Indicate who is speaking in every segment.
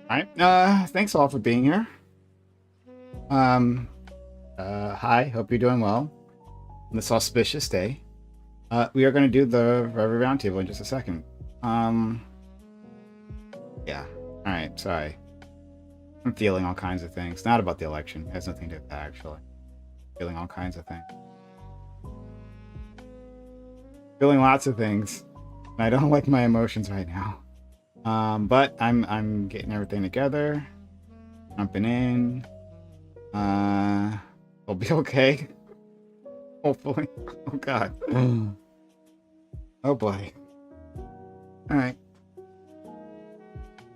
Speaker 1: All right. Thanks all for being here. Hi. Hope you're doing well on this auspicious day. We are going to do the Reverie Roundtable in just a second. Yeah. All right. Sorry. I'm feeling all kinds of things. Not about the election. It has nothing to do with that, actually. Feeling all kinds of things. Feeling lots of things. And I don't like my emotions right now. But I'm getting everything together. Jumping in. We'll be okay. Hopefully. Oh god. Oh boy. Alright.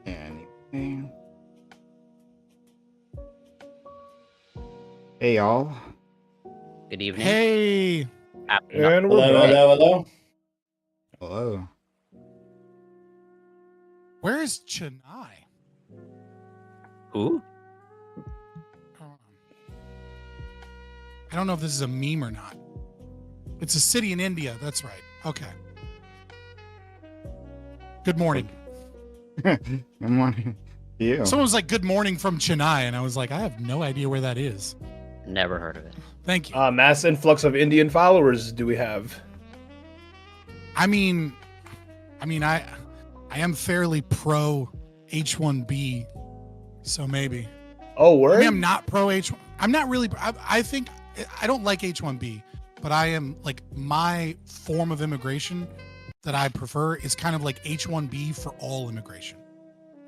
Speaker 1: Anything. Hey y'all.
Speaker 2: Good evening.
Speaker 3: Hey.
Speaker 4: And we're back.
Speaker 5: Hello.
Speaker 1: Hello.
Speaker 3: Where is Chennai?
Speaker 2: Who?
Speaker 3: I don't know if this is a meme or not. It's a city in India. That's right. Okay. Good morning.
Speaker 1: Good morning to you.
Speaker 3: Someone was like, good morning from Chennai. And I was like, I have no idea where that is.
Speaker 2: Never heard of it.
Speaker 3: Thank you.
Speaker 4: Mass influx of Indian followers do we have?
Speaker 3: I mean, I am fairly pro H1B, so maybe.
Speaker 4: Oh, word?
Speaker 3: I mean, I'm not pro H1. I'm not really. I think I don't like H1B, but I am like my form of immigration that I prefer is kind of like H1B for all immigration,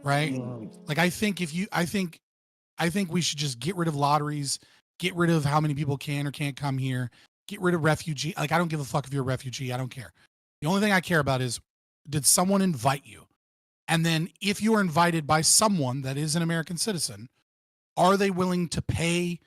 Speaker 3: right? Like I think I think we should just get rid of lotteries, get rid of how many people can or can't come here, get rid of refugee. Like I don't give a fuck if you're a refugee. I don't care. The only thing I care about is, did someone invite you? And then if you are invited by someone that is an American citizen, are they willing to pay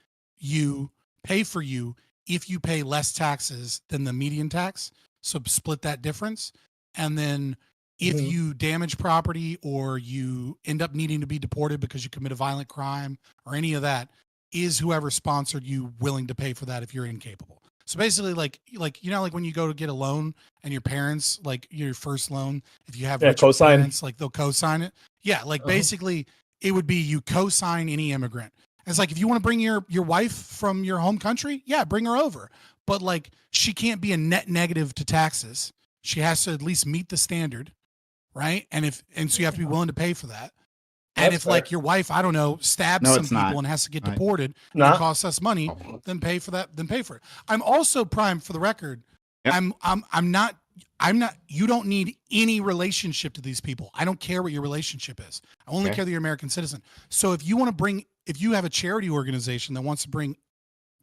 Speaker 3: for you if you pay less taxes than the median tax? So split that difference. And then if you damage property or you end up needing to be deported because you commit a violent crime or any of that, is whoever sponsored you willing to pay for that if you're incapable? So basically, like you know, like when you go to get a loan and your parents, like your first loan, if you have rich parents, like they'll co-sign it. Yeah, like basically it would be you co-sign any immigrant. It's like if you want to bring your wife from your home country, yeah, bring her over. But like she can't be a net negative to taxes. She has to at least meet the standard, right? And so you have to be willing to pay for that. And if like your wife, I don't know, stabs some people and has to get deported, and it costs us money, then pay for that. Then pay for it. I'm also Prime for the record. Yep. I'm not. You don't need any relationship to these people. I don't care what your relationship is. I only care that you're an American citizen. So if you have a charity organization that wants to bring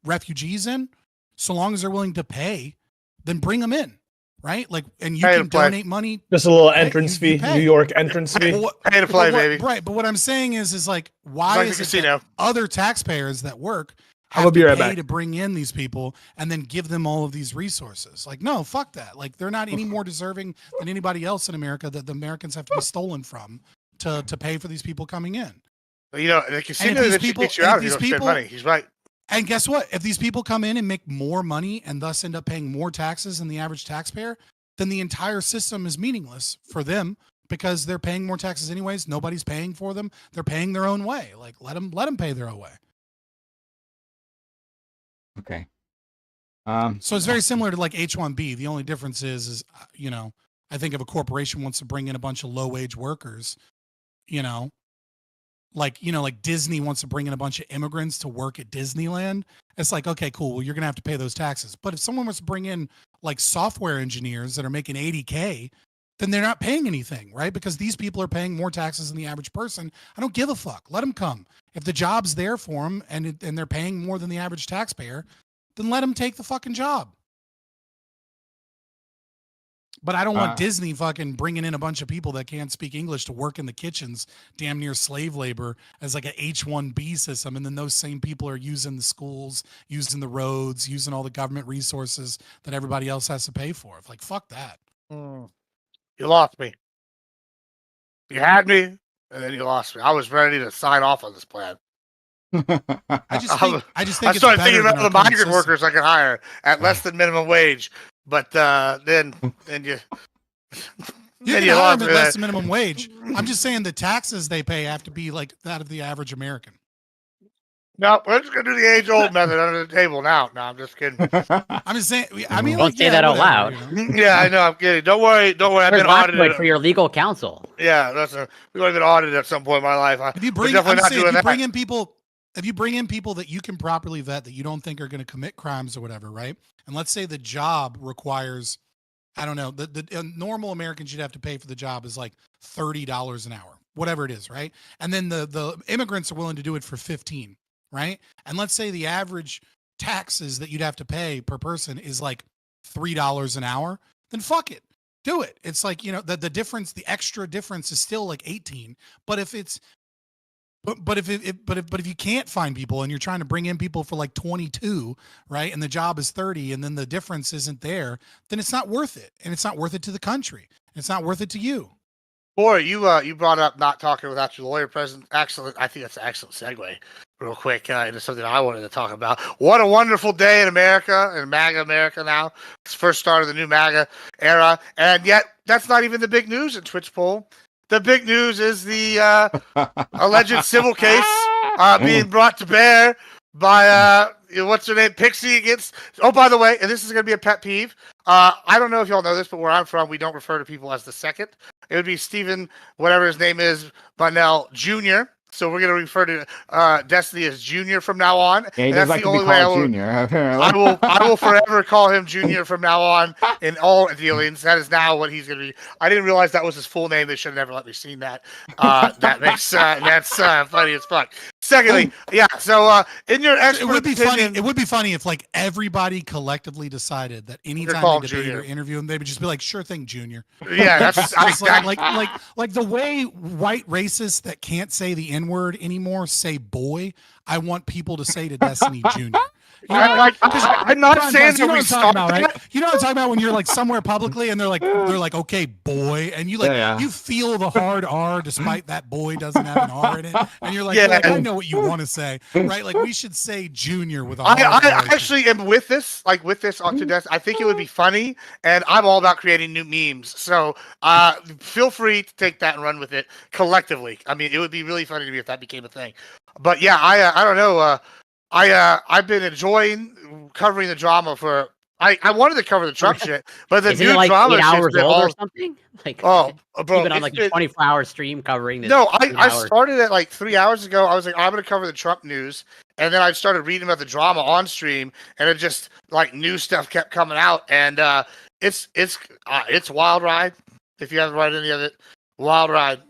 Speaker 3: refugees in, so long as they're willing to pay, then bring them in. Right? Like, and you can donate money.
Speaker 4: Just a little entrance fee, New York entrance fee.
Speaker 6: Pay to play, baby.
Speaker 3: Right. But what I'm saying is like, why is it that other taxpayers that work have to pay to bring in these people and then give them all of these resources? Like, no, fuck that. Like, they're not any more deserving than anybody else in America that the Americans have to be stolen from to pay for these people coming in.
Speaker 6: Well, you know, the casino that gets you out if you don't spend money. He's right.
Speaker 3: And guess what? If these people come in and make more money and thus end up paying more taxes than the average taxpayer, then the entire system is meaningless for them because they're paying more taxes anyways. Nobody's paying for them. They're paying their own way. Like let them pay their own way.
Speaker 1: Okay.
Speaker 3: So it's very similar to like H1B. The only difference is you know, I think if a corporation wants to bring in a bunch of low wage workers, like Disney wants to bring in a bunch of immigrants to work at Disneyland. It's like, okay, cool. Well, you're going to have to pay those taxes. But if someone wants to bring in like software engineers that are making $80K, then they're not paying anything, right? Because these people are paying more taxes than the average person. I don't give a fuck. Let them come. If the job's there for them and they're paying more than the average taxpayer, then let them take the fucking job. But I don't want Disney fucking bringing in a bunch of people that can't speak English to work in the kitchens, damn near slave labor, as like an H1B system. And then those same people are using the schools, using the roads, using all the government resources that everybody else has to pay for. Like, fuck that.
Speaker 6: You lost me. You had me, and then you lost me. I was ready to sign off on this plan.
Speaker 3: I just think
Speaker 6: I started thinking about the migrant workers I could hire at less than minimum wage. But then you
Speaker 3: You
Speaker 6: And
Speaker 3: can
Speaker 6: you
Speaker 3: hire
Speaker 6: lost
Speaker 3: them
Speaker 6: me
Speaker 3: at
Speaker 6: there.
Speaker 3: less than minimum wage. I'm just saying the taxes they pay have to be like that of the average American.
Speaker 6: No, we're just gonna do the age-old method under the table now. No, I'm just kidding.
Speaker 3: I'm just saying. I mean,
Speaker 2: Don't
Speaker 3: like,
Speaker 2: say
Speaker 3: yeah,
Speaker 2: that out
Speaker 3: whatever,
Speaker 2: loud.
Speaker 3: you know?
Speaker 6: Yeah, I know. I'm kidding. Don't worry. I've
Speaker 2: Where's
Speaker 6: been audited.
Speaker 2: Lachwood for your legal counsel?
Speaker 6: Yeah, we've already been audited at some point in my life.
Speaker 3: If you
Speaker 6: We're
Speaker 3: bring,
Speaker 6: definitely
Speaker 3: I'm
Speaker 6: not
Speaker 3: saying,
Speaker 6: doing
Speaker 3: if you
Speaker 6: that.
Speaker 3: bring in people, if you bring in people that you can properly vet that you don't think are going to commit crimes or whatever, right? And let's say the job requires, I don't know, the normal Americans you'd have to pay for the job is like $30 an hour, whatever it is, right? And then the immigrants are willing to do it for 15, right? And let's say the average taxes that you'd have to pay per person is like $3 an hour, then fuck it. Do it. It's like, the difference, the extra difference is still like 18. But if it's but if you can't find people and you're trying to bring in people for like 22, right? And the job is 30 and then the difference isn't there, then it's not worth it. And it's not worth it to the country. It's not worth it to you.
Speaker 6: Boy, you brought up not talking without your lawyer present. Excellent. I think that's an excellent segue, real quick, into something I wanted to talk about. What a wonderful day in America, in MAGA America now. It's the first start of the new MAGA era. And yet, that's not even the big news in Twitch poll. The big news is the alleged civil case being brought to bear by, what's her name, Pixie against... Oh, by the way, and this is going to be a pet peeve. I don't know if y'all know this, but where I'm from, we don't refer to people as the second. It would be Stephen, whatever his name is, Bunnell Jr. So we're going to refer to Destiny as Junior from now on.
Speaker 1: Yeah, he
Speaker 6: And
Speaker 1: does
Speaker 6: that's
Speaker 1: like
Speaker 6: the
Speaker 1: to be
Speaker 6: only way
Speaker 1: called Junior, apparently.
Speaker 6: I will forever call him Junior from now on in all dealings. That is now what he's going to be. I didn't realize that was his full name. They should have never let me see that. That's funny as fuck. Secondly, yeah. So in your expert
Speaker 3: It would be
Speaker 6: opinion,
Speaker 3: funny. It would be funny if like everybody collectively decided that anytime
Speaker 6: call
Speaker 3: they
Speaker 6: him
Speaker 3: debate
Speaker 6: Junior.
Speaker 3: or interview him, they would just be like, "Sure thing, Junior."
Speaker 6: Yeah, that's
Speaker 3: Just like the way white racists that can't say the N-word anymore say boy. I want people to say to Destiny Junior.
Speaker 6: I'm not saying
Speaker 3: you know
Speaker 6: that
Speaker 3: what
Speaker 6: we
Speaker 3: I'm talking
Speaker 6: start
Speaker 3: about, right? You know what I'm talking about when you're like somewhere publicly and they're like, okay, boy, and you like
Speaker 1: Yeah.
Speaker 3: you feel the hard R despite that boy doesn't have an R in it, and you're like,
Speaker 6: Yeah.
Speaker 3: I know what you want to say, right? Like we should say Junior with a hard
Speaker 6: I
Speaker 3: R.
Speaker 6: actually am with this, onto death. I think it would be funny, and I'm all about creating new memes. So feel free to take that and run with it collectively. I mean, it would be really funny to me if that became a thing. But yeah, I don't know. I've been enjoying covering the drama for. I wanted to cover the Trump shit, but the
Speaker 2: Isn't
Speaker 6: new
Speaker 2: it like
Speaker 6: drama
Speaker 2: 8
Speaker 6: shit's
Speaker 2: hours
Speaker 6: been
Speaker 2: old
Speaker 6: all.
Speaker 2: or something? Like,
Speaker 6: Oh, bro,
Speaker 2: you've been on
Speaker 6: it's
Speaker 2: like
Speaker 6: been-
Speaker 2: a 24-hour stream covering this.
Speaker 6: No,
Speaker 2: 8
Speaker 6: I
Speaker 2: hours.
Speaker 6: started it like 3 hours ago. I was like, I'm gonna cover the Trump news, and then I started reading about the drama on stream, and it just like new stuff kept coming out, and it's wild ride. If you haven't read any of it, wild ride.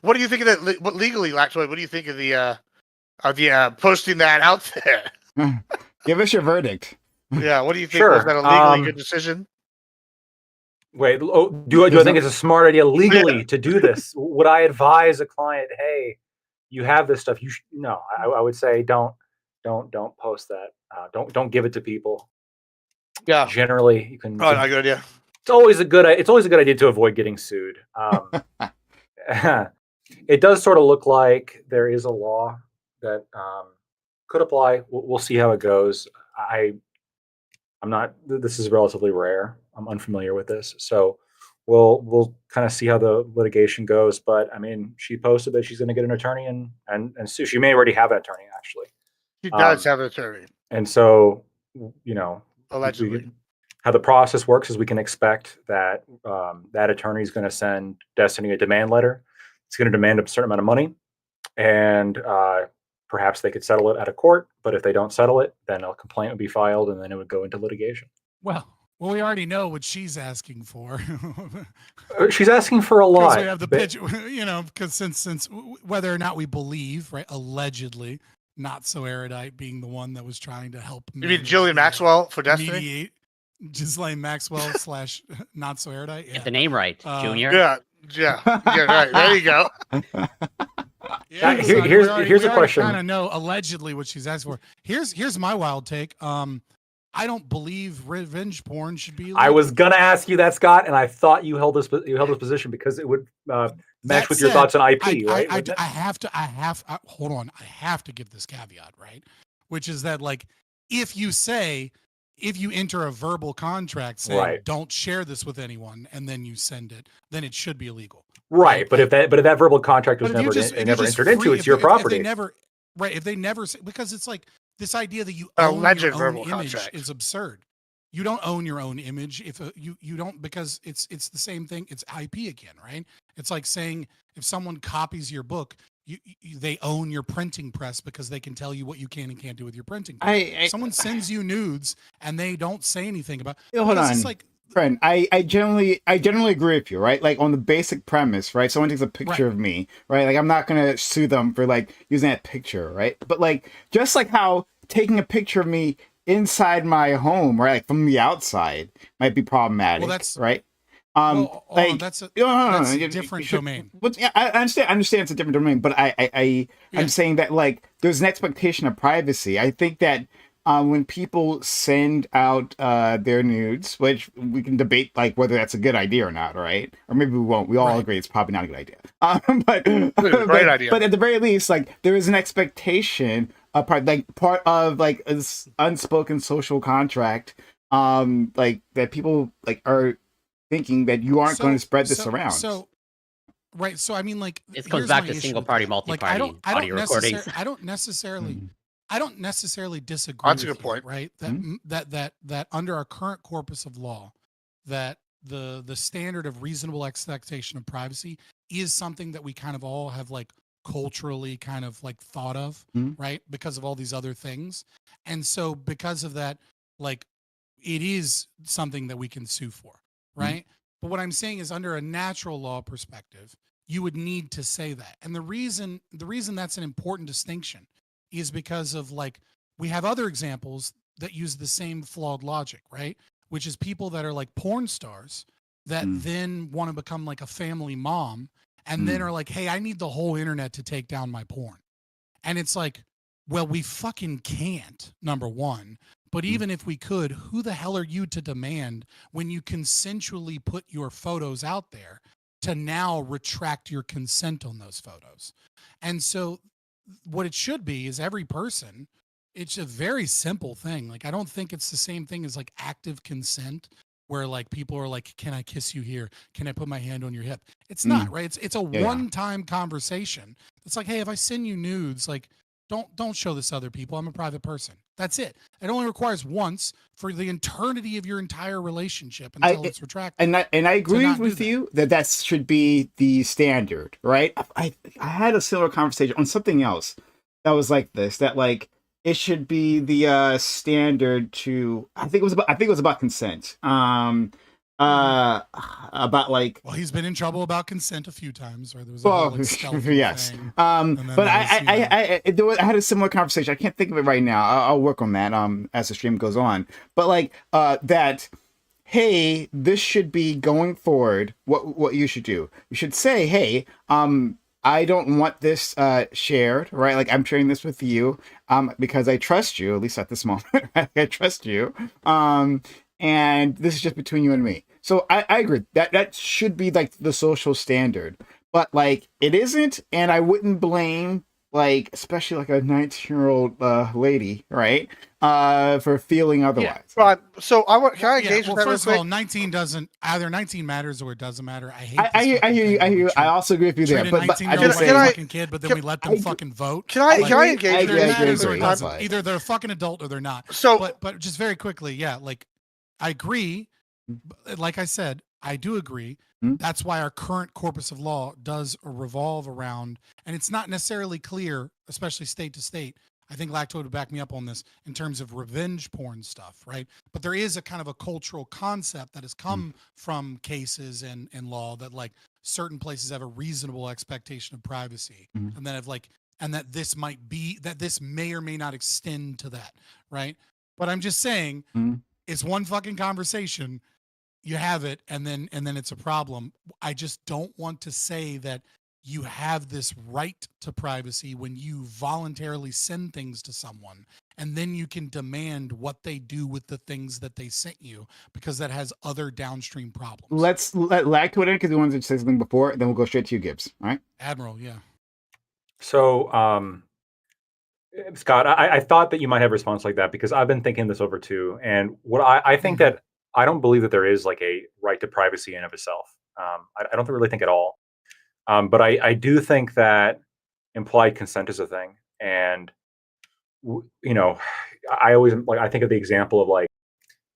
Speaker 6: What do you think of that? What legally, Lactoid? What do you think of the posting that out there?
Speaker 1: Give us your verdict.
Speaker 6: Yeah, what do you think?
Speaker 4: Sure.
Speaker 6: Was that a legally good decision?
Speaker 4: Wait, do I think it's a smart idea legally to do this? Would I advise a client, hey, you have this stuff? No. I would say don't post that. Don't give it to people.
Speaker 6: Yeah.
Speaker 4: Generally, you can.
Speaker 6: Oh, not a good idea.
Speaker 4: It's always a good idea to avoid getting sued. It does sort of look like there is a law that could apply. We'll see how it goes. I'm not. This is relatively rare. I'm unfamiliar with this, so we'll kind of see how the litigation goes. But I mean, she posted that she's going to get an attorney and sue. She may already have an attorney, actually.
Speaker 6: She does have an attorney,
Speaker 4: and so
Speaker 6: allegedly.
Speaker 4: How the process works is we can expect that that attorney is going to send Destiny a demand letter. It's going to demand a certain amount of money, and perhaps they could settle it at a court. But if they don't settle it, then a complaint would be filed, and then it would go into litigation.
Speaker 3: Well, we already know what she's asking for.
Speaker 4: She's asking for a lot.
Speaker 3: We have the pitch, because since whether or not we believe, right, allegedly, not so erudite being the one that was trying to help.
Speaker 6: You mean Jillian Maxwell for Destiny?
Speaker 3: Mediate Ghislaine Maxwell / not so erudite. Yeah.
Speaker 2: Get the name right, Junior.
Speaker 6: Yeah, right. There you go.
Speaker 3: Yeah,
Speaker 4: here's a question.
Speaker 3: I kind of know allegedly what she's asking for. Here's my wild take. I don't believe revenge porn should be illegal.
Speaker 4: I was gonna ask you that, Scott, and I thought you held this position because it would match with your thoughts on IP, right?
Speaker 3: I have to hold on. I have to give this caveat, right? Which is that, like, if you say if you enter a verbal contract saying
Speaker 4: Right.
Speaker 3: don't share this with anyone, and then you send it, then it should be illegal.
Speaker 4: Right, but if that verbal contract was
Speaker 3: But if
Speaker 4: never
Speaker 3: you're just
Speaker 4: entered into,
Speaker 3: free,
Speaker 4: it's your property.
Speaker 3: if they never, because it's like this idea that you
Speaker 6: A
Speaker 3: own
Speaker 6: alleged
Speaker 3: your own
Speaker 6: verbal
Speaker 3: image
Speaker 6: contract.
Speaker 3: is absurd. You don't own your own image if you don't, because it's the same thing. It's IP again, right? It's like saying if someone copies your book, they own your printing press because they can tell you what you can and can't do with your printing press. Someone sends you nudes and they don't say anything about.
Speaker 1: Hold on.
Speaker 3: It's like,
Speaker 1: friend, I generally agree with you, right? Like on the basic premise, right? Someone takes a picture of me, right? Like I'm not gonna sue them for like using that picture, right? But like just like how taking a picture of me inside my home, right, like from the outside, might be problematic.
Speaker 3: Well, that's
Speaker 1: right.
Speaker 3: Like that's a different domain.
Speaker 1: Yeah, I understand it's a different domain, but I'm saying that like there's an expectation of privacy. I think that when people send out their nudes, which we can debate like whether that's a good idea or not, right? Or maybe we won't. We all agree it's probably not a good idea.
Speaker 6: Great idea.
Speaker 1: But at the very least, like there is an expectation, part of like an unspoken social contract, like that people like are thinking that you aren't going to spread this around.
Speaker 3: So I mean, like
Speaker 2: this comes back to single party, multi-party audio recordings.
Speaker 3: I don't necessarily disagree.
Speaker 6: That's a good
Speaker 3: you,
Speaker 6: point,
Speaker 3: right? That under our current corpus of law, that the standard of reasonable expectation of privacy is something that we kind of all have like culturally kind of like thought of, right? Because of all these other things, and so because of that, like it is something that we can sue for, right? But what I'm saying is, under a natural law perspective, you would need to say that, and the reason that's an important distinction is because of like we have other examples that use the same flawed logic, right? Which is people that are like porn stars that then want to become like a family mom and then are like, hey, I need the whole internet to take down my porn. And it's like, well, we fucking can't, number one. But even if we could, who the hell are you to demand when you consensually put your photos out there to now retract your consent on those photos? And so what it should be is every person, it's a very simple thing. Like, I don't think it's the same thing as like active consent where like people are like, can I kiss you here? Can I put my hand on your hip? It's not, right? It's a one-time conversation. It's like, hey, if I send you nudes, like don't show this to other people. I'm a private person. That's it. It only requires once for the eternity of your entire relationship until it's retracted.
Speaker 1: And I agree with you that should be the standard, right? I had a similar conversation on something else that was like this, that like it should be the standard to I think it was about consent. About like,
Speaker 3: well, he's been in trouble about consent a few times, right? There was a whole, like,
Speaker 1: yes.
Speaker 3: thing,
Speaker 1: but I had a similar conversation. I can't think of it right now. I'll work on that as the stream goes on. But like that, hey, this should be going forward. What you should do? You should say, hey, I don't want this shared, right? Like I'm sharing this with you because I trust you, at least at this moment. I trust you. And this is just between you and me. So I agree that should be like the social standard, but like it isn't, and I wouldn't blame like especially like a 19-year-old lady, right, for feeling otherwise.
Speaker 6: Yeah. So can I engage with that?
Speaker 3: First of all, 19 doesn't either. 19 matters or it doesn't matter. I hate.
Speaker 1: I hear you. I also agree with you there.
Speaker 3: But I just say fucking kid, but then we let them fucking vote.
Speaker 6: Can I engage?
Speaker 3: Either they're a fucking adult or they're not.
Speaker 6: So,
Speaker 3: but just very quickly, yeah, like. I agree. Like I said, I do agree. That's why our current corpus of law does revolve around, and it's not necessarily clear, especially state to state. I think Lacto would back me up on this in terms of revenge porn stuff, right? But there is a kind of a cultural concept that has come from cases and law that like certain places have a reasonable expectation of privacy, and then that this may or may not extend to that, right? But I'm just saying. It's one fucking conversation. You have it, and then it's a problem. I just don't want to say that you have this right to privacy when you voluntarily send things to someone, and then you can demand what they do with the things that they sent you, because that has other downstream problems.
Speaker 1: Let's let Lacto in because he wanted to say something before, then we'll go straight to you, Gibbs. All right,
Speaker 3: Admiral, yeah.
Speaker 4: So Scott, I thought that you might have a response like that because I've been thinking this over too. And what I think that I don't believe that there is like a right to privacy in of itself. I don't really think at all. But I do think that implied consent is a thing. And, you know, I always like, I think of the example of like,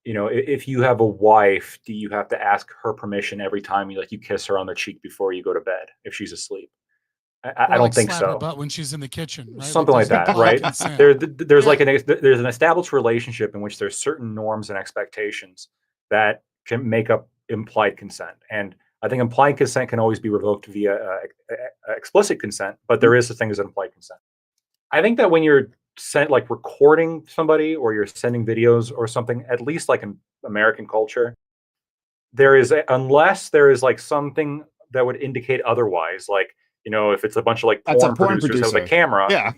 Speaker 4: you know, if you have a wife, do you have to ask her permission every time you kiss her on the cheek before you go to bed if she's asleep? I don't think
Speaker 3: slap her
Speaker 4: so.
Speaker 3: butt when she's in the kitchen, right?
Speaker 4: Something like that, right? There's like there's an established relationship in which there's certain norms and expectations that can make up implied consent, and I think implied consent can always be revoked via explicit consent, but there is a thing as implied consent. I think that when you're recording somebody or you're sending videos or something, at least like in American culture, unless there is like something that would indicate otherwise, like, you know, if it's a bunch of like porn producers with a camera,
Speaker 1: yeah,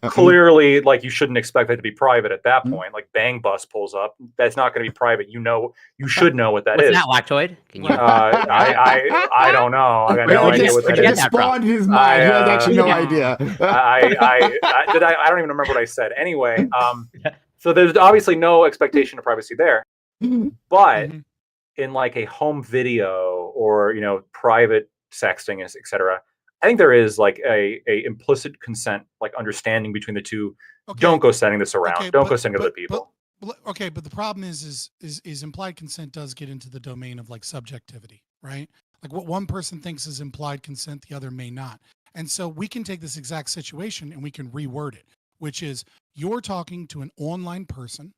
Speaker 4: clearly, like, you shouldn't expect that to be private at that point. Like, Bang Bus pulls up, that's not going to be private. You know, you should know what that
Speaker 2: What's
Speaker 4: is.
Speaker 2: that, Lactoid? Can you?
Speaker 4: I don't know. I got no idea what that
Speaker 1: it
Speaker 4: is.
Speaker 1: just spawned his mind. He has actually no idea.
Speaker 4: I don't even remember what I said. Anyway, so there's obviously no expectation of privacy there, but in like a home video or, you know, private sexting, etc. I think there is like a implicit consent, like understanding between the two. Okay. Don't go sending this around. Don't go sending other people.
Speaker 3: But the problem is implied consent does get into the domain of like subjectivity, right? Like what one person thinks is implied consent, the other may not. And so we can take this exact situation and we can reword it, which is you're talking to an online person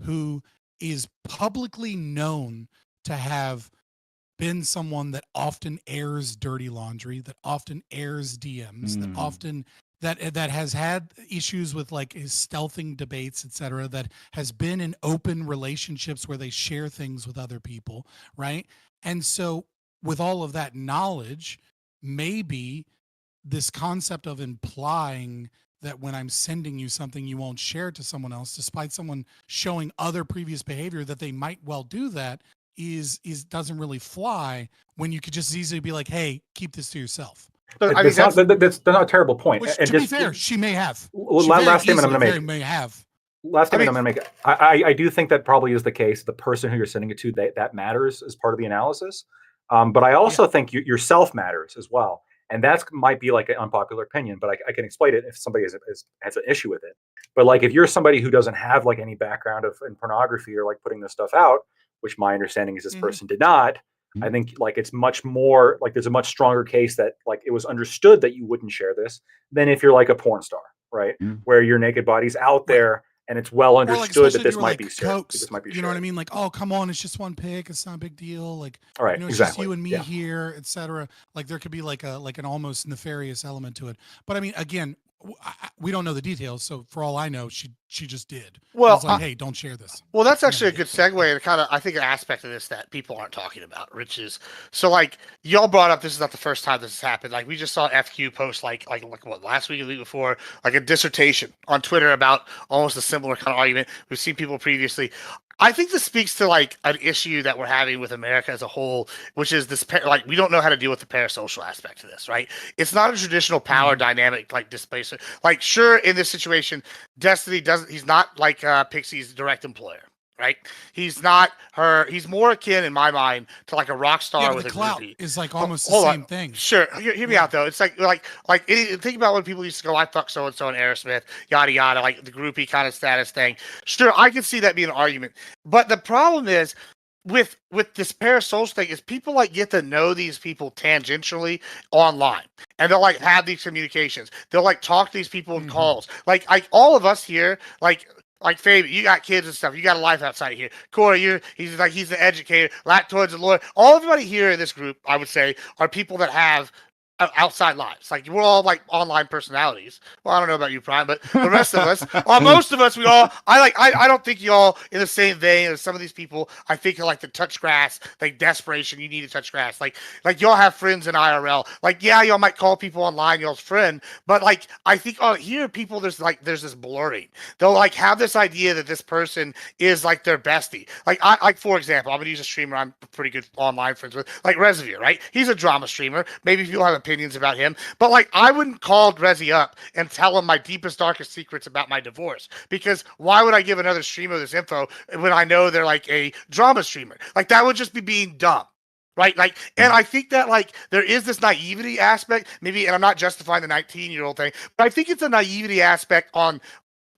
Speaker 3: who is publicly known to have been someone that often airs dirty laundry, that often airs DMs, that often that has had issues with like his stealthing debates, etc., that has been in open relationships where they share things with other people, right? And so with all of that knowledge, maybe this concept of implying that when I'm sending you something, you won't share it to someone else, despite someone showing other previous behavior that they might well do that, is doesn't really fly when you could just easily be like, hey, keep this to yourself.
Speaker 4: That's not a terrible point.
Speaker 3: Which, to be fair, she may have.
Speaker 4: Last statement I'm going to make.
Speaker 3: May have.
Speaker 4: Last statement I'm going to make. I do think that probably is the case. The person who you're sending it to, that matters as part of the analysis. But I also think yourself matters as well. And that might be like an unpopular opinion, but I can explain it if somebody has an issue with it. But like if you're somebody who doesn't have like any background in pornography or like putting this stuff out, which my understanding is this person did not, I think like it's much more like there's a much stronger case that like it was understood that you wouldn't share this than if you're like a porn star, right? Where your naked body's out there and it's well understood that this might be shared.
Speaker 3: You know what I mean? Like, oh, come on, it's just one pic, it's not a big deal. Like,
Speaker 4: all right,
Speaker 3: you know, it's just you and me here, etc. Like there could be like an almost nefarious element to it. But I mean, again, we don't know the details, so for all I know, she just did.
Speaker 6: Well,
Speaker 3: like, hey, don't share this.
Speaker 6: Well, that's actually a good segue and kind of I think an aspect of this that people aren't talking about, which is so like y'all brought up. This is not the first time this has happened. Like we just saw FQ post like what last week or the week before, like a dissertation on Twitter about almost a similar kind of argument. We've seen people previously. I think this speaks to like an issue that we're having with America as a whole, which is this like we don't know how to deal with the parasocial aspect of this, right? It's not a traditional power dynamic like displacement. Like sure, in this situation, Destiny he's not like Pixie's direct employer, right? He's not her. He's more akin in my mind to like a rock star with a groupie.
Speaker 3: Is like almost the same thing.
Speaker 6: Sure, hear me out though. It's like think about when people used to go, I fuck so and so and Aerosmith, yada yada, like the groupie kind of status thing. Sure, I can see that being an argument, but the problem is with this parasocial thing is people like get to know these people tangentially online, and they'll like have these communications. They'll like talk to these people in calls. Like all of us here, like Fabian, you got kids and stuff. You got a life outside of here. Corey, he's an educator. Lactoid's a lawyer. All everybody here in this group, I would say, are people that have outside lives. Like we're all like online personalities. Well, I don't know about you, Prime, but the rest of us, most of us, I don't think y'all in the same vein as some of these people. I think are like the touch grass, like desperation. You need to touch grass. Like y'all have friends in IRL. Like y'all might call people online y'all's friend, but like I think here people there's this blurring. They'll like have this idea that this person is like their bestie. Like for example, I'm gonna use a streamer I'm pretty good online friends with, like Reverie, right? He's a drama streamer. Maybe people have a opinions about him, but like I wouldn't call Rezi up and tell him my deepest, darkest secrets about my divorce, because why would I give another streamer this info when I know they're like a drama streamer? Like that would just be being dumb. Right. Like, and I think that like there is this naivety aspect, maybe, and I'm not justifying the 19-year-old thing, but I think it's a naivety aspect on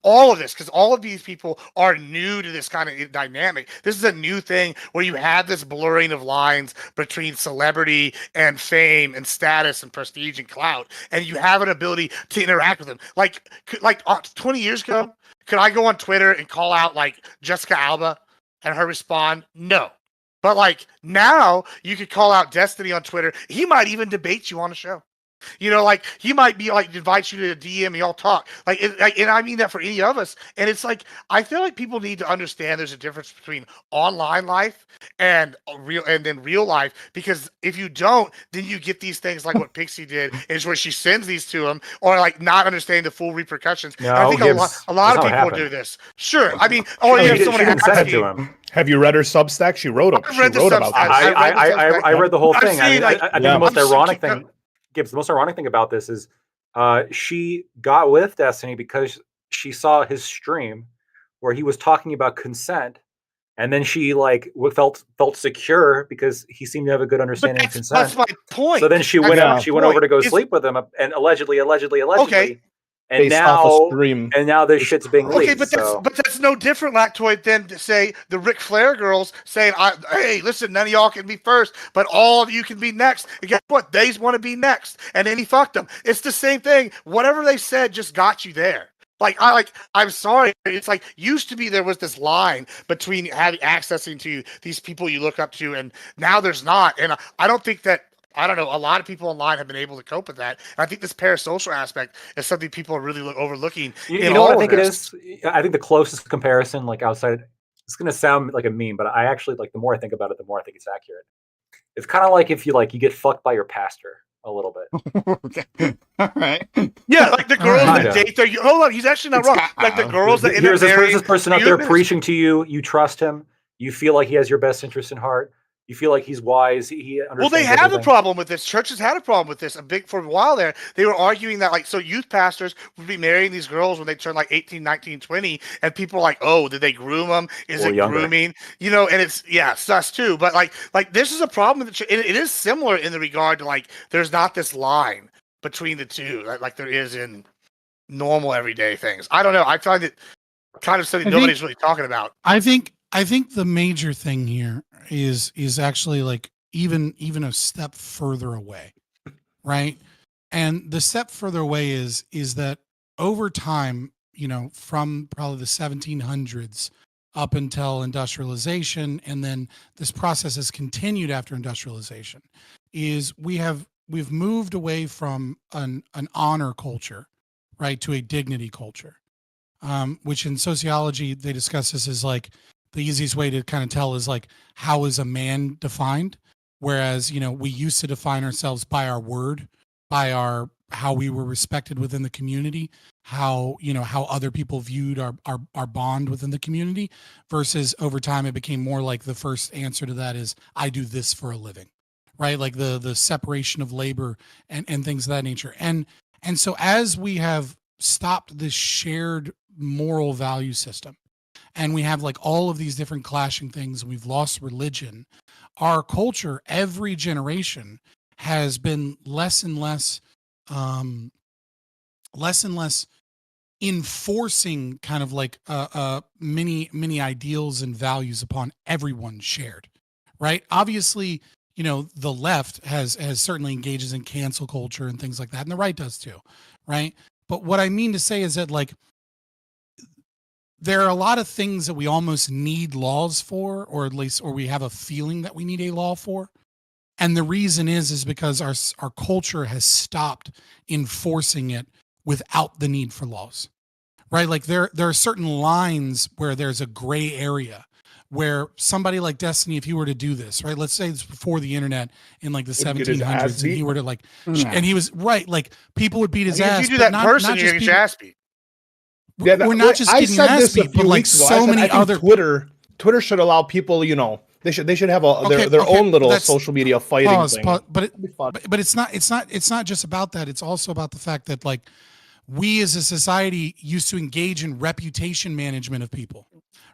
Speaker 6: all of this, because all of these people are new to this kind of dynamic. This is a new thing where you have this blurring of lines between celebrity and fame and status and prestige and clout, and you have an ability to interact with them. Like 20 years ago, could I go on Twitter and call out like Jessica Alba and her respond? No. But like now you could call out Destiny on Twitter. He might even debate you on a show. You know, like he might be like invite you to a DM and y'all talk. And I mean that for any of us. And it's like I feel like people need to understand there's a difference between online life and real life. Because if you don't, then you get these things like what Pixie did, is where she sends these to him, or like not understanding the full repercussions.
Speaker 4: No,
Speaker 6: I think a lot of people do this. Sure, I mean, someone asked you.
Speaker 5: Have you read her Substack? She wrote about that.
Speaker 4: I read the whole thing. I think the most ironic thing. Gibbs, the most ironic thing about this is she got with Destiny because she saw his stream where he was talking about consent, and then she like felt secure because he seemed to have a good understanding of consent.
Speaker 6: That's my point.
Speaker 4: So then she went over to go sleep with him, and allegedly. Okay. And now this shit's being leaked.
Speaker 6: Okay, but that's no different, Lactoid, than to say the Ric Flair girls saying, "Hey, listen, none of y'all can be first, but all of you can be next." And guess what? They want to be next, and then he fucked them. It's the same thing. Whatever they said just got you there. I'm sorry. It's like used to be there was this line between accessing to these people you look up to, and now there's not. And I don't think that. I don't know. A lot of people online have been able to cope with that. And I think this parasocial aspect is something people are really overlooking.
Speaker 4: You know what I think it is? I think the closest comparison, like outside, it's going to sound like a meme, but I actually like the more I think about it, the more I think it's accurate. It's kind of like if you get fucked by your pastor a little bit.
Speaker 1: Okay. All right.
Speaker 6: Yeah, like the girls that date their. Hold on, he's actually not wrong. Like the girls that
Speaker 4: here's this person up there preaching to you. You trust him. You feel like he has your best interest in heart. You feel like he's wise. He understands.
Speaker 6: Well, they had a problem with this. Churches had a problem with this. For a while there, they were arguing that so youth pastors would be marrying these girls when they turn like 18, 19, 20, and people are like, oh, did they groom them? Is it younger. Grooming? You know, and it's sus too. But like this is a problem. It is similar in the regard to like there's not this line between the two like there is in normal everyday things. I don't know. I find it kind of something nobody's really talking about.
Speaker 3: I think the major thing here is actually like even a step further away, right? And the step further away is that over time, from probably the 1700s up until industrialization, and then this process has continued after industrialization, is we've moved away from an honor culture, right, to a dignity culture, which in sociology they discuss this as like the easiest way to kind of tell is like, how is a man defined? Whereas, we used to define ourselves by our word, by how we were respected within the community, how other people viewed our bond within the community, versus over time, it became more like the first answer to that is, I do this for a living, right? Like the separation of labor and things of that nature. And so as we have stopped this shared moral value system, and we have like all of these different clashing things, and we've lost religion, our culture, every generation has been less and less enforcing kind of like many ideals and values upon everyone shared, right? Obviously, the left has certainly engages in cancel culture and things like that, and the right does too, right? But what I mean to say is that like there are a lot of things that we almost need laws for, or we have a feeling that we need a law for. And the reason is because our culture has stopped enforcing it without the need for laws, right? Like there are certain lines where there's a gray area where somebody like Destiny, if he were to do this, right? Let's say it's before the internet in like the 1700s, and he were to like, and he was right. Like people would beat his ass.
Speaker 6: If you do that in person, you're getting your ass beat.
Speaker 3: We're not just getting ass beat, but like so many other.
Speaker 5: Twitter should allow people, They should have their own little social media fighting thing.
Speaker 3: But it's not just about that. It's also about the fact that like we as a society used to engage in reputation management of people,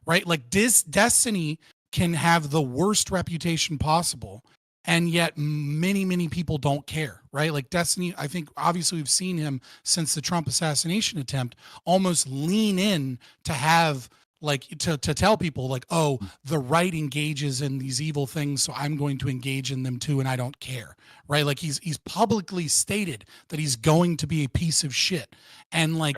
Speaker 3: right? Like Destiny can have the worst reputation possible, and yet many people don't care, right? Like Destiny, I think obviously we've seen him since the Trump assassination attempt almost lean in to have like to tell people like, oh, the right engages in these evil things, so I'm going to engage in them too, and I don't care, right? Like he's publicly stated that he's going to be a piece of shit, and like,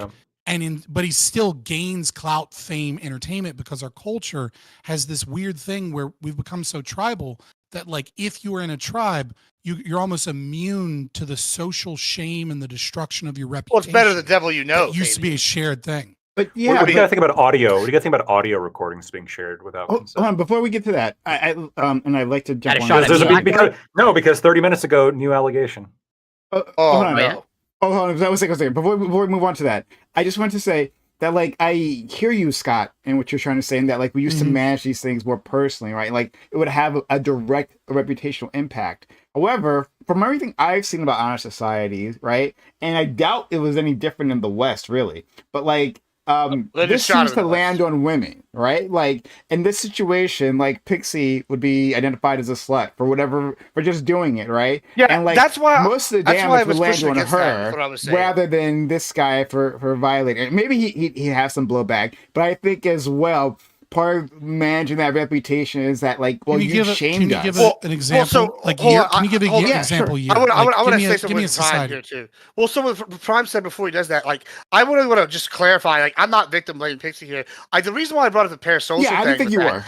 Speaker 3: but he still gains clout, fame, entertainment because our culture has this weird thing where we've become so tribal that like if you are in a tribe, you're almost immune to the social shame and the destruction of your reputation.
Speaker 6: Well, it's better the devil you know.
Speaker 3: It used to be a shared thing.
Speaker 1: But yeah,
Speaker 4: what do you guys think about audio? What do you guys think about audio recordings being shared without consent?
Speaker 1: Hold on, before we get to that, and I'd like to jump on.
Speaker 4: Because 30 minutes ago, new allegation.
Speaker 1: Hold on. That was like a second. Before we move on to that, I just want to say that like I hear you, Scott, and what you're trying to say, and that like we used to manage these things more personally, right? Like it would have a direct reputational impact. However, from everything I've seen about honor societies, right, and I doubt it was any different in the West, really, but like. This seems to land on women, right? Like in this situation, like Pixie would be identified as a slut for just doing it, right?
Speaker 6: Yeah,
Speaker 1: and like
Speaker 6: that's why
Speaker 1: most of the damage would land on her rather than this guy for violating. Maybe he has some blowback, but I think as well. Part of managing that reputation is that like, well, you shamed us.
Speaker 3: Can you give an example? Can you give an example?
Speaker 6: Sure. I want to say something with Prime here too. Well, so what Prime said before he does that, like, I really want to just clarify, like, I'm not victim blaming Pixie here. The reason why I brought up the parasocial thing.
Speaker 1: I didn't think you were.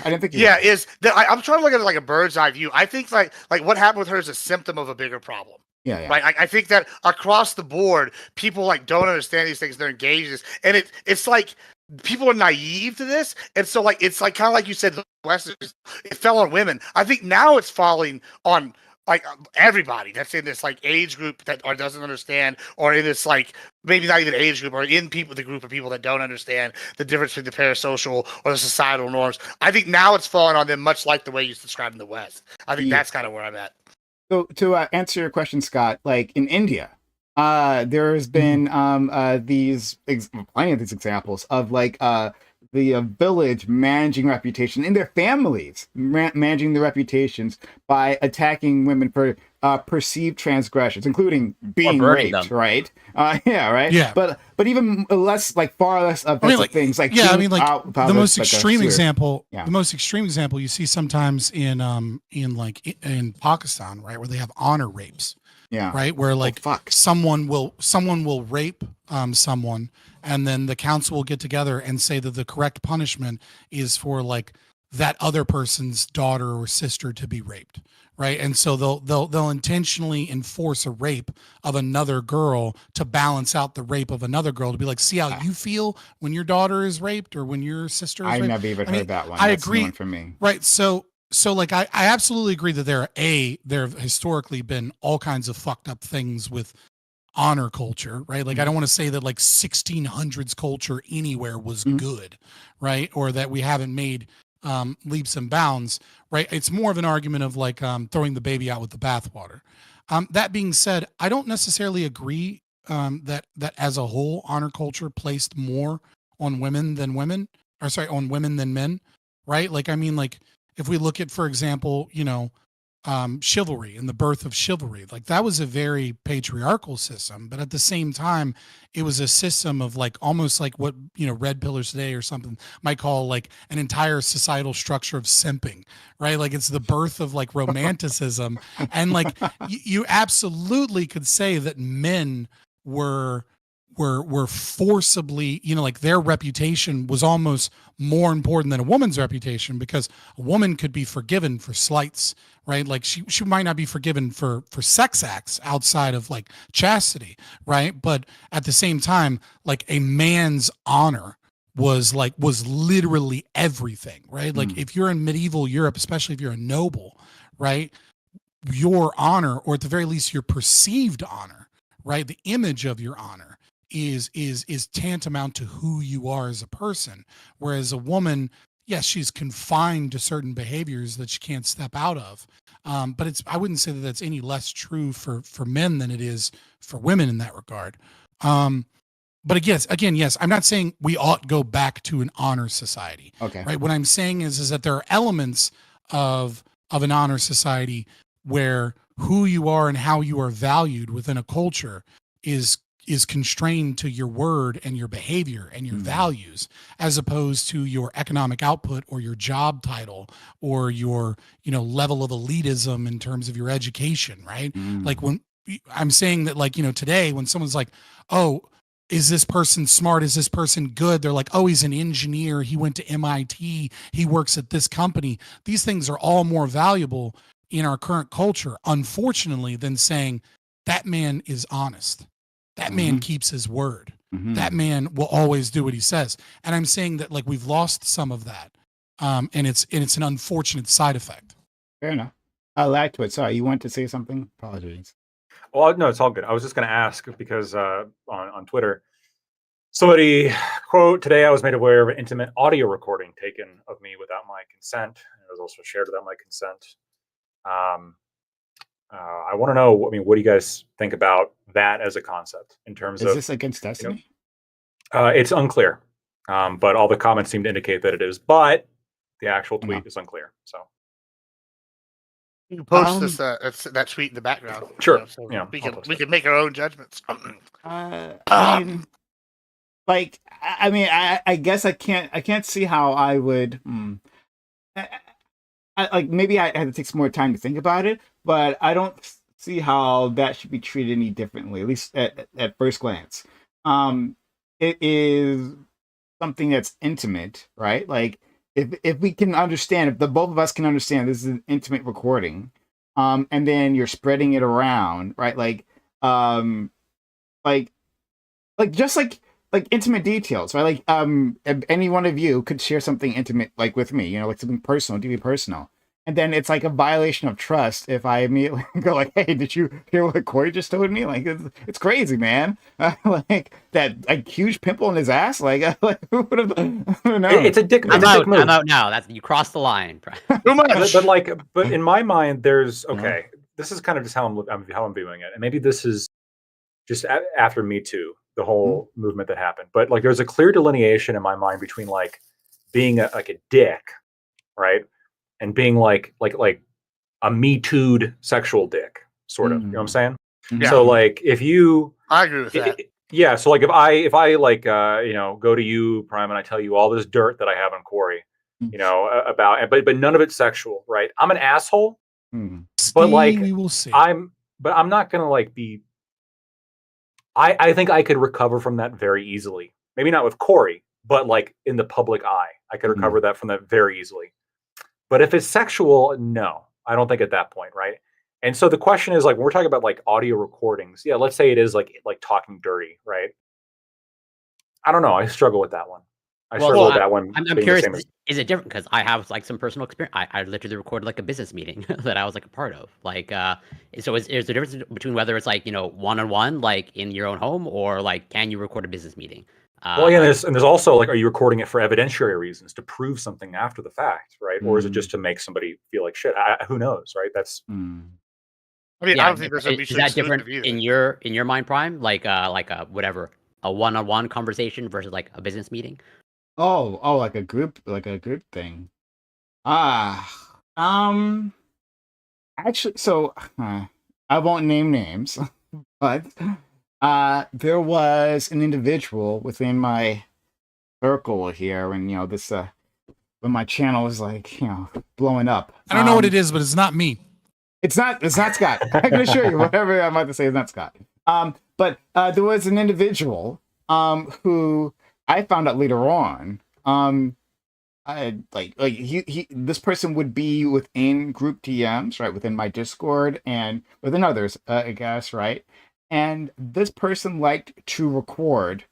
Speaker 6: Is that I'm trying to look at it like a bird's eye view. I think like what happened with her is a symptom of a bigger problem.
Speaker 1: Yeah.
Speaker 6: Right. I think that across the board, people like don't understand these things. They're engaged in this, and it's like. People are naive to this, and so like it's like kind of like you said, the West it fell on women. I think now it's falling on like everybody that's in this like age group that or doesn't understand, or in this like maybe not even age group, or in the group of people that don't understand the difference between the parasocial or the societal norms. I think now it's falling on them, much like the way you described in the West. I think that's kind of where I'm at.
Speaker 1: So to answer your question, Scott, like in India. There has been plenty of these examples of like the village managing reputation in their families, managing their reputations by attacking women for perceived transgressions, including being raped, right?
Speaker 3: Yeah.
Speaker 1: But even less, like far less offensive things, like
Speaker 3: the most extreme example. Yeah. The most extreme example you see sometimes in Pakistan, right, where they have honor rapes.
Speaker 1: Yeah.
Speaker 3: Right. Where like someone will rape someone, and then the council will get together and say that the correct punishment is for like that other person's daughter or sister to be raped. Right. And so they'll intentionally enforce a rape of another girl to balance out the rape of another girl, to be like, see how you feel when your daughter is raped or when your sister is raped.
Speaker 1: I never even heard that one.
Speaker 3: I agree.
Speaker 1: For me.
Speaker 3: Right. So like I absolutely agree that there have historically been all kinds of fucked up things with honor culture, right? Like I don't want to say that like 1600s culture anywhere was good, right? Or that we haven't made leaps and bounds, right? It's more of an argument of like throwing the baby out with the bathwater. That being said, I don't necessarily agree that as a whole honor culture placed more on women than men, right? Like I mean like if we look at, for example, chivalry and the birth of chivalry, like that was a very patriarchal system, but at the same time, it was a system of like almost like what red pillars today or something might call like an entire societal structure of simping, right? Like it's the birth of like romanticism, and like you absolutely could say that men were forcibly, like their reputation was almost more important than a woman's reputation, because a woman could be forgiven for slights, right? Like she might not be forgiven for sex acts outside of like chastity, right? But at the same time, like a man's honor was literally everything, right? Like if you're in medieval Europe, especially if you're a noble, right? Your honor, or at the very least your perceived honor, right? The image of your honor is tantamount to who you are as a person. Whereas a woman, yes, she's confined to certain behaviors that she can't step out of. But I wouldn't say that that's any less true for men than it is for women in that regard. But again, yes, I'm not saying we ought go back to an honor society.
Speaker 1: Okay.
Speaker 3: Right. What I'm saying is that there are elements of an honor society where who you are and how you are valued within a culture is constrained to your word and your behavior and your values, as opposed to your economic output or your job title or your, level of elitism in terms of your education, right? Like when I'm saying that, like, today when someone's like, oh, is this person smart? Is this person good? They're like, oh, he's an engineer. He went to MIT. He works at this company. These things are all more valuable in our current culture, unfortunately, than saying that man is honest. That man keeps his word. That man will always do what he says. And I'm saying that, like, we've lost some of that. And it's an unfortunate side effect.
Speaker 1: Fair enough. I'll add to it. Sorry, you want to say something? Apologies.
Speaker 4: Well, no, it's all good. I was just going to ask because on Twitter, somebody, quote, today I was made aware of an intimate audio recording taken of me without my consent. It was also shared without my consent. I want to know, what do you guys think about that as a concept in terms of...
Speaker 1: Is this against Destiny?
Speaker 4: It's unclear, but all the comments seem to indicate that it is, but the actual tweet is unclear. So
Speaker 6: you can post this that tweet in the background.
Speaker 4: Sure.
Speaker 6: So we can make our own judgments.
Speaker 1: I guess I can't see how I would. Maybe I had to take some more time to think about it, but I don't see how that should be treated any differently, at least at first glance. It is something that's intimate, right? Like if we can understand, if the both of us can understand this is an intimate recording, and then you're spreading it around, right? Like just like intimate details, right? Like any one of you could share something intimate, like with me, like something personal, deeply personal. And then it's like a violation of trust if I immediately go like, "Hey, did you hear what Corey just told me?" Like, it's crazy, man. Like that, huge pimple in his ass. Like who would have known?
Speaker 4: It's a dick.
Speaker 2: I'm out now. That's, you crossed the line.
Speaker 4: but in my mind, there's this is kind of just how I'm viewing it, and maybe this is just after Me Too, the whole movement that happened. But like, there's a clear delineation in my mind between like being a dick, right? And being like a Me Too'd sexual dick, sort of. You know what I'm saying? Yeah. So like, if you,
Speaker 6: I agree with that.
Speaker 4: Yeah. So like, if I like, go to you, Prime, and I tell you all this dirt that I have on Corey, about, but none of it's sexual, right? I'm an asshole, but like,
Speaker 3: we will see.
Speaker 4: I'm not gonna like be. I think I could recover from that very easily. Maybe not with Corey, but like in the public eye, I could recover that from that very easily. But if it's sexual, no, I don't think at that point, right? And so the question is, like, when we're talking about like audio recordings, yeah, let's say it is like talking dirty, right? I don't know. I struggle with that one. I struggle with that one.
Speaker 2: I'm curious. Is it different? Because I have like some personal experience. I literally recorded like a business meeting that I was like a part of. Like, so is there a difference between whether it's like one-on-one, like in your own home, or like can you record a business meeting?
Speaker 4: Well, yeah, there's also like, are you recording it for evidentiary reasons to prove something after the fact, right? Or is it just to make somebody feel like shit? Who knows, right? That's.
Speaker 6: I mean, I don't think there's
Speaker 2: is that different in your mind, Prime? Like a whatever, a one-on-one conversation versus like a business meeting.
Speaker 1: Oh, like a group thing. Actually, so I won't name names, but there was an individual within my circle here, and this when my channel was like blowing up.
Speaker 3: I don't know what it is, but it's not me.
Speaker 1: It's not Scott. I can assure you, whatever I'm about to say is not Scott. But there was an individual who I found out later on. This person would be within group DMs, right, within my Discord and within others, I guess, right. And this person liked to record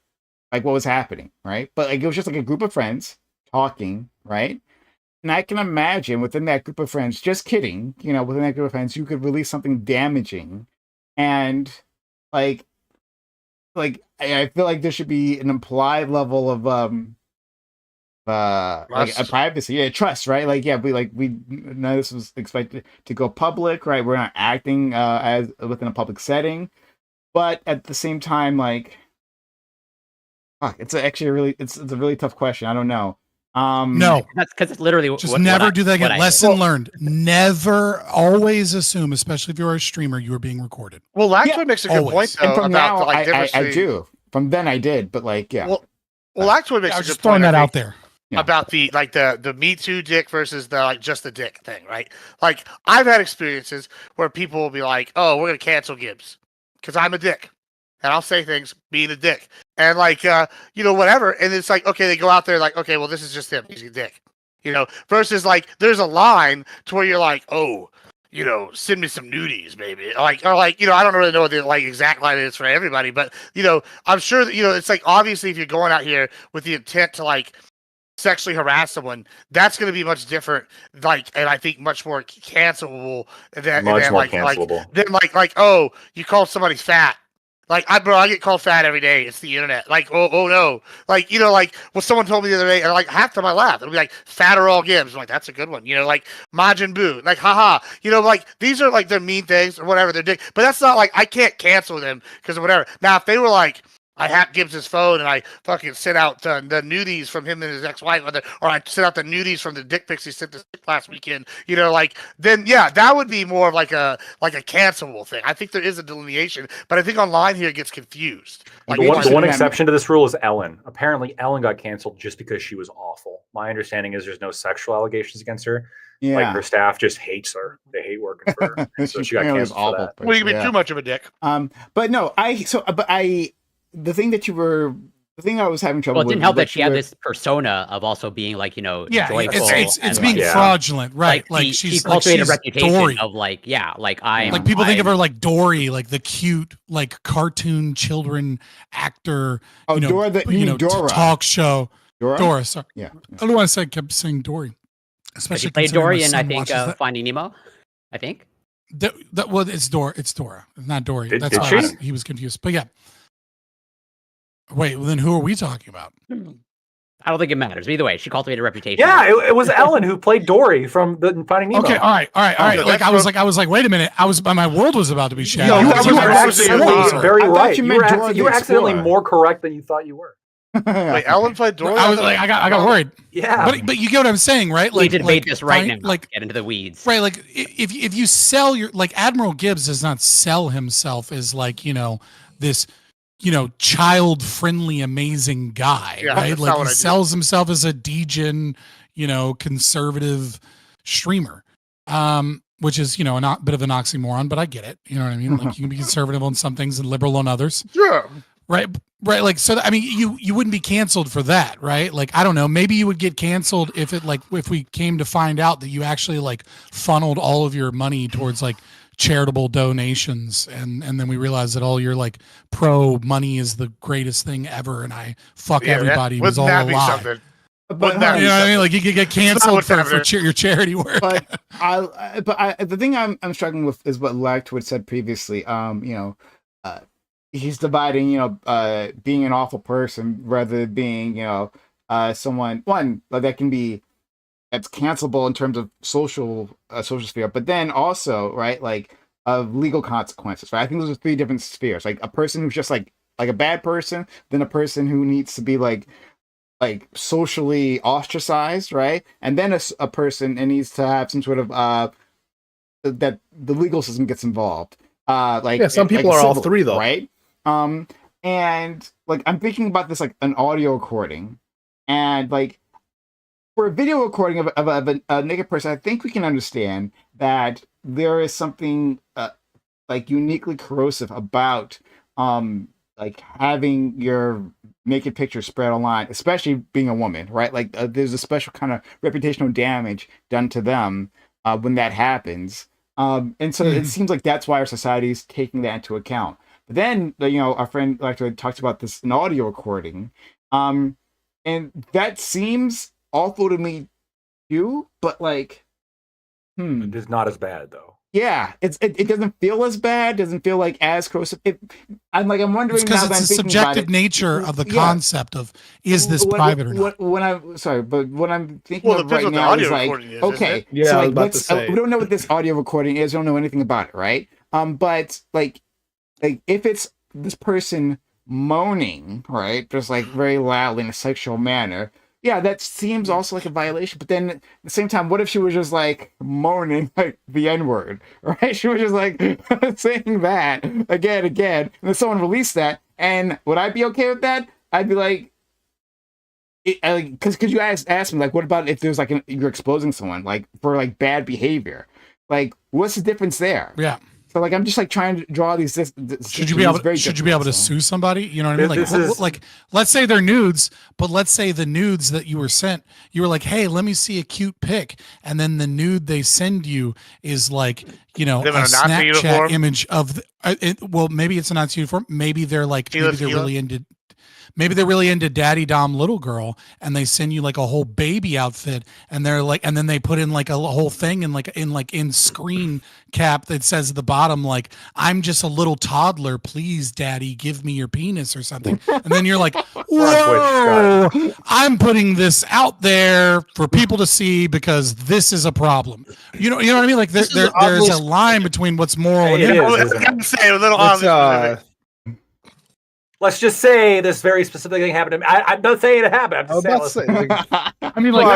Speaker 1: like what was happening, right? But like it was just like a group of friends talking, right? And I can imagine within that group of friends, just kidding, within that group of friends, you could release something damaging, and like I feel like there should be an implied level of like a privacy, trust, right? Like, we none of this was expected to go public, right? We're not acting as within a public setting, but at the same time, like, fuck, it's a really tough question. I don't know.
Speaker 3: No,
Speaker 2: that's because it's literally
Speaker 3: just never do that again. Lesson learned: never, always assume, especially if you're a streamer, you are being recorded.
Speaker 6: Well, Lactoid makes a good point though.
Speaker 1: And from
Speaker 6: about
Speaker 1: now,
Speaker 6: I
Speaker 1: do. From then, I did, but like, yeah.
Speaker 6: Well, Lactoid makes a good
Speaker 3: just
Speaker 6: point.
Speaker 3: Throwing that out there.
Speaker 1: Yeah.
Speaker 6: About the Me Too dick versus the like just the dick thing, right? Like I've had experiences where people will be like, "Oh, we're gonna cancel Gibbs because I'm a dick," and I'll say things being a dick, and like whatever, and it's like okay, they go out there like okay, well this is just him, he's a dick, versus like there's a line to where you're like, oh, send me some nudies, maybe, or I don't really know what the like exact line is for everybody, but I'm sure that it's like obviously if you're going out here with the intent to like sexually harass someone, that's going to be much different, like, and I think much more cancelable than oh, you called somebody fat. Like I get called fat every day. It's the internet. Like oh no. Like what someone told me the other day, and like half the time I laugh. It'll be like fatter all Gibbs. I'm like that's a good one. Like Majin Buu. Like haha. Like these are like the mean things or whatever they're doing. But that's not like I can't cancel them because of whatever. Now if they were like I hacked Gibbs' phone and I fucking sent out the nudies from him and his ex-wife, or I sent out the nudies from the dick pics he sent this last weekend. Then yeah, that would be more of like a cancelable thing. I think there is a delineation, but I think online here it gets confused.
Speaker 4: Like the one exception to this rule is Ellen. Apparently, Ellen got canceled just because she was awful. My understanding is there's no sexual allegations against her. Yeah. Like her staff just hates her. They hate working for her. So she got canceled for that.
Speaker 6: Well, you can be too much of a dick.
Speaker 1: But no, the thing I was having trouble with.
Speaker 2: Well, it didn't help that she had this persona of also being like, joyful.
Speaker 3: It's being fraudulent, right? Like
Speaker 2: she cultivated a reputation
Speaker 3: Dory.
Speaker 2: of I'm
Speaker 3: like people think of her like Dory, like the cute, like cartoon children actor.
Speaker 1: Oh, Dora, Dora
Speaker 3: talk show. Dora, sorry.
Speaker 1: Yeah.
Speaker 3: I don't want to say I kept saying Dory. Especially
Speaker 2: she played Dory in I think Finding Nemo. I think.
Speaker 3: Well, it's Dora. It's Dora. It's not Dory. That's
Speaker 4: why
Speaker 3: he was confused. But yeah. Wait, well then who are we talking about?
Speaker 2: I don't think it matters. Either way, she cultivated a reputation.
Speaker 4: Yeah, it was Ellen who played Dory from the Finding Nemo.
Speaker 3: Okay, all right. Like I was like, wait a minute. my world was about to be shattered.
Speaker 4: No, you were actually very right. You were accidentally more correct than you thought you were.
Speaker 6: Wait, Ellen played Dory.
Speaker 3: I was like, I got worried.
Speaker 6: Yeah,
Speaker 3: but you get what I'm saying, right?
Speaker 2: Like, we need to debate this right now. Like, get into the weeds,
Speaker 3: right? Like, if you sell your Admiral Gibbs does not sell himself as like this. Child-friendly, amazing guy, right? Like he sells himself as a degen, conservative streamer, which is, a bit of an oxymoron, but I get it. You know what I mean? Like you can be conservative on some things and liberal on others.
Speaker 6: Yeah.
Speaker 3: Right. Like, so, I mean, you wouldn't be canceled for that, right? Like, I don't know, maybe you would get canceled if we came to find out that you actually like funneled all of your money towards like charitable donations and then we realized that all your like pro money is the greatest thing ever and I fuck everybody was all a lie. But you know what I mean? Like you could get canceled for your charity work.
Speaker 1: But the thing I'm struggling with is what Lactoid said previously. He's dividing, being an awful person rather than being, someone that can be that's cancelable in terms of social sphere, but then also right of legal consequences. Right, I think those are three different spheres. Like a person who's just like a bad person, then a person who needs to be like socially ostracized, right, and then a person that needs to have some sort of that the legal system gets involved.
Speaker 5: Some people are all three though,
Speaker 1: right? And like I'm thinking about this like an audio recording, and like. For a video recording of a naked person, I think we can understand that there is something like uniquely corrosive about like having your naked picture spread online, especially being a woman, right? Like there's a special kind of reputational damage done to them when that happens, and so it seems like that's why our society is taking that into account. But then our friend talks about this in audio recording, and that seems awful to me too, but like
Speaker 4: it's not as bad though.
Speaker 1: it doesn't feel as bad, doesn't feel like as corrosive. I'm wondering
Speaker 3: because
Speaker 1: now that
Speaker 3: it's
Speaker 1: I'm
Speaker 3: the
Speaker 1: thinking about
Speaker 3: subjective
Speaker 1: it,
Speaker 3: nature of the concept of is this private or not.
Speaker 1: When I'm sorry, but what I'm thinking
Speaker 6: Well, it
Speaker 1: of
Speaker 6: depends
Speaker 1: right
Speaker 6: what the
Speaker 1: now
Speaker 6: audio
Speaker 1: is like,
Speaker 6: recording is, isn't
Speaker 1: okay,
Speaker 6: it?
Speaker 5: Yeah,
Speaker 1: so
Speaker 5: I was
Speaker 1: like
Speaker 5: about to say.
Speaker 1: we don't know what this audio recording is, we don't know anything about it, right? But like if it's this person moaning, right, just like very loudly in a sexual manner, yeah, that seems also like a violation. But then at the same time, what if she was just like moaning like the N-word, right? She was just like saying that again, and then someone released that, and would I be okay with that? I'd be like, because you asked me like, what about if there's like you're exposing someone like for like bad behavior, like what's the difference there?
Speaker 3: Yeah.
Speaker 1: So like I'm just like trying to draw these.
Speaker 3: Should you be able to sue somebody? You know what I mean? Like let's say they're nudes, but let's say the nudes that you were sent, you were like, hey, let me see a cute pic, and then the nude they send you is like, a Snapchat image of well, maybe it's a Nazi uniform. Maybe they're like maybe they're really into Daddy Dom Little Girl, and they send you like a whole baby outfit, and they're like, and then they put in like a whole thing in screen cap that says at the bottom like, I'm just a little toddler, please Daddy give me your penis or something, and then you're like, whoa, I'm putting this out there for people to see because this is a problem. You know what I mean? Like there's a line between what's moral and immoral.
Speaker 6: I'm saying a little obvious.
Speaker 4: Let's just say this very specific thing happened to me. I'm not saying it happened. I'm just saying.
Speaker 3: I mean, like,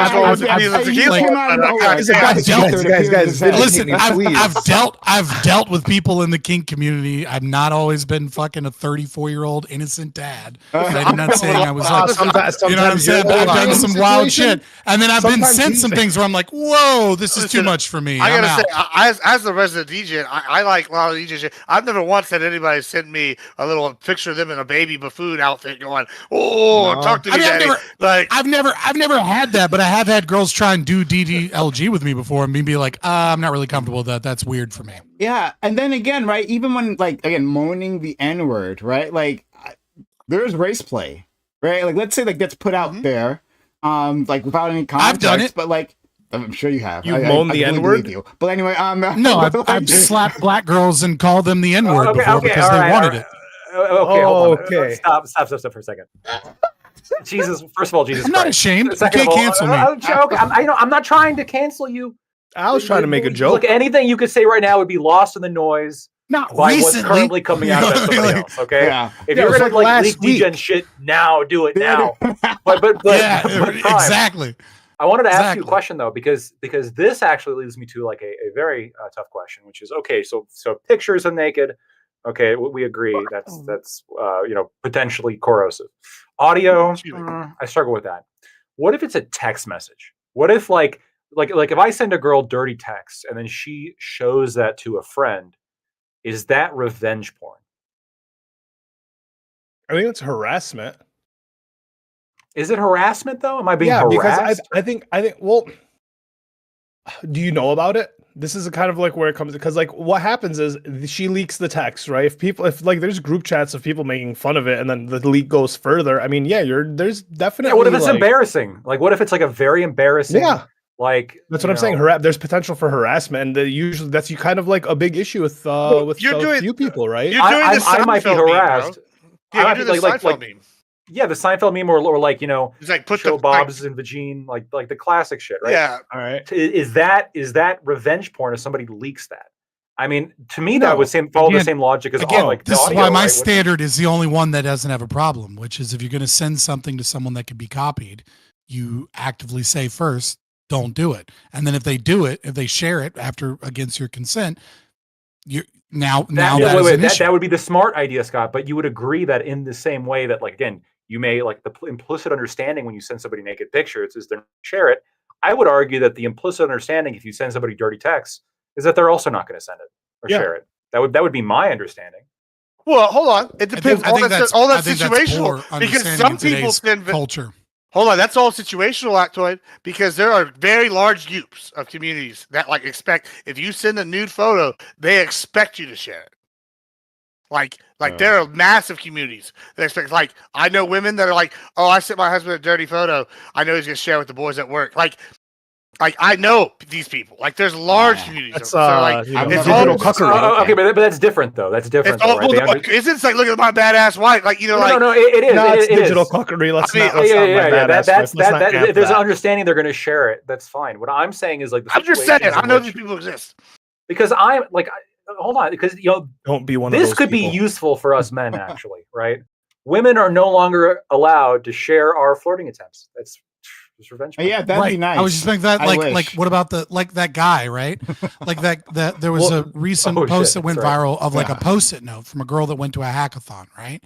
Speaker 3: listen, I've dealt with people in the kink community. I've not always been fucking a 34-year-old innocent dad. I'm not saying I was like, you know what I'm saying? But I've done some wild shit, and then I've been sent some things where I'm like, whoa, this is too much for me.
Speaker 6: I gotta say, as the resident DJ, I like a lot of DJ shit. I've never once had anybody send me a little picture of them in a baby buffoon outfit going, talk to me, Daddy.
Speaker 3: I've never had that, but I have had girls try and do DDLG with me before and me be like, I'm not really comfortable with that. That's weird for me.
Speaker 1: Yeah, and then again, right, even when like again moaning the N-word, right? Like there's race play, right? Like let's say like that's put out there, like without any context.
Speaker 3: I've done it,
Speaker 1: but like I'm sure you have.
Speaker 5: You moaned the N-word?
Speaker 1: But anyway,
Speaker 3: no, I've slapped black girls and called them the N-word before because they wanted it.
Speaker 4: Okay. Stop for a second. Jesus, first of all, Jesus.
Speaker 3: I'm not ashamed. You can't cancel me.
Speaker 4: I'm not trying to cancel you.
Speaker 5: I was trying to make a joke.
Speaker 4: Look, anything you could say right now would be lost in the noise.
Speaker 3: Not
Speaker 4: by
Speaker 3: recently.
Speaker 4: What's currently coming out of somebody else. Okay.
Speaker 1: Yeah.
Speaker 4: If you're gonna like leak degen shit now, do it now. But
Speaker 3: exactly.
Speaker 4: I wanted to ask you a question though, because this actually leads me to like a very tough question, which is okay. So pictures of naked. Okay, we agree that's potentially corrosive. Audio, I struggle with that. What if it's a text message? What if like if I send a girl dirty text and then she shows that to a friend, is that revenge porn?
Speaker 5: I think it's harassment.
Speaker 4: Is it harassment though? Am I being harassed?
Speaker 5: Because I think well, do you know about it? This is kind of like where it comes, because like what happens is she leaks the text, right? If like there's group chats of people making fun of it and then the leak goes further, I mean, there's definitely.
Speaker 4: Yeah, what if it's embarrassing? Like what if it's like a very embarrassing?
Speaker 5: Yeah.
Speaker 4: Like
Speaker 5: that's what I'm saying. There's potential for harassment, and usually that's kind of like a big issue with few people, right?
Speaker 4: I might be harassed.
Speaker 6: Yeah, you're doing the Seinfeld meme.
Speaker 4: Yeah, the Seinfeld meme, or like
Speaker 6: it's like put
Speaker 4: show Bob's and Vagine, like the classic shit, right?
Speaker 6: Yeah.
Speaker 5: All right.
Speaker 4: Is that revenge porn if somebody leaks that? I mean, to me, that would follow the same logic as
Speaker 3: this is why my standard is the only one that doesn't have a problem, which is if you're going to send something to someone that can be copied, you actively say first, don't do it, and then if they do it, if they share it against your consent, you're that
Speaker 4: would be the smart idea, Scott. But you would agree that in the same way that, like, again, you may like the implicit understanding when you send somebody naked pictures is they're share it. I would argue that the implicit understanding if you send somebody dirty text is that they're also not going to send it or share it. That would be my understanding.
Speaker 6: Well, hold on. It depends. All that's situational because some people send
Speaker 3: culture.
Speaker 6: Hold on, that's all situational, Actoid, because there are very large groups of communities that like expect if you send a nude photo, they expect you to share it. Like there are massive communities that expect. Like I know women that are like, "Oh, I sent my husband a dirty photo. I know he's gonna share with the boys at work." Like Like I know these people. Like there's large communities.
Speaker 5: That's
Speaker 6: So like
Speaker 1: it's
Speaker 5: digital
Speaker 1: all-
Speaker 5: cuckery.
Speaker 4: Okay, but that's different though. That's different.
Speaker 6: it's all,
Speaker 4: Though, right?
Speaker 6: well, it's like look at my badass wife. Like
Speaker 4: No, it is.
Speaker 5: No, it's
Speaker 4: it
Speaker 5: digital
Speaker 4: is.
Speaker 5: cuckery. Let's
Speaker 6: I mean,
Speaker 5: not. Let's not my badass
Speaker 4: That's
Speaker 5: wife. Let's not amp
Speaker 4: if there's an
Speaker 5: that.
Speaker 4: understanding they're going to share it. That's fine. What I'm saying is like the
Speaker 6: I'm just saying.
Speaker 4: situations
Speaker 6: I
Speaker 4: in
Speaker 6: know
Speaker 4: which-
Speaker 6: these people exist.
Speaker 4: because I'm like, hold on, because
Speaker 5: Don't be one of
Speaker 4: this
Speaker 5: those
Speaker 4: could
Speaker 5: people.
Speaker 4: be useful for us men actually, right? Women are no longer allowed to share our flirting attempts. That's just revenge.
Speaker 1: Oh, yeah, that'd be nice.
Speaker 3: I was just thinking that,
Speaker 1: I
Speaker 3: like,
Speaker 1: wish.
Speaker 3: what about that guy, right? Like that there was a recent
Speaker 4: oh,
Speaker 3: post
Speaker 4: shit,
Speaker 3: that went
Speaker 4: that's right.
Speaker 3: viral of like
Speaker 1: Yeah.
Speaker 3: a post-it note from a girl that went to a hackathon, right?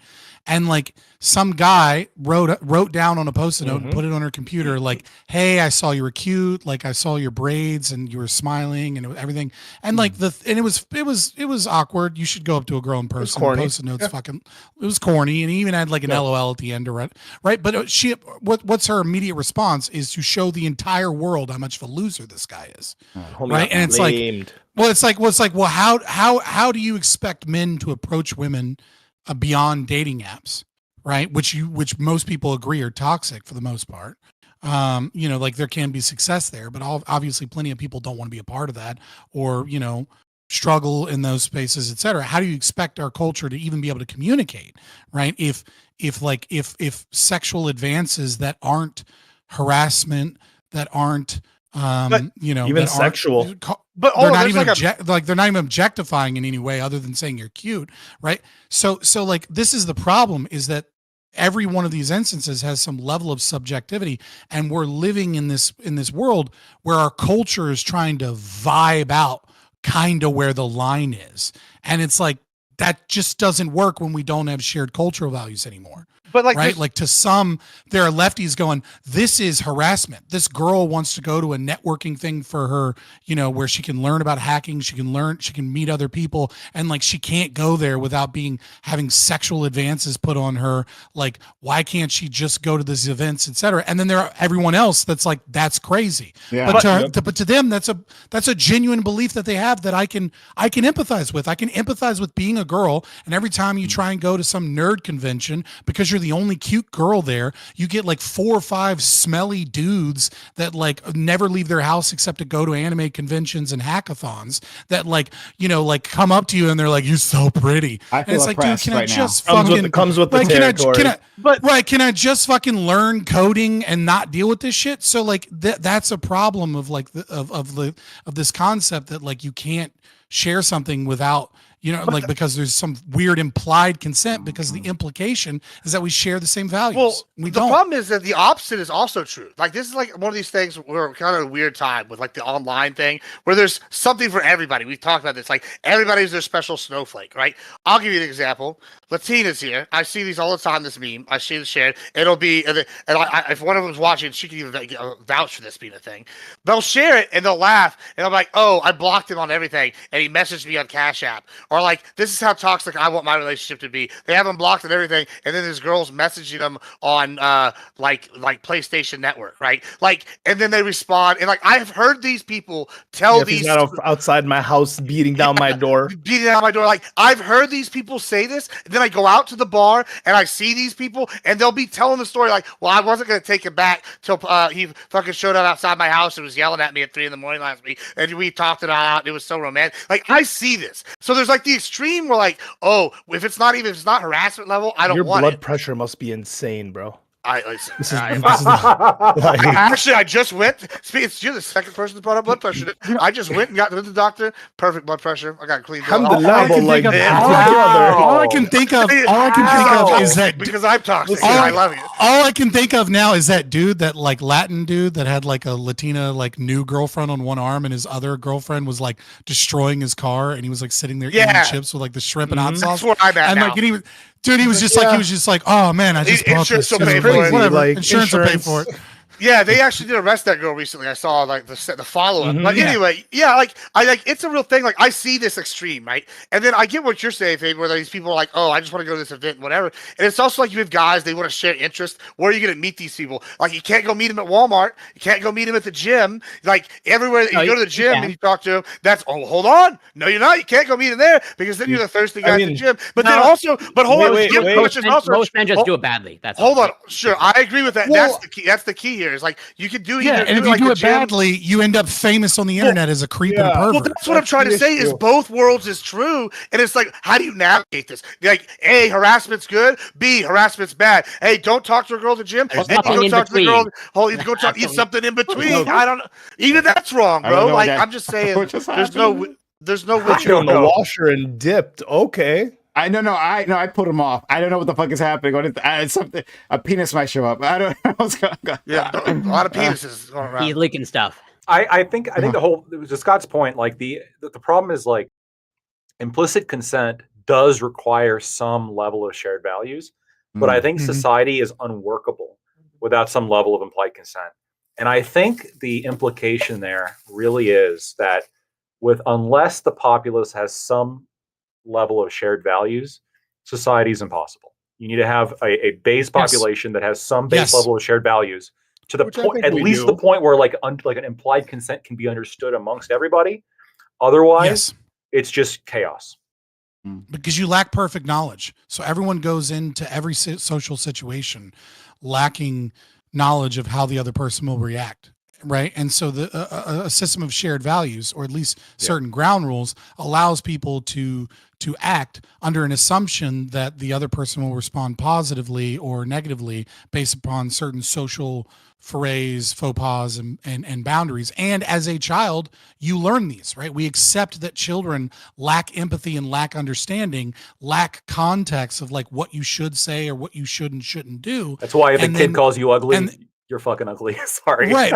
Speaker 3: And like some guy wrote down on a post-it note and put it on her computer, like, "Hey, I saw you were cute. Like, I saw your braids and you were smiling and everything." And like and it was awkward. You should go up to a girl in person.
Speaker 5: corny.
Speaker 3: Post-it notes, fucking, it was corny, and he even had like an LOL at the end, or right? But what's her immediate response is to show the entire world how much of a loser this guy is, right? And it's like, well, how do you expect men to approach women beyond dating apps, right? Which most people agree are toxic for the most part. Like there can be success there, but obviously plenty of people don't want to be a part of that, or struggle in those spaces, etc. How do you expect our culture to even be able to communicate, right? If sexual advances that aren't harassment, that aren't
Speaker 5: even
Speaker 3: that
Speaker 5: sexual.
Speaker 6: But
Speaker 3: they're not
Speaker 6: there's
Speaker 3: even they're not even objectifying in any way other than saying you're cute, right? So like this is the problem, is that every one of these instances has some level of subjectivity, and we're living in this world where our culture is trying to vibe out kind of where the line is, and it's like that just doesn't work when we don't have shared cultural values anymore.
Speaker 6: But like,
Speaker 3: right? Like to some, there are lefties going, this is harassment. This girl wants to go to a networking thing for her, where she can learn about hacking. She can meet other people. And like, she can't go there without having sexual advances put on her. Like, why can't she just go to these events, et cetera? And then there are everyone else that's like, that's crazy.
Speaker 1: Yeah.
Speaker 3: But to them, that's a genuine belief that they have that I can empathize with. I can empathize with being a girl. And every time you try and go to some nerd convention, because you're the only cute girl there, you get like 4 or 5 smelly dudes that like never leave their house except to go to anime conventions and hackathons that like come up to you and they're like, you're so pretty.
Speaker 1: I
Speaker 3: And
Speaker 1: feel
Speaker 3: it's like, dude,
Speaker 1: oppressed
Speaker 3: can I
Speaker 1: right now.
Speaker 3: just
Speaker 5: Comes with
Speaker 3: fucking
Speaker 5: the- comes with the
Speaker 3: like,
Speaker 5: territory.
Speaker 3: can I just fucking learn coding and not deal with this shit? So like that's a problem of like of this concept that like you can't share something without because there's some weird implied consent, because the implication is that we share the same values.
Speaker 6: well,
Speaker 3: we
Speaker 6: the
Speaker 3: don't.
Speaker 6: problem is that the opposite is also true. Like this is like one of these things where we're kind of a weird time with like the online thing where there's something for everybody. We've talked about this. Like everybody's their special snowflake, right? I'll give you an example. Latina's here. I see these all the time. This meme I see it shared. It'll be and if one of them's watching, she can even vouch for this being a thing. They'll share it and they'll laugh and I'm like, oh, I blocked him on everything and he messaged me on Cash App. Or like, this is how toxic I want my relationship to be. They have him blocked and everything, and then this girl's messaging them on like PlayStation Network, right? Like, and then they respond, and like I've heard these people tell
Speaker 5: If he's
Speaker 6: these
Speaker 5: not outside my house beating down my door.
Speaker 6: beating down my door. Like I've heard these people say this, and then I go out to the bar and I see these people, and they'll be telling the story like, "Well, I wasn't gonna take it back till he fucking showed up outside my house and was yelling at me at 3 a.m. last week, and we talked it all out. And it was so romantic." Like I see this, so there's like the extreme where like, oh, if it's not harassment level, I don't
Speaker 5: Your
Speaker 6: want
Speaker 5: blood
Speaker 6: it.
Speaker 5: pressure must be insane, bro.
Speaker 6: Actually, I just went. You're the second person that brought up blood pressure. I just went and got to the doctor. Perfect blood pressure. I got clean.
Speaker 3: Alhamdulillah, but like, all I can think of is that
Speaker 6: because I'm toxic.
Speaker 3: all
Speaker 6: I love you.
Speaker 3: All I can think of now is that dude, that like Latin dude that had like a Latina like new girlfriend on one arm, and his other girlfriend was like destroying his car, and he was like sitting there eating chips with like the shrimp and hot sauce.
Speaker 6: That's where I'm at
Speaker 3: and
Speaker 6: now.
Speaker 3: like, and he was just like, oh man, I just bought
Speaker 6: Insurance
Speaker 3: this.
Speaker 6: will pay for it.
Speaker 3: Whatever,
Speaker 5: Like,
Speaker 3: insurance will pay for it.
Speaker 6: Yeah, they actually did arrest that girl recently. I saw like the follow up. But
Speaker 3: Yeah.
Speaker 6: anyway, yeah, like I like it's a real thing. Like I see this extreme, right? And then I get what you're saying, Fabe, where these people are like, oh, I just want to go to this event, whatever. And it's also like you have guys, they want to share interest. Where are you going to meet these people? Like you can't go meet them at Walmart. You can't go meet them at the gym. Like everywhere that you go to the gym and you talk to them, that's hold on. No, you're not. You can't go meet them there because then you're the thirsty guy at the gym. But then also, but hold on,
Speaker 5: wait,
Speaker 6: gym
Speaker 5: wait.
Speaker 6: coaches also
Speaker 2: Most men just do it badly. That's
Speaker 6: hold
Speaker 2: all.
Speaker 6: on. Sure, I agree with that.
Speaker 3: Well-
Speaker 6: That's the key. That's the key here. others. Like you could do
Speaker 3: Yeah,
Speaker 6: either
Speaker 3: and if you
Speaker 6: like
Speaker 3: do
Speaker 6: the
Speaker 3: it
Speaker 6: gym.
Speaker 3: badly, you end up famous on the internet as a creep and a
Speaker 5: yeah.
Speaker 3: pervert.
Speaker 6: Well, that's what I'm trying to
Speaker 5: the
Speaker 6: say is
Speaker 5: issue.
Speaker 6: both worlds is true. And it's like, how do you navigate this? Like, A, harassment's good. B, harassment's bad. Hey, don't talk to a girl at the gym.
Speaker 2: There's
Speaker 6: Hey,
Speaker 2: nothing
Speaker 6: go
Speaker 2: in
Speaker 6: talk to the girl.
Speaker 2: between.
Speaker 6: Go talk, eat
Speaker 2: Absolutely.
Speaker 6: something in between.
Speaker 1: no-
Speaker 6: I don't know. Even that's wrong,
Speaker 1: I don't
Speaker 6: bro.
Speaker 1: know
Speaker 6: Like,
Speaker 1: that-
Speaker 6: I'm just saying,
Speaker 1: what just
Speaker 6: there's
Speaker 1: happened?
Speaker 6: no
Speaker 4: I
Speaker 5: Put you in
Speaker 4: don't
Speaker 5: the
Speaker 4: know.
Speaker 5: washer and dipped. Okay.
Speaker 1: I I put him off. I don't know what the fuck is happening. Something, a penis might show up. I don't know what's going on.
Speaker 6: Yeah, a lot of penises going
Speaker 2: He's
Speaker 6: around.
Speaker 2: leaking stuff.
Speaker 4: I think the whole, to Scott's point, like the problem is like implicit consent does require some level of shared values, but I think
Speaker 3: Mhm.
Speaker 4: society is unworkable without some level of implied consent. And I think the implication there really is that unless the populace has some level of shared values, society is impossible. You need to have a base population that has some base
Speaker 3: Yes.
Speaker 4: level of shared values to the
Speaker 5: Which I
Speaker 4: point,
Speaker 5: think
Speaker 4: at
Speaker 5: we
Speaker 4: least
Speaker 5: do.
Speaker 4: the point where like an implied consent can be understood amongst everybody. Otherwise,
Speaker 3: Yes.
Speaker 4: it's just chaos.
Speaker 3: Because you lack perfect knowledge. So everyone goes into every social situation lacking knowledge of how the other person will react. Right. And so a system of shared values, or at least certain ground rules, allows people to act under an assumption that the other person will respond positively or negatively based upon certain social forays, faux pas, and boundaries. And as a child, you learn these, right? We accept that children lack empathy and lack understanding, lack context of like what you should say or what you should and shouldn't do.
Speaker 4: That's why if a
Speaker 3: And
Speaker 4: kid
Speaker 3: then-
Speaker 4: calls you ugly,
Speaker 3: and-
Speaker 4: you're fucking ugly. Sorry.
Speaker 3: Right,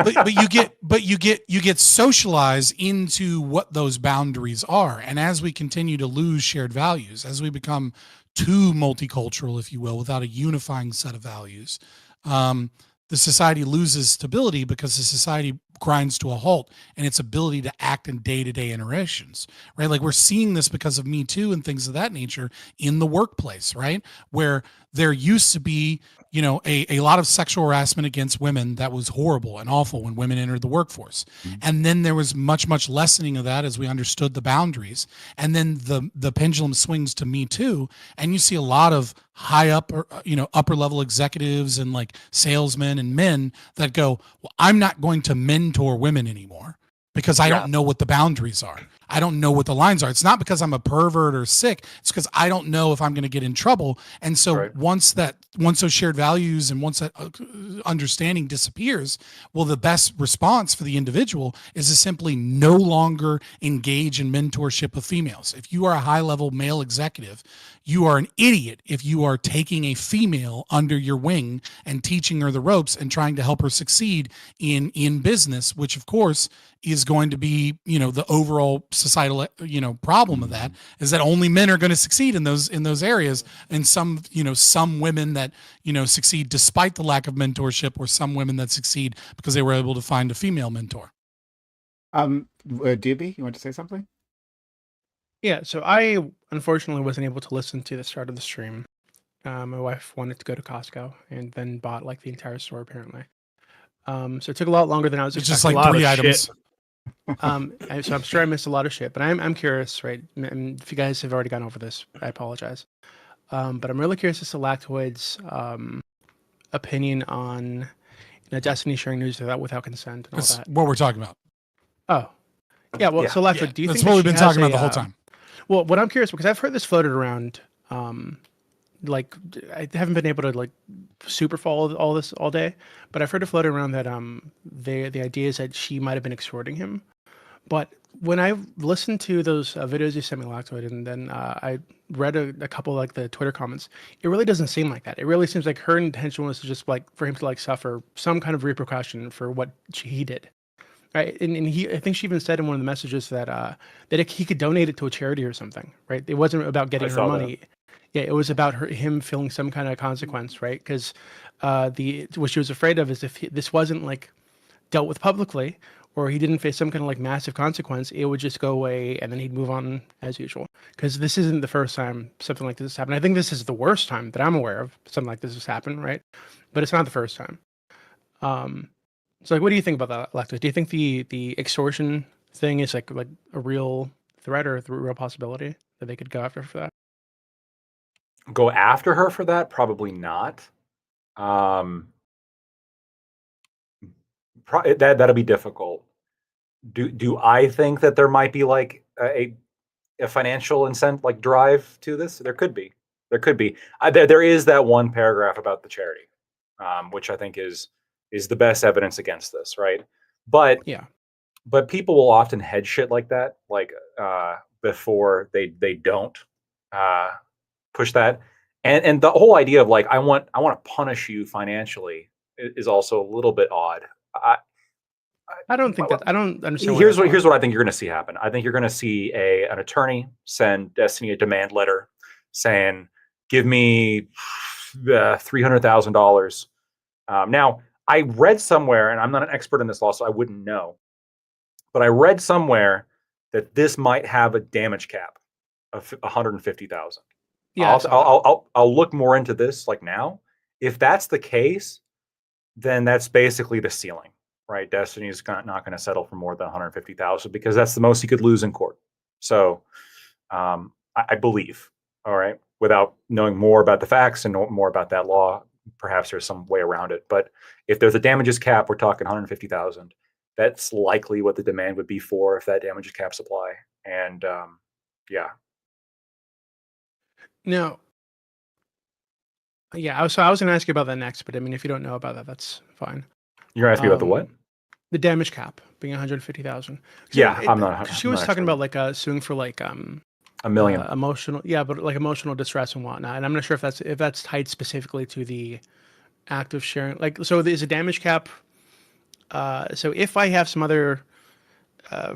Speaker 3: but you get socialized into what those boundaries are. And as we continue to lose shared values, as we become too multicultural, if you will, without a unifying set of values, the society loses stability because the society grinds to a halt and its ability to act in day-to-day interactions, right? Like we're seeing this because of Me Too and things of that nature in the workplace, right? Where there used to be, you know, a lot of sexual harassment against women that was horrible and awful when women entered the workforce. And then there was much lessening of that as we understood the boundaries. And then the pendulum swings to Me Too, and you see a lot of high up, upper level executives and like salesmen and men that go, well, I'm not going to mentor women anymore because I don't know what the boundaries are. I don't know what the lines are. It's not because I'm a pervert or sick. It's because I don't know if I'm going to get in trouble. And so once those shared values and once that understanding disappears, well, the best response for the individual is to simply no longer engage in mentorship of females. If you are a high level male executive, you are an idiot if you are taking a female under your wing and teaching her the ropes and trying to help her succeed in business, which of course is going to be, the overall societal, problem of that is that only men are going to succeed in those areas. And some women that, succeed despite the lack of mentorship, or some women that succeed because they were able to find a female mentor.
Speaker 1: Doobie, you want to say something?
Speaker 7: Yeah, so I unfortunately wasn't able to listen to the start of the stream. My wife wanted to go to Costco and then bought like the entire store apparently. So it took a lot longer than I was
Speaker 3: It's
Speaker 7: expecting.
Speaker 3: just like 3 items.
Speaker 7: So I'm sure I missed a lot of shit, but I'm curious, right? And if you guys have already gone over this, I apologize. But I'm really curious as to Lactoid's opinion on Destiny sharing news without consent and all
Speaker 3: That's
Speaker 7: that.
Speaker 3: what we're talking about.
Speaker 7: Oh, yeah. Well, so Lactoid, do you
Speaker 3: That's
Speaker 7: think
Speaker 3: what we've
Speaker 7: that
Speaker 3: been
Speaker 7: she has
Speaker 3: talking about
Speaker 7: a,
Speaker 3: the whole time.
Speaker 7: Well, what I'm curious, because I've heard this floated around, like I haven't been able to like super follow all this all day, but I've heard it floated around that the idea is that she might have been extorting him. But when I listened to those videos you sent me, Lactoid, and then I read a couple like the Twitter comments, it really doesn't seem like that. It really seems like her intention was to just like for him to like suffer some kind of repercussion for what he did. Right, and I think she even said in one of the messages that he could donate it to a charity or something. Right, it wasn't about getting her money. Yeah, it was about him feeling some kind of consequence. Right, because what she was afraid of is if this wasn't like dealt with publicly, or he didn't face some kind of like massive consequence, it would just go away and then he'd move on as usual. Because this isn't the first time something like this has happened. I think this is the worst time that I'm aware of something like this has happened. Right, but it's not the first time. So, like, what do you think about that, Lacto? Do you think the extortion thing is like a real threat or a real possibility that they could go after for that?
Speaker 4: Go after her for that? Probably not. that'll be difficult. Do I think that there might be like a financial incentive, like drive to this? There could be. There is that one paragraph about the charity, which I think is the best evidence against this, right? But
Speaker 7: Yeah.
Speaker 4: but people will often head shit like that, like before they don't uh, push that, and the whole idea of like I want to punish you financially is also a little bit odd.
Speaker 7: I don't think that. I don't understand.
Speaker 4: Here's
Speaker 7: that's
Speaker 4: what I think you're going to see happen. I think you're going to see an attorney send Destiny a demand letter saying, "Give me $300,000." Now, I read somewhere, and I'm not an expert in this law, so I wouldn't know, but I read somewhere that this might have a damage cap of 150,000.
Speaker 7: Yeah, I saw that.
Speaker 4: I'll look more into this like now. If that's the case, then that's basically the ceiling, right? Destiny is not going to settle for more than 150,000 because that's the most he could lose in court. So I believe, all right, without knowing more about the facts and more about that law, perhaps there's some way around it. But if there's a damages cap, we're talking 150,000. That's likely what the demand would be for if that damages caps apply. And yeah.
Speaker 7: Now, yeah, I was going to ask you about that next, but I mean, if you don't know about that, that's fine.
Speaker 4: You're going to ask me about the what?
Speaker 7: The damage cap being 150,000.
Speaker 4: Yeah, I'm not.
Speaker 7: She was talking about like suing for like
Speaker 4: $1 million.
Speaker 7: Emotional, yeah, but like emotional distress and whatnot. And I'm not sure if that's tied specifically to the act of sharing. Like, so there's a damage cap. So if I have some other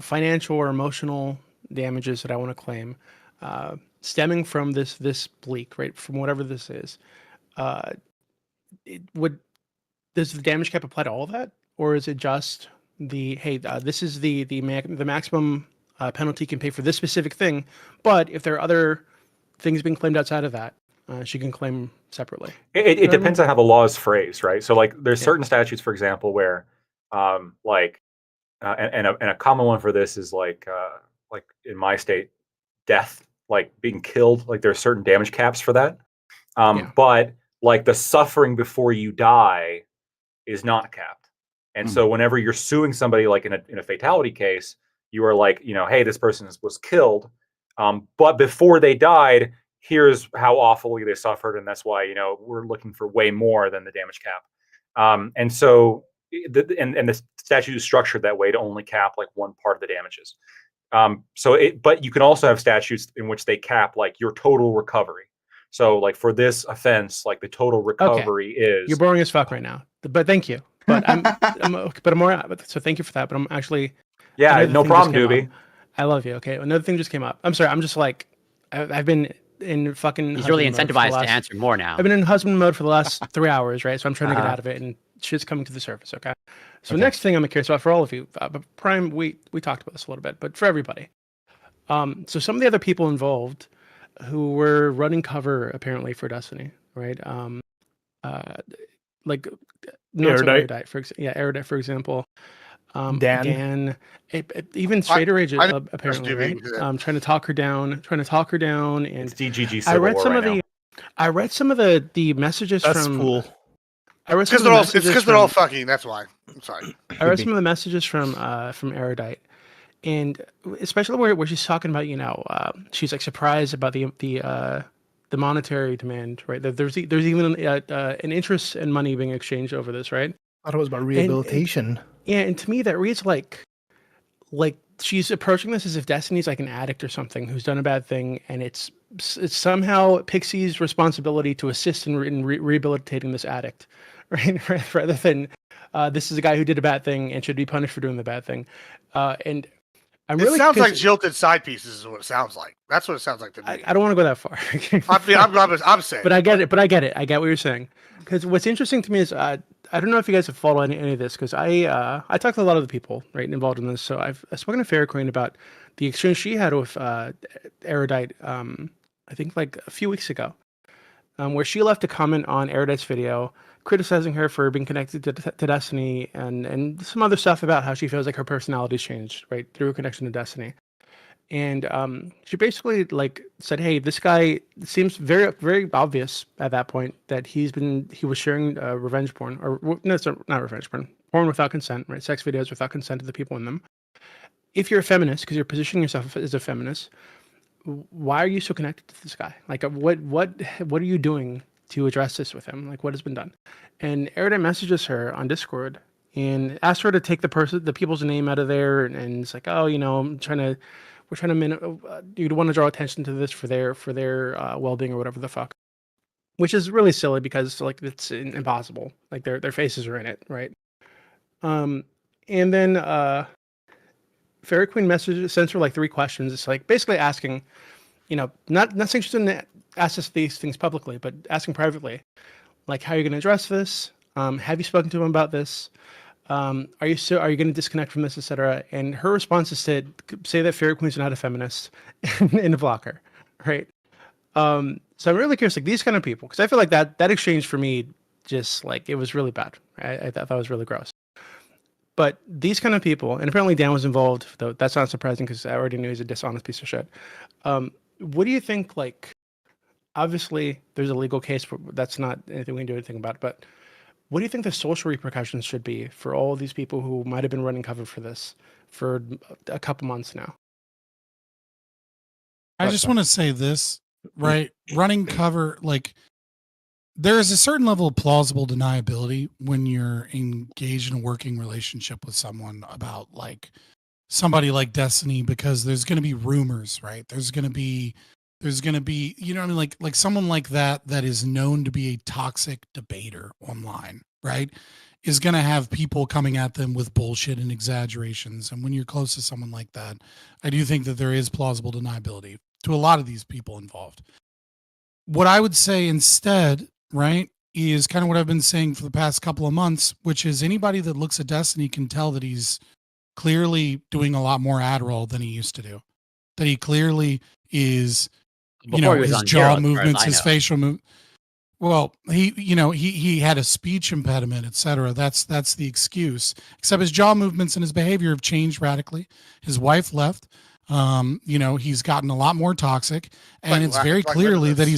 Speaker 7: financial or emotional damages that I want to claim, stemming from this bleak, right, from whatever this is, does the damage cap apply to all of that, or is it just the this is the maximum penalty can pay for this specific thing, but if there are other things being claimed outside of that, she can claim separately?
Speaker 4: It depends on how the law is phrased, right? So like there's certain statutes, for example, where and a common one for this is like in my state, death, like being killed. Like there are certain damage caps for that. But like the suffering before you die is not capped. And so whenever you're suing somebody like in a fatality case, you are like, hey, this person was killed, but before they died, here's how awfully they suffered, and that's why we're looking for way more than the damage cap. And so the statute is structured that way to only cap like one part of the damages. But you can also have statutes in which they cap like your total recovery. So like for this offense, like the total recovery is.
Speaker 7: You're boring as fuck right now, but thank you. But I'm more. So thank you for that. But I'm actually.
Speaker 4: Yeah, no problem, Doobie.
Speaker 7: I love you. Okay, another thing just came up. I'm sorry. I'm just like, I've been in fucking.
Speaker 2: He's really incentivized to answer more now.
Speaker 7: I've been in husband mode for the last 3 hours, right? So I'm trying to get out of it, and shit's coming to the surface. Okay. So next thing I'm curious about for all of you, but Prime, we talked about this a little bit, but for everybody. So some of the other people involved who were running cover apparently for Destiny, right? Like Erudite, Erudite, for example. Dan, even Straighter Age apparently, right? Trying to talk her down, and
Speaker 4: it's DGG.
Speaker 7: I read some of the messages
Speaker 5: That's
Speaker 7: from.
Speaker 5: Cool.
Speaker 7: It's
Speaker 6: because they're all fucking. That's why. I'm sorry.
Speaker 7: I read some of the messages from Erudite, and especially where she's talking about she's like surprised about the monetary demand, right? There's even an interest in money being exchanged over this, right?
Speaker 5: I thought it was about rehabilitation.
Speaker 7: And to me that reads like she's approaching this as if Destiny's like an addict or something who's done a bad thing, and it's somehow Pixie's responsibility to assist in rehabilitating this addict, right? Rather than this is a guy who did a bad thing and should be punished for doing the bad thing. And
Speaker 6: it sounds like jilted side pieces is what it sounds like. That's what it sounds like to me.
Speaker 7: I don't want to go that far.
Speaker 6: I'm saying.
Speaker 7: But I get it. I get what you're saying. Because what's interesting to me is I don't know if you guys have followed any of this, because I talked to a lot of the people involved in this. So I've spoken to Fair Queen about the exchange she had with Erudite. I think like a few weeks ago, where she left a comment on Erudite's video criticizing her for being connected to Destiny and some other stuff about how she feels like her personality's changed, right, through a connection to Destiny. And she basically like said, hey, this guy seems very, very obvious at that point that he was sharing revenge porn, or no, it's not revenge porn, porn without consent, right? Sex videos without consent of the people in them. If you're a feminist, because you're positioning yourself as a feminist, why are you so connected to this guy? Like, what are you doing to address this with him? Like, what has been done? And Erida messages her on Discord and asks her to take the people's name out of there, and it's like, oh, you know, we're trying to, you want to draw attention to this for their well-being or whatever the fuck, which is really silly because like it's impossible. Like their faces are in it, right? And then Fairy Queen sends her like 3 questions. It's like basically asking, you know, not saying she shouldn't ask us these things publicly, but asking privately, like, how are you going to address this? Have you spoken to him about this? Are you going to disconnect from this, etc.? And her response is to say that Fairy Queen's not a feminist and block her, right? So I'm really curious, like these kind of people, because I feel like that exchange for me, just like it was really bad. I thought it was really gross. But these kind of people, and apparently Dan was involved, though that's not surprising because I already knew he's a dishonest piece of shit. What do you think? Like, obviously, there's a legal case, that's not anything we can do anything about. But what do you think the social repercussions should be for all of these people who might have been running cover for this for a couple months now?
Speaker 3: I just want to say this, right? Running cover, like, there is a certain level of plausible deniability when you're engaged in a working relationship with someone about like somebody like Destiny, because there's going to be rumors, right? There's going to be, you know what I mean? Like someone like that is known to be a toxic debater online, right? Is going to have people coming at them with bullshit and exaggerations. And when you're close to someone like that, I do think that there is plausible deniability to a lot of these people involved. What I would say instead, right, is kind of what I've been saying for the past couple of months, which is anybody that looks at Destiny can tell that he's clearly doing a lot more Adderall than he used to do. That he clearly is, you know, his jaw movements, his facial movement. Well, he had a speech impediment, etc. That's the excuse. Except his jaw movements and his behavior have changed radically. His wife left. He's gotten a lot more toxic, and it's very clearly that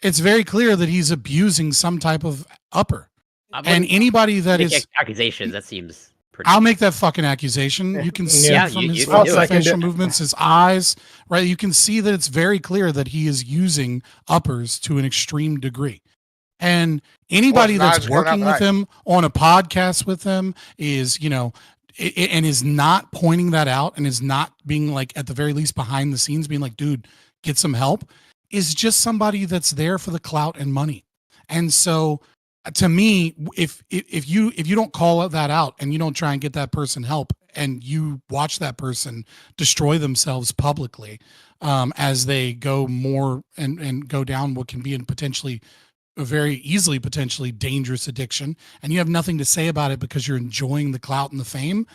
Speaker 3: it's very clear that he's abusing some type of upper. And anybody that is
Speaker 2: accusations, that seems pretty.
Speaker 3: I'll make that fucking accusation. You can see it from his facial movements, his eyes, right? You can see that it's very clear that he is using uppers to an extreme degree. And anybody that's working with him on a podcast with him is, and is not pointing that out and is not being like, at the very least behind the scenes, being like, dude, get some help, is just somebody that's there for the clout and money. And so to me, if you don't call that out and you don't try and get that person help, and you watch that person destroy themselves publicly, as they go more and go down what can be in potentially a very easily potentially dangerous addiction, and you have nothing to say about it because you're enjoying the clout and the fame,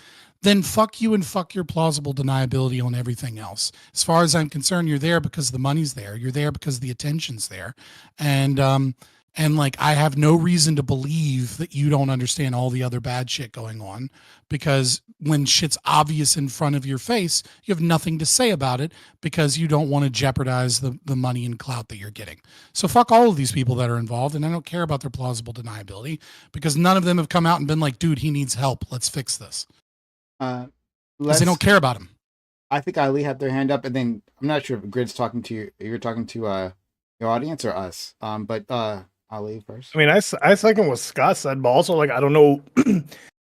Speaker 3: then fuck you and fuck your plausible deniability on everything else. As far as I'm concerned, you're there because the money's there. You're there because the attention's there. And like, I have no reason to believe that you don't understand all the other bad shit going on, because when shit's obvious in front of your face, you have nothing to say about it because you don't want to jeopardize the money and clout that you're getting. So fuck all of these people that are involved, and I don't care about their plausible deniability because none of them have come out and been like, dude, he needs help. Let's fix this. Because they don't care about him.
Speaker 1: I think Ali had their hand up, and then I'm not sure if Grid's talking to you. You're talking to your audience or us. But Ali first.
Speaker 5: I mean, I second what Scott said, but also, like, I don't know.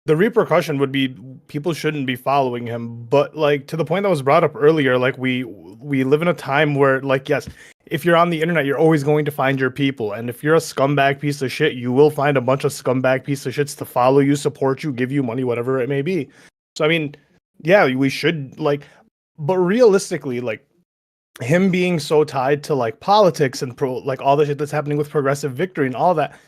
Speaker 5: The repercussion would be people shouldn't be following him. But, like, to the point that was brought up earlier, like, we live in a time where, like, yes, if you're on the internet, you're always going to find your people. And if you're a scumbag piece of shit, you will find a bunch of scumbag piece of shits to follow you, support you, give you money, whatever it may be. So, I mean, yeah, we should, like, but realistically, like, him being so tied to like politics and like all the shit that's happening with Progressive Victory and all that,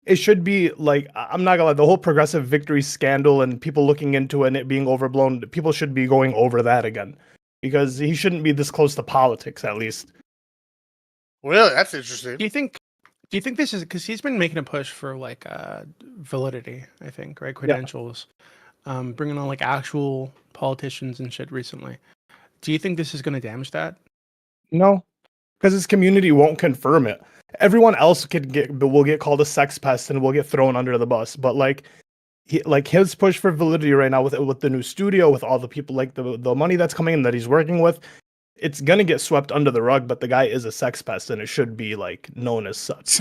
Speaker 5: it should be like, I'm not gonna lie, the whole Progressive Victory scandal and people looking into it and it being overblown, people should be going over that again, because he shouldn't be this close to politics, at least.
Speaker 6: Really, that's interesting.
Speaker 7: Do you think this is because he's been making a push for like validity? I think, right, credentials, bringing on like actual politicians and shit recently. Do you think this is going to damage that?
Speaker 5: No, because his community won't confirm it. Everyone else will get called a sex pest and will get thrown under the bus. But like, like his push for validity right now with the new studio, with all the people, like the money that's coming in that he's working with, it's gonna get swept under the rug. But the guy is a sex pest, and it should be like known as such.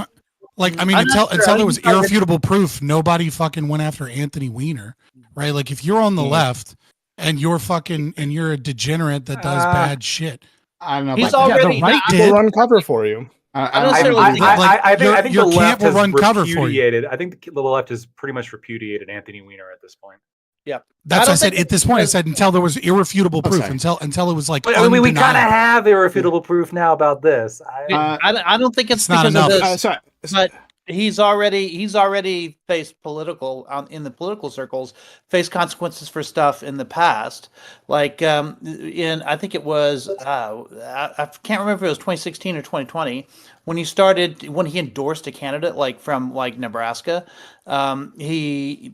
Speaker 3: Like, I mean,
Speaker 8: I'm not
Speaker 3: until
Speaker 8: sure.
Speaker 3: there was irrefutable proof, nobody fucking went after Anthony Weiner, right? Like, if you're on the left and you're a degenerate that does bad shit,
Speaker 1: I don't know.
Speaker 8: He's
Speaker 1: about that.
Speaker 8: already
Speaker 3: the right
Speaker 8: I-
Speaker 3: did.
Speaker 5: Will run cover for you.
Speaker 1: I
Speaker 8: I
Speaker 1: don't
Speaker 8: don't
Speaker 1: know.
Speaker 8: necessarily think-
Speaker 3: Like,
Speaker 4: I think
Speaker 3: your
Speaker 4: the left
Speaker 3: camp will
Speaker 4: has
Speaker 3: run cover for you.
Speaker 4: repudiated. I think the left has pretty much repudiated Anthony Weiner at this point.
Speaker 3: That's
Speaker 8: don't
Speaker 3: I said
Speaker 8: think
Speaker 3: at this point. I said until there was irrefutable proof.
Speaker 1: sorry.
Speaker 3: Until it was like.
Speaker 4: But, I mean, we kind of
Speaker 3: undeniable.
Speaker 4: have irrefutable proof now about this.
Speaker 8: I don't think it's
Speaker 3: It's not
Speaker 8: because of
Speaker 3: enough.
Speaker 8: this.
Speaker 1: Sorry.
Speaker 8: But he's already faced political in the political circles, faced consequences for stuff in the past. Like I think it was I can't remember if it was 2016 or 2020 when he endorsed a candidate like from like Nebraska. He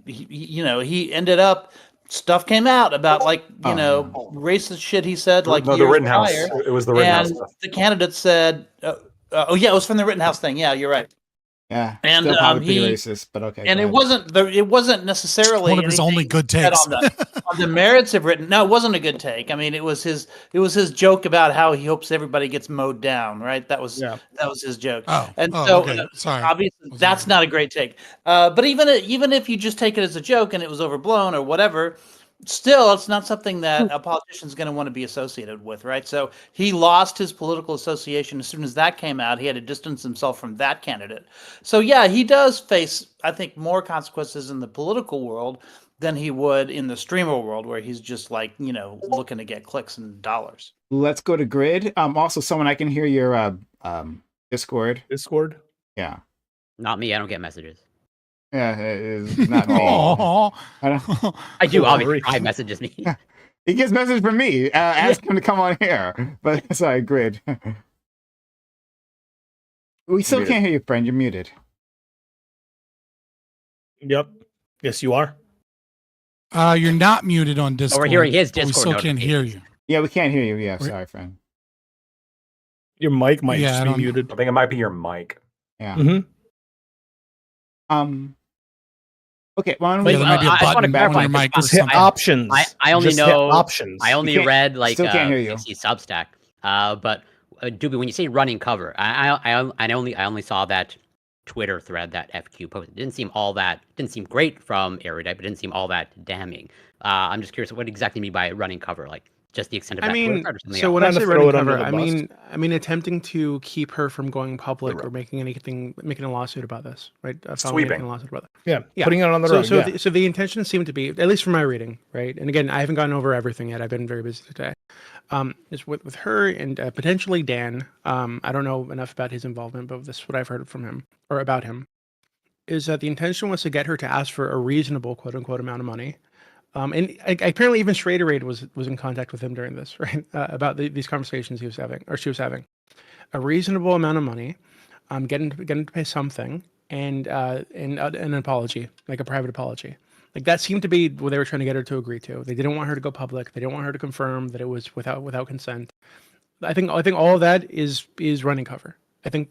Speaker 8: ended up. Stuff came out about racist shit he said like
Speaker 4: the
Speaker 8: years
Speaker 4: Rittenhouse.
Speaker 8: prior.
Speaker 4: It was the Rittenhouse
Speaker 8: And
Speaker 4: stuff.
Speaker 8: the candidate said, "Oh yeah, it was from the Rittenhouse thing. Yeah, you're right."
Speaker 1: Yeah.
Speaker 8: And,
Speaker 1: Still probably pretty
Speaker 8: he-
Speaker 1: racist, but okay.
Speaker 8: And
Speaker 1: go
Speaker 8: it wasn't necessarily
Speaker 3: One of his
Speaker 8: anything
Speaker 3: only good
Speaker 8: said
Speaker 3: takes.
Speaker 8: on the merits of written. No, it wasn't a good take. I mean, it was his joke about how he hopes everybody gets mowed down. Right? That was his joke.
Speaker 3: Okay. Sorry.
Speaker 8: Obviously, that's not a great take. But even if you just take it as a joke and it was overblown or whatever. Still, it's not something that a politician is going to want to be associated with, right? So he lost his political association as soon as that came out. He had to distance himself from that candidate. So yeah, he does face, I think, more consequences in the political world than he would in the streamer world, where he's just like, looking to get clicks and dollars.
Speaker 1: Let's go to Grid. Also, someone I can hear your Discord.
Speaker 5: Discord.
Speaker 1: Yeah.
Speaker 2: Not me. I don't get messages.
Speaker 1: Yeah, it's not me.
Speaker 3: Aw.
Speaker 1: I don't-
Speaker 2: I do.
Speaker 5: Oh,
Speaker 2: Obviously,
Speaker 5: really?
Speaker 2: I messages me.
Speaker 1: He gets message from me. Ask him to come on here. But sorry, Grid. We still
Speaker 4: Muted.
Speaker 1: can't hear you, friend. You're muted.
Speaker 5: Yep. Yes, you are.
Speaker 3: You're not muted on Discord.
Speaker 2: we're hearing his
Speaker 3: but we
Speaker 2: Discord
Speaker 3: still can't hear you.
Speaker 1: Yeah, we can't hear you. Yeah, sorry, friend.
Speaker 5: Your mic might
Speaker 3: Yeah, I
Speaker 5: just
Speaker 3: don't
Speaker 5: be
Speaker 3: know.
Speaker 5: muted.
Speaker 4: I think it might be your mic.
Speaker 1: Yeah.
Speaker 5: Mm-hmm.
Speaker 1: Okay. Well,
Speaker 2: Wait,
Speaker 3: there might be a
Speaker 2: I just wanna
Speaker 3: button on
Speaker 2: clarify,
Speaker 3: your mic or
Speaker 5: Just hit
Speaker 3: something.
Speaker 5: options.
Speaker 2: I only
Speaker 5: Just hit
Speaker 2: know
Speaker 5: options.
Speaker 2: I only
Speaker 1: can't-
Speaker 2: read like
Speaker 1: still can't hear you.
Speaker 2: Pixie Substack. But Doobie, when you say running cover, I only saw that Twitter thread that FQ posted. It didn't seem great from Erudite, but it didn't seem all that damning. I'm just curious, what exactly do you mean by running cover? Like just the extent of that Twitter thread or something
Speaker 7: so
Speaker 2: else?
Speaker 7: when I
Speaker 5: Trying to
Speaker 7: say
Speaker 5: throw
Speaker 7: running
Speaker 5: it under
Speaker 7: cover,
Speaker 5: the bus.
Speaker 7: I mean attempting to keep her from going public or making a lawsuit about this, right?
Speaker 4: Sweeping.
Speaker 7: Making a lawsuit about it.
Speaker 5: Yeah, putting it on the
Speaker 7: So,
Speaker 5: road.
Speaker 7: so,
Speaker 5: yeah.
Speaker 7: the, so the intention seemed to be, at least from my reading, right? And again, I haven't gone over everything yet. I've been very busy today. Is with her and potentially Dan. I don't know enough about his involvement, but this is what I've heard from him or about him. Is that the intention was to get her to ask for a reasonable quote unquote amount of money. And apparently even Schrader was in contact with him during this, right? About these conversations she was having. A reasonable amount of money, getting to pay something, and an apology, like a private apology. Like that seemed to be what they were trying to get her to agree to. They didn't want her to go public. They didn't want her to confirm that it was without consent. I think all of that is running cover. I think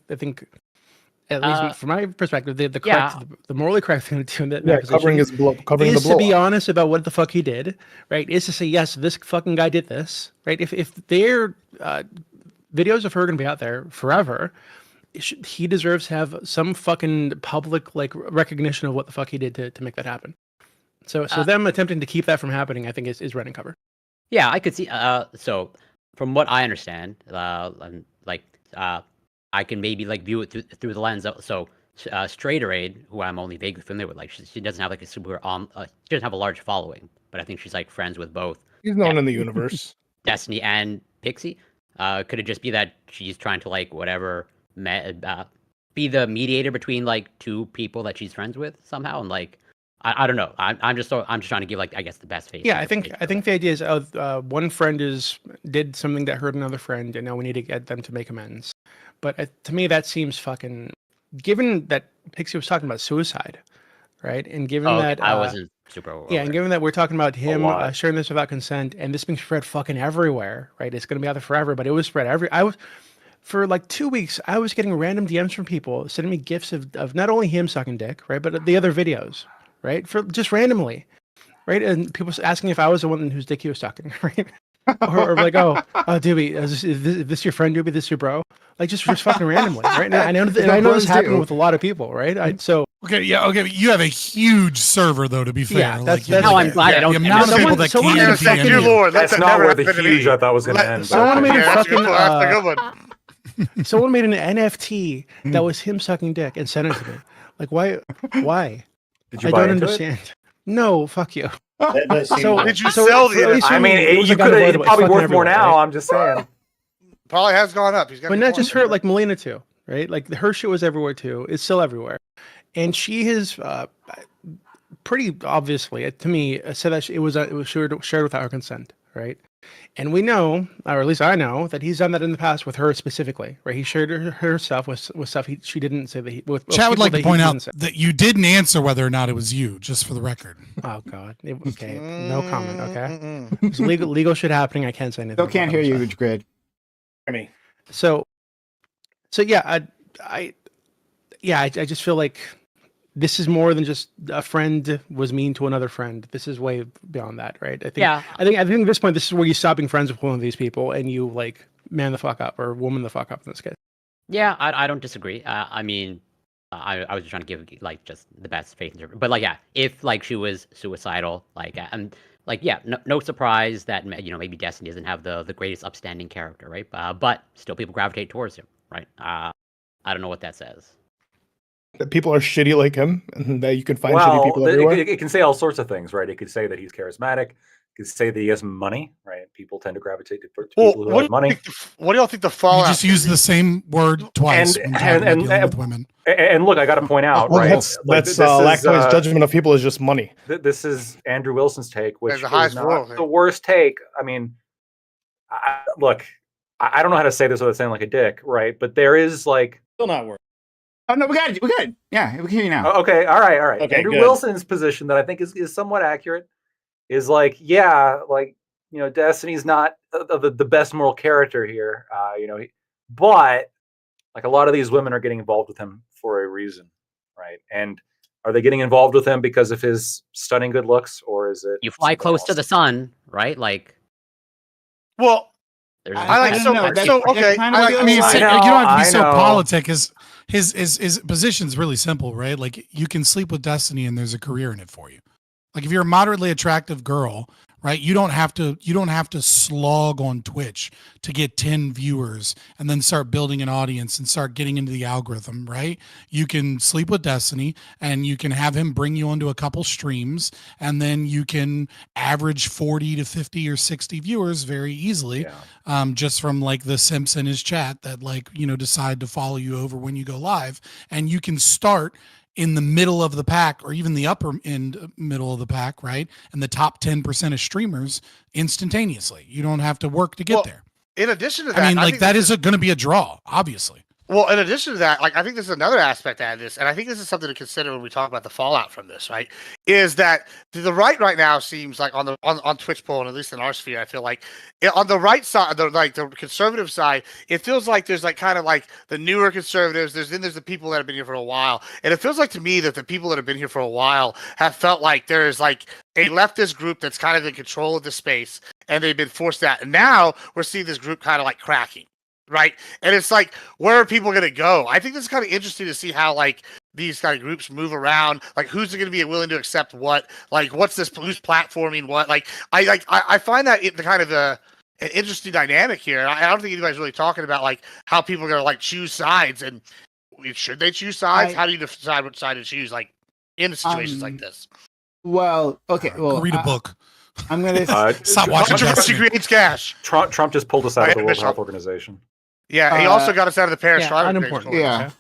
Speaker 7: at least from my perspective, the morally correct thing to do in that position
Speaker 5: covering the
Speaker 7: is
Speaker 5: blow.
Speaker 7: to be honest about what the fuck he did, right? Is to say, yes, this fucking guy did this, right? If their videos of her are going to be out there forever, he deserves to have some fucking public like recognition of what the fuck he did to make that happen. So them attempting to keep that from happening, I think is running cover.
Speaker 2: Yeah, I could see. So from what I understand, I can maybe like view it through the lens of Straighteraid, who I'm only vaguely familiar with. Like she doesn't have like a super she doesn't have a large following, but I think she's like friends with both
Speaker 5: He's known in the universe.
Speaker 2: Destiny and Pixie. Could it just be that she's trying to like whatever be the mediator between like two people that she's friends with somehow, and like I don't know. I'm just trying to give like I guess the best face.
Speaker 7: Yeah, I think the idea is one friend did something that hurt another friend, and now we need to get them to make amends. But to me, that seems fucking. Given that Pixie was talking about suicide, right? And given that
Speaker 2: I wasn't super.
Speaker 7: Yeah, and given that we're talking about him
Speaker 4: lot.
Speaker 7: sharing this without consent, and this being spread fucking everywhere, right? It's gonna be out there forever, but it was spread for like 2 weeks. I was getting random DMs from people sending me gifs of not only him sucking dick, right, but the other videos, right? For just randomly, right? And people asking if I was the one whose dick he was sucking, right? or like, Doobie, is this your friend, Doobie? This your bro? Like just fucking randomly, right? And I know this happened with a lot of people, right?
Speaker 3: Okay, you have a huge server though. To be fair,
Speaker 7: Yeah, that's
Speaker 2: No, I'm glad I don't.
Speaker 3: the amount of people that
Speaker 7: someone-
Speaker 3: can't
Speaker 7: someone-
Speaker 3: be
Speaker 6: Dear
Speaker 3: in
Speaker 6: Lord, let
Speaker 4: That's
Speaker 6: that
Speaker 4: not
Speaker 6: never
Speaker 4: where the
Speaker 6: happen to
Speaker 4: huge
Speaker 6: me.
Speaker 4: I thought was going to end.
Speaker 7: Someone made a
Speaker 6: Yeah, that's a good
Speaker 7: fucking,
Speaker 6: one. That's a good one.
Speaker 7: someone made an NFT that was him sucking dick and sent it to me. Like, why?
Speaker 4: Did you
Speaker 7: I
Speaker 4: buy
Speaker 7: don't
Speaker 4: into
Speaker 7: understand. No, fuck you.
Speaker 9: That does seem
Speaker 7: So-
Speaker 9: like-
Speaker 6: Did you
Speaker 7: so
Speaker 6: sell
Speaker 7: for
Speaker 6: the
Speaker 7: at least
Speaker 6: NFT?
Speaker 4: I mean,
Speaker 7: it was
Speaker 4: you
Speaker 7: like
Speaker 4: could. It's
Speaker 7: unavoidable. It's
Speaker 4: probably
Speaker 7: fucking
Speaker 4: worth more
Speaker 7: everywhere,
Speaker 4: now.
Speaker 7: right?
Speaker 4: I'm just saying.
Speaker 6: Probably has gone up. He's got.
Speaker 7: But not just her, like Melina too, right? Like her shit was everywhere too. It's still everywhere, and she has pretty obviously to me said that it was shared without her consent, right? And we know, or at least I know, that he's done that in the past with her specifically, right? He shared her stuff with stuff she didn't say that he. With
Speaker 3: Chad would
Speaker 7: people
Speaker 3: like
Speaker 7: that
Speaker 3: to
Speaker 7: he
Speaker 3: point
Speaker 7: didn't
Speaker 3: out
Speaker 7: say.
Speaker 3: that you didn't answer whether or not it was you, just for the record.
Speaker 7: Oh God. Okay. No comment. Okay.
Speaker 6: Mm-mm.
Speaker 7: There's legal shit happening. I can't say anything.
Speaker 1: Still can't
Speaker 7: about
Speaker 1: hear
Speaker 7: it,
Speaker 1: you, Grid.
Speaker 7: So yeah, I just feel like this is more than just a friend was mean to another friend. This is way beyond that, right? I think at this point, this is where you stop being friends with one of these people and you like man the fuck up or woman the fuck up in this case.
Speaker 2: Yeah, I don't disagree. I mean, I was just trying to give like just the best faith in her. But like, yeah, if like she was suicidal, like, and like, yeah, no surprise that maybe Destiny doesn't have the greatest upstanding character, right? But still, people gravitate towards him, right? I don't know what that says.
Speaker 5: That people are shitty like him, and that you can find shitty
Speaker 4: Well,
Speaker 5: people everywhere.
Speaker 4: it can say all sorts of things, right? It could say that he's charismatic. It could say that he has money, right? People tend to gravitate to
Speaker 6: Well,
Speaker 4: people who have money.
Speaker 6: what do y'all think the
Speaker 3: You
Speaker 6: fallout?
Speaker 3: just use the same word twice
Speaker 4: And-
Speaker 3: when talking about
Speaker 4: and-
Speaker 3: dealing with women.
Speaker 4: And look, I got to point out,
Speaker 5: Well,
Speaker 4: right?
Speaker 5: that's
Speaker 4: like,
Speaker 5: Lactoid's judgment of people is just money.
Speaker 4: This is Andrew Wilson's take, which
Speaker 6: As the
Speaker 4: is
Speaker 6: highest
Speaker 4: not
Speaker 6: moral
Speaker 4: the
Speaker 6: thing.
Speaker 4: worst take. I mean, look, I don't know how to say this without sounding like a dick, right? But there is like,
Speaker 9: Still not working.
Speaker 1: Oh no, we got it. We got it. Yeah, we can hear you now.
Speaker 4: okay, all right.
Speaker 9: Okay,
Speaker 4: Andrew
Speaker 9: good.
Speaker 4: Wilson's position that I think is somewhat accurate is like, yeah, like, Destiny's not the best moral character here, but like a lot of these women are getting involved with him for a reason, right? And are they getting involved with him because of his stunning good looks, or is it
Speaker 2: You fly
Speaker 4: something
Speaker 2: close to
Speaker 4: else?
Speaker 2: the sun, right? Like,
Speaker 6: Well,
Speaker 2: there's
Speaker 6: I like
Speaker 1: don't
Speaker 6: so-
Speaker 1: know. That-
Speaker 6: so,
Speaker 1: that
Speaker 6: okay,
Speaker 1: kinda
Speaker 6: I like-
Speaker 1: feels
Speaker 3: I mean,
Speaker 4: I
Speaker 3: you
Speaker 4: know,
Speaker 3: don't have to be
Speaker 4: I
Speaker 3: so
Speaker 4: know.
Speaker 3: politic. His position's really simple, right? Like you can sleep with Destiny and there's a career in it for you. Like if you're a moderately attractive girl, right? You don't have to slog on Twitch to get 10 viewers and then start building an audience and start getting into the algorithm, right? You can sleep with Destiny and you can have him bring you onto a couple streams and then you can average 40 to 50 or 60 viewers very easily.
Speaker 4: Yeah.
Speaker 3: Just from like the simps in his chat that decide to follow you over when you go live, and you can start in the middle of the pack or even the upper end middle of the pack, right? And the top 10% of streamers instantaneously. You don't have to work to get there.
Speaker 6: in addition to that,
Speaker 3: I mean, like
Speaker 6: think
Speaker 3: that
Speaker 6: this
Speaker 3: is going to be a draw, obviously.
Speaker 6: Well, in addition to that, like I think there's another aspect out of this, and I think this is something to consider when we talk about the fallout from this, right? Is that the right now seems like on Twitch poll, and at least in our sphere, I feel like on the right side, the conservative side, it feels like there's like kind of like the newer conservatives. There's the people that have been here for a while, and it feels like to me that the people that have been here for a while have felt like there's like a leftist group that's kind of in control of the space, and they've been forced out. And now we're seeing this group kind of like cracking. Right. And it's like, where are people going to go? I think this is kind of interesting to see how like these kind of groups move around. Like who's going to be willing to accept what, like, what's this, who's platforming what? Like, I find that the kind of an interesting dynamic here. I don't think anybody's really talking about like how people are going to like choose sides and should they choose sides? How do you decide what side to choose? Like in situations like this.
Speaker 1: Well, okay. Well,
Speaker 3: Go read a book.
Speaker 1: I'm gonna.
Speaker 3: Stop watching
Speaker 6: Controversy
Speaker 3: Destiny.
Speaker 6: creates cash.
Speaker 4: Trump just pulled us out of the World
Speaker 6: Bishop.
Speaker 4: Health Organization.
Speaker 6: Yeah, he also got us out of the Paris Climate
Speaker 7: unimportant.
Speaker 6: Agreement.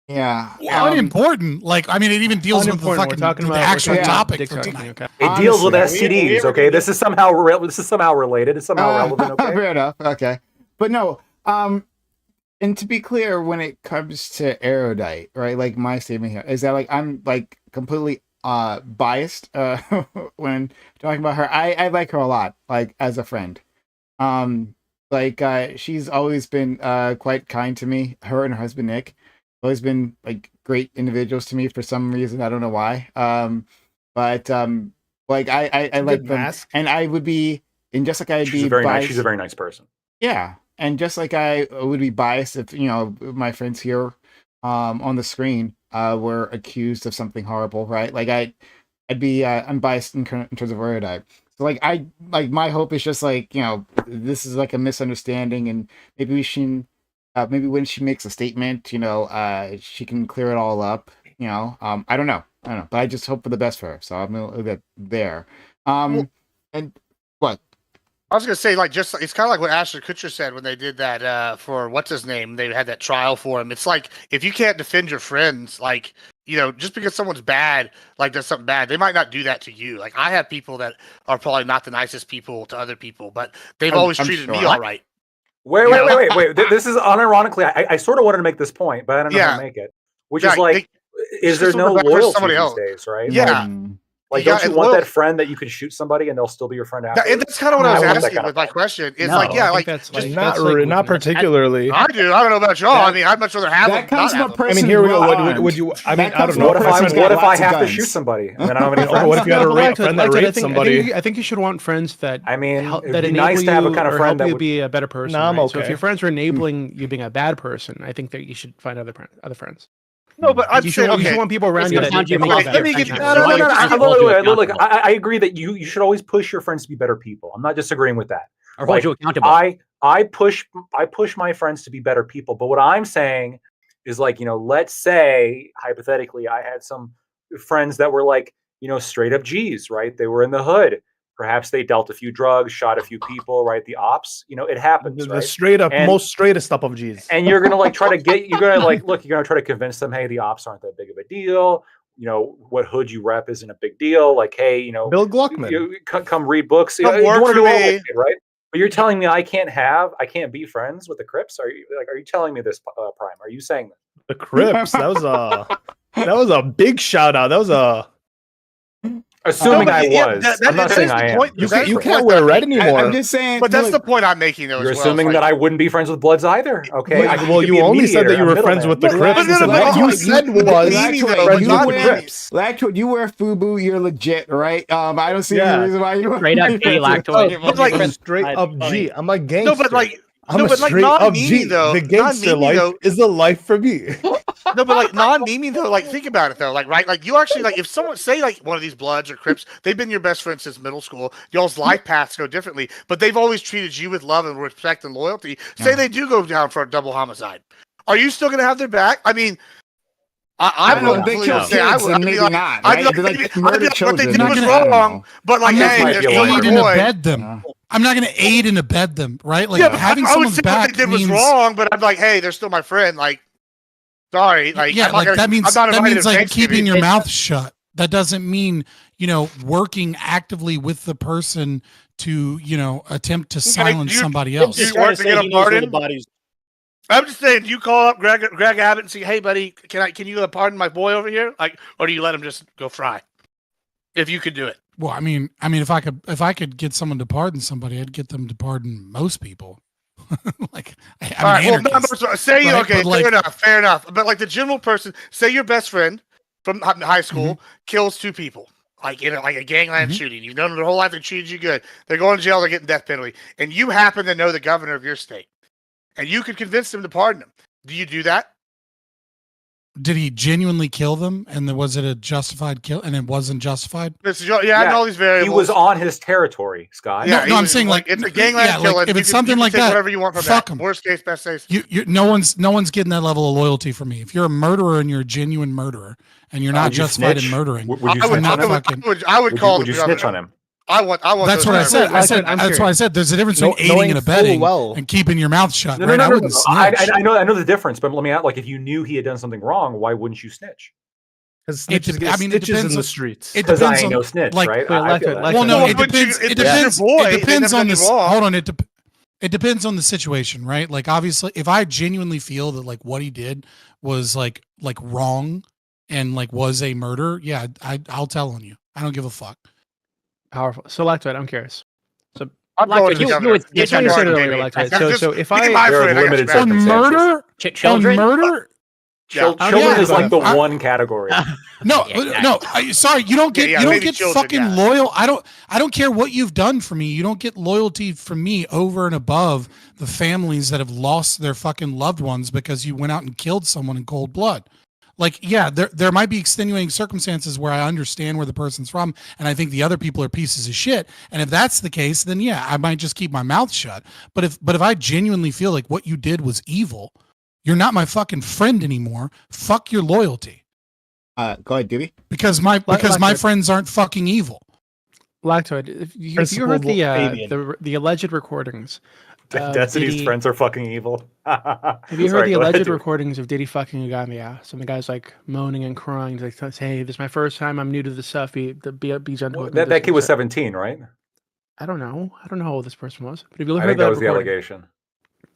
Speaker 1: Yeah.
Speaker 3: Unimportant. Like, I mean, it even deals with the
Speaker 7: Unimportant. We're
Speaker 3: fucking
Speaker 7: talking
Speaker 3: the
Speaker 7: about
Speaker 3: actual
Speaker 1: talking about
Speaker 3: topic
Speaker 7: dick
Speaker 3: for
Speaker 7: sucking,
Speaker 3: tonight.
Speaker 7: okay?
Speaker 4: It deals with
Speaker 1: Honestly.
Speaker 4: STDs. Okay, this is somehow related. It's somehow relevant. Okay.
Speaker 1: Fair enough. Okay, but no. And to be clear, when it comes to Erudite, right? Like my statement here is that like I'm like completely biased when talking about her. I like her a lot, like as a friend. She's always been quite kind to me, her and her husband Nick. always been like great individuals to me for some reason. I don't know why. But like I like
Speaker 5: Good
Speaker 1: them,
Speaker 5: mask.
Speaker 1: and I would be, and just like I'd
Speaker 4: She's
Speaker 1: be
Speaker 4: a very nice.
Speaker 1: biased.
Speaker 4: She's a very nice person.
Speaker 1: Yeah, and just like I would be biased if my friends here, on the screen, were accused of something horrible, right? Like I'd be unbiased in terms of stereotype. So like my hope is just like this is like a misunderstanding, and maybe we should. Maybe when she makes a statement, she can clear it all up. I don't know, but I just hope for the best for her. So I'm gonna leave it there. And what?
Speaker 6: I was gonna say, like, just it's kind of like what Ashton Kutcher said when they did that for what's his name. They had that trial for him. It's like if you can't defend your friends, like just because someone's bad, like does something bad, they might not do that to you. Like I have people that are probably not the nicest people to other people, but they've always
Speaker 1: I'm
Speaker 6: treated
Speaker 1: sure.
Speaker 6: me all right.
Speaker 4: Wait. This is unironically. I sort of wanted to make this point, but I don't know how
Speaker 6: Yeah.
Speaker 4: to make it. Which
Speaker 6: Yeah,
Speaker 4: is like, is there
Speaker 6: just
Speaker 4: no
Speaker 6: remember
Speaker 4: loyalty
Speaker 6: somebody
Speaker 4: these
Speaker 6: else.
Speaker 4: days, right?
Speaker 6: Yeah.
Speaker 4: Like,
Speaker 6: Yeah,
Speaker 4: don't you
Speaker 6: and
Speaker 4: want
Speaker 6: loyal-
Speaker 4: that friend that you could shoot somebody and they'll still be your friend
Speaker 6: Yeah,
Speaker 4: after?
Speaker 6: and that's kind of what I was
Speaker 4: want that
Speaker 6: asking
Speaker 4: kind
Speaker 6: with
Speaker 4: of
Speaker 6: my
Speaker 4: friend.
Speaker 6: question. It's
Speaker 2: No,
Speaker 6: like, yeah,
Speaker 7: I think
Speaker 6: like
Speaker 7: that's
Speaker 6: just
Speaker 7: like
Speaker 5: Not
Speaker 7: that's like
Speaker 5: not particularly.
Speaker 6: I do. I don't know about y'all.
Speaker 1: That-
Speaker 6: I mean, I'd much rather have
Speaker 1: that
Speaker 6: them.
Speaker 1: comes
Speaker 6: Not
Speaker 1: from a
Speaker 6: have them.
Speaker 5: I
Speaker 1: person.
Speaker 5: mean, here we go.
Speaker 1: well
Speaker 5: Would you? I mean,
Speaker 1: That
Speaker 5: I
Speaker 1: comes
Speaker 5: don't know.
Speaker 4: What if
Speaker 1: Person's got
Speaker 4: I
Speaker 1: lots of
Speaker 4: have to
Speaker 1: guns.
Speaker 4: shoot somebody and then I don't have any
Speaker 5: Or what if you had a
Speaker 7: Like,
Speaker 5: friend that
Speaker 7: like, I
Speaker 5: raped
Speaker 7: think-
Speaker 5: somebody?
Speaker 7: I think you should want friends that
Speaker 4: I mean,
Speaker 7: help,
Speaker 4: it'd
Speaker 7: that
Speaker 4: be
Speaker 7: enable
Speaker 4: nice to have a
Speaker 7: you
Speaker 4: kind of
Speaker 7: or
Speaker 4: friend
Speaker 7: help
Speaker 4: that
Speaker 7: you
Speaker 4: would.
Speaker 7: be a better person.
Speaker 5: No, I'm
Speaker 7: right? So if
Speaker 5: okay.
Speaker 7: your friends are enabling you being a bad person, I think that you should find other friends.
Speaker 6: No, but I'm
Speaker 7: You should,
Speaker 6: saying,
Speaker 7: you should
Speaker 6: okay.
Speaker 7: want people around
Speaker 2: It's
Speaker 7: you
Speaker 2: gonna
Speaker 7: that
Speaker 2: sound
Speaker 7: they make
Speaker 2: too
Speaker 7: you better.
Speaker 6: Let me get-
Speaker 2: confident.
Speaker 4: No.
Speaker 2: So why don't you just hold you
Speaker 4: Look,
Speaker 2: accountable?
Speaker 4: I agree that you should always push your friends to be better people. I'm not disagreeing with that.
Speaker 2: Or hold you accountable.
Speaker 4: I push my friends to be better people. But what I'm saying is like, let's say hypothetically I had some friends that were like, straight up G's, right? They were in the hood. Perhaps they dealt a few drugs, shot a few people, right? The ops, it happens,
Speaker 5: The
Speaker 4: right?
Speaker 5: straight up,
Speaker 4: And-
Speaker 5: most straightest up of G's.
Speaker 4: And you're gonna like try to get you're gonna try to convince them, hey, the ops aren't that big of a deal. What hood you rep isn't a big deal. Like, hey,
Speaker 5: Bill Gluckman.
Speaker 4: you come read books. You
Speaker 6: Come work
Speaker 4: want to
Speaker 6: for
Speaker 4: do all
Speaker 6: me.
Speaker 4: that shit, right? But you're telling me I can't be friends with the Crips? Are you telling me this, Prime? Are you saying that?
Speaker 5: The Crips. That was a big shout out. That was a.
Speaker 4: Assuming
Speaker 6: No,
Speaker 4: I
Speaker 6: but yeah,
Speaker 4: was.
Speaker 6: that-
Speaker 4: I'm not
Speaker 6: that
Speaker 4: saying
Speaker 6: is
Speaker 4: I
Speaker 6: the
Speaker 4: am.
Speaker 6: point.
Speaker 5: You
Speaker 6: That is
Speaker 5: you
Speaker 6: the
Speaker 5: can't
Speaker 6: point
Speaker 5: wear
Speaker 6: I'm
Speaker 5: red
Speaker 6: making.
Speaker 5: anymore.
Speaker 1: I'm just saying,
Speaker 6: But that's
Speaker 1: look,
Speaker 6: the point I'm making, though.
Speaker 4: You're
Speaker 6: as well.
Speaker 4: assuming
Speaker 6: It's
Speaker 4: that
Speaker 6: like,
Speaker 4: I wouldn't be friends with Bloods either. Okay. I
Speaker 5: Well,
Speaker 4: could
Speaker 5: you
Speaker 4: be a
Speaker 5: only said that
Speaker 4: mediator,
Speaker 5: you were
Speaker 4: a
Speaker 5: friends with the
Speaker 4: middleman.
Speaker 5: Crips.
Speaker 6: No,
Speaker 5: So
Speaker 6: no,
Speaker 5: what
Speaker 6: no,
Speaker 5: you
Speaker 6: no,
Speaker 5: said
Speaker 6: no,
Speaker 5: was
Speaker 6: no,
Speaker 5: friends
Speaker 6: no,
Speaker 5: with
Speaker 1: you
Speaker 5: the
Speaker 1: wear
Speaker 5: Crips.
Speaker 1: Lactoid, you wear FUBU, you're legit, right? I don't see
Speaker 5: Yeah.
Speaker 1: any reason why you
Speaker 2: Straight up G lactoid.
Speaker 6: But like-
Speaker 5: I'm straight up G. I'm a gangster.
Speaker 6: no, but like,
Speaker 5: I'm
Speaker 6: no,
Speaker 5: a
Speaker 6: but like
Speaker 5: straight up
Speaker 6: non-memeing
Speaker 5: G.
Speaker 6: though.
Speaker 5: The gangster
Speaker 6: Non-memeing
Speaker 5: life
Speaker 6: though.
Speaker 5: is the life for me.
Speaker 6: No, but like non-memeing though. Like, think about it though. Like, right? Like, you actually like if someone say like one of these Bloods or Crips, they've been your best friends since middle school. Y'all's life paths go differently, but they've always treated you with love and respect and loyalty. Say
Speaker 1: Yeah.
Speaker 6: they do go down for a double homicide, are you still gonna have their back? I mean, I
Speaker 1: I know
Speaker 6: would
Speaker 1: they
Speaker 6: fully
Speaker 1: kill
Speaker 6: say I
Speaker 1: kids,
Speaker 6: would.
Speaker 1: and
Speaker 6: I'd be
Speaker 1: maybe
Speaker 6: like,
Speaker 1: not.
Speaker 6: I'd
Speaker 1: Right?
Speaker 6: be like,
Speaker 1: They're
Speaker 6: maybe-
Speaker 1: like
Speaker 6: I'd
Speaker 1: murder
Speaker 6: be like, what
Speaker 1: children.
Speaker 6: they did
Speaker 3: You're
Speaker 6: was
Speaker 3: not
Speaker 1: I don't
Speaker 6: wrong,
Speaker 1: know.
Speaker 6: but like,
Speaker 3: I'm not
Speaker 6: hey,
Speaker 4: gonna
Speaker 6: they're
Speaker 4: aid
Speaker 6: still my
Speaker 3: aid and
Speaker 6: boy.
Speaker 3: abet them. I'm not going to aid and abet them, right? Like
Speaker 6: Yeah, but
Speaker 3: having
Speaker 6: I would
Speaker 3: someone's
Speaker 6: say what
Speaker 3: back
Speaker 6: they did
Speaker 3: means
Speaker 6: was wrong, but I'm like, hey, they're still my friend. Like, sorry, like,
Speaker 3: yeah,
Speaker 6: I'm not
Speaker 3: like
Speaker 6: gonna,
Speaker 3: that means
Speaker 6: I'm not
Speaker 3: that
Speaker 6: invited
Speaker 3: means
Speaker 6: to
Speaker 3: like
Speaker 6: Thanksgiving.
Speaker 3: keeping your mouth shut. That doesn't mean working actively with the person to attempt to silence
Speaker 6: you-
Speaker 3: somebody
Speaker 6: you
Speaker 3: else.
Speaker 6: just work to get a pardon? I'm just saying, do you call up Greg Abbott and say, "Hey, buddy, can you pardon my boy over here?" Like, or do you let him just go fry? If you could do it,
Speaker 3: Well, I mean, if I could get someone to pardon somebody, I'd get them to pardon most people. Like, I'm
Speaker 6: all right.
Speaker 3: an
Speaker 6: Well,
Speaker 3: anarchist.
Speaker 6: say
Speaker 3: right?
Speaker 6: okay,
Speaker 3: But, like-
Speaker 6: fair enough. But like the general person, say your best friend from high school
Speaker 3: Mm-hmm.
Speaker 6: kills two people, like in like a gangland shooting. You've known them their whole life. They treated you good. They're going to jail. They're getting death penalty, and you happen to know the governor of your state, and you could convince them to pardon him. Do you do that?
Speaker 3: Did he genuinely kill them? And was it a justified kill? And it wasn't justified?
Speaker 6: I know all these variables.
Speaker 4: He was on his territory, Scott.
Speaker 3: No,
Speaker 6: he
Speaker 3: I'm
Speaker 6: was,
Speaker 3: saying, like,
Speaker 6: it's a gangland
Speaker 3: yeah, like,
Speaker 6: killing.
Speaker 3: if
Speaker 6: You
Speaker 3: it's
Speaker 6: can-
Speaker 3: something
Speaker 6: you can
Speaker 3: like
Speaker 6: take
Speaker 3: that,
Speaker 6: whatever you want from
Speaker 3: fuck
Speaker 6: that.
Speaker 3: 'em.
Speaker 6: Worst case, best case.
Speaker 3: No one's getting that level of loyalty from me. If you're a murderer and you're a genuine murderer and you're not
Speaker 4: Would you
Speaker 3: justified in
Speaker 4: snitch?
Speaker 3: murdering,
Speaker 4: Would you
Speaker 6: I
Speaker 4: snitch
Speaker 6: would,
Speaker 4: on
Speaker 3: not
Speaker 4: him?
Speaker 3: fucking-
Speaker 6: I would call
Speaker 4: Would you
Speaker 6: the
Speaker 4: snitch
Speaker 6: governor.
Speaker 4: on him?
Speaker 6: I want.
Speaker 3: that's
Speaker 6: those
Speaker 3: what I
Speaker 6: guys-
Speaker 3: said.
Speaker 7: I'm
Speaker 3: That's
Speaker 7: curious.
Speaker 3: why I said there's a difference between aiding
Speaker 5: knowing
Speaker 3: and
Speaker 5: full
Speaker 3: abetting
Speaker 5: well.
Speaker 3: and keeping your mouth shut.
Speaker 4: No,
Speaker 3: right?
Speaker 4: no,
Speaker 3: I
Speaker 4: no,
Speaker 3: wouldn't
Speaker 4: no.
Speaker 3: snitch.
Speaker 4: I know the difference, but let me ask, like, if you knew he had done something wrong, why wouldn't you snitch?
Speaker 5: Because
Speaker 3: It
Speaker 5: snitches
Speaker 3: dep-
Speaker 5: get
Speaker 3: I mean, it
Speaker 5: stitches in
Speaker 3: depends
Speaker 5: the
Speaker 3: on-
Speaker 5: streets.
Speaker 3: it
Speaker 4: Because I
Speaker 3: depends
Speaker 4: ain't
Speaker 3: on,
Speaker 4: no snitch,
Speaker 3: like-
Speaker 4: right?
Speaker 7: Wait,
Speaker 4: I feel
Speaker 7: Lactoid,
Speaker 4: that.
Speaker 7: Lactoid.
Speaker 3: Well, no,
Speaker 6: Well,
Speaker 3: it
Speaker 6: but
Speaker 3: depends.
Speaker 6: if
Speaker 3: It
Speaker 6: that's your
Speaker 3: depends.
Speaker 6: boy,
Speaker 3: It
Speaker 6: they
Speaker 3: depends
Speaker 6: never
Speaker 3: on
Speaker 6: done
Speaker 3: this.
Speaker 6: you wrong.
Speaker 3: Hold on. It depends on the situation, right? Like, obviously, if I genuinely feel that like what he did was like wrong and like was a murder, yeah, I'll tell on you. I don't give a fuck.
Speaker 7: Powerful. So Lactoid, I'm curious.
Speaker 6: I'm going
Speaker 2: Lactoid,
Speaker 6: to the
Speaker 2: you
Speaker 6: governor.
Speaker 2: would
Speaker 7: That's
Speaker 2: snitch
Speaker 7: what you
Speaker 2: on
Speaker 7: said
Speaker 2: your
Speaker 7: earlier,
Speaker 6: Jamie.
Speaker 7: Lactoid.
Speaker 6: That's
Speaker 7: So
Speaker 6: just-
Speaker 7: if
Speaker 6: you can
Speaker 7: I
Speaker 6: buy
Speaker 4: There are
Speaker 6: for it, I got
Speaker 4: limited
Speaker 6: you back.
Speaker 3: On
Speaker 4: circumstances.
Speaker 3: murder,
Speaker 2: children.
Speaker 3: on murder,
Speaker 6: Yeah.
Speaker 4: Children is like the
Speaker 3: I-
Speaker 4: one category.
Speaker 3: No,
Speaker 2: Yeah,
Speaker 3: no. Sorry, you don't get
Speaker 6: Yeah,
Speaker 3: you don't
Speaker 6: maybe
Speaker 3: get
Speaker 6: children,
Speaker 3: fucking
Speaker 6: yeah.
Speaker 3: loyal. I don't care what you've done for me. You don't get loyalty from me over and above the families that have lost their fucking loved ones because you went out and killed someone in cold blood. Like, yeah, there might be extenuating circumstances where I understand where the person's from, and I think the other people are pieces of shit. And if that's the case, then yeah, I might just keep my mouth shut. But if I genuinely feel like what you did was evil, you're not my fucking friend anymore. Fuck your loyalty.
Speaker 1: Go ahead, Dewey.
Speaker 3: Because my friends aren't fucking evil.
Speaker 7: Lactoid, if you heard
Speaker 5: Principal Fabian.
Speaker 7: the alleged recordings, of
Speaker 4: Destiny's
Speaker 7: Diddy-
Speaker 4: friends are fucking evil.
Speaker 7: Have you heard
Speaker 4: Sorry,
Speaker 7: the
Speaker 4: go ahead,
Speaker 7: alleged
Speaker 4: dude.
Speaker 7: recordings of Diddy fucking a guy in the ass? And the guy's like moaning and crying. He's like, "Hey, this is my first time. I'm new to this stuff. Be gentle." with me,"
Speaker 4: That
Speaker 7: this
Speaker 4: kid
Speaker 7: and
Speaker 4: was
Speaker 7: that.
Speaker 4: 17, right?
Speaker 7: I don't know. I don't know how old this person was. But if you
Speaker 4: I
Speaker 7: heard
Speaker 4: think that was the
Speaker 7: recording,
Speaker 4: allegation.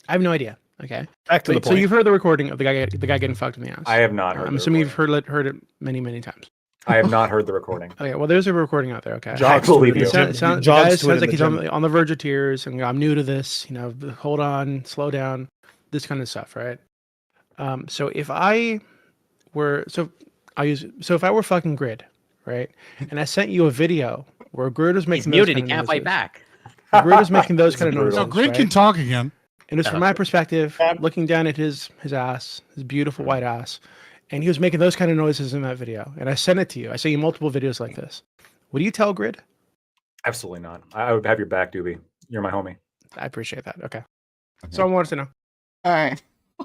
Speaker 7: I have no idea. Okay.
Speaker 5: Back to the
Speaker 7: So
Speaker 5: point.
Speaker 7: you've heard the recording of the guy getting fucked in the ass.
Speaker 4: I have not heard.
Speaker 7: I'm
Speaker 4: the
Speaker 7: assuming you've
Speaker 4: recording.
Speaker 7: heard it many times.
Speaker 4: I have not heard the recording.
Speaker 7: Okay, well, there's a recording out there. Okay.
Speaker 4: I believe
Speaker 5: tweeted
Speaker 4: you.
Speaker 5: in the
Speaker 7: The
Speaker 5: gym.
Speaker 7: guy
Speaker 5: Jogs
Speaker 7: sounds
Speaker 5: tweeted
Speaker 7: like
Speaker 5: in
Speaker 7: he's
Speaker 5: the gym.
Speaker 7: on the verge of tears, and I'm new to this. You know, hold on, slow down, this kind of stuff, right? So if I were if I were fucking Grid, right, and I sent you a video where Grid was
Speaker 2: He's
Speaker 7: making
Speaker 2: muted.
Speaker 7: those
Speaker 2: He
Speaker 7: kind of
Speaker 2: can't fight
Speaker 7: noises.
Speaker 2: back.
Speaker 7: Grid was making those
Speaker 4: It's
Speaker 7: kind of noises.
Speaker 4: brutal.
Speaker 3: No, Grid
Speaker 7: right?
Speaker 3: can talk again.
Speaker 7: And it's from my perspective, looking down at his ass, his beautiful white ass, and he was making those kind of noises in that video. And I sent it to you. I sent you multiple videos like this. What do you tell Grid?
Speaker 4: Absolutely not. I would have your back, Doobie. You're my homie.
Speaker 7: I appreciate that. Okay. So I wanted to know.
Speaker 1: All right.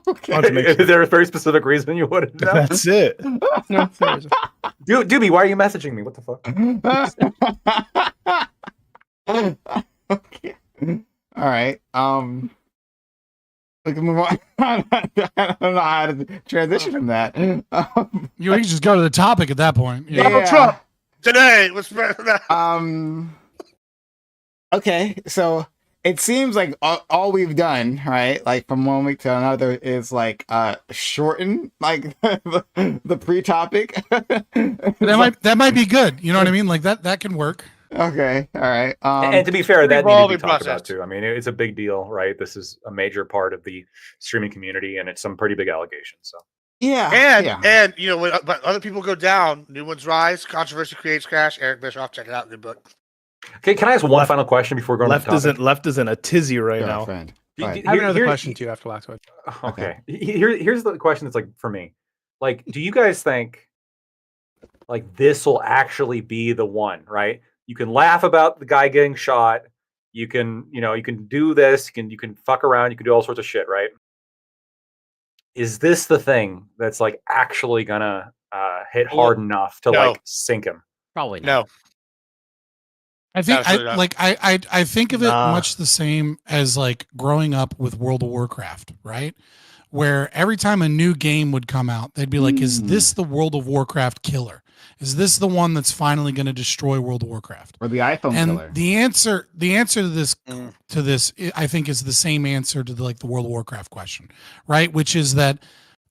Speaker 1: Okay.
Speaker 5: Want to make
Speaker 4: Is there a very specific reason you wouldn't know?
Speaker 5: That's it.
Speaker 7: No, there isn't.
Speaker 4: Doobie, why are you messaging me? What the fuck?
Speaker 1: Okay. All right. We can move on. I don't know how to transition from that.
Speaker 3: You can just go to the topic at that point. Yeah.
Speaker 6: Donald Trump today. What's
Speaker 1: Okay, so it seems like all we've done, right, like from one week to another, is like shorten like the pre-topic.
Speaker 3: That might be good. You know what I mean? Like that can work.
Speaker 1: Okay, all right.
Speaker 4: And to be fair, that needed to be
Speaker 6: Evolving
Speaker 4: talked about
Speaker 6: process.
Speaker 4: too. I mean, it's a big deal, right? This is a major part of the streaming community, and it's some pretty big allegations. So
Speaker 1: yeah,
Speaker 6: And you know, when but other people go down, new ones rise. Controversy creates crash. Eric Bischoff, check it out. Good book.
Speaker 4: okay, can I ask one final question before going
Speaker 5: Left
Speaker 4: to the topic?
Speaker 5: left is in a tizzy right now.
Speaker 1: girlfriend.
Speaker 4: Do-
Speaker 1: Right.
Speaker 4: do-
Speaker 7: I have another
Speaker 4: here-
Speaker 7: question to you after Lactoid.
Speaker 4: Okay. Here's the question that's like for me. Like, do you guys think like this will actually be the one, right? You can laugh about the guy getting shot. You can, you can do this, you can fuck around, you can do all sorts of shit, right? Is this the thing that's like actually gonna hit hard enough to
Speaker 6: No.
Speaker 4: like sink him?
Speaker 2: Probably not.
Speaker 6: No.
Speaker 3: I think
Speaker 6: Absolutely not.
Speaker 3: I think of it
Speaker 5: Nah.
Speaker 3: much the same as like growing up with World of Warcraft, right? Where every time a new game would come out, they'd be like, "Is this the World of Warcraft killer? Is this the one that's finally going to destroy World of Warcraft?"
Speaker 1: Or the iPhone
Speaker 3: And
Speaker 1: killer.
Speaker 3: the answer
Speaker 6: Mm.
Speaker 3: to this, I think, is the same answer to the World of Warcraft question, right? Which is that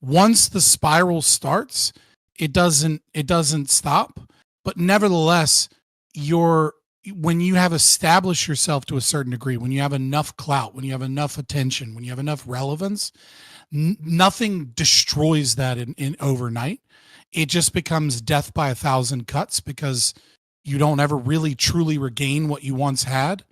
Speaker 3: once the spiral starts, it doesn't stop. But nevertheless, when you have established yourself to a certain degree, when you have enough clout, when you have enough attention, when you have enough relevance, nothing destroys that in overnight. It just becomes death by 1,000 cuts because you don't ever really truly regain what you once had,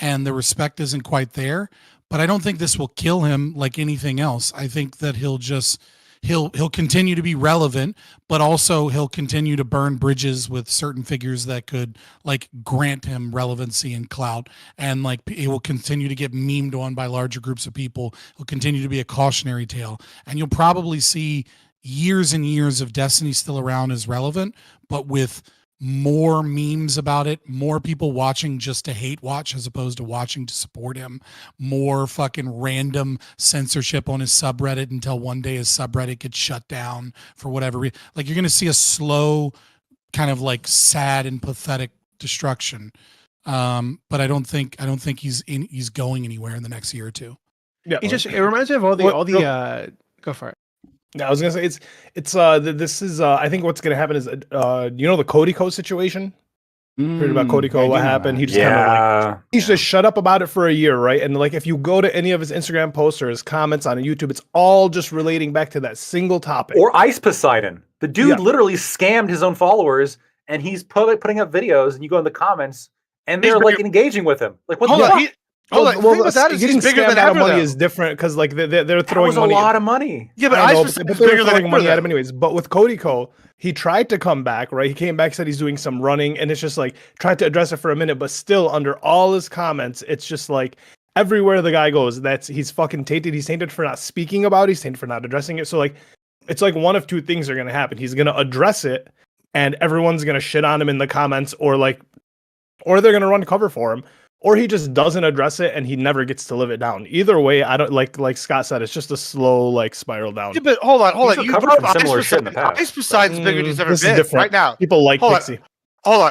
Speaker 3: and the respect isn't quite there. But I don't think this will kill him like anything else. I think that he'll continue to be relevant, but also he'll continue to burn bridges with certain figures that could like grant him relevancy and clout, and like it will continue to get memed on by larger groups of people. He'll continue to be a cautionary tale, and you'll probably see years and years of Destiny still around as relevant, but with more memes about it, more people watching just to hate watch as opposed to watching to support him, more fucking random censorship on his subreddit until one day his subreddit gets shut down for whatever reason. Like you're going to see a slow kind of like sad and pathetic destruction. But I don't think he's going anywhere in the next year or two.
Speaker 5: Yeah,
Speaker 7: It reminds me of all the go for it.
Speaker 5: I was gonna say this is I think what's gonna happen is the Cody Code situation. Heard about Cody
Speaker 1: I
Speaker 5: Ko,
Speaker 1: do
Speaker 5: what
Speaker 1: know
Speaker 5: happened?
Speaker 1: that.
Speaker 5: He just kind of like
Speaker 4: Yeah.
Speaker 5: he's just shut up about it for a year, right? And like if you go to any of his Instagram posts or his comments on YouTube, it's all just relating back to that single topic.
Speaker 4: Or Ice Poseidon. The dude
Speaker 5: Yeah.
Speaker 4: literally scammed his own followers, and he's putting up videos, and you go in the comments, and
Speaker 6: He's
Speaker 4: they're like
Speaker 6: bigger-
Speaker 4: engaging with him. Like, what
Speaker 6: Hold
Speaker 4: the
Speaker 6: on,
Speaker 4: fuck?
Speaker 6: hold on. The thing with that is
Speaker 5: getting
Speaker 6: he's bigger
Speaker 5: scammed
Speaker 6: than
Speaker 5: out of
Speaker 6: ever,
Speaker 5: money
Speaker 6: though.
Speaker 5: is different because like they're
Speaker 4: That
Speaker 5: throwing
Speaker 4: was a
Speaker 5: money.
Speaker 4: lot of money.
Speaker 6: Yeah, but
Speaker 5: I know,
Speaker 6: Ice
Speaker 5: but
Speaker 6: is
Speaker 5: they were
Speaker 6: bigger than
Speaker 5: throwing
Speaker 6: ever,
Speaker 5: money at him
Speaker 6: though.
Speaker 5: anyways. But with Cody Ko, he tried to come back, right? He came back, said he's doing some running, and it's just like tried to address it for a minute, but still under all his comments, it's just like everywhere the guy goes, he's fucking tainted. He's tainted for not speaking about it, he's tainted for not addressing it. So like it's like one of two things are gonna happen. He's gonna address it and everyone's gonna shit on him in the comments, or they're gonna run cover for him. Or he just doesn't address it and he never gets to live it down. Either way, I don't like Scott said, it's just a slow like spiral down.
Speaker 6: Yeah, but hold on.
Speaker 4: He's
Speaker 6: You
Speaker 4: recovered
Speaker 6: brought
Speaker 4: from
Speaker 6: up
Speaker 4: similar
Speaker 6: Ice
Speaker 4: shit in the
Speaker 6: Poseidon.
Speaker 4: past.
Speaker 6: Ice Poseidon's bigger than he's ever
Speaker 5: This is
Speaker 6: been
Speaker 5: different.
Speaker 6: right now.
Speaker 5: People like
Speaker 6: Hold on.
Speaker 5: Pixie.
Speaker 6: Hold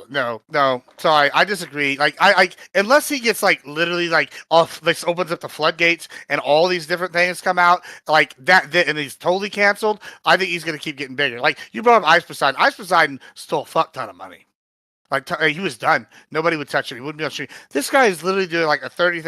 Speaker 6: on. No. Sorry, I disagree. Like, I unless he gets like literally like off, like opens up the floodgates and all these different things come out like that, and he's totally canceled. I think he's gonna keep getting bigger. Like you brought up Ice Poseidon. Ice Poseidon stole a fuck ton of money. Like he was done. Nobody would touch him. He wouldn't be on stream. This guy is literally doing like a 30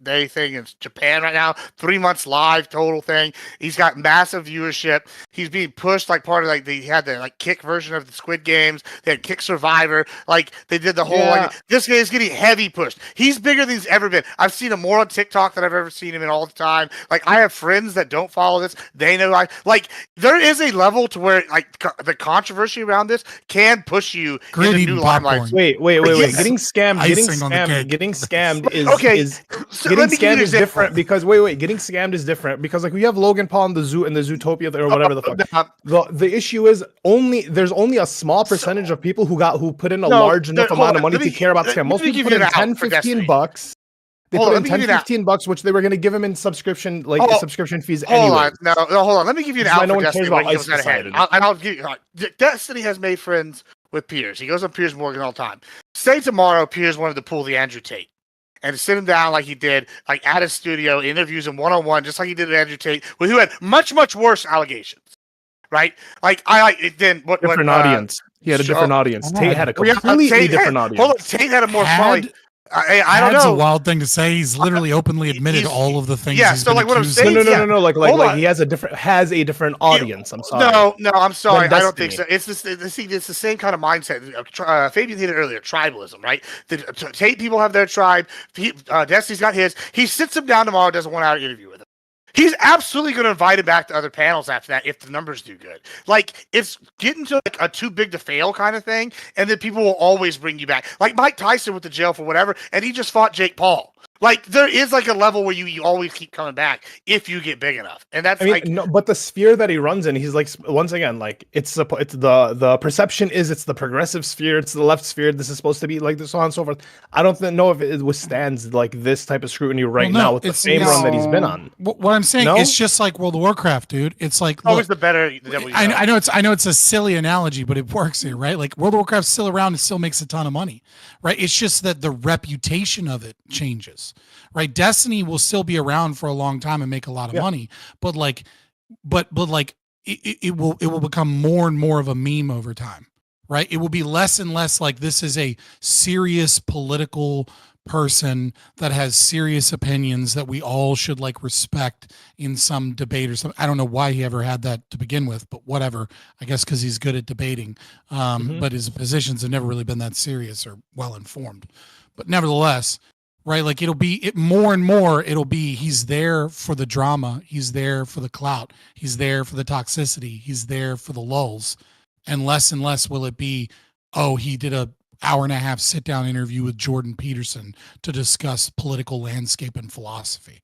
Speaker 6: day thing in Japan right now. 3 months live total thing. He's got massive viewership. He's being pushed like part of like they had the like Kick version of the Squid Games. They had Kick Survivor. Like they did the whole like this guy is getting heavy pushed. He's bigger than he's ever been. I've seen him more on TikTok than I've ever seen him in all the time. Like I have friends that don't follow this. They know like there is a level to where like the controversy around this can push you
Speaker 3: Gritty
Speaker 6: into new
Speaker 3: popcorn.
Speaker 6: limelight.
Speaker 5: Wait.
Speaker 6: Yes.
Speaker 5: Getting scammed
Speaker 3: Icing on the cake.
Speaker 5: getting scammed is
Speaker 6: Okay,
Speaker 5: is
Speaker 6: so
Speaker 5: getting
Speaker 6: let me give you
Speaker 5: scammed
Speaker 6: an
Speaker 5: is
Speaker 6: example.
Speaker 5: different because getting scammed is different because like we have Logan Paul in the zoo and the Zootopia or whatever the fuck. The issue is there's only a small percentage of people who put in a large enough amount of money to care about scam. Most people put in 10, 15 bucks. They put in 10, 15 bucks, which they were going to give him in subscription fees anyway.
Speaker 6: Hold on. Let me give you an out
Speaker 5: no
Speaker 6: for
Speaker 5: one cares
Speaker 6: Destiny
Speaker 5: about
Speaker 6: when he goes
Speaker 5: Ice
Speaker 6: ahead.
Speaker 5: Poseidon.
Speaker 6: I'll give you. Destiny has made friends with Piers. He goes on Piers Morgan all the time. Say tomorrow Piers wanted to pull the Andrew Tate and sit him down like he did, like at his studio, interviews him one-on-one, just like he did with Andrew Tate, who had much worse allegations. Right? Like I like it. Then what?
Speaker 5: Different audience. He had a different audience. Tate had a completely different audience.
Speaker 6: Hold on, Tate had a more quality. I don't
Speaker 3: That's
Speaker 6: know.
Speaker 3: a wild thing to say. He's literally openly admitted all of the things.
Speaker 6: Yeah,
Speaker 3: he's
Speaker 6: so
Speaker 3: been
Speaker 6: like what I'm
Speaker 3: accused
Speaker 6: saying-
Speaker 3: of.
Speaker 5: No. Like
Speaker 6: Hold on.
Speaker 5: he has a different audience. I'm sorry.
Speaker 6: No, I'm sorry.
Speaker 5: Than
Speaker 6: I don't think so.
Speaker 5: Destiny.
Speaker 6: It's the same kind of mindset. Fabian hit it earlier. Tribalism, right? The Tate people have their tribe. Destiny's got his. He sits him down tomorrow. Does a 1 hour interview with him. He's absolutely going to invite him back to other panels after that if the numbers do good. Like it's getting to like a too big to fail kind of thing, and then people will always bring you back. Like Mike Tyson went to jail for whatever, and he just fought Jake Paul. Like there is like a level where you always keep coming back if you get big enough, and that's
Speaker 5: no, but the sphere that he runs in, he's like once again like it's the perception is it's the progressive sphere, it's the left sphere. This is supposed to be like this, so on and so forth. I don't know if it withstands like this type of scrutiny now with the same run that he's been on.
Speaker 3: What I'm saying, it's just like World of Warcraft, dude. It's like
Speaker 6: always the better.
Speaker 3: I know it's a silly analogy, but it works here, right? Like World of Warcraft's still around, it still makes a ton of money, right? It's just that the reputation of it changes, right? Destiny will still be around for a long time and make a lot of money, but it will become more and more of a meme over time, right? It will be less and less like this is a serious political person that has serious opinions that we all should like respect in some debate or something. I don't know why he ever had that to begin with, but whatever. I guess because he's good at debating. But his positions have never really been that serious or well informed. But nevertheless, right, like more and more it'll be he's there for the drama, he's there for the clout, he's there for the toxicity, he's there for the lulls, and less will it be, oh, he did a hour and a half sit down interview with Jordan Peterson to discuss political landscape and philosophy.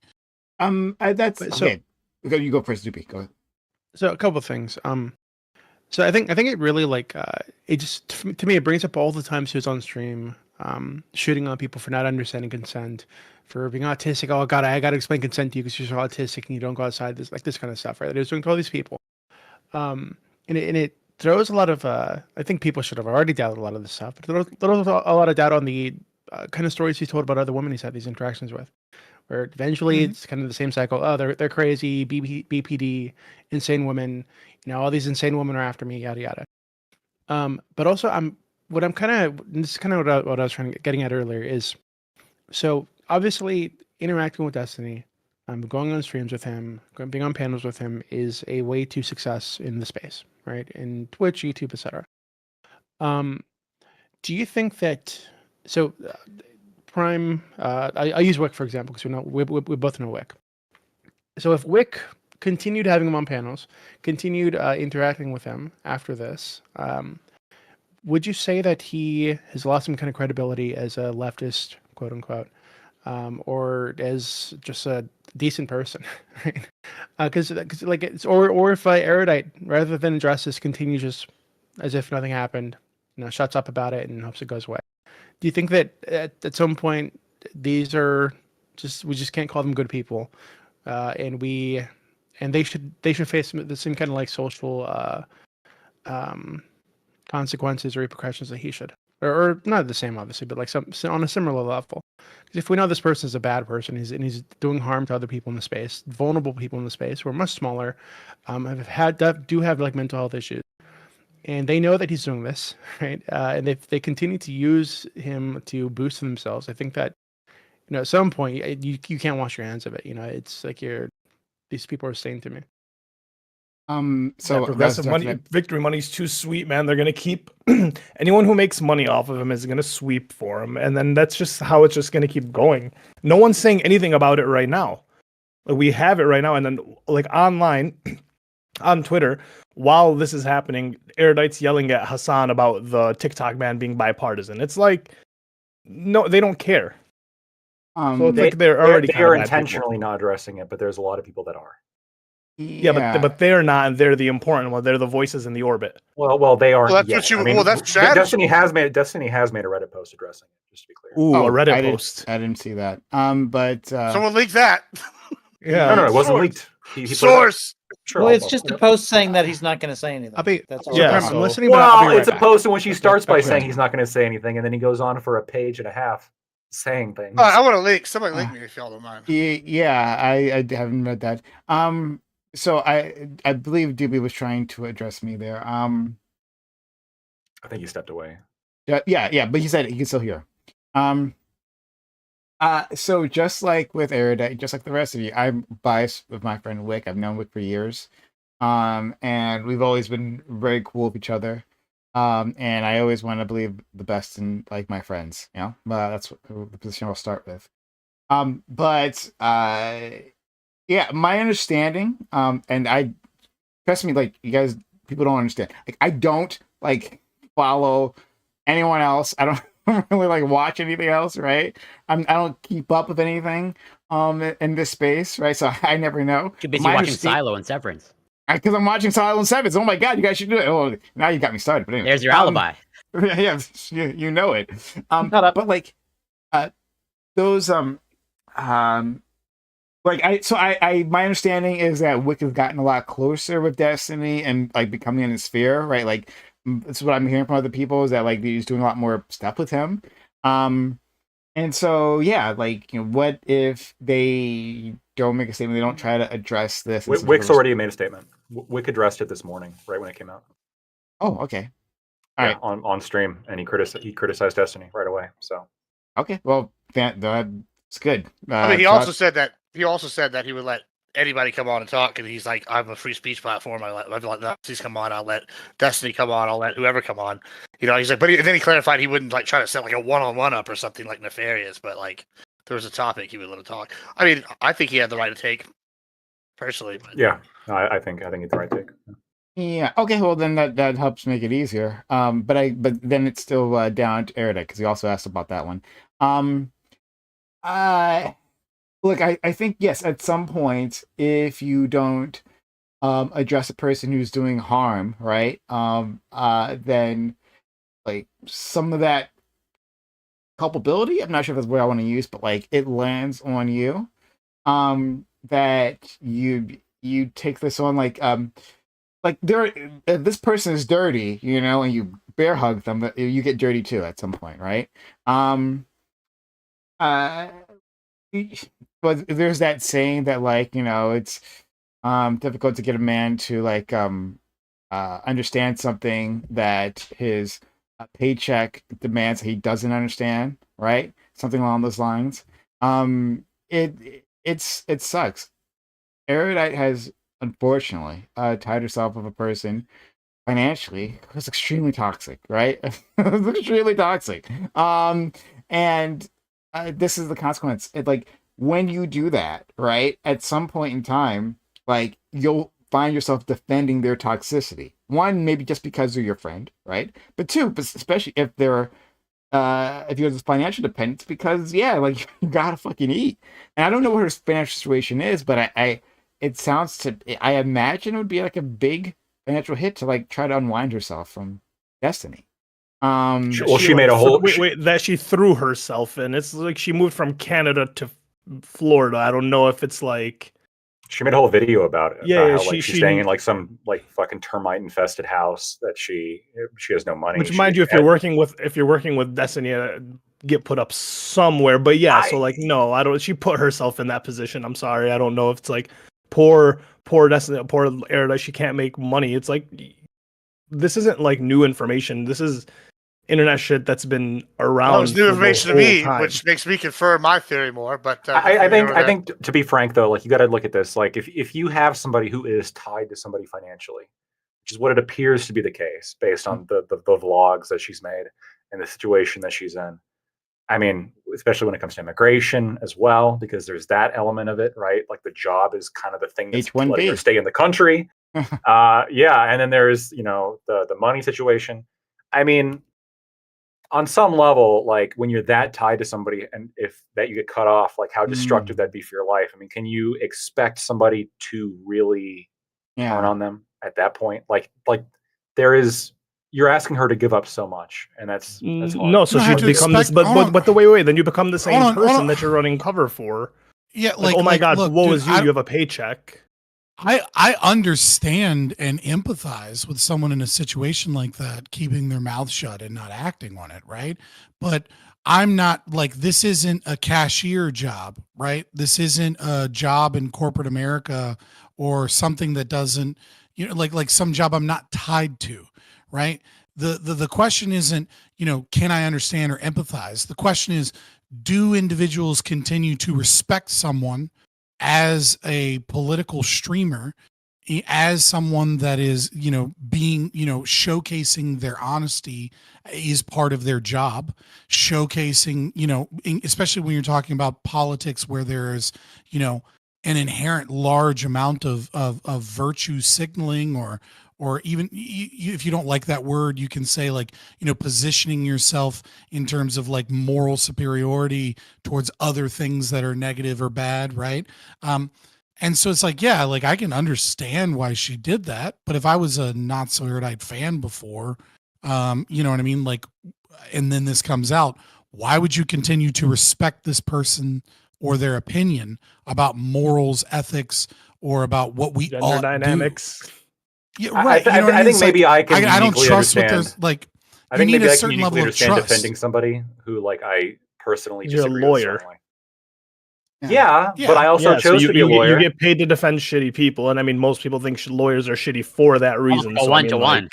Speaker 1: That's okay. You go first, Doopy. Go ahead.
Speaker 7: So a couple of things. So I think it really like it just to me it brings up all the times he was on stream shooting on people for not understanding consent, for being autistic. Oh God, I got to explain consent to you because you're autistic and you don't go outside. This kind of stuff, right? That he was doing to all these people, and it throws a lot of. I think people should have already doubted a lot of this stuff, but there throws a lot of doubt on the kind of stories he's told about other women he's had these interactions with. Where eventually it's kind of the same cycle. Oh, they're crazy, BPD, insane women. You know, all these insane women are after me, yada yada. But also, I'm what I'm kind of this is kind of what I was getting at earlier is, so obviously interacting with Destiny, going on streams with him, being on panels with him is a way to success in the space, right? In Twitch, YouTube, etc. Do you think that so? Prime, I use Wick for example because we both know Wick. So if Wick continued having him on panels, continued interacting with him after this, would you say that he has lost some kind of credibility as a leftist, quote unquote, or as just a decent person, right? Because like it's or if Erudite, rather than address this, continues just as if nothing happened, shuts up about it and hopes it goes away. Do you think that at some point these are we just can't call them good people, and they should face the same kind of like social consequences or repercussions that he should, or not the same obviously, but like some on a similar level. Because if we know this person is a bad person, he's doing harm to other people in the space, vulnerable people in the space who are much smaller, do have like mental health issues, and they know that he's doing this, right? And if they continue to use him to boost themselves, I think that at some point you can't wash your hands of it. It's like these people are saying to me.
Speaker 5: So progressive money, victory money's too sweet, man. They're gonna keep anyone who makes money off of him is gonna sweep for him, and then that's just how it's just gonna keep going. No one's saying anything about it right now. Like, we have it right now, and then like online on Twitter, while this is happening, Erudite's yelling at Hassan about the TikTok ban being bipartisan. It's like, no, they don't care.
Speaker 4: So it's like they're intentionally not addressing it, but there's a lot of people that are.
Speaker 5: Yeah, but they're not, and they're the important one. They're the voices in the orbit.
Speaker 4: Well, they aren't.
Speaker 6: Well, that's
Speaker 4: yet.
Speaker 6: that's strategy.
Speaker 4: Destiny has made a Reddit post addressing it. Just to be clear.
Speaker 5: Ooh, a Reddit post.
Speaker 1: I didn't see that. But
Speaker 6: someone leaked that.
Speaker 5: Yeah,
Speaker 4: no, it wasn't leaked. He
Speaker 6: Source.
Speaker 8: Sure, well, it's just a post saying that he's not going to say anything.
Speaker 7: That's
Speaker 8: all.
Speaker 7: Yeah, I'm listening.
Speaker 4: Well, it's a post in which he starts by saying he's not going to say anything, and then he goes on for a page and a half saying things.
Speaker 6: I want to link. Somebody link me if y'all don't mind.
Speaker 1: Yeah, I haven't read that. So I believe Doobie was trying to address me there.
Speaker 4: I think he stepped away.
Speaker 1: Yeah, but he said he can still hear. So just like with Erudite, just like the rest of you, I'm biased with my friend Wick. I've known Wick for years. And we've always been very cool with each other. And I always want to believe the best in like my friends, that's the position I'll start with. Yeah, my understanding, and I trust me, like you guys, people don't understand. Like I don't like follow anyone else. I don't really like watch anything else, right? I don't keep up with anything in this space, right? So I never know.
Speaker 2: You're busy watching Silo and Severance.
Speaker 1: Because I'm watching Silo and Severance. Oh my god, you guys should do it. Oh, now you got me started. But anyway,
Speaker 2: there's your alibi.
Speaker 1: Yeah, you know it. But like those my understanding is that Wick has gotten a lot closer with Destiny and like becoming in his sphere, right? Like that's what I'm hearing from other people is that like he's doing a lot more stuff with him. And so yeah, like what if they don't make a statement? They don't try to address this.
Speaker 4: Wick's already made a statement. Wick addressed it this morning, right when it came out.
Speaker 1: Oh, okay. All right.
Speaker 4: On stream, and he criticized Destiny right away. So
Speaker 1: okay, well that's good.
Speaker 6: I mean, he also said that he would let anybody come on and talk, and he's like, I'm a free speech platform. I let Nazis come on. I'll let Destiny come on. I'll let whoever come on. He's like, and then he clarified he wouldn't like try to set like a one-on-one up or something like nefarious, but like there was a topic he would let him talk. I mean, I think he had the right to take personally. But...
Speaker 4: Yeah, I think he's the right take.
Speaker 1: Yeah. Okay. Well, then that helps make it easier. But then it's still down to Erudite because he also asked about that one. Look, I think yes. At some point, if you don't address a person who's doing harm, right? Then like some of that culpability. I'm not sure if that's what I want to use, but like it lands on you. That you take this on like this person is dirty, and you bear hug them, but you get dirty too at some point, right? But there's that saying that like it's difficult to get a man to like understand something that his a paycheck demands he doesn't understand, right? Something along those lines. It sucks. Erudite has unfortunately tied herself with a person financially who's extremely toxic, right? It's extremely toxic. And this is the consequence. Like when you do that, right? At some point in time, like you'll find yourself defending their toxicity. One, maybe just because they're your friend, right? But two, but especially if you're financial dependence, because yeah, like you gotta fucking eat. And I don't know what her financial situation is, but I it sounds to I imagine it would be like a big financial hit to like try to unwind herself from Destiny.
Speaker 4: Well, she made a whole.
Speaker 5: Wait, that she threw herself in. It's like she moved from Canada to Florida. I don't know if it's like.
Speaker 4: She made a whole video about it.
Speaker 5: Yeah,
Speaker 4: about
Speaker 5: yeah,
Speaker 4: how, like she's staying in like some like fucking termite infested house that she has no money.
Speaker 5: Which, mind you, if you're working with Destiny, get put up somewhere. But yeah, so like no, I don't. She put herself in that position. I'm sorry, I don't know if it's like poor Destiny, poor Erudite. She can't make money. It's like this isn't like new information. This is internet shit that's been around.
Speaker 6: Well, it's new information to me,
Speaker 5: time.
Speaker 6: which makes me confirm my theory more. But
Speaker 4: I think to be frank though, like you got to look at this. Like if you have somebody who is tied to somebody financially, which is what it appears to be the case based on the vlogs that she's made and the situation that she's in. I mean, especially when it comes to immigration as well, because there's that element of it, right? Like the job is kind of the thing that's letting her stay in the country. Yeah, and then there's the money situation. I mean, on some level, like when you're that tied to somebody and if that you get cut off, like how destructive that'd be for your life. I mean, can you expect somebody to really turn on them at that point? Like you're asking her to give up so much, and that's hard.
Speaker 5: No, so she become this, but the way, then you become the same person that you're running cover for.
Speaker 3: Yeah,
Speaker 5: like oh my god, look, woe is you, you have a paycheck.
Speaker 3: I understand and empathize with someone in a situation like that, keeping their mouth shut and not acting on it, right? But I'm not like, this isn't a cashier job, right? This isn't a job in corporate America or something that doesn't, like some job I'm not tied to, right? The question isn't, can I understand or empathize? The question is, do individuals continue to respect someone as a political streamer, as someone that is, being, showcasing their honesty is part of their job, showcasing, especially when you're talking about politics where there is, an inherent large amount of virtue signaling or even if you don't like that word, you can say like, positioning yourself in terms of like moral superiority towards other things that are negative or bad. Right. And so it's like, yeah, like I can understand why she did that. But if I was a not so erudite fan before, you know what I mean? Like, and then this comes out, why would you continue to respect this person or their opinion about morals, ethics, or about what we
Speaker 5: gender
Speaker 3: ought
Speaker 5: dynamics?
Speaker 3: Do? Yeah, right.
Speaker 4: I think maybe I can.
Speaker 3: I don't trust what there's like.
Speaker 4: I think
Speaker 3: need
Speaker 4: maybe
Speaker 3: a
Speaker 4: I
Speaker 3: certain
Speaker 4: can
Speaker 3: level
Speaker 4: uniquely
Speaker 3: of
Speaker 4: understand
Speaker 3: trust.
Speaker 4: defending somebody who, like, I personally
Speaker 5: You're a
Speaker 4: disagree with
Speaker 5: lawyer.
Speaker 4: strongly. Yeah, but I also chose
Speaker 5: so
Speaker 4: to be a lawyer.
Speaker 5: You get paid to defend shitty people, and I mean, most people think lawyers are shitty for that reason.
Speaker 2: A
Speaker 5: so
Speaker 2: one-to-one.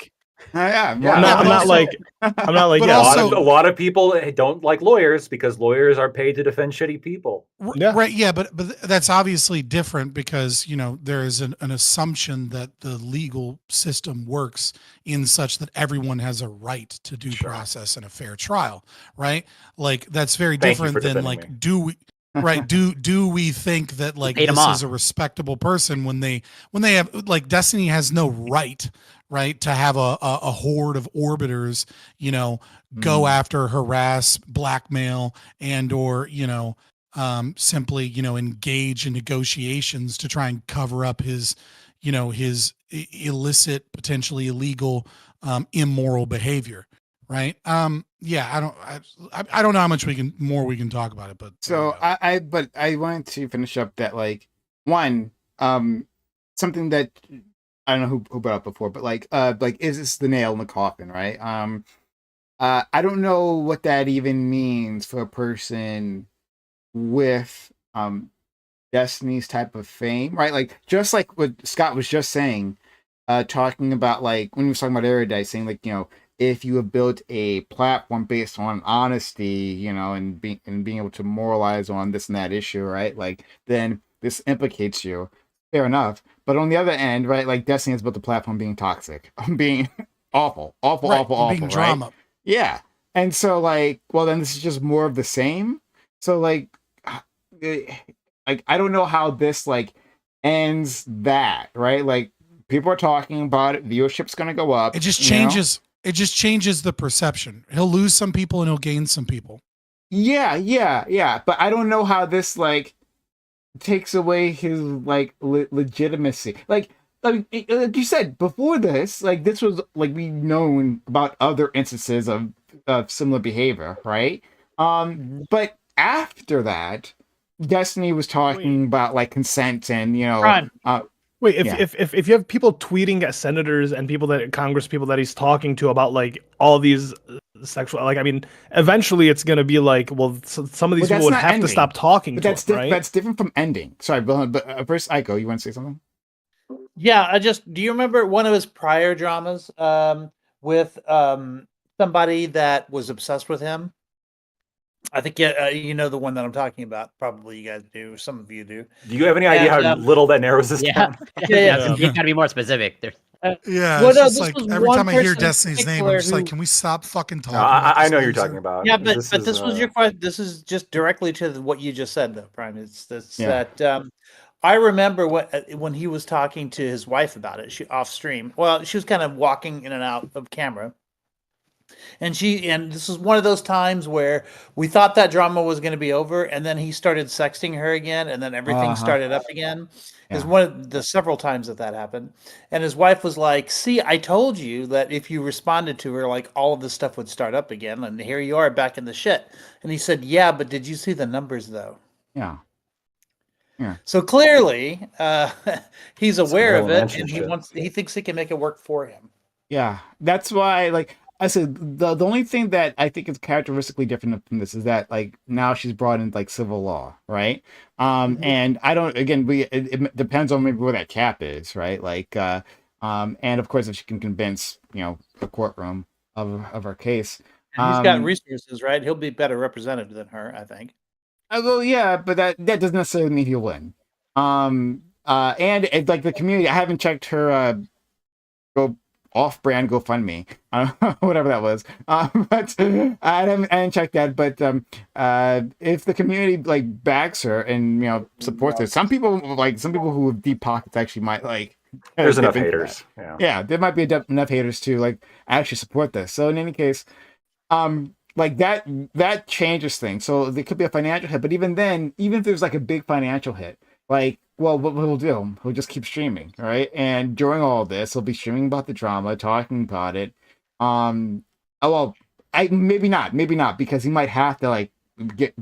Speaker 5: I'm not like,
Speaker 3: But
Speaker 5: yeah.
Speaker 3: also-
Speaker 4: a lot of people don't like lawyers because lawyers are paid to defend shitty people.
Speaker 3: Right. Yeah. But that's obviously different because, there is an assumption that the legal system works in such that everyone has a right to due process and a fair trial. Right. Like that's very different than like,
Speaker 4: me.
Speaker 3: do we, right. Do we think that like this is a respectable person when they have like Destiny has no right to have a horde of orbiters, go after, harass, blackmail, and or, simply, engage in negotiations to try and cover up his, his illicit, potentially illegal, immoral behavior. Right. Yeah, I don't know how much we can talk about it, but
Speaker 1: so I wanted to finish up that like one, something that I don't know who brought up before, but like is this the nail in the coffin, right? I don't know what that even means for a person with Destiny's type of fame, right? Like just like what Scott was just saying, talking about like when he was talking about Erudite, saying like if you have built a platform based on honesty, you know, and being able to moralize on this and that issue, right? Like, then this implicates you. Fair enough. But on the other end, right, like Destiny has built the platform being toxic, being awful,
Speaker 3: Right,
Speaker 1: awful,
Speaker 3: being
Speaker 1: right?
Speaker 3: drama.
Speaker 1: Yeah. And so, like, well, then this is just more of the same. So, like I don't know how this like ends that, right? Like, people are talking about it, viewership's gonna go up.
Speaker 3: It just
Speaker 1: you know?
Speaker 3: changes. It just changes the perception. He'll lose some people and he'll gain some people.
Speaker 1: Yeah. But I don't know how this like takes away his like legitimacy. Like you said before this, like this was like we known about other instances of similar behavior, right? But after that, Destiny was talking about like consent and
Speaker 8: Prime.
Speaker 5: Wait,
Speaker 1: Yeah.
Speaker 5: if you have people tweeting at senators and people that Congress people that he's talking to about like all these sexual, like I mean, eventually it's gonna be like, well, some of these
Speaker 1: Well,
Speaker 5: people would
Speaker 1: that's
Speaker 5: have
Speaker 1: not
Speaker 5: to
Speaker 1: ending.
Speaker 5: stop talking
Speaker 1: but
Speaker 5: to
Speaker 1: that's
Speaker 5: him, right?
Speaker 1: that's different from ending. Sorry, but first, Aiko, you want to say something?
Speaker 8: Yeah, do you remember one of his prior dramas with somebody that was obsessed with him? I think you know the one that I'm talking about. Probably you guys do. Some of you do.
Speaker 4: Do you have any idea
Speaker 8: And,
Speaker 4: how little that narrows this
Speaker 2: Yeah,
Speaker 4: down?
Speaker 8: Yeah.
Speaker 2: You gotta be more specific.
Speaker 3: Yeah,
Speaker 8: Well,
Speaker 3: it's
Speaker 8: no,
Speaker 3: just
Speaker 8: this
Speaker 3: like
Speaker 8: was
Speaker 3: every
Speaker 8: one
Speaker 3: time I hear
Speaker 8: person in
Speaker 3: Destiny's name, I'm
Speaker 8: particular
Speaker 3: just like,
Speaker 8: who-
Speaker 3: can we stop fucking talking?
Speaker 4: No,
Speaker 3: about
Speaker 4: I
Speaker 3: this
Speaker 4: know you're
Speaker 3: loser?
Speaker 4: talking about.
Speaker 8: Yeah, but
Speaker 4: this
Speaker 8: this was your question. This is just directly to what you just said, though, Prime. It's this
Speaker 1: Yeah.
Speaker 8: that I remember when he was talking to his wife about it. She off stream. Well, she was kind of walking in and out of camera, and this is one of those times where we thought that drama was going to be over, and then he started sexting her again, and then everything
Speaker 1: Uh-huh.
Speaker 8: started up again. Is
Speaker 1: Yeah.
Speaker 8: one of the several times that happened, and his wife was like, "See, I told you that if you responded to her, like all of this stuff would start up again, and here you are back in the shit." And he said, "Yeah, but did you see the numbers though?"
Speaker 1: Yeah.
Speaker 8: So clearly, he's aware of
Speaker 4: Marilyn
Speaker 8: it,
Speaker 4: Manson
Speaker 8: and
Speaker 4: shit.
Speaker 8: he thinks he can make it work for him.
Speaker 1: Yeah, that's why, like I said, the only thing that I think is characteristically different from this is that like now she's brought in like civil law, right? And I don't. Again, it depends on maybe where that cap is, right? Like, and of course, if she can convince the courtroom of her case.
Speaker 8: And he's got resources, right? He'll be better represented than her, I think.
Speaker 1: Well, yeah, but that doesn't necessarily mean he'll win. And like the community, I haven't checked her go off-brand GoFundMe, whatever that was. But I haven't checked that. But if the community like backs her and supports her, some people who have deep pockets actually might like.
Speaker 4: There's enough
Speaker 1: dip into
Speaker 4: haters.
Speaker 1: that. Yeah, there might be enough haters to like actually support this. So in any case, like that changes things. So there could be a financial hit, but even then, even if there's like a big financial hit, like, well, what we'll do, we'll just keep streaming, right? And during all this, he'll be streaming about the drama, talking about it. Oh well, maybe not because he might have to like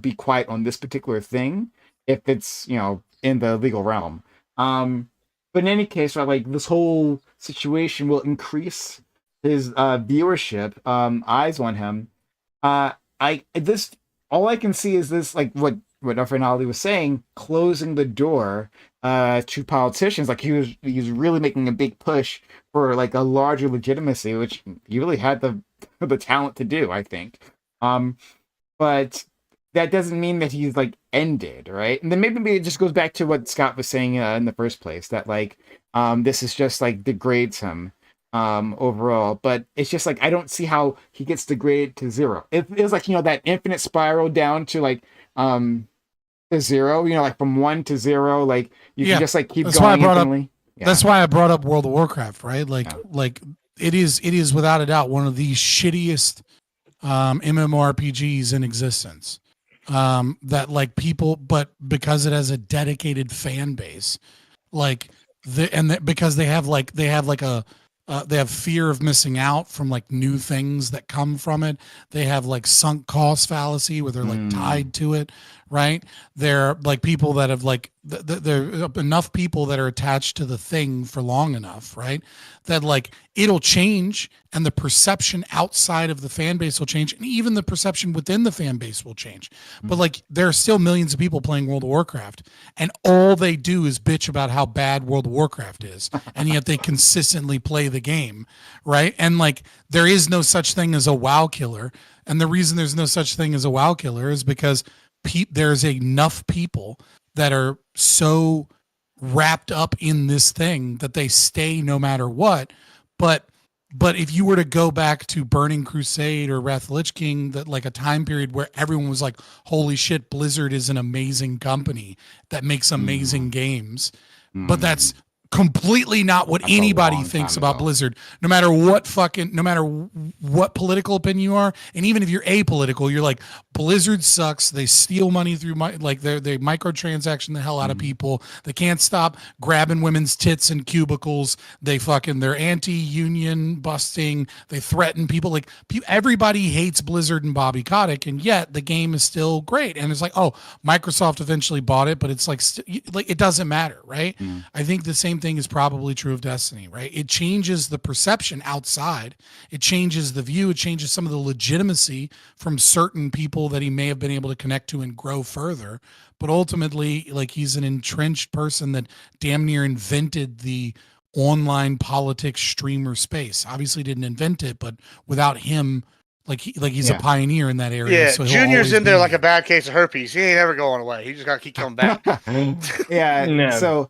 Speaker 1: be quiet on this particular thing if it's in the legal realm. But in any case, right, like this whole situation will increase his viewership, eyes on him. All I can see is this, like what our friend Ali was saying, closing the door to politicians. Like he was really making a big push for like a larger legitimacy, which he really had the talent to do, I think. But that doesn't mean that he's like ended, right? And then maybe it just goes back to what Scott was saying in the first place, that like this is just like degrades him overall. But it's just like I don't see how he gets degraded to zero. It feels like that infinite spiral down to like to zero, like from 1 to 0, like you can just like keep
Speaker 3: that's why I
Speaker 1: going
Speaker 3: brought
Speaker 1: infinitely.
Speaker 3: That's why I brought up World of Warcraft, right? Like it is without a doubt one of the shittiest MMORPGs in existence. That like people, but because it has a dedicated fan base, like because they have fear of missing out from like new things that come from it. They have like sunk cost fallacy where they're like tied to it, right? They're like people that have like there are enough people that are attached to the thing for long enough, right? That like it'll change, and the perception outside of the fan base will change, and even the perception within the fan base will change. But like there are still millions of people playing World of Warcraft, and all they do is bitch about how bad World of Warcraft is, and yet they consistently play the game, right? And like there is no such thing as a WoW killer, and the reason there's no such thing as a WoW killer is because there's enough people that are so wrapped up in this thing that they stay no matter what. But if you were to go back to Burning Crusade or Wrath of the Lich King, that like a time period where everyone was like, holy shit, Blizzard is an amazing company that makes amazing games. But that's completely not what anybody thinks about Blizzard, no matter what political opinion you are. And even if you're apolitical, you're like, Blizzard sucks. They steal money through they microtransaction the hell out of people. They can't stop grabbing women's tits in cubicles. They're anti-union busting. They threaten people. Like everybody hates Blizzard and Bobby Kotick, and yet the game is still great. And it's like, oh, Microsoft eventually bought it, but it's like it doesn't matter, right? I think the same thing is probably true of Destiny, right? It changes the perception outside. It changes the view. It changes some of the legitimacy from certain people that he may have been able to connect to and grow further. But ultimately, like, he's an entrenched person that damn near invented the online politics streamer space. Obviously didn't invent it, but without him, he's a pioneer in that area.
Speaker 6: Yeah,
Speaker 3: so
Speaker 6: Junior's in there like a bad case of herpes. He ain't ever going away. He just got to keep coming back.
Speaker 1: So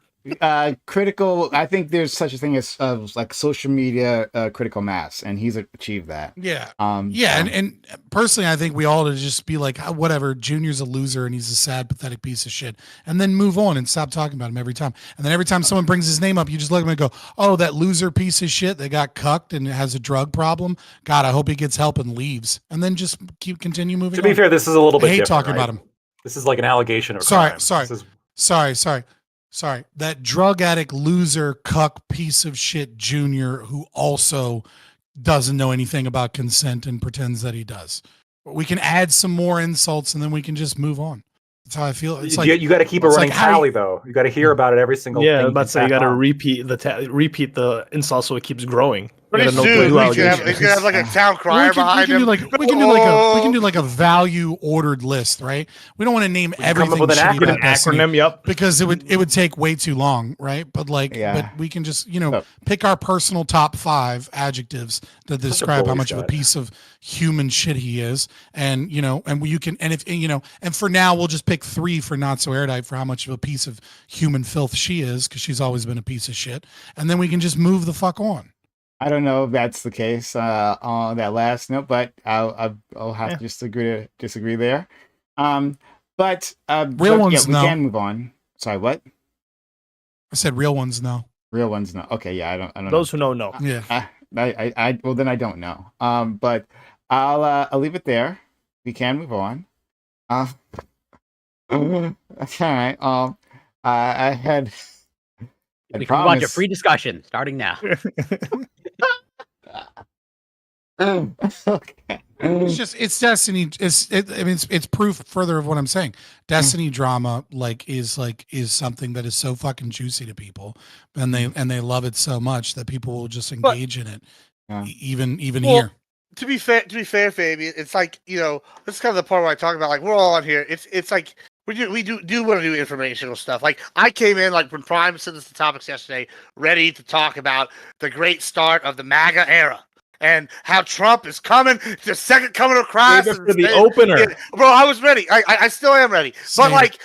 Speaker 1: critical, I think there's such a thing as like social media critical mass, and he's achieved that. And personally, I think we all to just be like, whatever, Junior's a loser and he's a sad, pathetic piece of shit, and then move on and stop talking about him every time. And then every time someone brings his name up, you just look at him and go, oh, that loser piece of shit that got cucked and has a drug problem. God, I hope he gets help and leaves. And then just continue moving on.
Speaker 4: To be fair, this is a little bit different,
Speaker 3: talking
Speaker 4: right?
Speaker 3: about him.
Speaker 4: This is like an allegation of crime.
Speaker 3: Sorry, that drug addict, loser, cuck, piece of shit Junior, who also doesn't know anything about consent and pretends that he does. We can add some more insults and then we can just move on. That's how I feel. It's like
Speaker 4: you got to keep a running tally, though. You got to hear about it every single.
Speaker 5: Yeah,
Speaker 4: thing
Speaker 5: I'm about to say you got to repeat the insult so it keeps growing.
Speaker 6: Pretty soon, he's gonna have like a town crier behind him.
Speaker 3: We can do like a value ordered list, right? We don't want to name everything.
Speaker 4: Come up with an acronym, yep.
Speaker 3: Because it would take way too long, right? But but we can just pick our personal top 5 adjectives that describe how much of a piece of human shit he is, and and for now we'll just pick 3 for Not So Erudite for how much of a piece of human filth she is, because she's always been a piece of shit, and then we can just move the fuck on.
Speaker 1: I don't know if that's the case on that last note, but I'll have to just disagree there. But
Speaker 3: real ones,
Speaker 1: we can move on. Sorry, what?
Speaker 3: I said real ones, no.
Speaker 1: Real ones, no. Okay, yeah, I don't.
Speaker 5: Those who know, no.
Speaker 3: Yeah.
Speaker 1: I well then I don't know. But I'll leave it there. We can move on. That's all right. I had.
Speaker 2: We can move on to free discussion starting now.
Speaker 1: Okay.
Speaker 3: It's Destiny. It's proof further of what I'm saying. Destiny drama is something that is so fucking juicy to people, and they love it so much that people will just engage in it, even here.
Speaker 6: To be fair, Fabian, it's like, this is kind of the part where I talk about, like, we're all on here. It's like we do want to do informational stuff. Like, I came in, like, when Prime sent us the topics yesterday, ready to talk about the great start of the MAGA era and how Trump is coming, the second coming of Christ.
Speaker 5: For the opener.
Speaker 6: Yeah, bro, I was ready. I still am ready.
Speaker 3: Same.
Speaker 6: But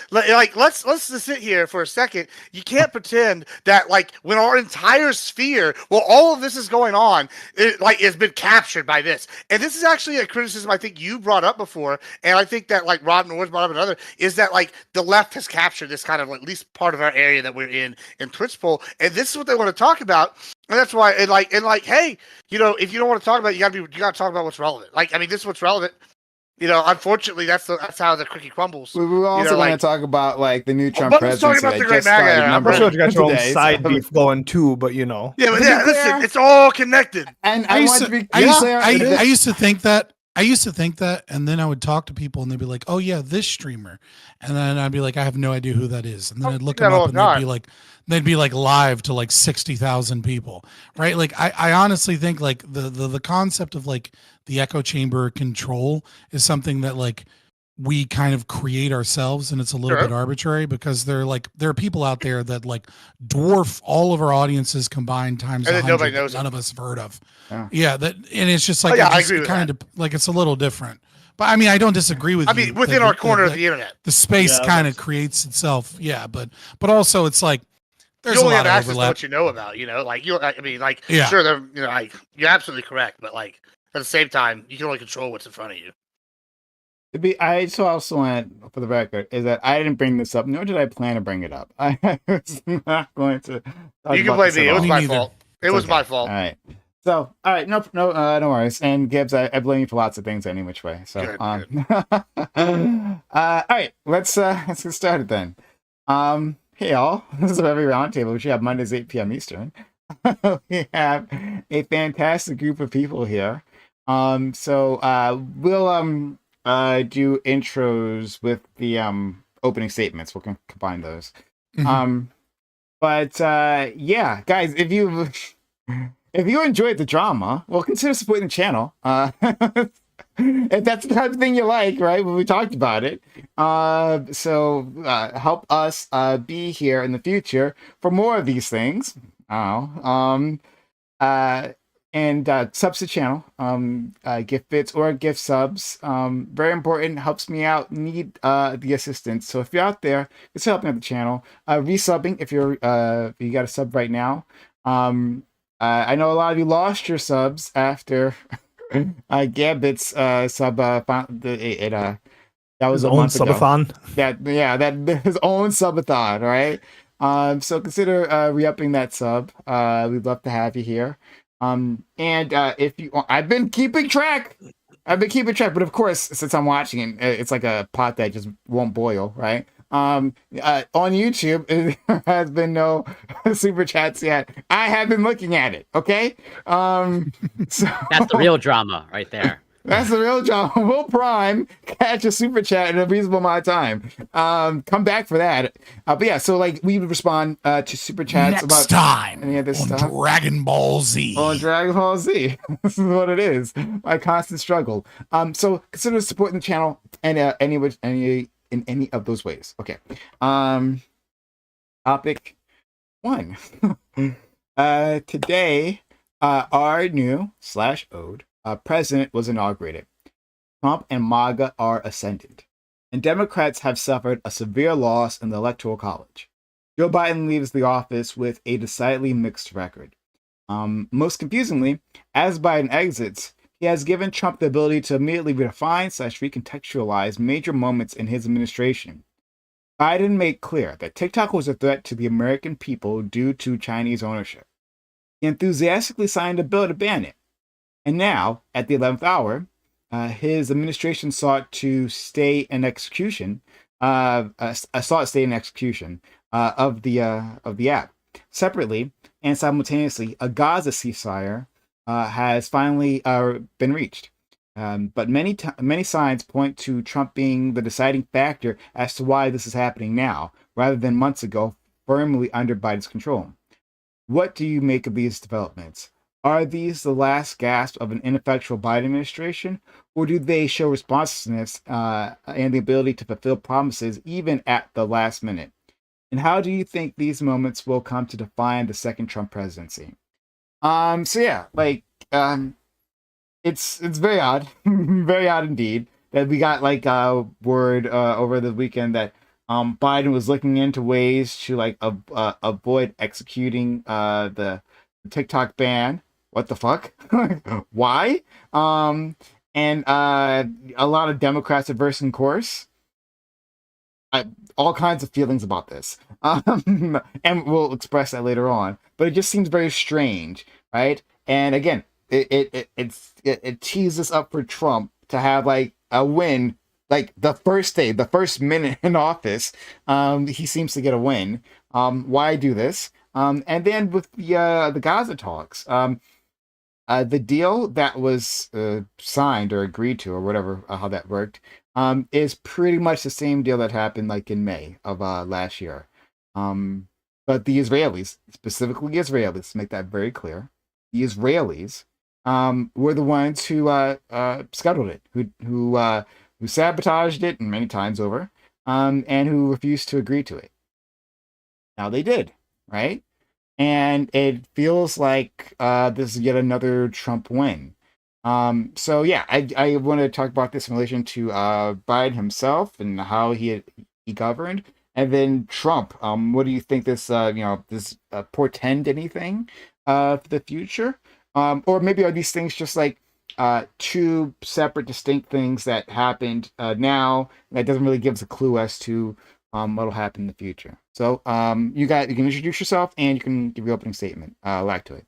Speaker 6: let's just sit here for a second. You can't pretend that, like, when our entire sphere, all of this is going on, has been captured by this. And this is actually a criticism I think you brought up before, and I think that, like, Rod Norris brought up another, is that, like, the left has captured this kind of, at least part of our area that we're in Twitch poll, and this is what they want to talk about. And that's why, hey, if you don't want to talk about it, you gotta talk about what's relevant. Like, I mean, this is what's relevant. Unfortunately, that's how the cookie crumbles.
Speaker 1: We also want to talk about, like, the new Trump presidency.
Speaker 6: Let's talk about the great MAGA.
Speaker 5: I'm sure you got your own side beef going too, but
Speaker 6: Yeah, but listen, it's all connected.
Speaker 3: And I used to think that I used to think that, and then I would talk to people, and they'd be like, "Oh yeah, this streamer," and then I'd be like, "I have no idea who that is," and then
Speaker 6: I
Speaker 3: I'd look
Speaker 6: think that
Speaker 3: them
Speaker 6: all
Speaker 3: up, and
Speaker 6: the time.
Speaker 3: they'd be like live to like 60,000 people, right? Like I honestly think like the concept of like the echo chamber control is something that like we kind of create ourselves, and it's a little
Speaker 6: Sure.
Speaker 3: bit arbitrary because there are people out there that like dwarf all of our audiences combined times
Speaker 6: And then nobody
Speaker 3: 100 that
Speaker 6: knows
Speaker 3: none
Speaker 6: them.
Speaker 3: of us have heard of.
Speaker 1: Yeah.
Speaker 3: Yeah, that and it's just like
Speaker 6: Oh, yeah,
Speaker 3: it
Speaker 6: I
Speaker 3: just
Speaker 6: agree with
Speaker 3: kind of like it's a little different. But I mean, I don't disagree with
Speaker 6: I
Speaker 3: you.
Speaker 6: mean, within
Speaker 3: that-
Speaker 6: our
Speaker 3: that-
Speaker 6: corner of
Speaker 3: that
Speaker 6: the internet.
Speaker 3: the space
Speaker 8: Yeah,
Speaker 3: kind of
Speaker 8: that's-
Speaker 3: creates itself. Yeah, but also it's like there's
Speaker 6: You
Speaker 3: a
Speaker 6: only
Speaker 3: lot
Speaker 6: have
Speaker 3: of
Speaker 6: access to
Speaker 3: overlap.
Speaker 6: what you know about, like I mean, like
Speaker 3: Yeah.
Speaker 6: sure, they're like you're absolutely correct, but like at the same time, you can only control what's in front of you.
Speaker 1: I just also want, for the record, is that I didn't bring this up, nor did I plan to bring it up. I was not going to. Talk
Speaker 6: You can
Speaker 1: about
Speaker 6: blame
Speaker 1: this at
Speaker 6: me. It was
Speaker 1: all.
Speaker 3: Me
Speaker 6: my
Speaker 3: neither.
Speaker 6: fault. It
Speaker 1: It's
Speaker 6: was
Speaker 1: okay.
Speaker 6: my fault.
Speaker 1: All right. So, all right, no worries. And Gibbs, I blame you for lots of things any which way. So,
Speaker 6: Good,
Speaker 1: all right, let's get started then. Hey y'all, this is a Reverie Roundtable, which we have Mondays 8 p.m. Eastern. We have a fantastic group of people here. So we'll do intros with the opening statements. We'll combine those.
Speaker 3: Mhm.
Speaker 1: But yeah, guys, if you enjoyed the drama, well, consider supporting the channel. If that's the type of thing you like, right? When we talked about it. So help us be here in the future for more of these things. And subs to the channel, gift bits or gift subs. Very important, helps me out, need the assistance. So if you're out there, it's helping out the channel. Resubbing if you got a sub right now. I know a lot of you lost your subs after Gambit's sub found that was
Speaker 5: His
Speaker 1: a
Speaker 5: own
Speaker 1: month ago.
Speaker 5: subathon.
Speaker 1: That his own subathon, right? So consider re-upping that sub. We'd love to have you here. And if you, I've been keeping track, but of course, since I'm watching it, it's like a pot that just won't boil, right? On YouTube, there has been no super chats yet. I have been looking at it, okay? So
Speaker 2: That's the real drama right there.
Speaker 1: that's the real job. Will Prime catch a super chat in a reasonable amount of time. Come back for that. But yeah, so like we would respond to super chats
Speaker 3: Next
Speaker 1: about
Speaker 3: time
Speaker 1: any of this
Speaker 3: on
Speaker 1: stuff.
Speaker 3: Dragon Ball Z.
Speaker 1: On Dragon Ball Z. This is what it is. My constant struggle. So consider supporting the channel and in any of those ways. Okay. Topic 1. Today, our new /ode president was inaugurated. Trump and MAGA are ascendant, and Democrats have suffered a severe loss in the Electoral College. Joe Biden leaves the office with a decidedly mixed record. Most confusingly, as Biden exits, he has given Trump the ability to immediately redefine/recontextualize major moments in his administration. Biden made clear that TikTok was a threat to the American people due to Chinese ownership. He enthusiastically signed a bill to ban it. And now, at the 11th hour, his administration sought to stay in execution of the app. Separately and simultaneously, a Gaza ceasefire has finally been reached. But many signs point to Trump being the deciding factor as to why this is happening now, rather than months ago, firmly under Biden's control. What do you make of these developments? Are these the last gasp of an ineffectual Biden administration, or do they show responsiveness and the ability to fulfill promises even at the last minute? And how do you think these moments will come to define the second Trump presidency? So yeah, like it's very odd, very odd indeed that we got like word over the weekend that Biden was looking into ways to like avoid executing the TikTok ban. What the fuck? Why? And a lot of Democrats are versing course. All kinds of feelings about this, and we'll express that later on. But it just seems very strange, right? And again, it teases up for Trump to have like a win, like the first day, the first minute in office. He seems to get a win. Why do this? And then with the Gaza talks, the deal that was signed or agreed to, or whatever, how that worked, is pretty much the same deal that happened like in May of last year. But the Israelis, specifically Israelis, to make that very clear, the Israelis were the ones who scuttled it, who sabotaged it, and many times over, and who refused to agree to it. Now they did, right? And it feels like this is yet another Trump win. So yeah, I want to talk about this in relation to Biden himself and how he governed, and then Trump. What do you think this this portend anything for the future? Or maybe are these things just like two separate, distinct things that happened now that doesn't really give us a clue as to what'll happen in the future? So you can introduce yourself and you can give your opening statement. Lactoid.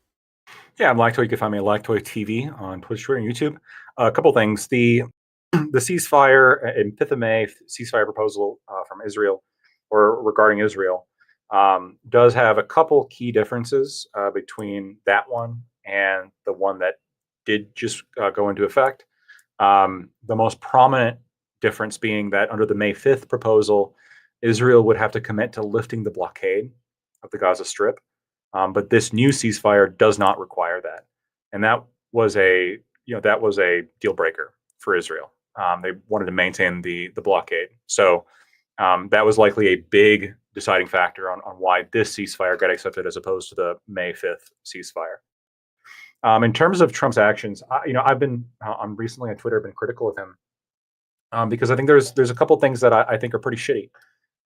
Speaker 4: Yeah, I'm Lactoid. You can find me at Lactoid TV on Twitch, Twitter, and YouTube. A couple things. The ceasefire in 5th of May ceasefire proposal from Israel, or regarding Israel, does have a couple key differences between that one and the one that did just go into effect. The most prominent difference being that under the May 5th proposal, Israel would have to commit to lifting the blockade of the Gaza Strip. But this new ceasefire does not require that. And that was a deal breaker for Israel. They wanted to maintain the blockade. So that was likely a big deciding factor on why this ceasefire got accepted as opposed to the May 5th ceasefire. In terms of Trump's actions, I've been recently on Twitter been critical of him because I think there's a couple things that I think are pretty shitty.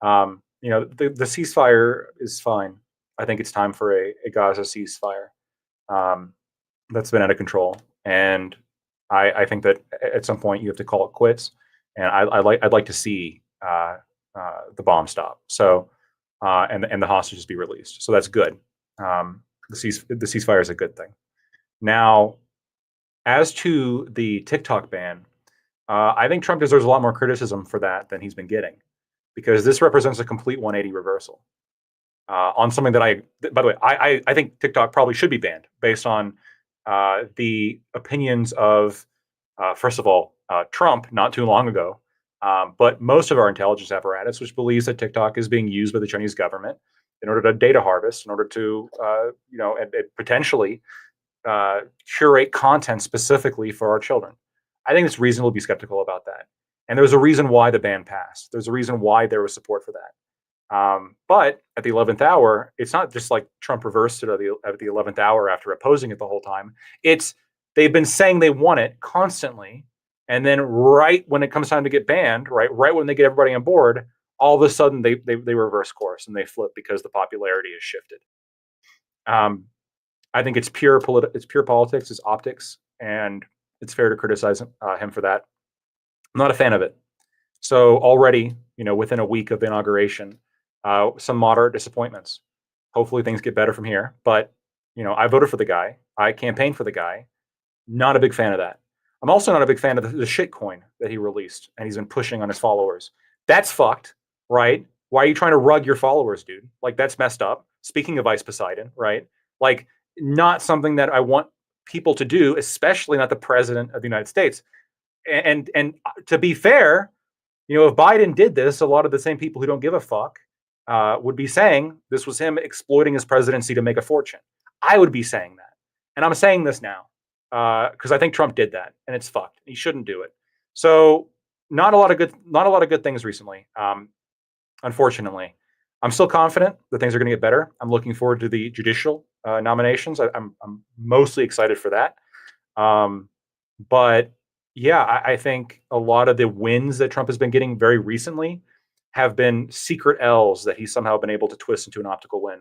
Speaker 4: The ceasefire is fine. I think it's time for a Gaza ceasefire that's been out of control, and I think that at some point you have to call it quits. And I'd like to see the bomb stop. So and the hostages be released. So that's good. The ceasefire is a good thing. Now, as to the TikTok ban, I think Trump deserves a lot more criticism for that than he's been getting, because this represents a complete 180 reversal on something that by the way, I think TikTok probably should be banned based on the opinions of, first of all, Trump not too long ago, but most of our intelligence apparatus, which believes that TikTok is being used by the Chinese government in order to data harvest, in order to, and potentially curate content specifically for our children. I think it's reasonable to be skeptical about that. And there's a reason why the ban passed. There's a reason why there was support for that. But at the 11th hour, it's not just like Trump reversed it at the 11th hour after opposing it the whole time. It's they've been saying they want it constantly. And then right when it comes time to get banned, right when they get everybody on board, all of a sudden they reverse course and they flip because the popularity has shifted. I think it's pure politics, it's optics, and it's fair to criticize him for that. I'm not a fan of it. So already, within a week of the inauguration, some moderate disappointments. Hopefully things get better from here. But, I voted for the guy. I campaigned for the guy. Not a big fan of that. I'm also not a big fan of the shit coin that he released and he's been pushing on his followers. That's fucked, right? Why are you trying to rug your followers, dude? Like, that's messed up. Speaking of Ice Poseidon, right? Like, not something that I want people to do, especially not the president of the United States. And to be fair, if Biden did this, a lot of the same people who don't give a fuck would be saying this was him exploiting his presidency to make a fortune. I would be saying that. And I'm saying this now because I think Trump did that, and it's fucked. He shouldn't do it. So not a lot of good things recently. Unfortunately, I'm still confident that things are going to get better. I'm looking forward to the judicial nominations. I'm mostly excited for that. But yeah, I think a lot of the wins that Trump has been getting very recently have been secret L's that he's somehow been able to twist into an optical win.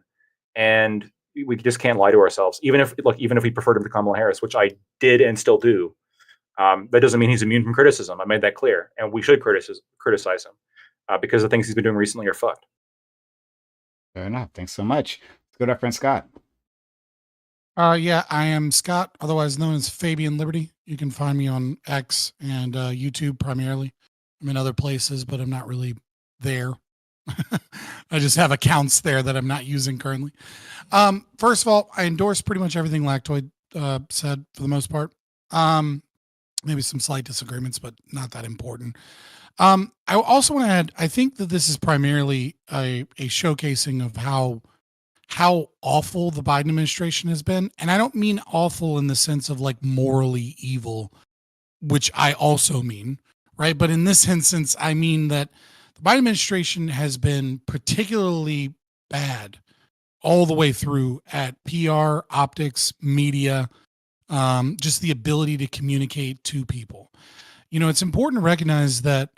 Speaker 4: And we just can't lie to ourselves. Even if we preferred him to Kamala Harris, which I did and still do, that doesn't mean he's immune from criticism. I made that clear. And we should criticize him because the things he's been doing recently are fucked.
Speaker 1: Fair enough. Thanks so much. Let's go to our friend Scott.
Speaker 3: Yeah, I am Scott, otherwise known as Fabian Liberty. You can find me on X and YouTube primarily. I'm in other places, but I'm not really there. I just have accounts there that I'm not using currently. First of all, I endorse pretty much everything Lactoid said for the most part. Maybe some slight disagreements, but not that important. I also want to add, I think that this is primarily a showcasing of how awful the Biden administration has been. And I don't mean awful in the sense of like morally evil, which I also mean, right? But in this instance, I mean that the Biden administration has been particularly bad all the way through at PR, optics, media, just the ability to communicate to people. It's important to recognize that,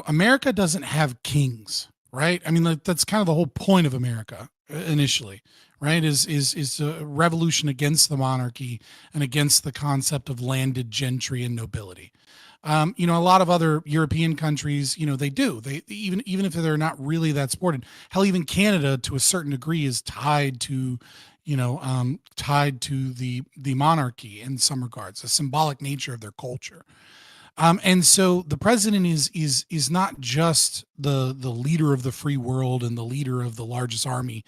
Speaker 3: America doesn't have kings, right? I mean, that's kind of the whole point of America initially, right? Is a revolution against the monarchy and against the concept of landed gentry and nobility. A lot of other European countries, they do. They even if they're not really that supported. Hell, even Canada, to a certain degree, is tied to, the monarchy in some regards, a symbolic nature of their culture. And so the president is not just the leader of the free world and the leader of the largest army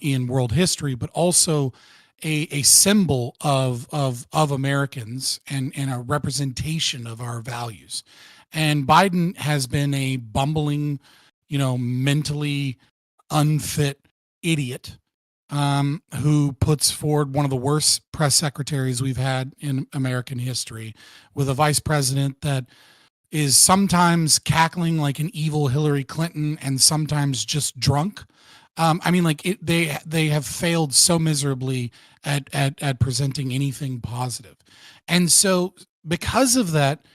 Speaker 3: in world history, but also a symbol of Americans and a representation of our values. And Biden has been a bumbling, mentally unfit idiot who puts forward one of the worst press secretaries we've had in American history, with a vice president that is sometimes cackling like an evil Hillary Clinton and sometimes just drunk. They have failed so miserably at presenting anything positive. And so because of that,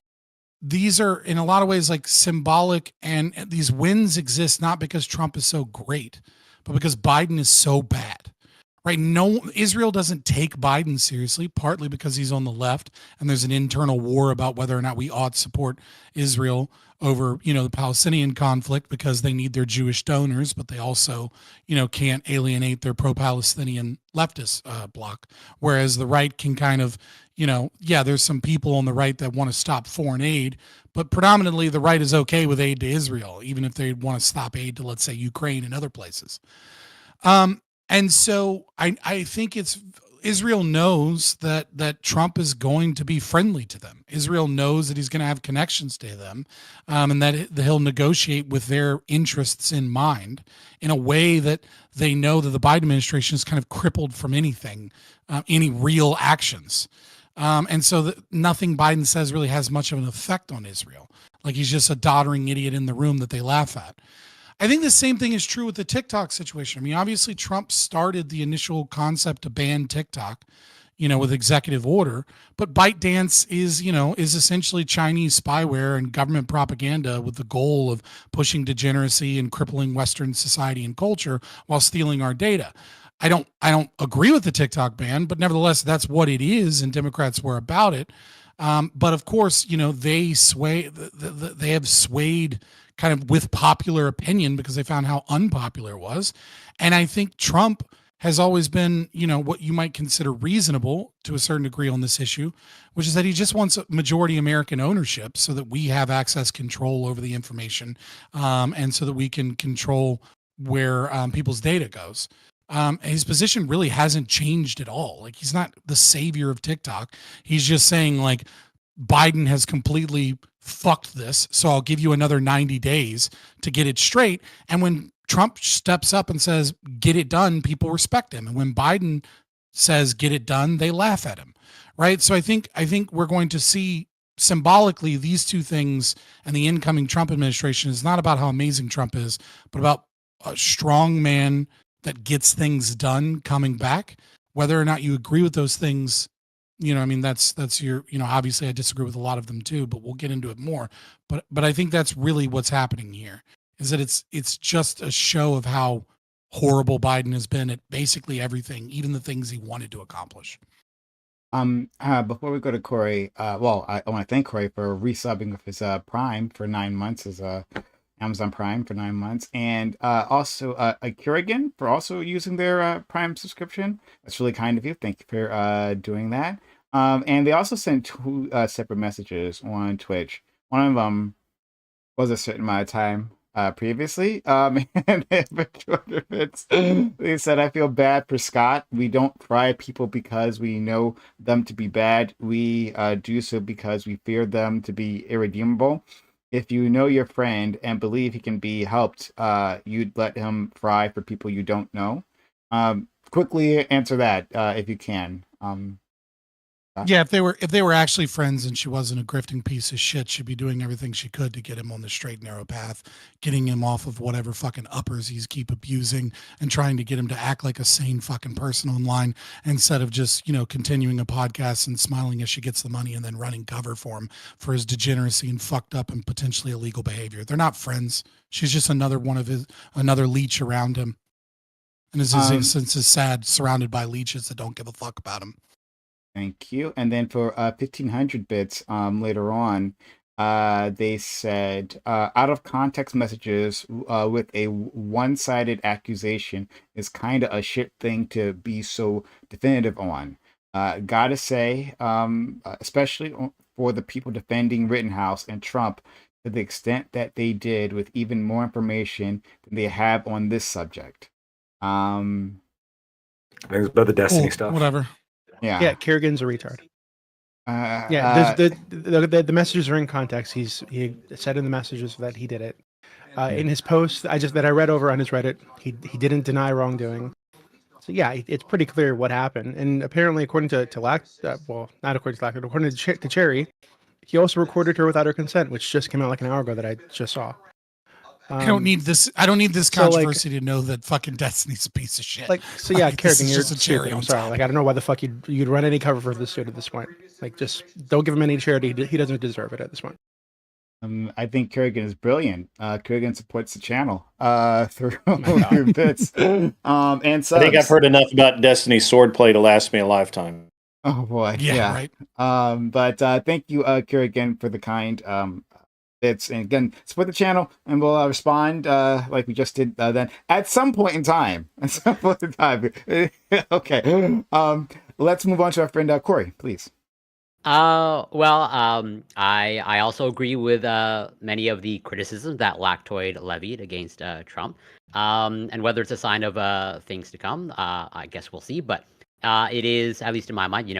Speaker 3: these are in a lot of ways like symbolic, and these wins exist not because Trump is so great, but because Biden is so bad, right? No, Israel doesn't take Biden seriously, partly because he's on the left and there's an internal war about whether or not we ought to support Israel over, the Palestinian conflict because they need their Jewish donors, but they also, can't alienate their pro-Palestinian leftist bloc. Whereas the right can kind of, there's some people on the right that want to stop foreign aid, but predominantly the right is okay with aid to Israel, even if they want to stop aid to, let's say, Ukraine and other places. And so I think Israel knows that Trump is going to be friendly to them. Israel knows that he's going to have connections to them, and that he'll negotiate with their interests in mind in a way that they know that the Biden administration is kind of crippled from anything, any real actions. And so nothing Biden says really has much of an effect on Israel. Like he's just a doddering idiot in the room that they laugh at. I think the same thing is true with the TikTok situation. I mean, obviously Trump started the initial concept to ban TikTok, with executive order, but ByteDance is essentially Chinese spyware and government propaganda with the goal of pushing degeneracy and crippling Western society and culture while stealing our data. I don't agree with the TikTok ban, but nevertheless, that's what it is, and Democrats were about it. But of course, they have swayed kind of with popular opinion because they found how unpopular it was. And I think Trump has always been, what you might consider reasonable to a certain degree on this issue, which is that he just wants majority American ownership so that we have access control over the information, and so that we can control where people's data goes. His position really hasn't changed at all. Like he's not the savior of TikTok. He's just saying like Biden has completely fucked this, so I'll give you another 90 days to get it straight. And when Trump steps up and says, get it done, people respect him. And when Biden says, get it done, they laugh at him. Right. So I think we're going to see symbolically these two things, and the incoming Trump administration is not about how amazing Trump is, but about a strong man that gets things done coming back. Whether or not you agree with those things, that's your, obviously I disagree with a lot of them too, but we'll get into it more. But I think that's really what's happening here, is that it's just a show of how horrible Biden has been at basically everything, even the things he wanted to accomplish.
Speaker 1: Before we go to Corey, I want to thank Corey for resubbing with his Prime for 9 months, as Amazon Prime for 9 months, and also Curigan for also using their Prime subscription. That's really kind of you. Thank you for doing that. And they also sent two separate messages on Twitch. One of them was a certain amount of time. previously. And they said, I feel bad for Scott. We don't fry people because we know them to be bad. We do so because we fear them to be irredeemable. If you know your friend and believe he can be helped, you'd let him fry for people you don't know. Quickly answer that if you can.
Speaker 3: Yeah, if they were actually friends and she wasn't a grifting piece of shit, she'd be doing everything she could to get him on the straight and narrow path, getting him off of whatever fucking uppers he's keep abusing and trying to get him to act like a sane fucking person online instead of just, continuing a podcast and smiling as she gets the money and then running cover for him for his degeneracy and fucked up and potentially illegal behavior. They're not friends. She's just another another leech around him. And his existence is sad, surrounded by leeches that don't give a fuck about him.
Speaker 1: Thank you. And then for 1500 bits later on, they said out of context messages with a one-sided accusation is kind of a shit thing to be so definitive on. Gotta say, especially for the people defending Rittenhouse and Trump to the extent that they did with even more information than they have on this subject.
Speaker 4: I think it's about the Destiny stuff.
Speaker 3: Whatever.
Speaker 7: Yeah, Kerrigan's a retard.
Speaker 1: Yeah,
Speaker 7: the messages are in context. He said in the messages that he did it. In his post, that I read over on his Reddit, he didn't deny wrongdoing. So yeah, it's pretty clear what happened. And apparently, according to well, not according to Lack, according to Cherry, he also recorded her without her consent, which just came out like an hour ago that I just saw.
Speaker 3: I don't need this controversy to know that fucking Destiny's a piece of shit.
Speaker 7: Kerrigan, you're
Speaker 3: just a cherry
Speaker 7: stupid.
Speaker 3: on
Speaker 7: I'm sorry.
Speaker 3: top.
Speaker 7: I don't know why the fuck you'd run any cover for this dude at this point. Just don't give him any charity. He doesn't deserve it at this point.
Speaker 1: I think Kerrigan is brilliant. Kerrigan supports the channel through bits and subs.
Speaker 9: I think I've heard enough about Destiny's swordplay to last me a lifetime.
Speaker 1: Oh boy,
Speaker 3: Yeah, right.
Speaker 1: But thank you, Kerrigan, for the kind bits, and again, support the channel, and we'll respond like we just did then at some point in time. Okay. Let's move on to our friend Corey, please.
Speaker 2: I also agree with many of the criticisms that Lactoid levied against Trump. And whether it's a sign of things to come, I guess we'll see. But it is, at least in my mind,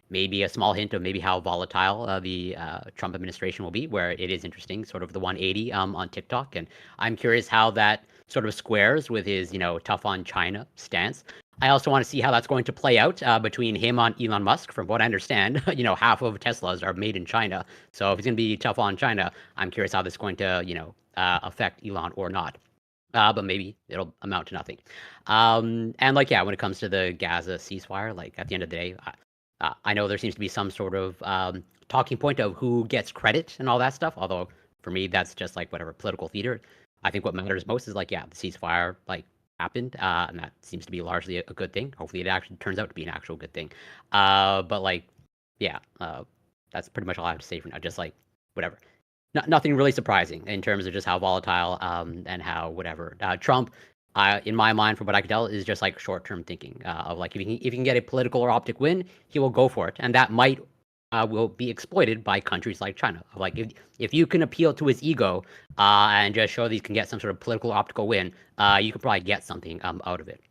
Speaker 2: maybe a small hint of maybe how volatile the Trump administration will be, where it is interesting, sort of the 180 on TikTok. And I'm curious how that sort of squares with his, tough on China stance. I also want to see how that's going to play out between him on Elon Musk. From what I understand, half of Teslas are made in China. So if he's going to be tough on China, I'm curious how this is going to, affect Elon or not. But maybe it'll amount to nothing. And when it comes to the Gaza ceasefire, at the end of the day, I know there seems to be some sort of talking point of who gets credit and all that stuff. Although for me, that's just whatever political theater. I think what matters most is the ceasefire happened, and that seems to be largely a good thing. Hopefully, it actually turns out to be an actual good thing. That's pretty much all I have to say for now. Just whatever. Nothing really surprising in terms of just how volatile and how whatever Trump, in my mind, from what I can tell, is just short-term thinking of if he can get a political or optic win, he will go for it, and that might will be exploited by countries like China. If you can appeal to his ego and just show that you can get some sort of political or optical win, you could probably get something out of it.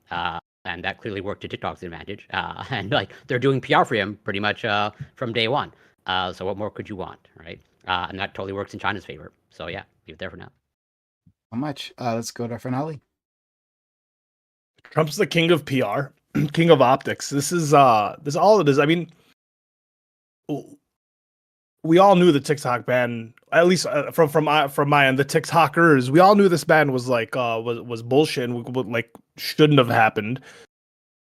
Speaker 2: And that clearly worked to TikTok's advantage. And they're doing PR for him pretty much from day one. So what more could you want, right? And that totally works in China's favor. So yeah, leave it there for now.
Speaker 1: How much? Let's go to our friend Ali.
Speaker 5: Trump's the king of PR, king of optics. This is all it is. I mean, we all knew the TikTok ban, at least from my end, the TikTokers. We all knew this ban was was bullshit and shouldn't have happened.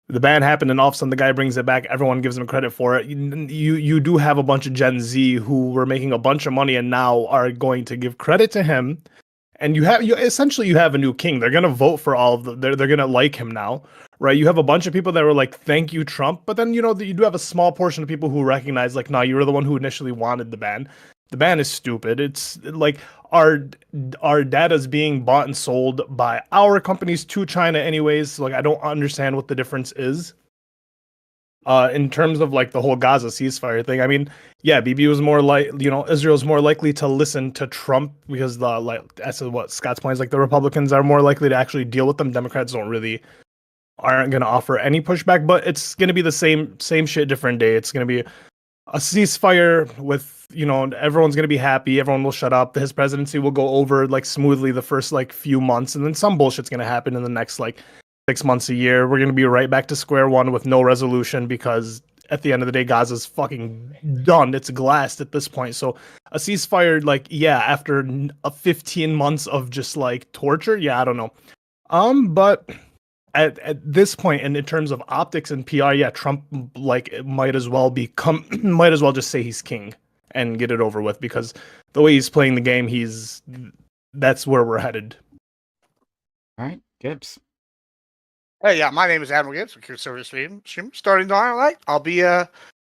Speaker 5: The ban happened, and all of a sudden the guy brings it back. Everyone gives him credit for it. You do have a bunch of Gen Z who were making a bunch of money and now are going to give credit to him. And you essentially have a new king. They're gonna vote for all of the. They're gonna like him now, right? You have a bunch of people that were like, "Thank you, Trump," but then you do have a small portion of people who recognize "Nah, you were the one who initially wanted the ban. The ban is stupid. It's our data is being bought and sold by our companies to China anyways. I don't understand what the difference is. In terms of like the whole Gaza ceasefire thing, I mean, yeah, BB was more like, Israel's more likely to listen to Trump because as to what Scott's point is, like the Republicans are more likely to actually deal with them. Democrats aren't going to offer any pushback, but it's going to be the same shit, different day. It's going to be a ceasefire with, everyone's going to be happy. Everyone will shut up. His presidency will go over like smoothly the first like few months. And then some bullshit's going to happen in the next like 6 months, a year. We're going to be right back to square one with no resolution because at the end of the day, Gaza's fucking done. It's glassed at this point. So a ceasefire, like, yeah, after 15 months of just like torture. Yeah, I don't know. But at this point, and in terms of optics and PR, yeah, Trump like might as well just say he's king and get it over with, because the way he's playing the game, that's where we're headed.
Speaker 1: All right, Gibbs.
Speaker 6: Hey, yeah, my name is Admiral Gibbs, a conservative stream starting tomorrow night. I'll be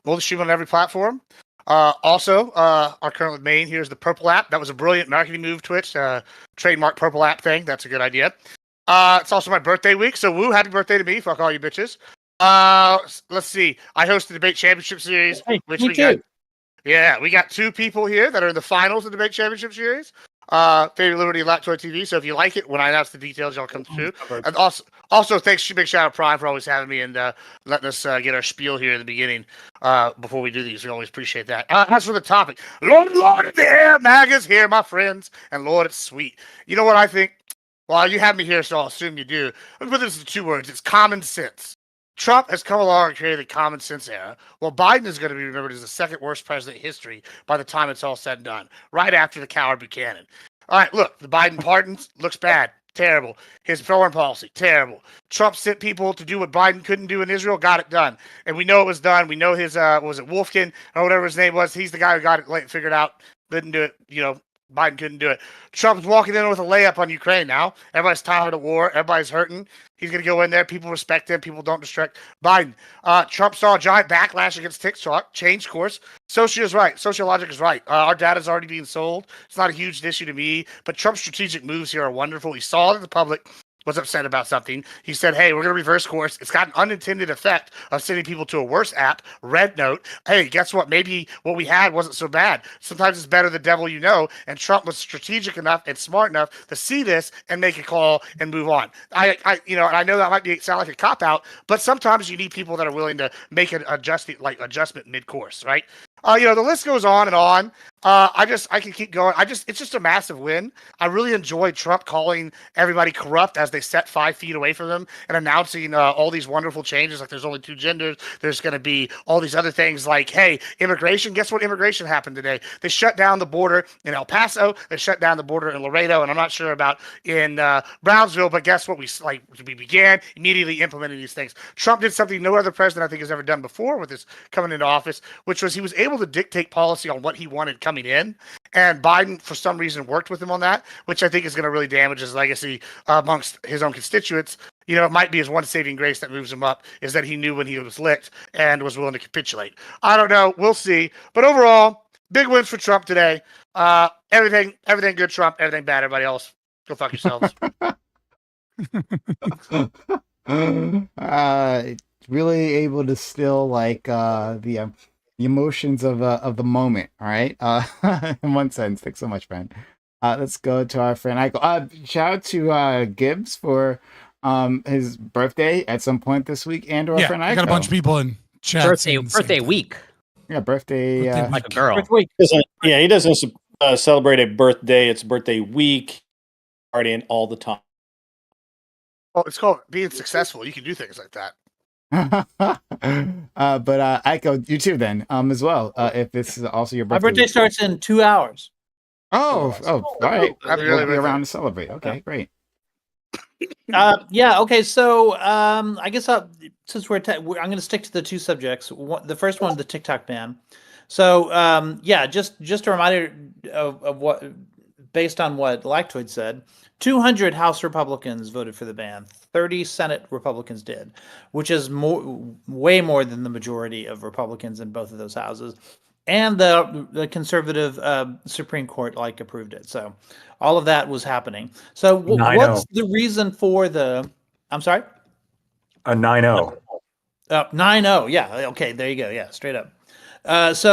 Speaker 6: multi-stream on every platform. Also, our current main here is the Purple app. That was a brilliant marketing move, Twitch. Trademark Purple app thing. That's a good idea. It's also my birthday week, so woo, happy birthday to me. Fuck all you bitches. Let's see. I host the Debate Championship Series, which we got. Yeah, we got 2 people here that are in the finals of the Debate Championship Series. Favorite Liberty and Lactoid TV. So if you like it, when I announce the details, y'all come through. And also thanks, big shout out Prime for always having me and letting us get our spiel here in the beginning before we do these. We always appreciate that. As for the topic, Lord, it's the air, MAGA's here, my friends, and Lord, it's sweet. You know what I think? Well, you have me here, so I'll assume you do. Let me put this in 2 words. It's common sense. Trump has come along and created the common sense era. Well, Biden is going to be remembered as the second worst president in history by the time it's all said and done, right after the coward Buchanan. All right, look, the Biden pardons looks bad, terrible. His foreign policy, terrible. Trump sent people to do what Biden couldn't do in Israel, got it done. And we know it was done. We know his, was it Wolfkin or whatever his name was? He's the guy who got it figured out, didn't do it, Biden couldn't do it. Trump's walking in with a layup on Ukraine now. Everybody's tired of war. Everybody's hurting. He's going to go in there. People respect him. People don't distract Biden. Trump saw a giant backlash against TikTok, changed course. Socia is right. Sociologic is right. Our data is already being sold. It's not a huge issue to me, but Trump's strategic moves here are wonderful. He saw that the public was upset about something. He said, hey, we're going to reverse course. It's got an unintended effect of sending people to a worse app, Red Note. Hey, guess what? Maybe what we had wasn't so bad. Sometimes it's better the devil you know. And Trump was strategic enough and smart enough to see this and make a call and move on. And I know that might sound like a cop-out, but sometimes you need people that are willing to make an adjustment mid-course, right? The list goes on and on. I can keep going. It's just a massive win. I really enjoyed Trump calling everybody corrupt as they sat 5 feet away from them and announcing all these wonderful changes. Like there's only 2 genders. There's going to be all these other things like, hey, immigration. Guess what immigration happened today? They shut down the border in El Paso. They shut down the border in Laredo. And I'm not sure about in Brownsville, but guess what? We began immediately implementing these things. Trump did something no other president I think has ever done before with his coming into office, which was he was able to dictate policy on what he wanted coming in, and Biden for some reason worked with him on that, which I think is going to really damage his legacy amongst his own constituents. It might be his one saving grace that moves him up is that he knew when he was licked and was willing to capitulate. I don't know, we'll see, but overall big wins for Trump today. Everything good Trump, everything bad everybody else. Go fuck yourselves.
Speaker 1: Really able to still like the emotions of the moment. All right, in one sense. Thanks so much, friend. Let's go to our friend Eichel. Shout out to Gibbs for his birthday at some point this week, and our friend Eichel.
Speaker 3: I got a bunch of people in chat.
Speaker 2: Birthday week.
Speaker 1: Yeah, birthday
Speaker 2: like a girl.
Speaker 9: He doesn't celebrate a birthday. It's birthday week, partying all the time.
Speaker 6: Well, it's called being successful. You can do things like that.
Speaker 1: But Aiko, you too then as well. If this is also your birthday.
Speaker 8: My birthday starts in 2 hours.
Speaker 1: All right.
Speaker 6: Happy
Speaker 1: We'll
Speaker 6: early
Speaker 1: be
Speaker 6: birthday.
Speaker 1: around to celebrate. Okay, great.
Speaker 8: Okay. So I guess since I'm going to stick to the 2 subjects. The first one, the TikTok ban. So just a reminder of what, based on what Lactoid said, 200 House Republicans voted for the ban. 30 Senate Republicans did, which is way more than the majority of Republicans in both of those houses. And the conservative Supreme Court approved it. So all of that was happening. So what's the reason for the? I'm sorry.
Speaker 4: A 9-0.
Speaker 8: 9-0. Yeah. Okay. There you go. Yeah. Straight up. What's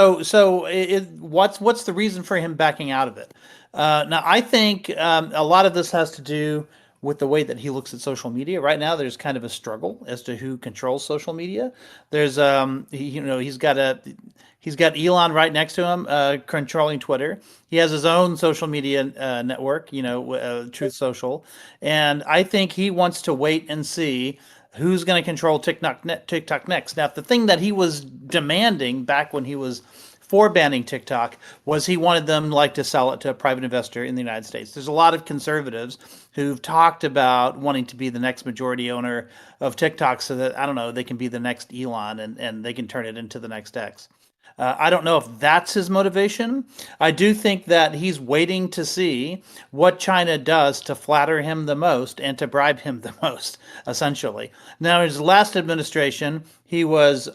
Speaker 8: the reason for him backing out of it? Now, I think a lot of this has to do with the way that he looks at social media. Right now, there's kind of a struggle as to who controls social media. There's, he's got Elon right next to him, controlling Twitter. He has his own social media network, Truth Social, and I think he wants to wait and see who's going to control TikTok next. Now, the thing that he was demanding back when he was for banning TikTok was he wanted them to sell it to a private investor in the United States. There's a lot of conservatives who've talked about wanting to be the next majority owner of TikTok so that, I don't know, they can be the next Elon and they can turn it into the next X. I don't know if that's his motivation. I do think that he's waiting to see what China does to flatter him the most and to bribe him the most, essentially. Now, in his last administration, he was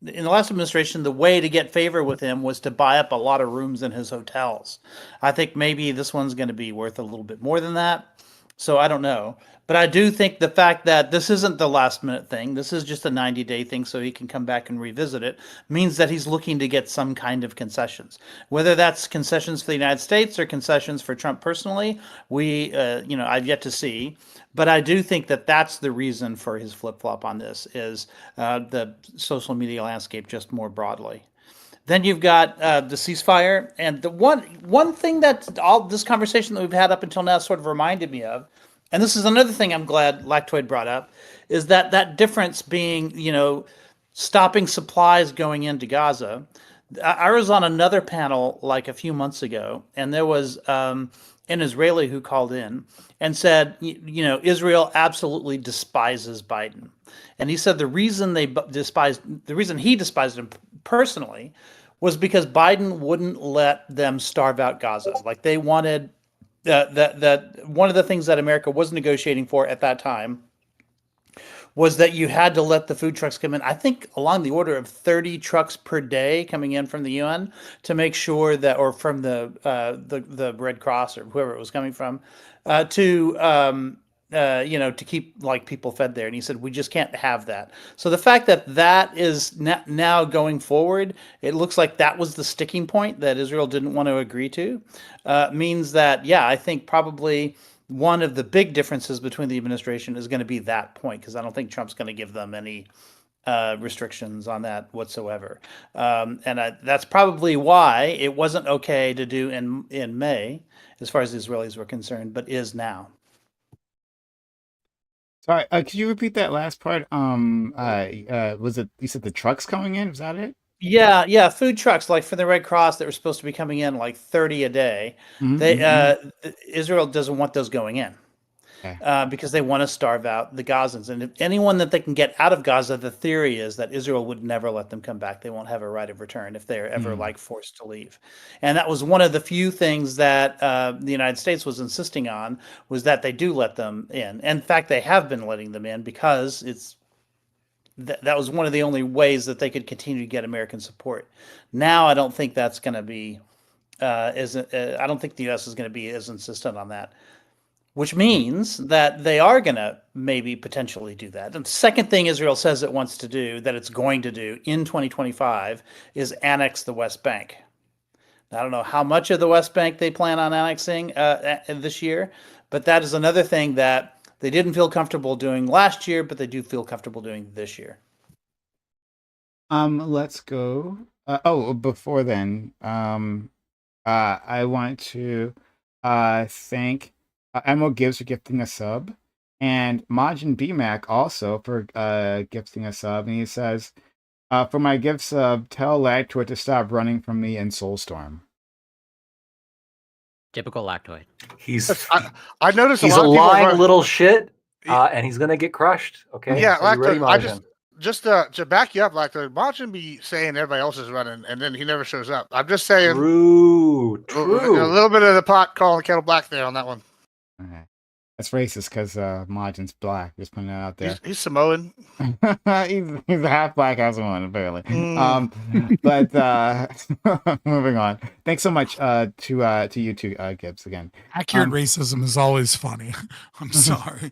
Speaker 8: in the last administration, the way to get favor with him was to buy up a lot of rooms in his hotels. I think maybe this one's going to be worth a little bit more than that. So I don't know. But I do think the fact that this isn't the last minute thing, this is just a 90-day thing so he can come back and revisit it, means that he's looking to get some kind of concessions. Whether that's concessions for the United States or concessions for Trump personally, I've yet to see. But I do think that that's the reason for his flip-flop on this is the social media landscape just more broadly. Then you've got the ceasefire, and the one thing that all this conversation that we've had up until now sort of reminded me of, and this is another thing I'm glad Lactoid brought up, is that difference being, stopping supplies going into Gaza. I was on another panel like a few months ago, and there was an Israeli who called in and said, Israel absolutely despises Biden. And he said the reason he despised him personally was because Biden wouldn't let them starve out Gaza. Like they wanted that one of the things that America was negotiating for at that time was that you had to let the food trucks come in. I think along the order of 30 trucks per day coming in from the UN to make sure that, or from the Red Cross or whoever it was coming from, to keep people fed there. And he said, we just can't have that. So the fact that is now going forward, it looks like that was the sticking point that Israel didn't want to agree to, means that, I think probably one of the big differences between the administration is going to be that point, because I don't think Trump's going to give them any restrictions on that whatsoever. That's probably why it wasn't okay to do in May, as far as the Israelis were concerned, but is now.
Speaker 1: Sorry, could you repeat that last part? Was it, you said the trucks coming in? Was that it?
Speaker 8: Yeah, food trucks like for the Red Cross that were supposed to be coming in like 30 a day. Israel doesn't want those going in. Okay. Because they want to starve out the Gazans. And if anyone that they can get out of Gaza, the theory is that Israel would never let them come back. They won't have a right of return if they're ever forced to leave. And that was one of the few things that the United States was insisting on, was that they do let them in. In fact, they have been letting them in because that was one of the only ways that they could continue to get American support. Now, I don't think that's going to be I don't think the U.S. is going to be as insistent on that, which means that they are going to maybe potentially do that. And the second thing Israel says it wants to do, that it's going to do in 2025, is annex the West Bank. Now, I don't know how much of the West Bank they plan on annexing this year, but that is another thing that they didn't feel comfortable doing last year, but they do feel comfortable doing this year.
Speaker 1: Let's go. Before then, I want to thank Emerald Gibbs for gifting a sub, and Majin BMAC also for gifting a sub. And he says, for my gift sub, tell Lactoid to stop running from me in Soulstorm.
Speaker 2: Typical Lactoid.
Speaker 6: I noticed
Speaker 4: he's a lying little shit, and he's gonna get crushed. Okay.
Speaker 6: Yeah, so Lactoid. Just to back you up, Lactoid, Majin be saying everybody else is running, and then he never shows up. I'm just saying.
Speaker 4: True.
Speaker 6: A little bit of the pot calling the kettle black there on that one.
Speaker 1: Okay. That's racist because Majin's black. Just putting it out there.
Speaker 6: He's Samoan.
Speaker 1: he's a half black Samoan, apparently. But moving on. Thanks so much to you two, Gibbs, again.
Speaker 3: Accurate racism is always funny. I'm sorry.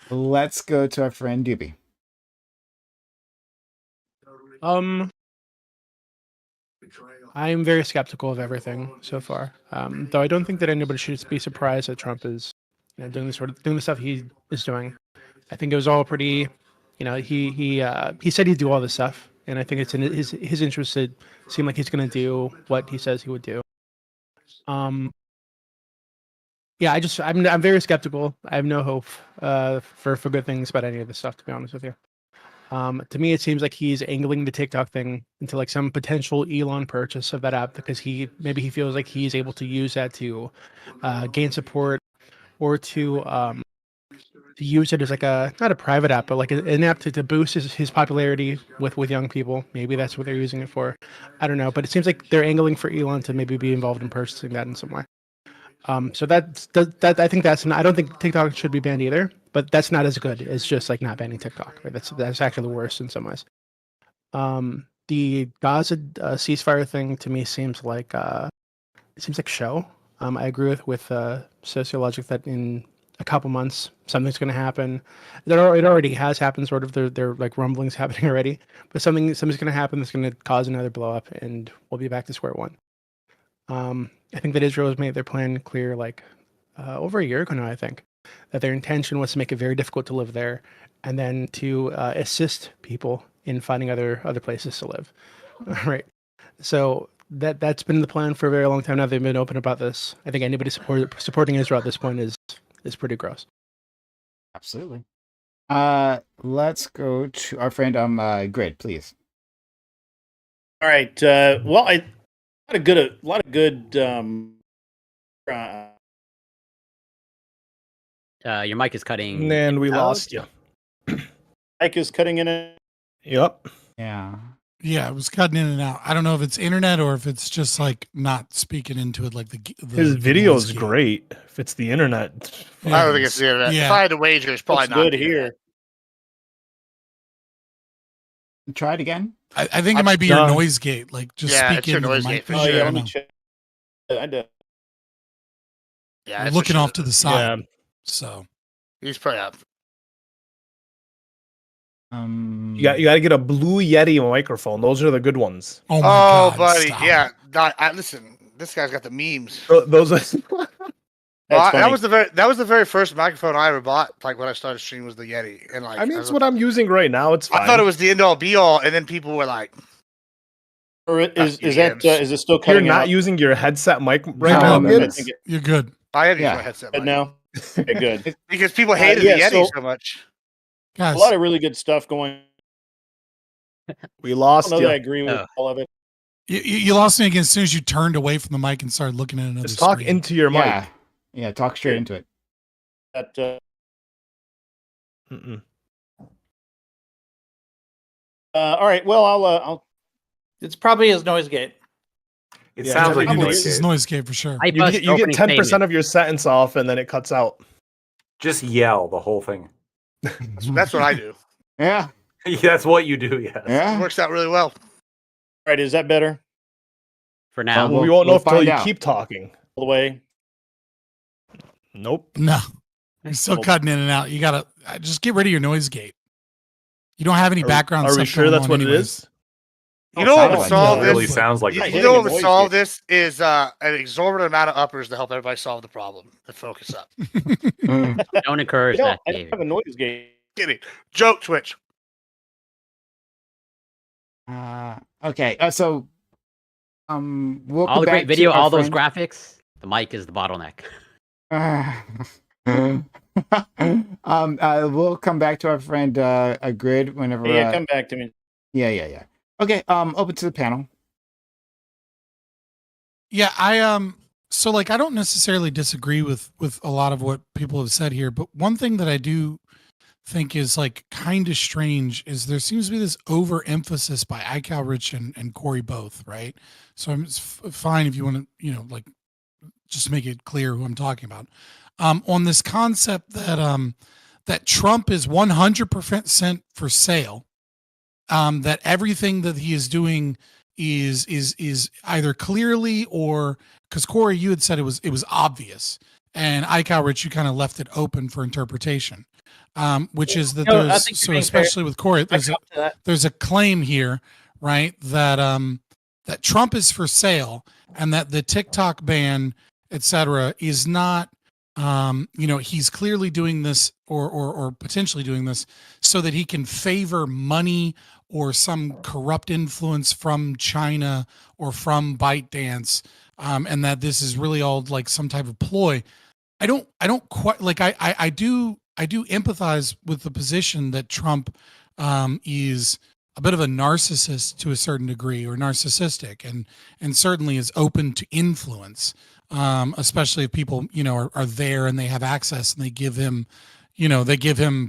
Speaker 1: Let's go to our friend Doobie.
Speaker 7: I'm very skeptical of everything so far. Though I don't think that anybody should be surprised that Trump is, doing the stuff he is doing. I think it was all pretty, he said he'd do all this stuff, and I think it's in his interest to seem like he's going to do what he says he would do. Yeah, I'm very skeptical. I have no hope for good things about any of this stuff, to be honest with you. To me, it seems like he's angling the TikTok thing into like some potential Elon purchase of that app because he feels like he's able to use that to gain support or to use it as like not a private app, but like an app to boost his popularity with young people. Maybe that's what they're using it for. I don't know, but it seems like they're angling for Elon to maybe be involved in purchasing that in some way. So that I think I don't think TikTok should be banned either, but that's not as good as just like not banning TikTok. Right? That's actually worse in some ways. The Gaza ceasefire thing to me seems like show. I agree with sociologic that in a couple months something's going to happen. It already has happened. Sort of there like rumblings happening already, but something's going to happen that's going to cause another blow up, and we'll be back to square one. I think that Israel has made their plan clear like over a year ago now, I think, that their intention was to make it very difficult to live there and then to assist people in finding other places to live. Right. So that's been the plan for a very long time now. They've been open about this. I think anybody supporting Israel at this point is pretty gross.
Speaker 1: Absolutely. Let's go to our friend Grid, please.
Speaker 9: All right. Well, a lot of good.
Speaker 2: Your mic is cutting.
Speaker 5: And we
Speaker 2: out.
Speaker 5: lost you.
Speaker 9: Mike is cutting in it.
Speaker 5: Yep.
Speaker 1: Yeah.
Speaker 3: Yeah, it was cutting in and out. I don't know if it's internet or if it's just like not speaking into it like the
Speaker 5: His video is
Speaker 3: noise gate.
Speaker 5: great. If it's the internet,
Speaker 6: I don't think it's the internet.
Speaker 3: Yeah.
Speaker 6: If I had to wager, it's probably
Speaker 9: Looks
Speaker 6: not
Speaker 9: good
Speaker 6: the internet.
Speaker 9: here.
Speaker 1: Try it again.
Speaker 3: I think it might be your noise gate. Like just
Speaker 6: Yeah,
Speaker 3: speak
Speaker 6: it's your
Speaker 3: into the
Speaker 6: noise
Speaker 3: mic.
Speaker 6: gate for
Speaker 9: Oh
Speaker 6: sure.
Speaker 9: yeah,
Speaker 3: I
Speaker 9: let me
Speaker 3: know.
Speaker 9: check. I do.
Speaker 6: Yeah,
Speaker 3: You're
Speaker 6: it's
Speaker 3: looking
Speaker 6: for sure.
Speaker 3: off to the side.
Speaker 5: yeah.
Speaker 3: So
Speaker 6: He's probably up.
Speaker 5: You got to get a Blue Yeti microphone. Those are the good ones.
Speaker 3: oh my
Speaker 6: Oh,
Speaker 3: god,
Speaker 6: buddy,
Speaker 3: stop.
Speaker 6: yeah. Listen, this guy's got the memes.
Speaker 5: Those are
Speaker 9: That's
Speaker 6: That
Speaker 9: funny.
Speaker 6: was the very first microphone I ever bought. Like when I started streaming was the Yeti, and like
Speaker 5: I mean, it's what I'm using right now. It's fine.
Speaker 6: I thought it was the end all be all, and then people were like,
Speaker 9: Or is
Speaker 6: That's
Speaker 9: that
Speaker 6: DMs.
Speaker 9: is it still
Speaker 5: You're
Speaker 9: cutting
Speaker 5: not
Speaker 9: out
Speaker 5: using your headset mic right
Speaker 3: No,
Speaker 5: now.
Speaker 1: no,
Speaker 3: you're,
Speaker 5: Gibbs?
Speaker 9: I think
Speaker 3: you're good.
Speaker 6: I had to use
Speaker 1: Yeah.
Speaker 6: my headset
Speaker 9: good
Speaker 6: mic.
Speaker 9: now? Okay, good.
Speaker 6: Because people hated
Speaker 9: yeah,
Speaker 6: the Yeti
Speaker 9: so-
Speaker 6: so much.
Speaker 3: Guys,
Speaker 9: A lot of really good stuff going.
Speaker 5: We
Speaker 9: I
Speaker 5: lost
Speaker 9: don't know that I
Speaker 5: you.
Speaker 9: agree with
Speaker 2: Oh.
Speaker 9: all of it.
Speaker 3: you lost me again as soon as you turned away from the mic and started looking at another
Speaker 5: Just talk
Speaker 3: screen.
Speaker 5: into your mic.
Speaker 1: Yeah. Yeah. Talk straight into it.
Speaker 9: That
Speaker 5: Mm-mm.
Speaker 9: all right. Well, I'll
Speaker 8: It's probably his noise gate.
Speaker 10: It
Speaker 5: Yeah,
Speaker 10: sounds like
Speaker 5: probably
Speaker 10: you
Speaker 3: It's
Speaker 10: need
Speaker 3: his
Speaker 10: to
Speaker 3: noise gate for sure.
Speaker 2: I
Speaker 5: You
Speaker 2: bust
Speaker 5: get 10%
Speaker 2: statement.
Speaker 5: of your sentence off, and then it cuts out.
Speaker 10: just yell the whole thing.
Speaker 6: That's what I do.
Speaker 1: Yeah.
Speaker 10: That's what you do. Yes.
Speaker 6: It
Speaker 1: Yeah.
Speaker 6: works out really well.
Speaker 9: all right. Is that better
Speaker 2: For now.
Speaker 1: Well,
Speaker 5: we won't know
Speaker 1: we'll
Speaker 5: until
Speaker 1: find
Speaker 5: you
Speaker 1: out.
Speaker 5: keep talking.
Speaker 9: all the way?
Speaker 5: Nope.
Speaker 3: No, you're still cutting in and out. You gotta just get rid of your noise gate. You don't have any background.
Speaker 5: Are we
Speaker 3: stuff
Speaker 5: sure
Speaker 3: going
Speaker 5: that's
Speaker 3: on
Speaker 5: what it
Speaker 3: anyways.
Speaker 5: is?
Speaker 6: You know what
Speaker 1: sounded
Speaker 6: would
Speaker 1: like
Speaker 6: solve
Speaker 10: It
Speaker 1: that.
Speaker 6: this?
Speaker 10: really sounds like
Speaker 9: Yeah,
Speaker 10: it.
Speaker 6: You know what would
Speaker 9: Noise
Speaker 6: solve
Speaker 9: gate.
Speaker 6: this is an exorbitant amount of uppers to help everybody solve the problem and focus up.
Speaker 2: Don't encourage
Speaker 9: I
Speaker 2: that,
Speaker 9: don't
Speaker 2: David.
Speaker 9: have a noise gate.
Speaker 6: Kidding. Joke Twitch.
Speaker 1: Okay. So, we'll
Speaker 2: All
Speaker 1: come
Speaker 2: the
Speaker 1: back
Speaker 2: great video,
Speaker 1: to our
Speaker 2: all those
Speaker 1: friend-
Speaker 2: graphics. The mic is the bottleneck.
Speaker 1: We'll come back to our friend Grid whenever.
Speaker 9: Yeah, come back to me.
Speaker 1: Yeah. Okay. Open to the panel.
Speaker 3: Yeah, so like I don't necessarily disagree with a lot of what people have said here, but one thing that I do think is like kind of strange is there seems to be this overemphasis by iCal Rich and Corey both, right? So it's fine if you want to, like just make it clear who I'm talking about. On this concept that that Trump is 100% for sale, that everything that he is doing is either clearly or because Corey, you had said it was obvious, and iCal Rich, you kind of left it open for interpretation, which is that
Speaker 9: No, I
Speaker 3: there's
Speaker 9: think you're
Speaker 3: so
Speaker 9: being fair.
Speaker 3: especially with Corey,
Speaker 9: I come to that.
Speaker 3: there's a claim here, right? That Trump is for sale, and that the TikTok ban, etc., is not. He's clearly doing this, or potentially doing this, so that he can favor money or some corrupt influence from China or from ByteDance, and that this is really all like some type of ploy. I don't quite like. I do empathize with the position that Trump is a bit of a narcissist to a certain degree, or narcissistic, and certainly is open to influence, especially if people are there and they have access and they give him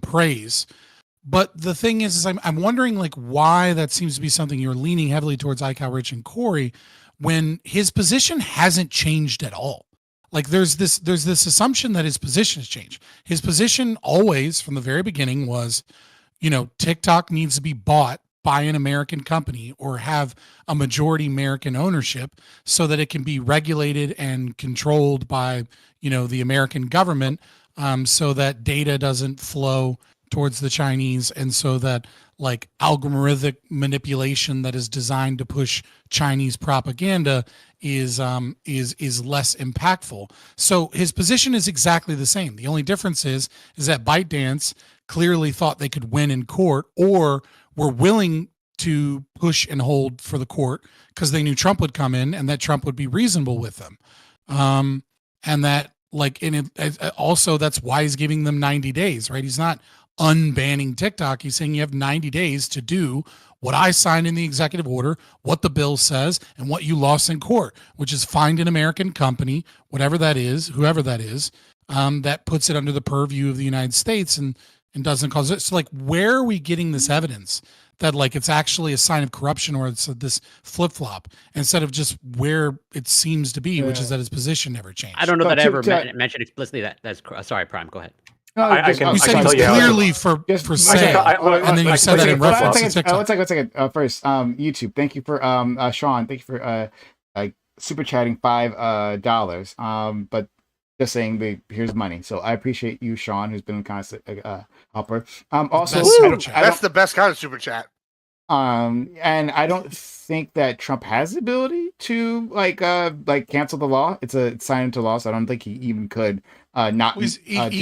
Speaker 3: praise. But the thing is I'm wondering like why that seems to be something you're leaning heavily towards Ika, Rich, and Corey, when his position hasn't changed at all. Like there's this assumption that his position has changed. His position always from the very beginning was, TikTok needs to be bought by an American company or have a majority American ownership so that it can be regulated and controlled by, the American government, so that data doesn't flow towards the Chinese, and so that like algorithmic manipulation that is designed to push Chinese propaganda is less impactful. So his position is exactly the same. The only difference is that ByteDance clearly thought they could win in court, or were willing to push and hold for the court because they knew Trump would come in and that Trump would be reasonable with them. And that also that's why he's giving them 90 days, right? He's not unbanning TikTok. He's saying you have 90 days to do what I signed in the executive order, what the bill says, and what you lost in court, which is find an American company, whatever that is, whoever that is, that puts it under the purview of the United States and doesn't cause it. So like, where are we getting this evidence that like it's actually a sign of corruption, or it's this flip flop, instead of just where it seems to be, which is that his position never changed?
Speaker 2: I don't know that I ever mentioned explicitly that's sorry, Prime. Go ahead.
Speaker 3: You said he was clearly for sale, and then you said that in reference to TikTok.
Speaker 1: One second. First, YouTube. Thank you for Sean. Thank you for super chatting $5. But just saying, here's money. So I appreciate you, Sean, who's been a constant helper. Also,
Speaker 6: that's the best kind of super chat.
Speaker 1: And I don't think that Trump has the ability to like cancel the law. It's signed into law, so I don't think he even could not do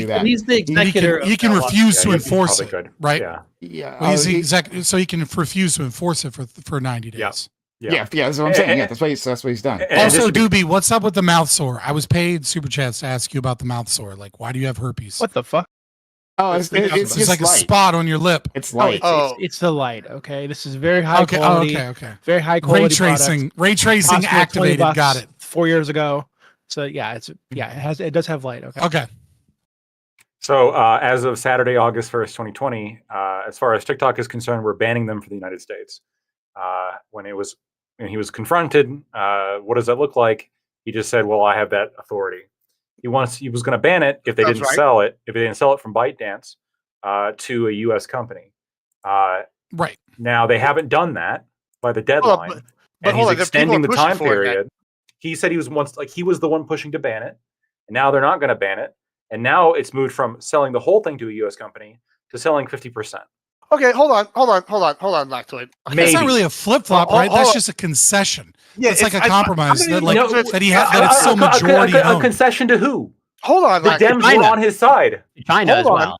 Speaker 1: that.
Speaker 8: He's the executor.
Speaker 3: He can refuse to enforce it, right?
Speaker 1: Yeah.
Speaker 3: Well, he's the so he can refuse to enforce it for 90 days.
Speaker 1: Yeah. That's what I'm saying. Yeah, that's what he's done.
Speaker 3: Also, Doobie, what's up with the mouth sore? I was paid super chats to ask you about the mouth sore. Like, why do you have herpes?
Speaker 5: What the fuck?
Speaker 1: Oh, it's just
Speaker 3: like
Speaker 1: light.
Speaker 3: A spot on your lip.
Speaker 1: It's light.
Speaker 7: It's the light. Okay, this is very high quality.
Speaker 3: Okay.
Speaker 7: Very high quality.
Speaker 3: Ray tracing activated. Got it.
Speaker 7: 4 years ago. So it does have light. Okay.
Speaker 4: So as of Saturday, August 1st, 2020, as far as TikTok is concerned, we're banning them for the United States. When he was confronted, what does that look like? He just said, "Well, I have that authority." He was going to ban it if they didn't sell it. If they didn't sell it from ByteDance to a U.S. company.
Speaker 3: Right
Speaker 4: now, they haven't done that by the deadline, and he's extending the time period. He said he was the one pushing to ban it, and now they're not going to ban it. And now it's moved from selling the whole thing to a U.S. company to selling 50%.
Speaker 6: Okay, hold on, Lactoid.
Speaker 3: It's not really a flip flop, right? That's just a concession. Yeah, it's like a compromise that he had. That it's still majority owned.
Speaker 4: A concession to who?
Speaker 6: Hold on,
Speaker 4: the Dems were on his side.
Speaker 2: China as well.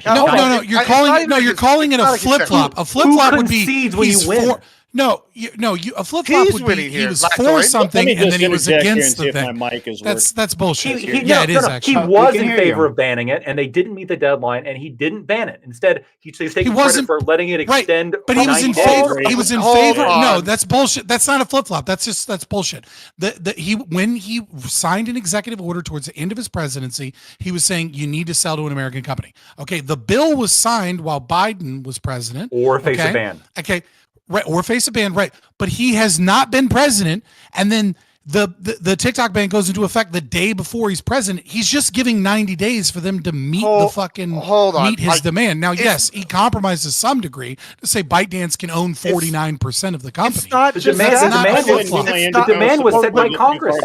Speaker 3: No. You're calling it a flip flop. A flip flop would be
Speaker 4: when you win.
Speaker 3: A flip flop would be he was for something and then he was against the thing.
Speaker 9: My mic is
Speaker 3: that's bullshit.
Speaker 4: It is actually. He was in favor of banning it, and they didn't meet the deadline, and he didn't ban it. Instead, he's taking credit for letting it extend.
Speaker 3: Right, but he was in favor. He was in favor. No, that's bullshit. That's not a flip flop. That's bullshit. When he signed an executive order towards the end of his presidency, he was saying you need to sell to an American company. Okay, the bill was signed while Biden was president,
Speaker 4: or face a ban.
Speaker 3: Okay. Right, or face a ban, right? But he has not been president, and then the TikTok ban goes into effect the day before he's president. He's just giving 90 days for them to meet meet his demand. Now, yes, he compromised to some degree to say ByteDance can own 49% of the company.
Speaker 6: It's not
Speaker 4: the demand was set by Congress.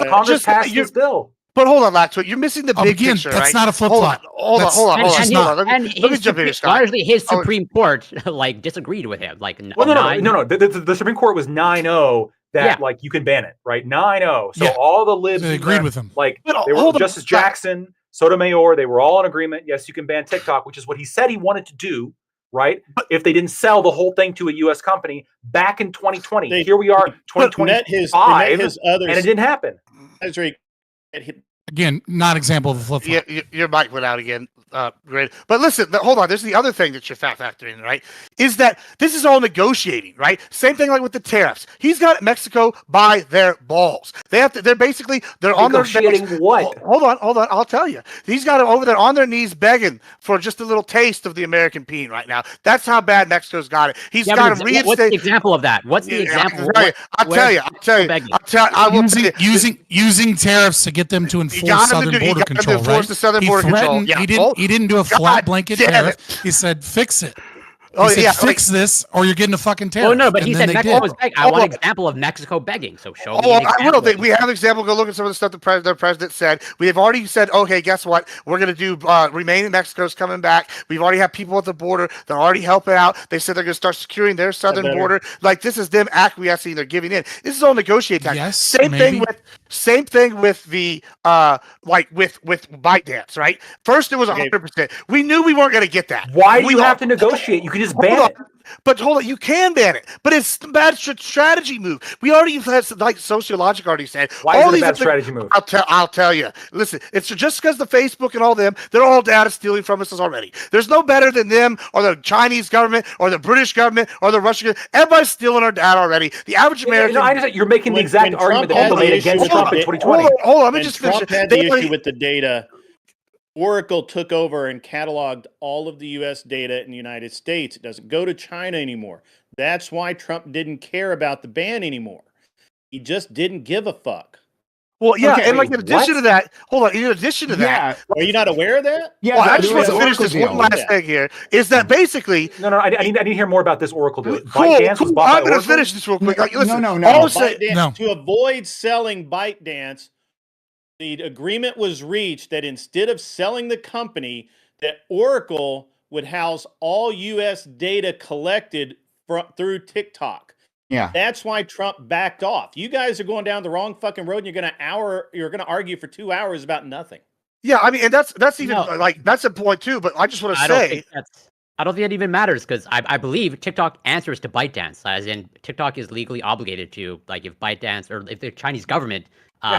Speaker 4: Congress passed this bill.
Speaker 6: But hold on, Laxwood, you're missing the big
Speaker 3: again,
Speaker 6: picture,
Speaker 3: that's
Speaker 6: right?
Speaker 3: not a flip-flop.
Speaker 6: Hold on,
Speaker 3: That's-
Speaker 6: hold on, hold on.
Speaker 2: And,
Speaker 6: hold on. Let me
Speaker 2: his
Speaker 6: jump in here, Scott.
Speaker 2: largely his
Speaker 6: Oh,
Speaker 2: Supreme Court like disagreed with him. Like
Speaker 10: Well, no.
Speaker 2: nine-
Speaker 10: The Supreme Court was 9-0 that
Speaker 2: Yeah.
Speaker 10: like you can ban it, right? 9-0. So
Speaker 3: Yeah.
Speaker 10: all the libs
Speaker 3: They
Speaker 10: in
Speaker 3: agreed
Speaker 10: the-
Speaker 3: with him.
Speaker 10: Like
Speaker 6: But
Speaker 10: they were
Speaker 6: hold on,
Speaker 10: Justice
Speaker 6: Scott.
Speaker 10: Jackson, Sotomayor, they were all in agreement. Yes, you can ban TikTok, which is what he said he wanted to do, right? If they didn't sell the whole thing to a U.S. company back in 2020.
Speaker 9: They-
Speaker 10: Here we are,
Speaker 9: Met
Speaker 10: 2025,
Speaker 9: his other
Speaker 10: and it didn't happen.
Speaker 9: That's right. It-
Speaker 3: Again, not example of a flip-flop.
Speaker 6: Yeah, your mic went out again. Great. But listen, hold on. There's the other thing that you're factoring in, right? Is that this is all negotiating, right? Same thing like with the tariffs. He's got Mexico by their balls. They have to. They're basically on their
Speaker 10: Negotiating what?
Speaker 6: Hold on. I'll tell you. He's got them over there on their knees begging for just a little taste of the American bean right now. That's how bad Mexico's got it. He's
Speaker 2: Yeah,
Speaker 6: got
Speaker 2: but
Speaker 6: them
Speaker 2: what's the
Speaker 6: reinstate.
Speaker 2: example of that? What's the example?
Speaker 6: I'll tell you.
Speaker 2: begging?
Speaker 6: I will tell you.
Speaker 3: Using tariffs to get them to enforce
Speaker 6: got him to
Speaker 3: southern
Speaker 6: do- he
Speaker 3: border
Speaker 6: got him to
Speaker 3: control,
Speaker 6: enforce
Speaker 3: right?
Speaker 6: the southern
Speaker 3: He
Speaker 6: border control.
Speaker 3: threatened-
Speaker 6: Yeah.
Speaker 3: He didn't do a
Speaker 6: God
Speaker 3: flat blanket
Speaker 6: damn
Speaker 3: tariff.
Speaker 6: it.
Speaker 3: He said, "Fix it."
Speaker 6: Oh,
Speaker 3: He said,
Speaker 6: yeah,
Speaker 3: "Fix this, or you're getting a fucking tariff."
Speaker 2: Oh no, but
Speaker 3: And
Speaker 2: he
Speaker 3: then
Speaker 2: said
Speaker 3: they
Speaker 2: Mexico
Speaker 3: did.
Speaker 2: was begging. I
Speaker 6: Hold
Speaker 2: want
Speaker 6: on.
Speaker 2: an example of Mexico begging. So show me.
Speaker 6: Oh,
Speaker 2: an
Speaker 6: I
Speaker 2: example
Speaker 6: will.
Speaker 2: of it.
Speaker 6: We have an example. Go look at some of the stuff the president said. We have already said, okay, guess what? We're going to do remain in Mexico's coming back. We've already had people at the border. They're already helping out. They said they're going to start securing their southern
Speaker 9: better.
Speaker 6: border. Like this is them acquiescing. They're giving in. This is all negotiating time.
Speaker 3: Yes,
Speaker 6: Same
Speaker 3: maybe.
Speaker 6: thing with the like with ByteDance, right? First it was 100%. We knew we weren't going to get that.
Speaker 10: Why do you have to negotiate? You can just ban it.
Speaker 6: But hold on, you can ban it. But it's a bad strategy move. We already had, like Sociologic already said.
Speaker 10: Why is it a bad strategy move?
Speaker 6: I'll tell you. Listen, it's just because the Facebook and all them, they're all data stealing from us already. There's no better than them or the Chinese government or the British government or the Russian government. Everybody's stealing our data already. The average American.
Speaker 10: I understand. You're making the
Speaker 9: When-
Speaker 10: exact
Speaker 9: when
Speaker 10: argument
Speaker 9: Trump
Speaker 10: that people
Speaker 9: had the
Speaker 10: made
Speaker 9: issue
Speaker 10: against
Speaker 9: with
Speaker 10: Trump
Speaker 9: the
Speaker 10: in
Speaker 9: da-
Speaker 10: 2020.
Speaker 6: Hold on, let me
Speaker 9: When
Speaker 6: just finish.
Speaker 9: Trump had the issue with the data, Oracle took over and cataloged all of the U.S. data in the United States. It doesn't go to China anymore. That's why Trump didn't care about the ban anymore. He just didn't give a fuck.
Speaker 6: Well, yeah,
Speaker 1: Okay,
Speaker 6: and like in addition to that, hold on. In addition to that,
Speaker 9: Are you not aware of that?
Speaker 1: Yeah,
Speaker 6: well, I
Speaker 1: the-
Speaker 6: just
Speaker 1: the
Speaker 6: want to finish
Speaker 1: Oracle
Speaker 6: this
Speaker 1: deal.
Speaker 6: one last
Speaker 9: Yeah.
Speaker 6: thing here. Is that basically
Speaker 10: No, I need to hear more about this Oracle deal.
Speaker 6: cool?
Speaker 10: ByteDance was bought by
Speaker 6: I'm going to
Speaker 10: Oracle?
Speaker 6: finish this real quick. Like,
Speaker 1: No,
Speaker 6: listen,
Speaker 1: no.
Speaker 6: all I'm saying-
Speaker 9: ByteDance,
Speaker 3: No.
Speaker 9: To avoid selling ByteDance, the agreement was reached that instead of selling the company, that Oracle would house all U.S. data collected through TikTok.
Speaker 1: Yeah.
Speaker 9: That's why Trump backed off. You guys are going down the wrong fucking road, and you're gonna argue for 2 hours about nothing.
Speaker 6: Yeah, I mean, and that's even
Speaker 2: No.
Speaker 6: like that's a point too. But I just want to
Speaker 2: I don't
Speaker 6: say,
Speaker 2: think that's. I don't think that even matters because I believe TikTok answers to ByteDance, as in TikTok is legally obligated to, like, if ByteDance or if the Chinese government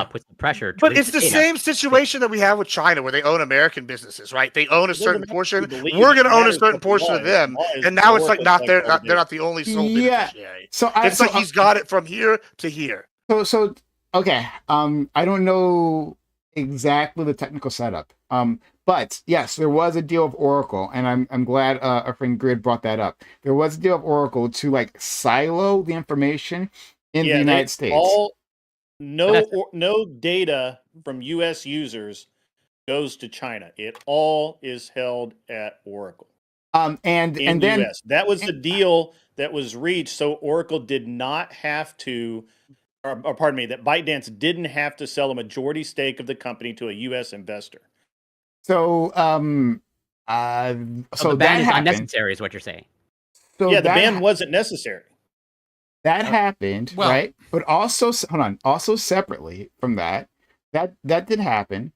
Speaker 2: puts the pressure. To
Speaker 6: but
Speaker 2: release
Speaker 6: it's the
Speaker 2: data.
Speaker 6: same situation that we have with China, where they own American businesses, right? They own a
Speaker 9: doesn't
Speaker 6: certain
Speaker 9: matter
Speaker 6: portion.
Speaker 9: what you believe,
Speaker 6: We're going to
Speaker 9: it
Speaker 6: own a
Speaker 9: matters
Speaker 6: certain
Speaker 9: what the
Speaker 6: portion
Speaker 9: law
Speaker 6: of
Speaker 9: is.
Speaker 6: them,
Speaker 9: The law is
Speaker 6: and now it's
Speaker 9: Oracle's
Speaker 6: like not
Speaker 9: like
Speaker 6: they're
Speaker 9: all
Speaker 6: not,
Speaker 9: they
Speaker 6: they're
Speaker 9: do.
Speaker 6: not the only sole
Speaker 1: Yeah.
Speaker 6: beneficiary.
Speaker 1: So
Speaker 6: It's like he's got it from here to here.
Speaker 1: So okay. I don't know exactly the technical setup. But yes, there was a deal of Oracle, and I'm glad our friend Grid brought that up. There was a deal of Oracle to like silo the information in the United States.
Speaker 9: No data from U.S. users goes to China. It all is held at Oracle.
Speaker 1: And
Speaker 9: in the
Speaker 1: then
Speaker 9: U.S. That was the deal that was reached. So Oracle did not have to, or pardon me, that ByteDance didn't have to sell a majority stake of the company to a U.S. investor.
Speaker 1: so
Speaker 2: So
Speaker 1: so
Speaker 2: the ban
Speaker 1: that
Speaker 2: is
Speaker 1: happened.
Speaker 2: unnecessary, is what you're saying.
Speaker 1: So
Speaker 9: Yeah, the
Speaker 1: that
Speaker 9: ban wasn't necessary.
Speaker 1: That happened,
Speaker 3: well-
Speaker 1: right? But also, hold on. Also, separately from that did happen.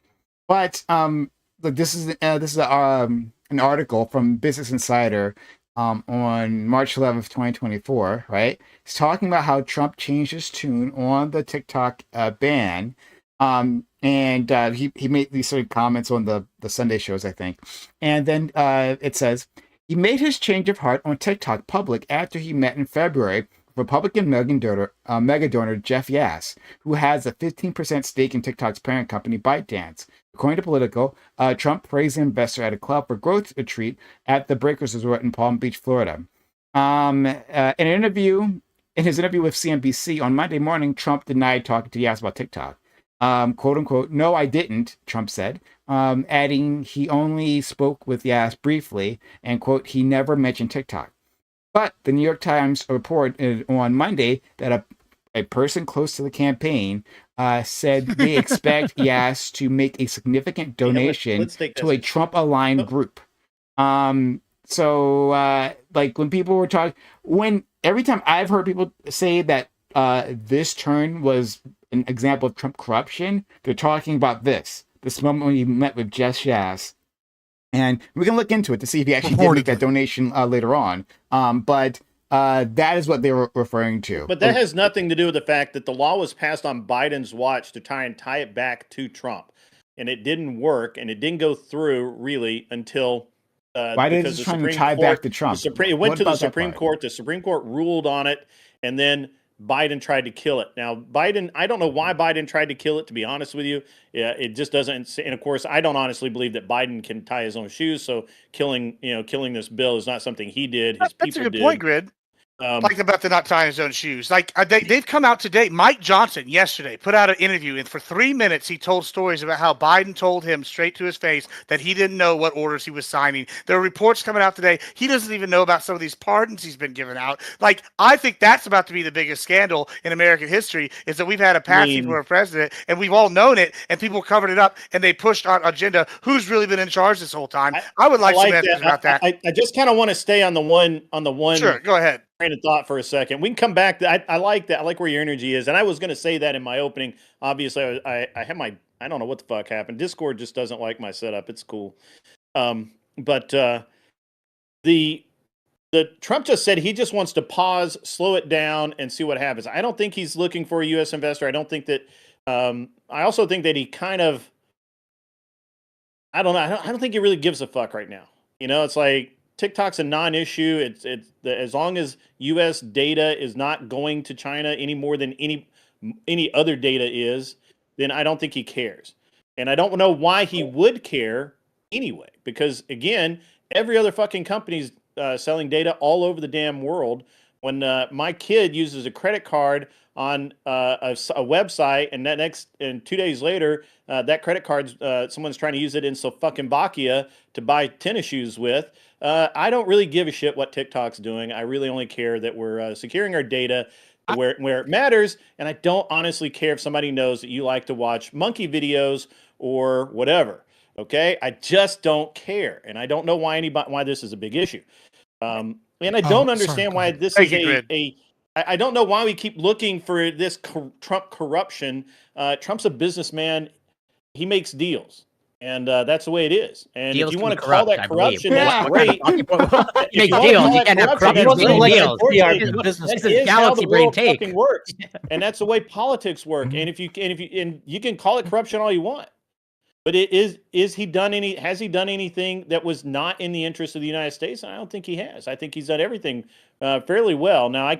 Speaker 1: But look, this is an article from Business Insider on March 11th, 2024. Right? It's talking about how Trump changed his tune on the TikTok ban. And he made these sort of comments on the Sunday shows, I think. And then it says he made his change of heart on TikTok public after he met in February Republican mega donor Jeff Yass, who has a 15% stake in TikTok's parent company ByteDance. According to Politico, Trump praised the investor at a Club for Growth retreat at the Breakers Resort in Palm Beach, Florida. In his interview with CNBC on Monday morning, Trump denied talking to Yass about TikTok. Quote unquote, "No, I didn't," Trump said, adding he only spoke with Yass briefly and, quote, "he never mentioned TikTok." But the New York Times reported on Monday that a person close to the campaign said they expect Yas to make a significant donation
Speaker 9: let's take
Speaker 1: to
Speaker 9: this.
Speaker 1: a Trump-aligned group. So like when people were talking, every time I've heard people say that this turn was an example of Trump corruption, they're talking about this moment when he met with Jess Yas. And we can look into it to see if he actually did make that donation later on. But that is what they were referring to.
Speaker 9: But that has nothing to do with the fact that the law was passed on Biden's watch to try and tie it back to Trump. And it didn't work, and it didn't go through really until
Speaker 1: why did it just try to tie back to Trump?
Speaker 9: It went to the Supreme Court. The Supreme Court ruled on it, and then Biden tried to kill it. Now, Biden, I don't know why Biden tried to kill it, to be honest with you. Yeah, it just doesn't. And of course, I don't honestly believe that Biden can tie his own shoes. So killing this bill is not something he did. His
Speaker 6: That's
Speaker 9: people
Speaker 6: a good point, Grid. Like about the not tying his own shoes. Like they've come out today. Mike Johnson yesterday put out an interview, and for 3 minutes he told stories about how Biden told him straight to his face that he didn't know what orders he was signing. There are reports coming out today. He doesn't even know about some of these pardons he's been giving out. Like, I think that's about to be the biggest scandal in American history, is that we've had a patsy for a president, and we've all known it, and people covered it up, and they pushed our agenda. Who's really been in charge this whole time? I would like some answers about that.
Speaker 9: I just kind of want to stay on the one.
Speaker 6: Sure, go ahead.
Speaker 9: Train of thought for a second. We can come back. I like that. I like where your energy is, and I was going to say that in my opening. Obviously, I have my. I don't know what the fuck happened. Discord just doesn't like my setup. It's cool, but the Trump just said he just wants to pause, slow it down, and see what happens. I don't think he's looking for a U.S. investor. I don't think that. I also think that he kind of. I don't know. I don't think he really gives a fuck right now. It's like. TikTok's a non-issue. It's as long as U.S. data is not going to China any more than any other data is, then I don't think he cares. And I don't know why he would care anyway, because again, every other fucking company's selling data all over the damn world. When my kid uses a credit card on a website, and 2 days later, that credit card, someone's trying to use it in Slovakia to buy tennis shoes with. I don't really give a shit what TikTok's doing. I really only care that we're securing our data where it matters, and I don't honestly care if somebody knows that you like to watch monkey videos or whatever. Okay, I just don't care, and I don't know why this is a big issue. And I don't understand why this is I don't know why we keep looking for this Trump corruption. Trump's a businessman. He makes deals. And that's the way it is. And
Speaker 2: deals
Speaker 9: if you want to call that corruption, that's great.
Speaker 2: Make deals. You can't have corruption deals. This is galaxy brain take.
Speaker 9: Works. And that's the way politics work. And if you can call it corruption all you want. But has he done anything that was not in the interest of the United States? I don't think he has. I think he's done everything fairly well. Now, I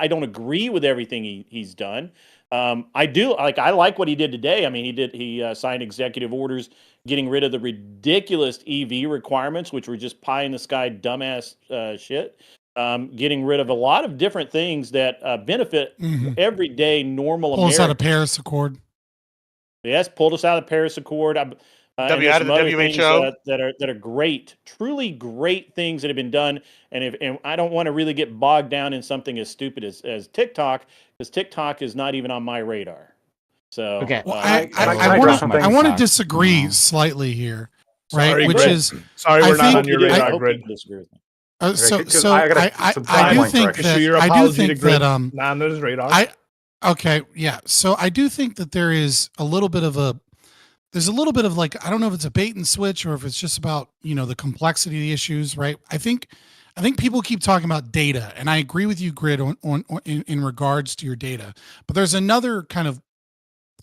Speaker 9: don't agree with everything he's done. I like what he did today. I mean, he signed executive orders getting rid of the ridiculous EV requirements, which were just pie in the sky dumbass shit. Getting rid of a lot of different things that benefit everyday normal Americans.
Speaker 3: Pull us out of Paris Accord.
Speaker 9: Yes, pulled us out of the Paris Accord.
Speaker 6: Out of the WHO
Speaker 9: that are great, truly great things that have been done. And I don't want to really get bogged down in something as stupid as TikTok, because TikTok is not even on my radar. So
Speaker 2: okay,
Speaker 3: well, I want to disagree slightly here, right?
Speaker 5: Sorry,
Speaker 3: Which
Speaker 5: Grid.
Speaker 3: is
Speaker 5: sorry, we're not on your radar,
Speaker 9: I
Speaker 5: Grid.
Speaker 3: I do think that
Speaker 5: not on his radar.
Speaker 3: Okay, yeah. So I do think that there's a little bit of like, I don't know if it's a bait and switch or if it's just about, the complexity of the issues, right? I think people keep talking about data, and I agree with you, Grid, in regards to your data. But there's another kind of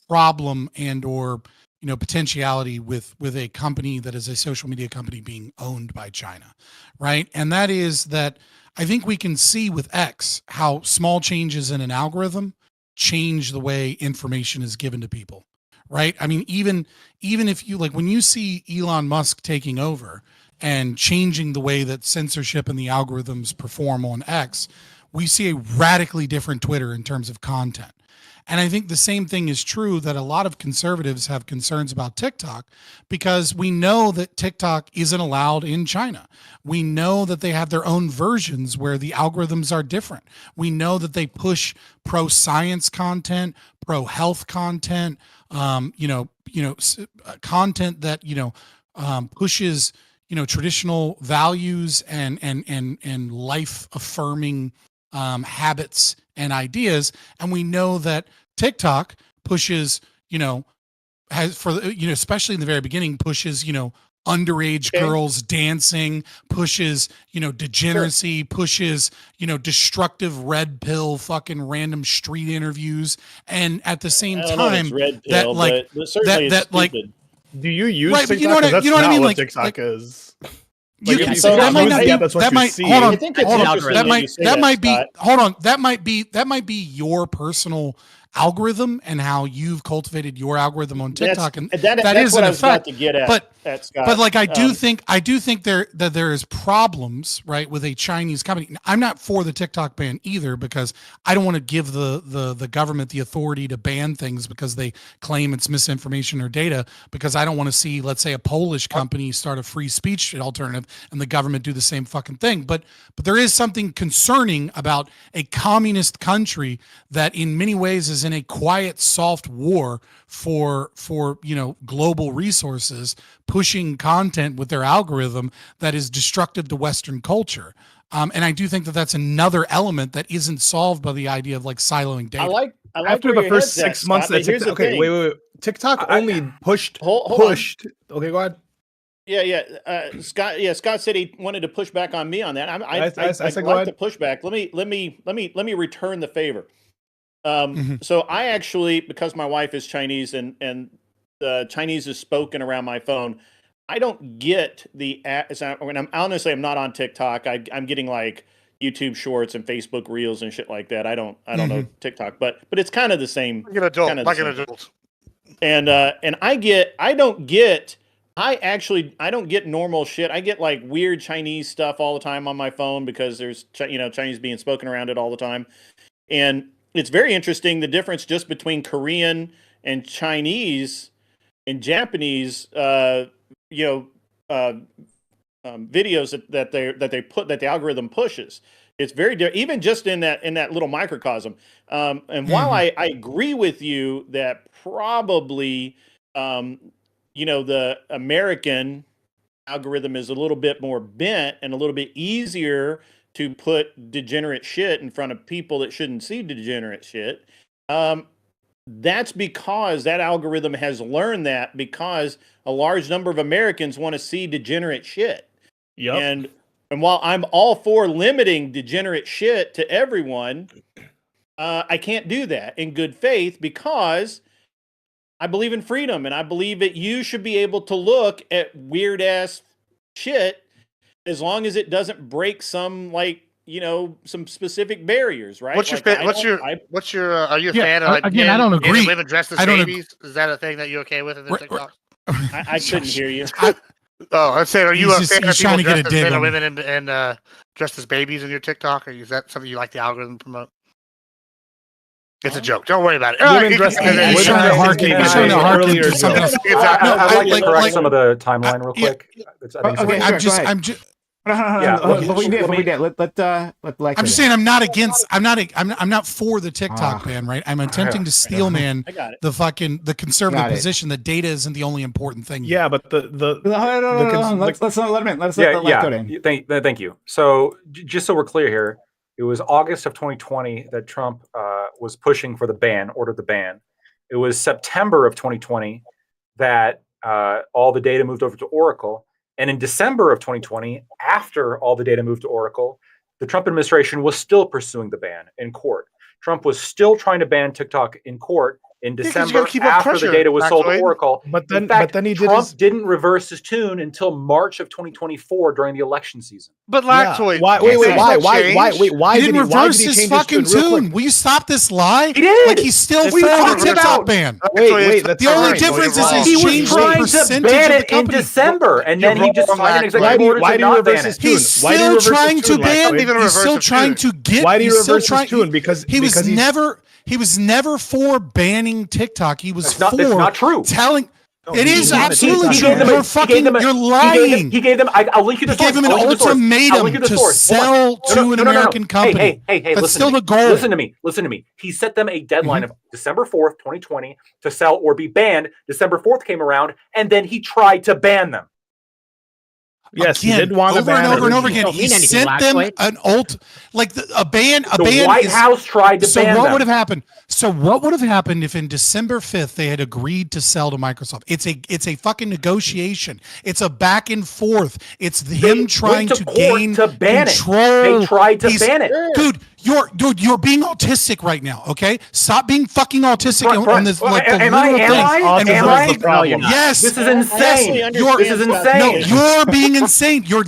Speaker 3: problem and or potentiality with a company that is a social media company being owned by China, right? And that is that I think we can see with X how small changes in an algorithm change the way information is given to people, right? I mean, even if you when you see Elon Musk taking over and changing the way that censorship and the algorithms perform on X, we see a radically different Twitter in terms of content. And I think the same thing is true that a lot of conservatives have concerns about TikTok because we know that TikTok isn't allowed in China. We know that they have their own versions where the algorithms are different. We know that they push pro-science content, pro-health content, content that, pushes, traditional values and life affirming habits and ideas. And we know that TikTok pushes, especially in the very beginning, pushes, underage girls dancing, pushes, degeneracy, pushes, destructive red pill, fucking random street interviews. And at the same time,
Speaker 5: do you use
Speaker 3: right,
Speaker 5: TikTok?
Speaker 3: but you know what I mean? Like
Speaker 5: TikTok is.
Speaker 3: That might not be. That might hold on. That might be your personal algorithm and how you've cultivated your algorithm on TikTok, and that is an effect. But like I do think there is problems, right, with a Chinese company. I'm not for the TikTok ban either because I don't want to give the government the authority to ban things because they claim it's misinformation or data, because I don't want to see, let's say, a Polish company start a free speech alternative and the government do the same fucking thing. But there is something concerning about a communist country that in many ways is in a quiet, soft war for global resources, pushing content with their algorithm that is destructive to Western culture. And I do think that that's another element that isn't solved by the idea of like siloing data.
Speaker 9: I like
Speaker 5: after the first 6 months that TikTok, okay, wait. TikTok only pushed. Okay, go ahead.
Speaker 9: Yeah. Scott said he wanted to push back on me on that. I'd like to push back. Let me return the favor. So I actually, because my wife is Chinese and Chinese is spoken around my phone, I don't get I'm not on TikTok. I'm getting like YouTube Shorts and Facebook Reels and shit like that. I don't know TikTok, but it's kind of the same.
Speaker 6: Like an adult.
Speaker 9: And I don't get normal shit. I get like weird Chinese stuff all the time on my phone because there's Chinese being spoken around it all the time. And it's very interesting the difference just between Korean and Chinese and Japanese videos that the algorithm pushes. It's very different, even just in that little microcosm. And while I agree with you that probably the American algorithm is a little bit more bent and a little bit easier to put degenerate shit in front of people that shouldn't see degenerate shit. That's because that algorithm has learned that because a large number of Americans want to see degenerate shit. Yep. And while I'm all for limiting degenerate shit to everyone, I can't do that in good faith because I believe in freedom and I believe that you should be able to look at weird ass shit as long as it doesn't break some some specific barriers, right?
Speaker 6: Are you a fan of
Speaker 3: again, I don't agree.
Speaker 6: Women dressed as babies? Is that a thing that you're okay with in the TikTok?
Speaker 9: I couldn't hear you.
Speaker 6: I'd say, are you a fan of people dressed as men or
Speaker 3: women
Speaker 6: and dressed as babies in your TikTok? Or is that something you like the algorithm to promote? It's a joke. Don't worry about it.
Speaker 10: I'd like to correct some of the timeline real quick.
Speaker 3: I'm just saying I'm not for the TikTok ban, right? I'm attempting to steelman the conservative position that data isn't the only important thing.
Speaker 5: Yeah, but
Speaker 1: let's not let him in. Let's let go in.
Speaker 10: Thank you. So just so we're clear here, it was August of 2020 that Trump was pushing for ordered the ban. It was September of 2020 that all the data moved over to Oracle. And in December of 2020, after all the data moved to Oracle, the Trump administration was still pursuing the ban in court. Trump was still trying to ban TikTok in court in
Speaker 6: 'cause you
Speaker 10: December
Speaker 6: gotta keep up
Speaker 10: after
Speaker 6: pressure,
Speaker 10: the data was sold to
Speaker 6: Factoid.
Speaker 10: Oracle.
Speaker 5: But then,
Speaker 10: In fact,
Speaker 5: but then he did
Speaker 10: Trump
Speaker 5: his.
Speaker 10: didn't reverse his tune until March of 2024 during the election season.
Speaker 6: But
Speaker 5: Yeah.
Speaker 6: Lactoid,
Speaker 5: Why?
Speaker 6: can't
Speaker 5: Wait,
Speaker 6: things
Speaker 5: why?
Speaker 6: not
Speaker 5: Why?
Speaker 6: change?
Speaker 5: Wait, why
Speaker 3: He
Speaker 5: did
Speaker 3: didn't
Speaker 5: he? Why
Speaker 3: reverse
Speaker 5: did he
Speaker 3: his
Speaker 5: change
Speaker 3: fucking
Speaker 5: his tune? Real quick.
Speaker 3: tune. Will you stop this lie?
Speaker 10: He did.
Speaker 3: Like he's still
Speaker 6: What
Speaker 3: for
Speaker 6: are you
Speaker 3: the
Speaker 6: talking
Speaker 3: TikTok
Speaker 6: about?
Speaker 3: ban.
Speaker 5: Wait,
Speaker 6: Lactoid,
Speaker 5: wait,
Speaker 6: it's
Speaker 5: that's
Speaker 3: The only
Speaker 6: fine. No,
Speaker 3: difference
Speaker 6: you're
Speaker 3: is
Speaker 6: wrong.
Speaker 3: he's
Speaker 10: He was
Speaker 3: changed the
Speaker 10: trying to
Speaker 3: percentage
Speaker 10: ban
Speaker 3: of the
Speaker 10: it in
Speaker 3: company.
Speaker 10: December, and
Speaker 6: You're
Speaker 10: then he just
Speaker 6: wrong,
Speaker 10: signed an
Speaker 6: Lactoid.
Speaker 10: executive order
Speaker 5: Why
Speaker 10: to
Speaker 5: do you
Speaker 10: not
Speaker 5: reverse
Speaker 10: ban
Speaker 5: his
Speaker 10: it.
Speaker 5: tune?
Speaker 3: He's
Speaker 5: Why do you
Speaker 3: still
Speaker 5: reverse
Speaker 3: trying
Speaker 5: his
Speaker 3: to
Speaker 5: tune?
Speaker 3: ban.
Speaker 6: Not even a
Speaker 3: He's still
Speaker 6: reverse
Speaker 3: trying
Speaker 6: tune.
Speaker 3: to get.
Speaker 5: Why do you
Speaker 3: he's still
Speaker 5: reverse his
Speaker 3: trying-
Speaker 5: tune? Because
Speaker 3: he was
Speaker 5: because he's-
Speaker 3: never. He was never for banning TikTok. He was
Speaker 10: That's not true.
Speaker 3: telling.
Speaker 5: No,
Speaker 3: It
Speaker 5: he
Speaker 3: is
Speaker 5: wanted
Speaker 3: absolutely
Speaker 5: TikTok
Speaker 3: true.
Speaker 5: banned.
Speaker 3: You're fucking. You're lying.
Speaker 10: He gave them. I'll link you the
Speaker 3: He
Speaker 10: source.
Speaker 3: gave him an
Speaker 10: I'll link you the source. I'll
Speaker 3: ultimatum
Speaker 10: link you the
Speaker 3: to
Speaker 10: source. Hold on.
Speaker 3: sell to an
Speaker 10: No.
Speaker 3: American company.
Speaker 10: Hey,
Speaker 3: That's
Speaker 10: listen
Speaker 3: still
Speaker 10: to me.
Speaker 3: the goal.
Speaker 10: Listen to me. He set them a deadline of December 4th, 2020 to sell or be banned. December 4th came around, and then he tried to ban them.
Speaker 5: Yes, he
Speaker 3: Again,
Speaker 5: did want to
Speaker 3: over
Speaker 5: ban
Speaker 3: and
Speaker 5: it
Speaker 3: over and over
Speaker 5: originally.
Speaker 3: again.
Speaker 2: Don't
Speaker 3: He
Speaker 2: mean anything,
Speaker 3: sent them
Speaker 2: Lactoid.
Speaker 3: an a ban. A
Speaker 10: The
Speaker 3: ban
Speaker 10: White
Speaker 3: is,
Speaker 10: House tried to
Speaker 3: so
Speaker 10: ban
Speaker 3: what
Speaker 10: them.
Speaker 3: would have happened? So what would have happened if in December 5th they had agreed to sell to Microsoft? It's a fucking negotiation. It's a back and forth. It's him trying
Speaker 10: went
Speaker 3: to
Speaker 10: court
Speaker 3: gain
Speaker 10: to ban
Speaker 3: control.
Speaker 10: It. They tried to
Speaker 3: He's-
Speaker 10: ban it.
Speaker 3: Dude, you're being autistic right now. Okay, stop being fucking autistic on this like the
Speaker 10: Am I?
Speaker 3: little
Speaker 10: Am
Speaker 3: thing.
Speaker 10: I?
Speaker 3: And
Speaker 10: Am
Speaker 3: right-
Speaker 10: I?
Speaker 5: the problem.
Speaker 3: Yes,
Speaker 10: This is
Speaker 3: yes,
Speaker 10: insane. This is
Speaker 3: no,
Speaker 10: insane.
Speaker 3: you're being insane. You're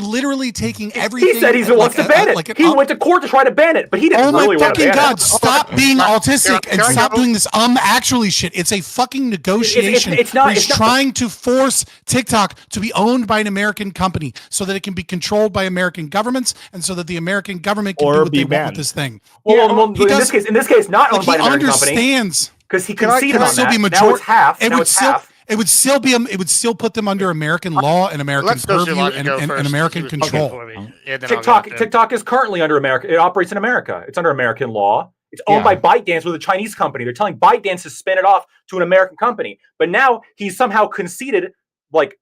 Speaker 3: literally taking everything.
Speaker 10: He said he
Speaker 3: like
Speaker 10: wants to ban it. He went to court to try to ban it, but he didn't
Speaker 3: Oh my
Speaker 10: really want to
Speaker 3: fucking
Speaker 10: ban
Speaker 3: god!
Speaker 10: it.
Speaker 3: Stop being autistic
Speaker 6: can
Speaker 3: and
Speaker 6: I
Speaker 3: stop
Speaker 6: go?
Speaker 3: doing this actually shit. It's a fucking negotiation.
Speaker 10: It's not-
Speaker 3: where he's
Speaker 10: it's not-
Speaker 3: trying to force TikTok to be owned by an American company so that it can be controlled by American governments and so that the American government can
Speaker 5: Or
Speaker 3: do what
Speaker 5: be
Speaker 3: they want
Speaker 5: banned.
Speaker 3: with this thing.
Speaker 10: Well,
Speaker 3: he
Speaker 10: in
Speaker 3: does-
Speaker 10: this case, not
Speaker 3: Like
Speaker 10: owned by
Speaker 3: he
Speaker 10: an American company
Speaker 3: understands.
Speaker 10: because he
Speaker 6: Can I-
Speaker 10: conceded
Speaker 6: can I
Speaker 10: on
Speaker 3: still
Speaker 10: that.
Speaker 3: be
Speaker 10: Now
Speaker 3: major-
Speaker 10: it's half.
Speaker 3: It
Speaker 10: Now
Speaker 3: would
Speaker 10: it's
Speaker 3: still.
Speaker 10: half.
Speaker 3: It would still be. It would still put them under American law and American
Speaker 6: Let's
Speaker 3: purview
Speaker 6: sociologic go
Speaker 3: and
Speaker 6: first.
Speaker 3: American
Speaker 6: He was
Speaker 3: control.
Speaker 6: talking for me, and then I'll go after him.
Speaker 10: TikTok is currently under America. It operates in America. It's under American law. It's owned
Speaker 1: Yeah.
Speaker 10: by ByteDance, with a Chinese company. They're telling ByteDance to spin it off to an American company. But now he's somehow conceded, like,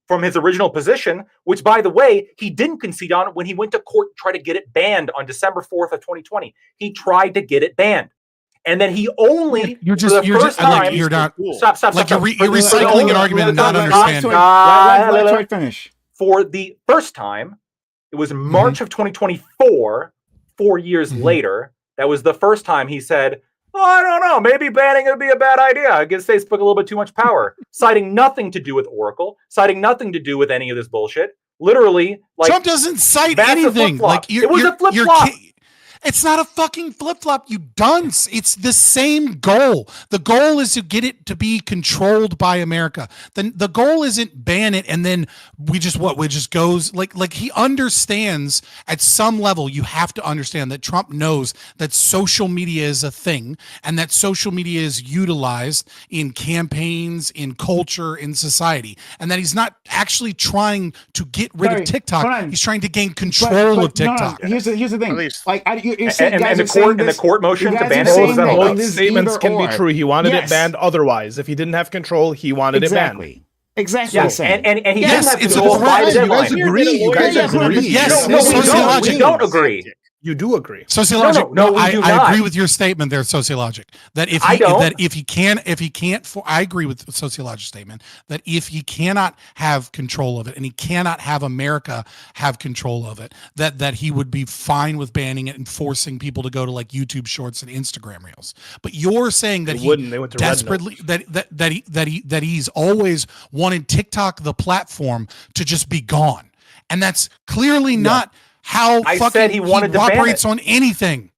Speaker 10: from his original position, which, by the way, he didn't concede on when he went to court to try to get it banned on December 4th of 2020. He tried to get it banned. And then he only,
Speaker 3: You're
Speaker 10: for
Speaker 3: just.
Speaker 10: the
Speaker 3: You're
Speaker 10: first
Speaker 3: just. Like
Speaker 10: time,
Speaker 3: you're not.
Speaker 10: stop.
Speaker 3: Like you're
Speaker 10: For the
Speaker 3: recycling
Speaker 10: only-
Speaker 3: an argument and not
Speaker 1: Let
Speaker 3: understanding.
Speaker 1: Lactoid finish.
Speaker 10: For the first time, it was March of 2024, 4 years later. That was the first time he said, "Oh, I don't know, maybe banning it would be a bad idea. It gives Facebook a little bit too much power," citing nothing to do with Oracle, citing nothing to do with any of this bullshit. Literally, like,
Speaker 3: Trump doesn't cite
Speaker 10: massive
Speaker 3: anything.
Speaker 10: flip-flop.
Speaker 3: Like
Speaker 10: It was a
Speaker 3: you're
Speaker 10: flip-flop.
Speaker 3: It's not a fucking flip flop, you dunce. It's the same goal. The goal is to get it to be controlled by America. The goal isn't ban it and then we just goes like he understands at some level. You have to understand that Trump knows that social media is a thing and that social media is utilized in campaigns, in culture, in society, and that he's not actually trying to get rid
Speaker 1: Sorry,
Speaker 3: of TikTok.
Speaker 1: hold on.
Speaker 3: He's trying to gain
Speaker 1: But-
Speaker 3: control
Speaker 1: but
Speaker 3: of TikTok.
Speaker 1: No, here's the thing.
Speaker 6: At least.
Speaker 1: Like you're saying,
Speaker 10: and
Speaker 1: guys
Speaker 10: the
Speaker 1: are saying
Speaker 10: court and the
Speaker 1: this-
Speaker 10: court motion
Speaker 1: you
Speaker 10: to
Speaker 1: guys
Speaker 10: ban
Speaker 1: are
Speaker 10: it.
Speaker 1: saying
Speaker 10: What was that
Speaker 1: that
Speaker 10: all
Speaker 1: like
Speaker 10: about?
Speaker 1: this
Speaker 5: Statements
Speaker 1: either
Speaker 5: can be
Speaker 1: or.
Speaker 5: true. He wanted
Speaker 1: Yes.
Speaker 5: it banned otherwise. If he didn't have control, he wanted it banned.
Speaker 1: Exactly.
Speaker 10: Yeah,
Speaker 1: what I'm saying.
Speaker 10: and he
Speaker 3: Yes,
Speaker 10: didn't have
Speaker 3: it's
Speaker 10: control
Speaker 3: a
Speaker 10: by the
Speaker 3: threat.
Speaker 5: You guys
Speaker 10: deadline.
Speaker 5: agree. You guys
Speaker 1: Yeah, yeah,
Speaker 5: agree.
Speaker 3: Yes,
Speaker 10: No, we
Speaker 3: sociologic.
Speaker 10: don't agree.
Speaker 5: You do agree.
Speaker 3: Sociologic.
Speaker 10: No, we
Speaker 3: I
Speaker 10: do
Speaker 3: agree
Speaker 10: not.
Speaker 3: with your statement there, sociologic. That if
Speaker 10: I
Speaker 3: he
Speaker 10: don't.
Speaker 3: that if he can't I agree with the sociologic statement that if he cannot have control of it and he cannot have America have control of it, that he would be fine with banning it and forcing people to go to like YouTube Shorts and Instagram Reels. But you're saying that
Speaker 5: They
Speaker 3: he
Speaker 5: wouldn't. They went to Red
Speaker 3: desperately that he's always wanted TikTok, the platform, to just be gone, and that's clearly not how
Speaker 10: I
Speaker 3: fucking
Speaker 10: said he wanted to ban
Speaker 3: operates
Speaker 10: it.
Speaker 3: on anything.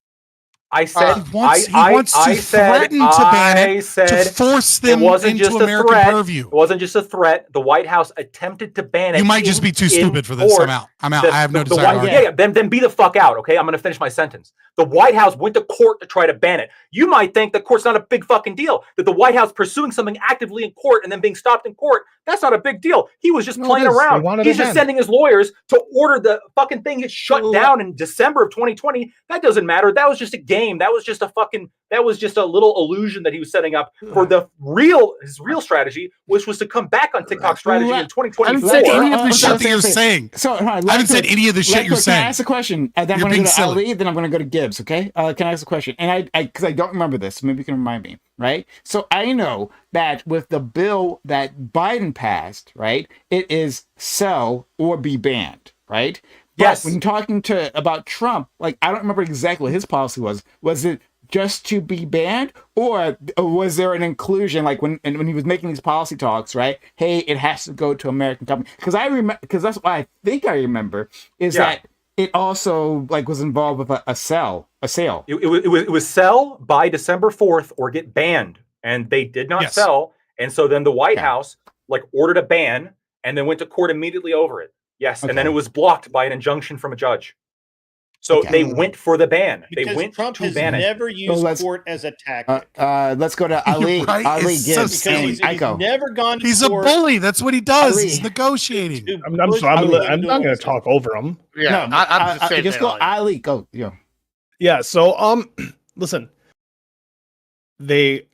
Speaker 10: I said
Speaker 3: He wants
Speaker 10: I
Speaker 3: to
Speaker 10: said,
Speaker 3: threaten to ban it,
Speaker 10: I said
Speaker 3: to force
Speaker 10: it
Speaker 3: them
Speaker 10: wasn't
Speaker 3: into
Speaker 10: just a
Speaker 3: American
Speaker 10: threat.
Speaker 3: purview.
Speaker 10: It wasn't just a threat. The White House attempted to ban it.
Speaker 3: You might just be too
Speaker 10: in
Speaker 3: stupid for this.
Speaker 10: court.
Speaker 3: I'm out. I have no desire to
Speaker 10: White,
Speaker 3: argue.
Speaker 10: yeah, then be the fuck out, okay? I'm going to finish my sentence. The White House went to court to try to ban it. You might think the court's not a big fucking deal. That the White House pursuing something actively in court and then being stopped in court, that's not a big deal. He was just
Speaker 5: No,
Speaker 10: playing
Speaker 5: it is. They
Speaker 10: around.
Speaker 5: wanted
Speaker 10: He's
Speaker 5: it
Speaker 10: just
Speaker 5: banned.
Speaker 10: sending his lawyers to order the fucking thing get shut down in December of 2020. That doesn't matter. That was just a game. That was just a little illusion that he was setting up for his real strategy, which was to come back on TikTok strategy in
Speaker 3: I haven't
Speaker 10: 2024.
Speaker 3: said any of the
Speaker 1: I'm
Speaker 3: shit that you're
Speaker 1: saying-
Speaker 3: saying.
Speaker 1: So, all right,
Speaker 3: I haven't said any of the shit you're
Speaker 1: Can I
Speaker 3: saying.
Speaker 1: ask a question? Then I'm
Speaker 3: You're
Speaker 1: going to
Speaker 3: being
Speaker 1: go to
Speaker 3: silly.
Speaker 1: Ali, then I'm going to go to Gibbs, okay? Can I ask a question? And because I don't remember this, so maybe you can remind me, right? So I know that with the bill that Biden passed, right, it is sell or be banned, right? But
Speaker 10: Yes.
Speaker 1: when talking about Trump, like, I don't remember exactly what his policy was. Was it just to be banned, or was there an inclusion like when he was making these policy talks, right? Hey, it has to go to American company, because I remember, because that's what I think I remember is that it also like was involved with a sale.
Speaker 10: It was sell by December 4th or get banned, and they did not sell, and so then the White House like ordered a ban and then went to court immediately over it. Yes, and then it was blocked by an injunction from a judge. So they went for the ban.
Speaker 9: Because
Speaker 10: they went
Speaker 9: Trump
Speaker 10: to
Speaker 9: has
Speaker 10: ban
Speaker 9: never
Speaker 10: it.
Speaker 9: used court as a tactic.
Speaker 1: Let's go to Ali.
Speaker 3: Right?
Speaker 1: Ali
Speaker 3: It's so
Speaker 1: Gibbs
Speaker 3: silly.
Speaker 1: and
Speaker 9: He's
Speaker 1: Aiko.
Speaker 9: never gone to
Speaker 3: He's a
Speaker 9: court
Speaker 3: bully. That's what he does.
Speaker 1: Ali.
Speaker 3: He's negotiating.
Speaker 9: to
Speaker 5: I'm
Speaker 9: push
Speaker 5: not
Speaker 9: people
Speaker 5: going
Speaker 9: into
Speaker 5: to
Speaker 9: it.
Speaker 5: talk over him.
Speaker 6: Yeah,
Speaker 1: No,
Speaker 6: I'm the same
Speaker 1: just
Speaker 6: thing,
Speaker 1: go
Speaker 6: Ali.
Speaker 1: Ali. Go. Yeah.
Speaker 5: Yeah. So listen, they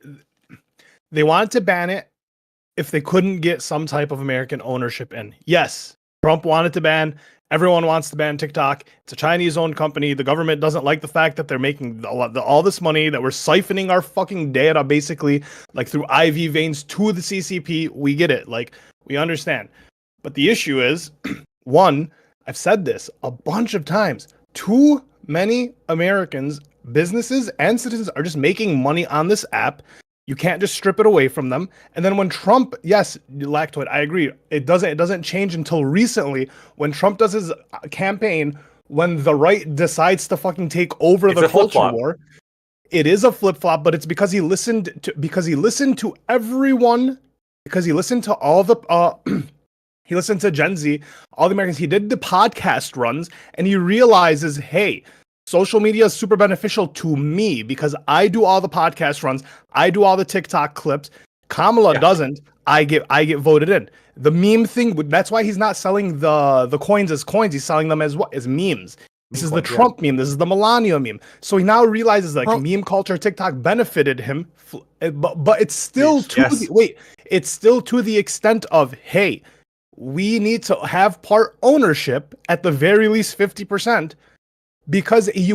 Speaker 5: wanted to ban it if they couldn't get some type of American ownership in. Yes, Trump wanted to ban. Everyone wants to ban TikTok. It's a Chinese-owned company. The government doesn't like the fact that they're making all this money, that we're siphoning our fucking data basically like through IV veins to the CCP. We get it. Like, we understand. But the issue is, one, I've said this a bunch of times. Too many Americans, businesses, and citizens are just making money on this app. You can't just strip it away from them. And then when Trump, yes, Lactoid, I agree. It doesn't change until recently when Trump does his campaign, when the right decides to fucking take over the culture war. It is a flip-flop, but it's because he listened to everyone, because he listened to all the he listened to Gen Z, all the Americans. He did the podcast runs, and he realizes, hey, social media is super beneficial to me because I do all the podcast runs. I do all the TikTok clips. Kamala doesn't. I get voted in. The meme thing, that's why he's not selling the coins as coins. He's selling them as what? As memes. This is the Trump meme. This is the Melania meme. So he now realizes like meme culture, TikTok benefited him, but it's still it's still to the extent of, hey, we need to have part ownership at the very least 50%. Because he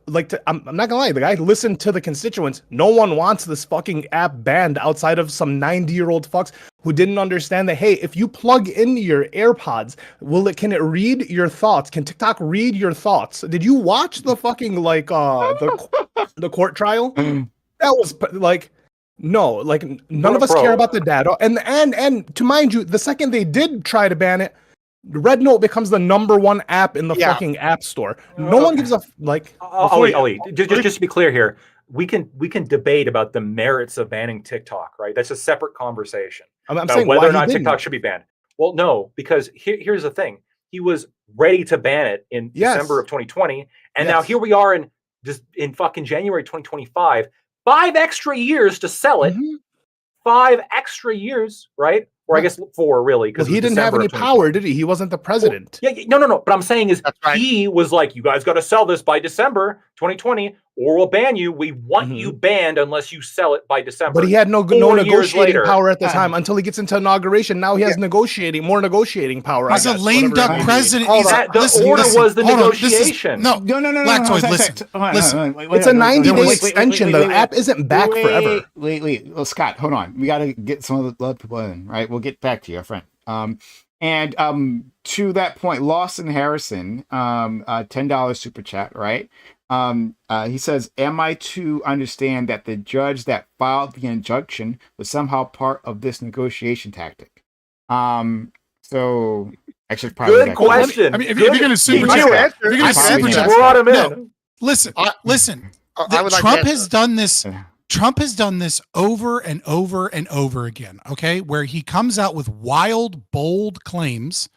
Speaker 5: like to, I'm not gonna lie, the guy listened to the constituents. No one wants this fucking app banned outside of some 90-year-old fucks who didn't understand that, hey, if you plug in your AirPods, can it read your thoughts? Can TikTok read your thoughts? Did you watch the fucking like the court trial? That was like, no, like none of us care about the data. And to mind you, the second they did try to ban it, Red Note becomes the #1 app in the fucking app store. No one gives a like.
Speaker 10: Ali, just to be clear here, we can debate about the merits of banning TikTok, right? That's a separate conversation.
Speaker 5: I'm saying
Speaker 10: whether or not TikTok should be banned. Well, no, because here's the thing: he was ready to ban it in December of 2020, and now here we are in fucking January 2025. 5 extra years to sell it. 5 extra years, right? Or I guess 4 really, because
Speaker 5: he didn't have any power, did he? He wasn't the president.
Speaker 10: Well, no. But I'm saying is he was like, you guys got to sell this by December 2020, or we'll ban you. We want you banned unless you sell it by December.
Speaker 5: But he had no negotiating power at the time until he gets into inauguration. Now he has more negotiating power.
Speaker 3: He's a lame duck president.
Speaker 10: The order was the negotiation.
Speaker 3: No. Lactoid, listen.
Speaker 5: It's a 90-day extension. The app isn't back forever.
Speaker 1: Wait. Well, Scott, hold on. We got to get some of the other people in, right? We'll get back to you, friend. And to that point, Lawson Harrison, $10 super chat, right? He says, am I to understand that the judge that filed the injunction was somehow part of this negotiation tactic? So actually, probably
Speaker 10: good question.
Speaker 3: I mean, if you're going to super chat,
Speaker 10: brought him in.
Speaker 3: Listen.
Speaker 6: Trump
Speaker 3: has done this. Trump has done this over and over and over again, okay? Where he comes out with wild, bold claims,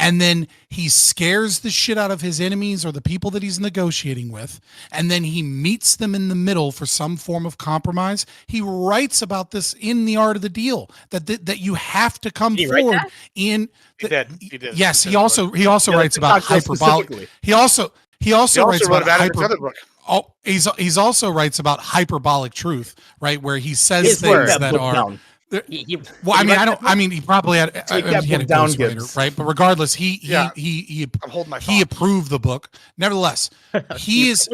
Speaker 3: and then he scares the shit out of his enemies or the people that he's negotiating with, and then he meets them in the middle for some form of compromise. He writes about this in The Art of the Deal, that you have to come forward in...
Speaker 6: He did.
Speaker 3: Yes, he also writes about hyperbolic... He also writes about hyperbolic... Oh, he's also writes about hyperbolic truth, right? Where he says things that are. He probably had a ghostwriter, right? But regardless, he approved the book. Nevertheless, what he is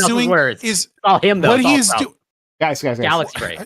Speaker 3: doing is
Speaker 2: him though.
Speaker 3: What he is doing,
Speaker 1: guys.
Speaker 2: Galaxy break.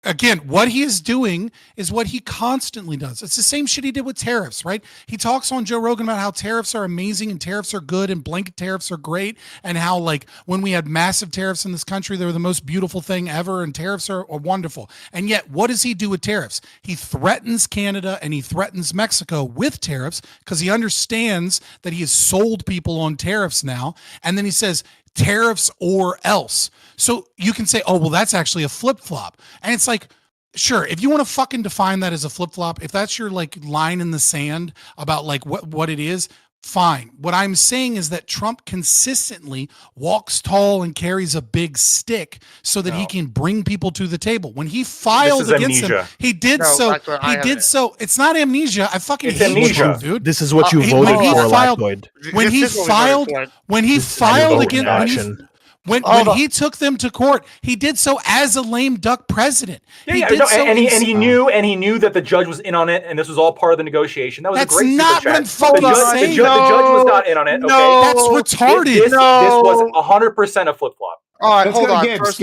Speaker 3: again, what he is doing is what he constantly does. It's the same shit he did with tariffs, right? He talks on Joe Rogan about how tariffs are amazing and tariffs are good and blanket tariffs are great, and how like when we had massive tariffs in this country, they were the most beautiful thing ever, and tariffs are wonderful. And yet, what does he do with tariffs? He threatens Canada and he threatens Mexico with tariffs because he understands that he has sold people on tariffs now. And then he says, tariffs or else. So you can say, oh, well, that's actually a flip-flop. And it's like, sure, if you want to fucking define that as a flip-flop, if that's your like line in the sand about like what it is, fine. What I'm saying is that Trump consistently walks tall and carries a big stick so that he can bring people to the table. When he filed against him, he did so. He did so. It's not amnesia. I fucking hate
Speaker 5: amnesia,
Speaker 3: you, dude.
Speaker 5: This is what you voted for, Lactoid.
Speaker 3: When he filed against, when he took them to court, he did so as a lame duck president.
Speaker 10: And he knew that the judge was in on it, and this was all part of the negotiation. That was
Speaker 3: That's
Speaker 10: a great
Speaker 3: not what I'm fucking saying.
Speaker 10: The judge was not in on it.
Speaker 3: No, that's retarded.
Speaker 10: This was 100% a flip flop.
Speaker 6: All right, hold on.
Speaker 1: Gibbs.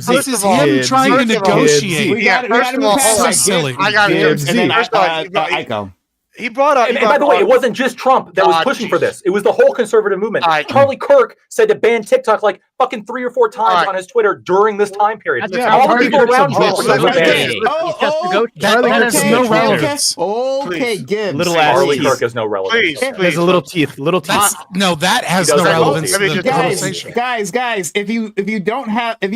Speaker 3: This is him trying to negotiate.
Speaker 1: We got to move past that.
Speaker 3: Silly.
Speaker 6: I got it.
Speaker 1: And then Ico.
Speaker 6: He brought up.
Speaker 10: And by the way, it wasn't just Trump that was pushing for this. It was the whole conservative movement. Charlie Kirk said to ban TikTok like fucking 3 or 4 times on his Twitter during this time period. All the people around Trump were
Speaker 3: That has no relevance.
Speaker 1: Okay, Gibbs.
Speaker 5: Little
Speaker 10: Charlie Kirk has no relevance.
Speaker 5: There's a little teeth.
Speaker 3: No, that has no relevance to the conversation.
Speaker 1: Guys, if you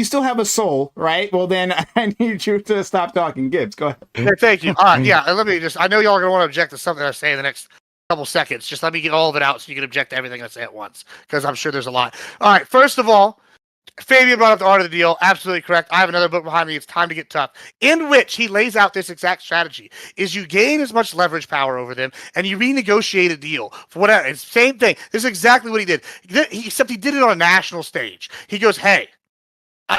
Speaker 1: still have a soul, right? Well, then I need you to stop talking. Gibbs, go ahead.
Speaker 6: Okay, thank you. All right, yeah. Let me just. I know y'all are gonna want to object to something I say in the next couple seconds. Just let me get all of it out so you can object to everything I say at once, because I'm sure there's a lot. All right. First of all, Fabian brought up the art of the deal. Absolutely correct. I have another book behind me. It's Time to Get Tough, in which he lays out this exact strategy: is you gain as much leverage power over them, and you renegotiate a deal for whatever. It's the same thing. This is exactly what he did. Except he did it on a national stage. He goes, "Hey,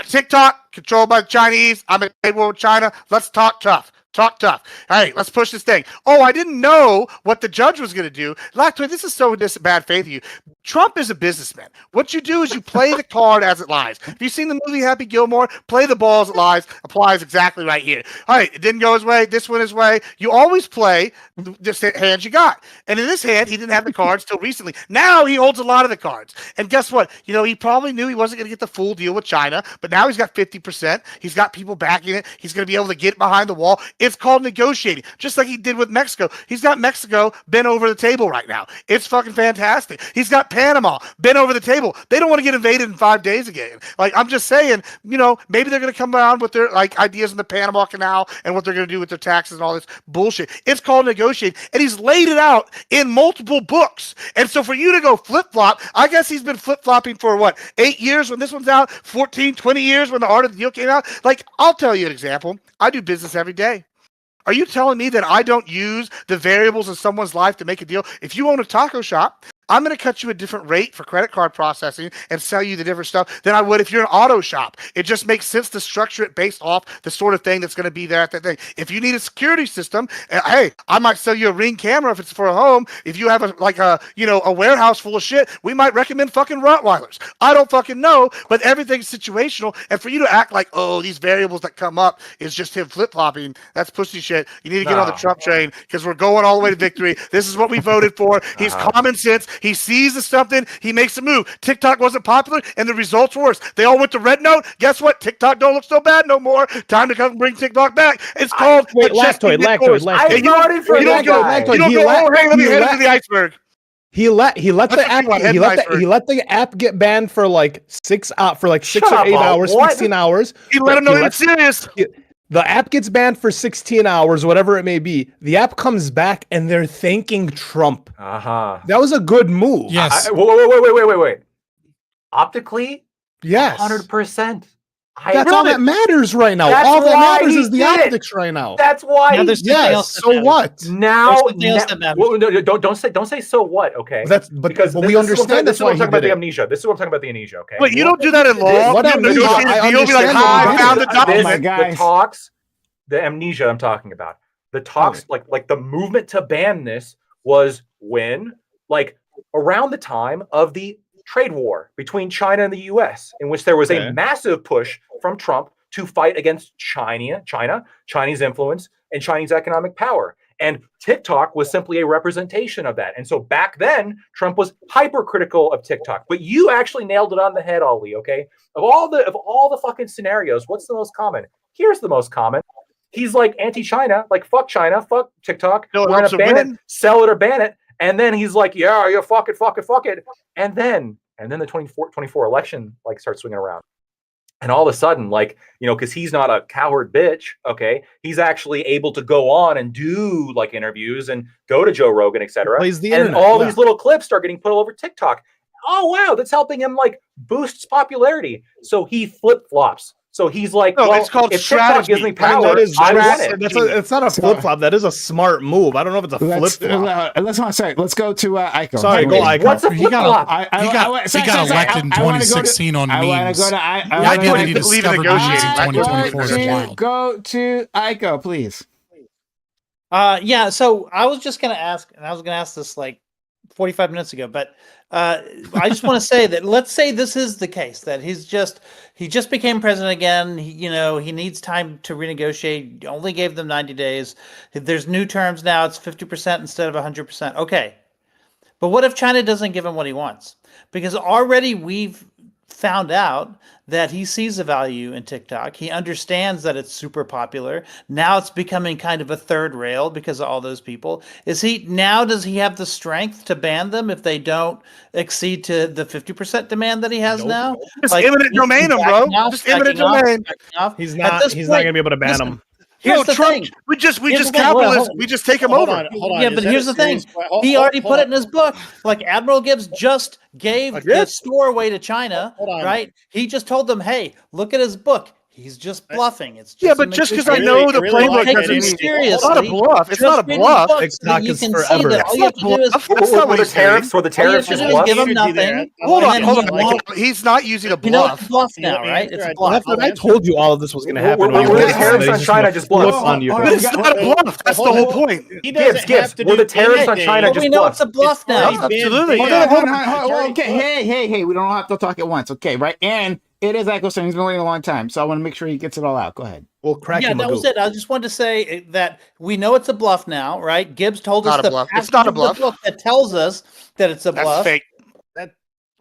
Speaker 6: TikTok controlled by the Chinese. I'm in trade war with China. Let's talk tough. Talk tough. Hey, let's push this thing. Oh, I didn't know what the judge was going to do. Lactoid, this is so bad faith of you. Trump is a businessman. What you do is you play the card as it lies. Have you seen the movie Happy Gilmore? Play the ball as it lies. Applies exactly right here. All right, it didn't go his way. This went his way. You always play this hand you got. And in this hand, he didn't have the cards till recently. Now he holds a lot of the cards. And guess what? You know, he probably knew he wasn't going to get the full deal with China, but now he's got 50%. He's got people backing it. He's going to be able to get behind the wall. It's called negotiating, just like he did with Mexico. He's got Mexico bent over the table right now. It's fucking fantastic. He's got Panama bent over the table. They don't want to get invaded in 5 days again. Like, I'm just saying, you know, maybe they're going to come around with their like ideas in the Panama Canal and what they're going to do with their taxes and all this bullshit. It's called negotiating, and he's laid it out in multiple books. And so for you to go flip-flop, I guess he's been flip-flopping for what, 8 years when this one's out, 14, 20 years when the Art of the Deal came out. Like, I'll tell you an example. I do business every day. Are you telling me that I don't use the variables in someone's life to make a deal? If you own a taco shop, I'm going to cut you a different rate for credit card processing and sell you the different stuff than I would if you're an auto shop. It just makes sense to structure it based off the sort of thing that's going to be there at that thing. If you need a security system, hey, I might sell you a Ring camera if it's for a home. If you have a warehouse full of shit, we might recommend fucking Rottweilers. I don't fucking know, but everything's situational. And for you to act like, oh, these variables that come up is just him flip-flopping, that's pussy shit. You need to get on the Trump train because we're going all the way to victory. This is what we voted for. He's common sense. He sees something, he makes a move. TikTok wasn't popular, and the results were worse. They all went to red note. Guess what? TikTok don't look so bad no more. Time to come and bring TikTok back. It's called
Speaker 5: Lactoid.
Speaker 6: You don't go, hey, let me head into the iceberg.
Speaker 5: He let the app get banned for like 6 or 8 hours, 16 hours.
Speaker 6: He let him know he was serious.
Speaker 5: The app gets banned for 16 hours, whatever it may be. The app comes back and they're thanking Trump. That was a good move.
Speaker 3: Yes.
Speaker 10: Wait. Optically,
Speaker 5: yes,
Speaker 10: 100%.
Speaker 5: That's all that matters right now. All that matters is the optics right now.
Speaker 10: That's why.
Speaker 5: Yes. So what?
Speaker 10: Now, don't say so what. Okay. Because
Speaker 5: we understand
Speaker 10: this is what I'm talking about the amnesia. This is what I'm talking about the amnesia. Okay.
Speaker 6: Wait, you don't do that in law.
Speaker 5: What amnesia? I understand.
Speaker 10: The talks, the amnesia I'm talking about. The talks, like the movement to ban this was when, like, around the time of the trade war between China and the U.S., in which there was a massive push from Trump to fight against China, Chinese influence, and Chinese economic power. And TikTok was simply a representation of that. And so back then, Trump was hypercritical of TikTok. But you actually nailed it on the head, Ali, okay? Of all the fucking scenarios, what's the most common? Here's the most common. He's like anti-China, like fuck China, fuck TikTok.
Speaker 6: No,
Speaker 10: we're gonna ban it, sell it or ban it. And then he's like, yeah, fuck it. And then the 24 election like starts swinging around. And all of a sudden, like, because he's not a coward bitch, okay, he's actually able to go on and do like interviews and go to Joe Rogan, etc. And all these little clips start getting put all over TikTok. Oh wow, that's helping him like boost popularity. So he flip-flops. So he's like,
Speaker 6: no,
Speaker 10: well,
Speaker 6: it's called
Speaker 10: if TikTok
Speaker 6: strategy.
Speaker 10: gives me power, I want it.
Speaker 5: It's not a flip flop. That is a smart move. I don't know if it's a flip flop.
Speaker 1: Let's go to Aiko.
Speaker 5: Sorry, go Aiko.
Speaker 10: What's a flip flop?
Speaker 3: He got elected in 2016 on memes. The identity discovered memes in 2024 is wild.
Speaker 1: Go to Aiko, please.
Speaker 8: Yeah, so I was just going to ask, and I was going to ask this like 45 minutes ago, but I just want to say that let's say this is the case, that he just became president again. He needs time to renegotiate. Only gave them 90 days. There's new terms now. It's 50% instead of 100%. Okay. But what if China doesn't give him what he wants? Because already we've found out that he sees a value in TikTok. He understands that it's super popular. Now it's becoming kind of a third rail because of all those people. Does he have the strength to ban them if they don't exceed to the 50% demand that he has now?
Speaker 6: Just eminent domain them, bro. Just eminent domain.
Speaker 5: He's not going to be able to ban them.
Speaker 6: Here's the thing. We just capitalists. We just take him over.
Speaker 9: Hold on.
Speaker 8: Yeah, but here's the thing. He already put it in his book. Like Admiral Gibbs just gave the store away to China, right? He just told them, "Hey, look at his book. He's just bluffing." It's just
Speaker 6: but just because I know the playbook doesn't mean it's not a bluff. It's not a bluff.
Speaker 5: TikTok is forever.
Speaker 8: All you have to do is
Speaker 10: That's not what the tariffs or the tariffs just bluff.
Speaker 8: give him nothing.
Speaker 6: Hold on. He's not using a bluff.
Speaker 8: It's bluff now, right? It's a bluff.
Speaker 5: I told you all of this was going to happen.
Speaker 10: Were the tariffs on China just bluff
Speaker 5: on you?
Speaker 6: It's not a bluff. That's the whole point.
Speaker 10: Gibbs, were the tariffs on China just
Speaker 8: We know
Speaker 10: bluff?
Speaker 8: it's a bluff now.
Speaker 6: Absolutely.
Speaker 1: Okay, hey, we don't have to talk at once, okay, right? And it is Aiko saying he's been waiting a long time, so I want to make sure he gets it all out. Go ahead.
Speaker 5: We'll crack him.
Speaker 8: That was it. I just wanted to say that we know it's a bluff now, right? Gibbs told us
Speaker 6: it's not a bluff.
Speaker 8: The book that tells us that it's a bluff.
Speaker 6: That's fake.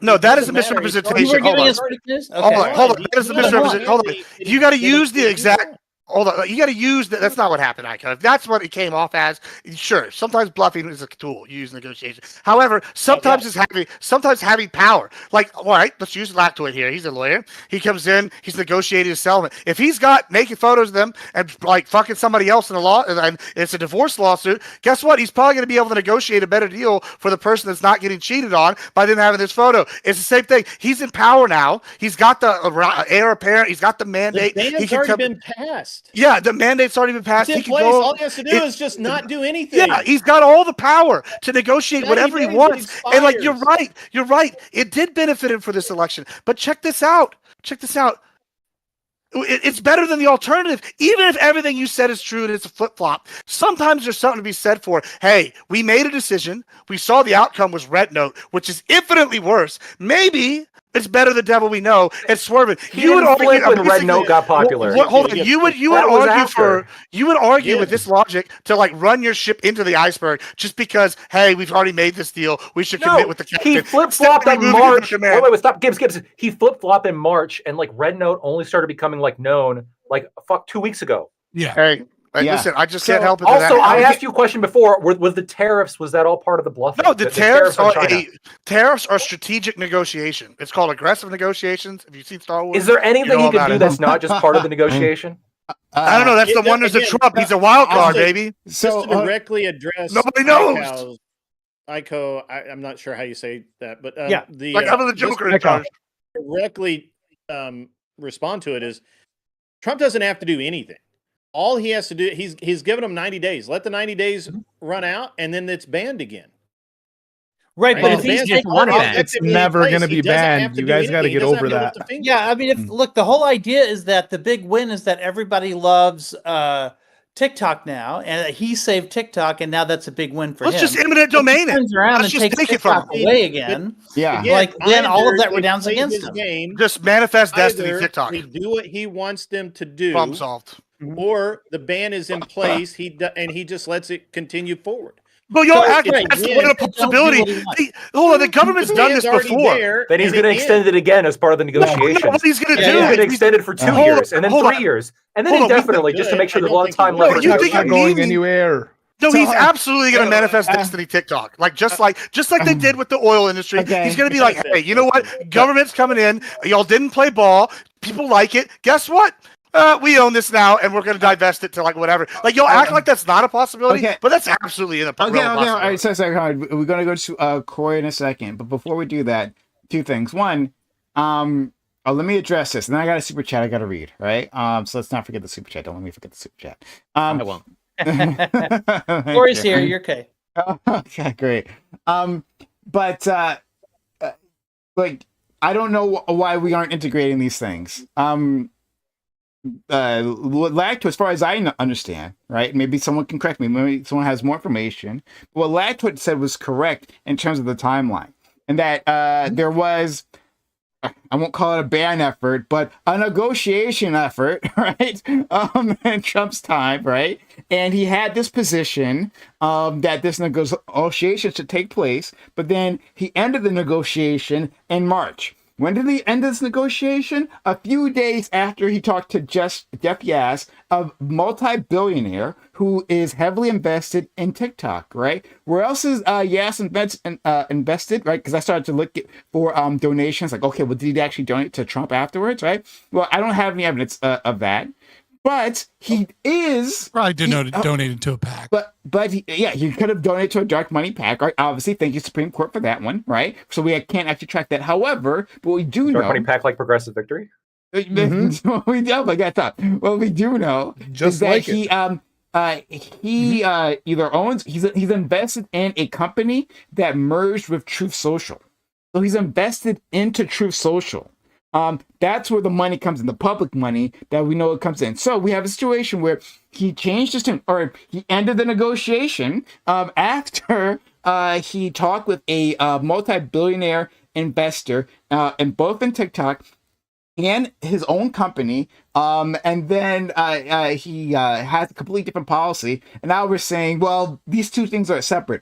Speaker 6: No, that is a misrepresentation. Hold on. Hold on. That is a misrepresentation. Hold on. You got to use the exact. Hold on. You got to use that. That's not what happened, Icon. If that's what it came off as, sure. Sometimes bluffing is a tool. You use negotiation. However, sometimes it's having power. Like, all right, let's use Lactoid here. He's a lawyer. He comes in. He's negotiating a settlement. If he's got naked photos of them and like fucking somebody else in a law, and it's a divorce lawsuit, guess what? He's probably going to be able to negotiate a better deal for the person that's not getting cheated on by them having this photo. It's the same thing. He's in power now. He's got the heir apparent. He's got the mandate.
Speaker 9: The ban's already been passed.
Speaker 6: Yeah, the mandate's already been passed.
Speaker 9: He can go, all he has to do is just not do anything.
Speaker 6: Yeah, he's got all the power to negotiate whatever he wants. And like, you're right. It did benefit him for this election. But check this out. It's better than the alternative. Even if everything you said is true and it's a flip-flop, sometimes there's something to be said for, hey, we made a decision. We saw the outcome was red note, which is infinitely worse. Maybe it's better the devil we know and swerving.
Speaker 10: You would argue when Red Note got popular.
Speaker 6: Hold on. You would argue with this logic to like run your ship into the iceberg just because, hey, we've already made this deal. We should commit with the captain.
Speaker 10: He flip-flopped in March. Wait, stop. Gibbs. He flip-flopped in March, and like Red Note only started becoming like known like 2 weeks ago.
Speaker 6: Yeah. Hey. Listen, I just can't help it.
Speaker 10: Also, I asked you a question before. Was the tariffs? Was that all part of the bluff?
Speaker 6: No, the tariffs are strategic negotiation. It's called aggressive negotiations. Have you seen Star Wars?
Speaker 10: Is there anything he can do that's not just part of the negotiation?
Speaker 6: I don't know. That's the wonders of Trump. He's a wild card, baby.
Speaker 9: So to directly address
Speaker 6: nobody knows.
Speaker 9: Aiko, I'm not sure how you say that, but
Speaker 6: I'm the Joker in charge.
Speaker 9: Directly respond to it is Trump doesn't have to do anything. All he has to do, he's given them 90 days. Let the 90 days run out, and then it's banned again.
Speaker 8: Right, but if he's
Speaker 5: it's never going to be banned. You guys got to get over that.
Speaker 8: Yeah, I mean, look, the whole idea is that the big win is that everybody loves TikTok now, and he saved TikTok, and now that's a big win for him.
Speaker 6: Let's just eminent domain
Speaker 8: If he
Speaker 6: it.
Speaker 8: turns around
Speaker 6: Let's
Speaker 8: and
Speaker 6: just
Speaker 8: takes
Speaker 6: take it from
Speaker 8: TikTok
Speaker 6: him.
Speaker 8: away again.
Speaker 1: Yeah.
Speaker 9: Again,
Speaker 8: Like, then all of
Speaker 9: either
Speaker 8: that
Speaker 9: they
Speaker 8: redounds
Speaker 9: play
Speaker 8: against
Speaker 9: his
Speaker 8: him.
Speaker 9: game,
Speaker 6: Just manifest destiny,
Speaker 9: either
Speaker 6: TikTok.
Speaker 9: they do what he wants them to do,
Speaker 6: Problem solved.
Speaker 9: or the ban is in place. And he just lets it continue forward.
Speaker 6: But y'all
Speaker 8: So,
Speaker 6: act
Speaker 8: right,
Speaker 6: that's
Speaker 9: yeah,
Speaker 6: one of the
Speaker 8: don't do
Speaker 6: possibility.
Speaker 8: what he wants.
Speaker 6: Hold on, the government's
Speaker 9: The
Speaker 6: done
Speaker 9: ban's
Speaker 6: this
Speaker 9: already
Speaker 6: before.
Speaker 9: there,
Speaker 10: Then he's
Speaker 9: and
Speaker 10: going to extend it again as part of the
Speaker 6: No,
Speaker 10: negotiations.
Speaker 6: what he's going to
Speaker 8: Yeah,
Speaker 6: do
Speaker 10: He's
Speaker 8: yeah.
Speaker 10: going to
Speaker 6: is
Speaker 10: extend it for 2
Speaker 6: Hold on,
Speaker 10: years, and then
Speaker 6: hold
Speaker 10: 3
Speaker 6: on.
Speaker 10: years, and then
Speaker 6: Hold on, we-
Speaker 10: indefinitely, just to make sure
Speaker 9: I
Speaker 10: there's a
Speaker 9: don't
Speaker 10: lot of
Speaker 9: think he
Speaker 10: time
Speaker 9: will.
Speaker 10: left.
Speaker 6: No,
Speaker 10: for
Speaker 6: you
Speaker 5: TikTok's
Speaker 6: think
Speaker 5: not
Speaker 6: he
Speaker 5: going
Speaker 6: means-
Speaker 5: anywhere.
Speaker 6: No,
Speaker 1: So,
Speaker 6: he's absolutely going to manifest
Speaker 1: uh,
Speaker 6: destiny TikTok. Like just like they did with the oil industry.
Speaker 1: Okay.
Speaker 6: He's going to be like, hey, you know what? Government's coming in. Y'all didn't play ball. People like it. Guess what? We own this now, and we're going to divest it to like whatever. Like y'all act like that's not a possibility,
Speaker 1: Okay.
Speaker 6: but that's absolutely in a
Speaker 1: Okay,
Speaker 6: realm of
Speaker 1: all right.
Speaker 6: possibility.
Speaker 1: So, we're gonna go to Corey in a second, but before we do that, two things. One, let me address this, and then I got a super chat I got to read. Right. So let's not forget the super chat. Don't let me forget the super chat.
Speaker 2: I won't.
Speaker 8: Corey's here. You're okay.
Speaker 1: Okay, great. But like, I don't know why we aren't integrating these things. Lacto, as far as I understand, right? Maybe someone can correct me. Maybe someone has more information. But what Lacto said was correct in terms of the timeline, and that there was, I won't call it a ban effort, but a negotiation effort, right? In Trump's time, right? And he had this position that this negotiation should take place, but then he ended the negotiation in March. When did he end this negotiation? A few days after he talked to Jeff Yass, a multi-billionaire who is heavily invested in TikTok, right? Where else is Yass invested, right? Because I started to look for donations, like, okay, well, did he actually donate to Trump afterwards, right? Well, I don't have any evidence of that. But he is
Speaker 3: Probably donated to a PAC.
Speaker 1: But he could have donated to a dark money PAC. Right? Obviously, thank you Supreme Court for that one, right? So we can't actually track that. However, what we do
Speaker 10: Dark
Speaker 1: know,
Speaker 10: money PAC like Progressive Victory.
Speaker 1: we do know
Speaker 5: Just
Speaker 1: is that
Speaker 5: like it.
Speaker 1: he either owns he's invested in a company that merged with Truth Social, so he's invested into Truth Social. That's where the money comes in, the public money that we know it comes in. So we have a situation where he changed his tune, or he ended the negotiation after he talked with a multi-billionaire investor, and both in TikTok and his own company, and then he has a completely different policy. And now we're saying, well, these two things are separate.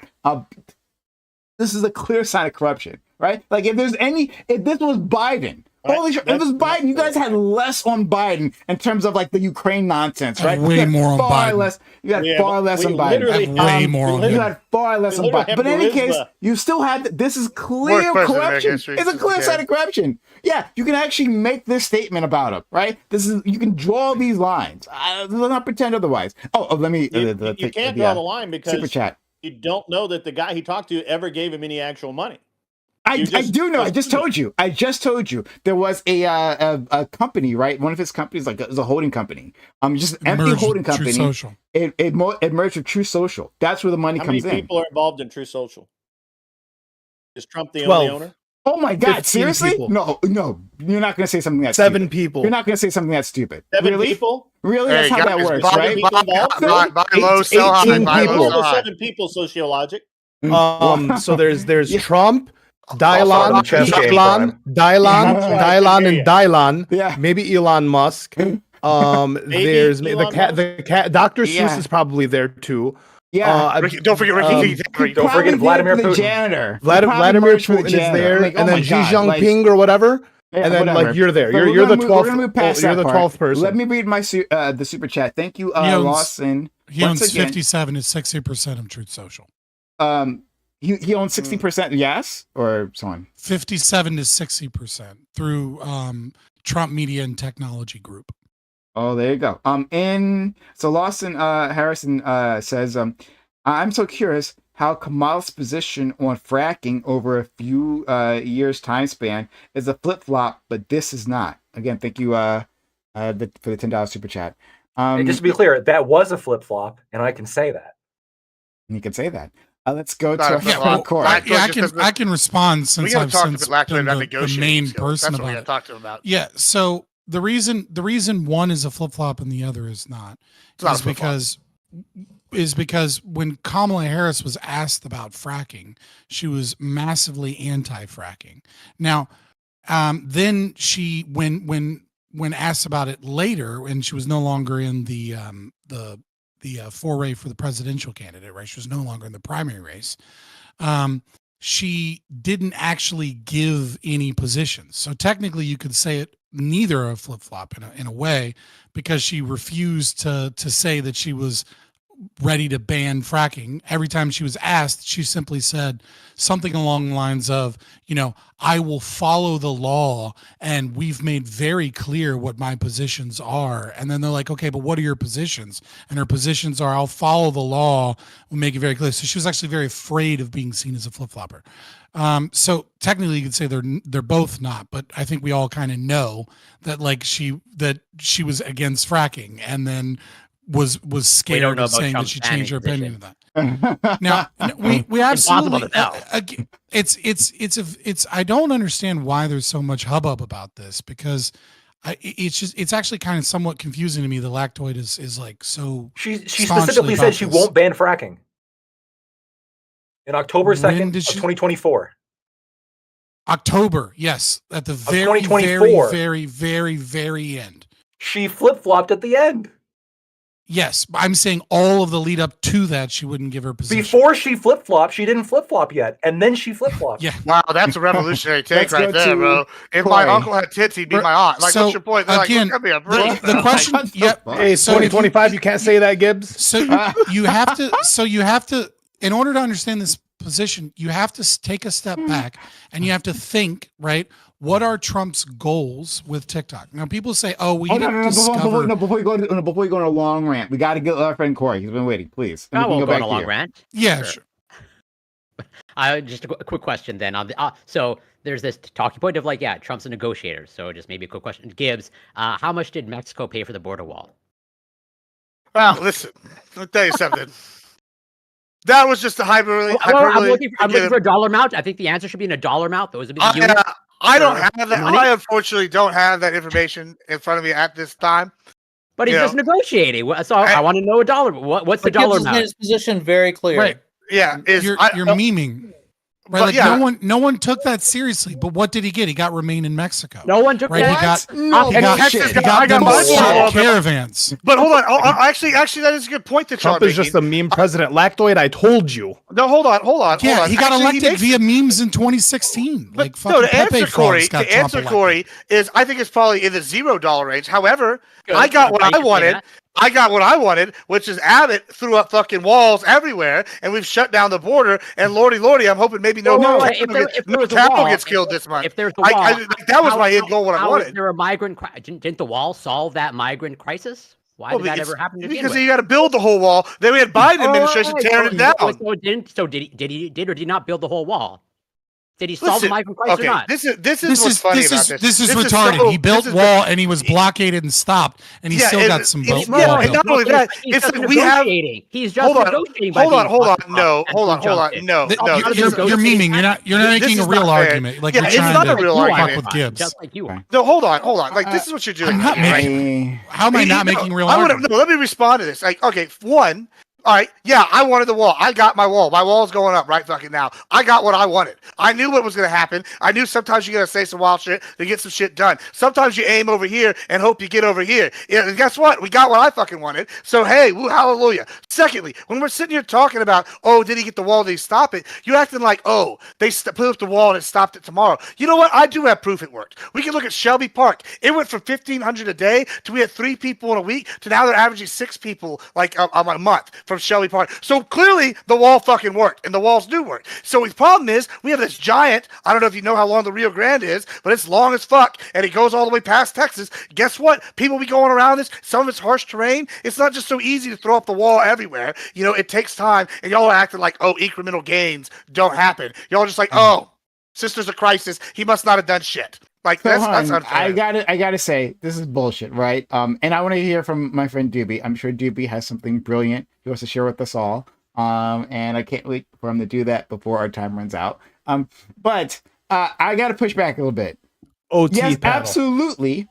Speaker 1: This is a clear sign of corruption, right? Like if this was Biden. Holy shit! If it was Biden, you guys had less on Biden in terms of like the Ukraine nonsense, right?
Speaker 3: Way more on Biden.
Speaker 1: You had far less on Biden.
Speaker 9: literally
Speaker 3: Way more on
Speaker 1: You
Speaker 3: him.
Speaker 1: had far less on
Speaker 9: literally
Speaker 1: Biden.
Speaker 9: have
Speaker 1: but in any case,
Speaker 9: charisma.
Speaker 1: you still had this is clear
Speaker 6: Worst president in
Speaker 1: corruption.
Speaker 6: history.
Speaker 1: It's a clear sign of corruption. Yeah, you can actually make this statement about him, right? You can draw these lines. Let's not pretend otherwise. Let me.
Speaker 9: You can't draw the line
Speaker 1: super
Speaker 9: because
Speaker 1: chat.
Speaker 9: you don't know that the guy he talked to ever gave him any actual money.
Speaker 1: I do know. I just told you. There was a company, right? One of his companies, like it was a holding company. Just an empty
Speaker 3: Merged
Speaker 1: holding
Speaker 3: with Truth
Speaker 1: company.
Speaker 3: Social.
Speaker 1: It merged with True Social. That's where the money
Speaker 9: How many
Speaker 1: comes in.
Speaker 9: people are involved in True Social? Is Trump the
Speaker 5: 12.
Speaker 9: only owner?
Speaker 1: Oh my God!
Speaker 5: 15
Speaker 1: Seriously?
Speaker 5: people.
Speaker 1: No. You're not going to say something that's
Speaker 5: 7
Speaker 1: stupid.
Speaker 5: people.
Speaker 1: You're not going to say something that's stupid.
Speaker 9: 7
Speaker 1: really?
Speaker 9: people?
Speaker 1: Really?
Speaker 6: Hey,
Speaker 1: That's how that
Speaker 6: guys,
Speaker 1: works,
Speaker 6: buy-
Speaker 1: right?
Speaker 6: buy low, sell high.
Speaker 5: 18
Speaker 6: Buy low,
Speaker 5: people.
Speaker 6: sell high.
Speaker 9: 7 people sociologic.
Speaker 5: So there's
Speaker 1: Yeah.
Speaker 5: Trump,
Speaker 10: Also,
Speaker 5: Dylan,
Speaker 10: the chess game,
Speaker 5: Dylan,
Speaker 9: Yeah.
Speaker 5: and Dylan.
Speaker 1: Yeah.
Speaker 5: Maybe Elon Musk. There's
Speaker 9: Elon
Speaker 5: the cat. Dr. Seuss
Speaker 1: Yeah.
Speaker 5: is probably there too.
Speaker 1: Yeah.
Speaker 6: Don't forget Ricky.
Speaker 10: Don't
Speaker 1: Probably
Speaker 10: forget
Speaker 1: did
Speaker 10: Vladimir
Speaker 1: for the
Speaker 10: Putin.
Speaker 1: janitor.
Speaker 5: Vladimir
Speaker 1: merged for the
Speaker 5: Putin is
Speaker 1: janitor.
Speaker 5: there,
Speaker 1: Like, oh
Speaker 5: and then
Speaker 1: my
Speaker 5: Xi
Speaker 1: God,
Speaker 5: Jinping or whatever.
Speaker 1: Yeah,
Speaker 5: And then
Speaker 1: whatever.
Speaker 5: like you're there.
Speaker 1: So
Speaker 5: You're
Speaker 1: we're
Speaker 5: the
Speaker 1: gonna
Speaker 5: 12th.
Speaker 1: move past
Speaker 5: You're
Speaker 1: that
Speaker 5: the
Speaker 1: part.
Speaker 5: 12th person.
Speaker 1: Let me read my the super chat. Thank you,
Speaker 3: owns-
Speaker 1: Lawson.
Speaker 3: He
Speaker 1: Once
Speaker 3: owns
Speaker 1: again,
Speaker 3: 57 to 60% of Truth Social.
Speaker 1: He owns 60%. Yes, or so on.
Speaker 3: 57 to 60% through Trump Media and Technology Group.
Speaker 1: Oh, there you go. So Lawson Harrison says, I'm so curious how Kamal's position on fracking over a few years time span is a flip flop, but this is not. Again, thank you for the $10 super chat.
Speaker 10: And just to be clear, that was a flip flop, and I can say that.
Speaker 1: You can say that. Let's go to
Speaker 6: Not a
Speaker 1: our
Speaker 6: flip
Speaker 1: Supreme
Speaker 6: flop.
Speaker 1: Court.
Speaker 3: I can respond
Speaker 6: We
Speaker 3: since
Speaker 6: got to
Speaker 3: I've
Speaker 6: talk to
Speaker 3: since
Speaker 6: Lacto
Speaker 3: been
Speaker 6: about
Speaker 3: the
Speaker 6: negotiating
Speaker 3: main
Speaker 6: skills.
Speaker 3: person
Speaker 6: That's what we got
Speaker 3: about
Speaker 6: to
Speaker 3: it.
Speaker 6: talk to him about.
Speaker 3: Yeah, so the reason one is a flip flop and the other is not
Speaker 6: It's not a
Speaker 3: is
Speaker 6: flip-flop.
Speaker 3: because is because when Kamala Harris was asked about fracking, she was massively anti-fracking. Now, then she, when asked about it later, and she was no longer in the foray for the presidential candidate, right? She was no longer in the primary race. She didn't actually give any positions. So technically, you could say it neither a flip-flop in a way, because she refused to say that she was ready to ban fracking. Every time she was asked, she simply said something along the lines of, I will follow the law, and we've made very clear what my positions are. And then they're like, okay, but what are your positions? And her positions are, I'll follow the law, we'll make it very clear. So she was actually very afraid of being seen as a flip-flopper. So technically you could say they're both not, but I think we all kind of know that she was against fracking, and then was scared of saying that she changed her opinion of that. Now we absolutely it's I don't understand why there's so much hubbub about this, because it's actually kind of somewhat confusing to me. The Lactoid is like so.
Speaker 10: She specifically said she won't ban fracking in October 2nd of 2024.
Speaker 3: October, yes, at the very, very end.
Speaker 10: She flip-flopped at the end.
Speaker 3: Yes, I'm saying all of the lead up to that, she wouldn't give her position.
Speaker 10: Before she flip-flopped, she didn't flip-flop yet, and then she flip-flopped.
Speaker 3: Yeah.
Speaker 6: Wow, that's a revolutionary take right there, bro. If my uncle had tits, he'd be my aunt. Like, what's your point? They're
Speaker 3: Again,
Speaker 6: like, look at me, I'm
Speaker 3: the question.
Speaker 5: Hey, it's 2025. You can't say that, Gibbs.
Speaker 3: So you have to. So you have to. In order to understand this position, you have to take a step back, and you have to think, right? What are Trump's goals with TikTok? Now, people say, "Oh, we discover."
Speaker 1: Before you go on a long rant, we got to get our friend Corey. He's been waiting. Please.
Speaker 2: I won't go on a long rant.
Speaker 3: Yeah, sure.
Speaker 2: Just a quick question then. On the so there's this talking point of Trump's a negotiator. So just maybe a quick question, Gibbs. How much did Mexico pay for the border wall?
Speaker 6: Well, listen, let me tell you something. That was just a hyperbole.
Speaker 2: I'm looking for a dollar amount. I think the answer should be in a dollar amount. Those would be the units.
Speaker 6: I don't have that. I unfortunately don't have that information in front of me at this time.
Speaker 2: But he's just negotiating. So I want to know a dollar. What's the dollar amount?
Speaker 8: His position very clear.
Speaker 3: Right.
Speaker 6: Yeah.
Speaker 3: You're memeing. Right, like no one took that seriously. But what did he get? He got remain in Mexico.
Speaker 2: No one took that.
Speaker 3: He got them caravans.
Speaker 6: But hold on. Actually, that is a good point that
Speaker 5: Trump is just a meme president. Lactoid, I told you.
Speaker 6: No, hold on.
Speaker 3: Yeah, he got elected via memes in 2016. Like fucking
Speaker 6: to answer Corey is I think it's probably in the $0 range. However, I got what I wanted. I got what I wanted, which is Abbott threw up fucking walls everywhere, and we've shut down the border. And lordy, I'm hoping maybe no cattle gets killed this month.
Speaker 2: If there's a wall,
Speaker 6: that was my end goal. What I wanted.
Speaker 2: Is there a migrant? Didn't the wall solve that migrant crisis? Why did that ever happen?
Speaker 6: Because you got to build the whole wall. Then we had Biden administration tearing it down.
Speaker 2: So did he or did he not build the whole wall? Did he solve the migrant crisis or not?
Speaker 6: This is what's funny about this.
Speaker 3: This is retarded. He built wall and he was blockaded and stopped, and he still got some wall.
Speaker 6: Yeah, not only that, it's like we have.
Speaker 2: He's just negotiating.
Speaker 6: Hold on. No.
Speaker 3: You're memeing. You're not making a real argument. Like you're trying to fuck with Gibbs.
Speaker 2: Just like you are.
Speaker 6: No, hold on. Like this is what you're doing.
Speaker 3: I'm not making. How am I not making real argument?
Speaker 6: Let me respond to this. Like, okay, one. All right, yeah, I wanted the wall. I got my wall. My wall's going up right fucking now. I got what I wanted. I knew what was going to happen. I knew sometimes you got to say some wild shit to get some shit done. Sometimes you aim over here and hope you get over here. Yeah, and guess what? We got what I fucking wanted. So, hey, woo, hallelujah. Secondly, when we're sitting here talking about, oh, did he get the wall? Did he stop it? You're acting like, oh, they put up the wall and it stopped it tomorrow. You know what? I do have proof it worked. We can look at Shelby Park. It went from 1,500 a day to we had 3 people in a week to now they're averaging 6 people like a month from Shelby Park. So clearly the wall fucking worked and the walls do work. So the problem is we have this giant, I don't know if you know how long the Rio Grande is, but it's long as fuck and it goes all the way past Texas. Guess what? People be going around this. Some of it's harsh terrain. It's not just so easy to throw up the wall everywhere. You know, it takes time and y'all are acting like, oh, incremental gains don't happen. Y'all just like, oh, Sisters of Crisis, he must not have done shit. Like that's unfair.
Speaker 1: I gotta say, this is bullshit, right? And I want to hear from my friend Doobie. I'm sure Doobie has something brilliant he wants to share with us all. And I can't wait for him to do that before our time runs out. But I gotta push back a little bit. Yes, absolutely.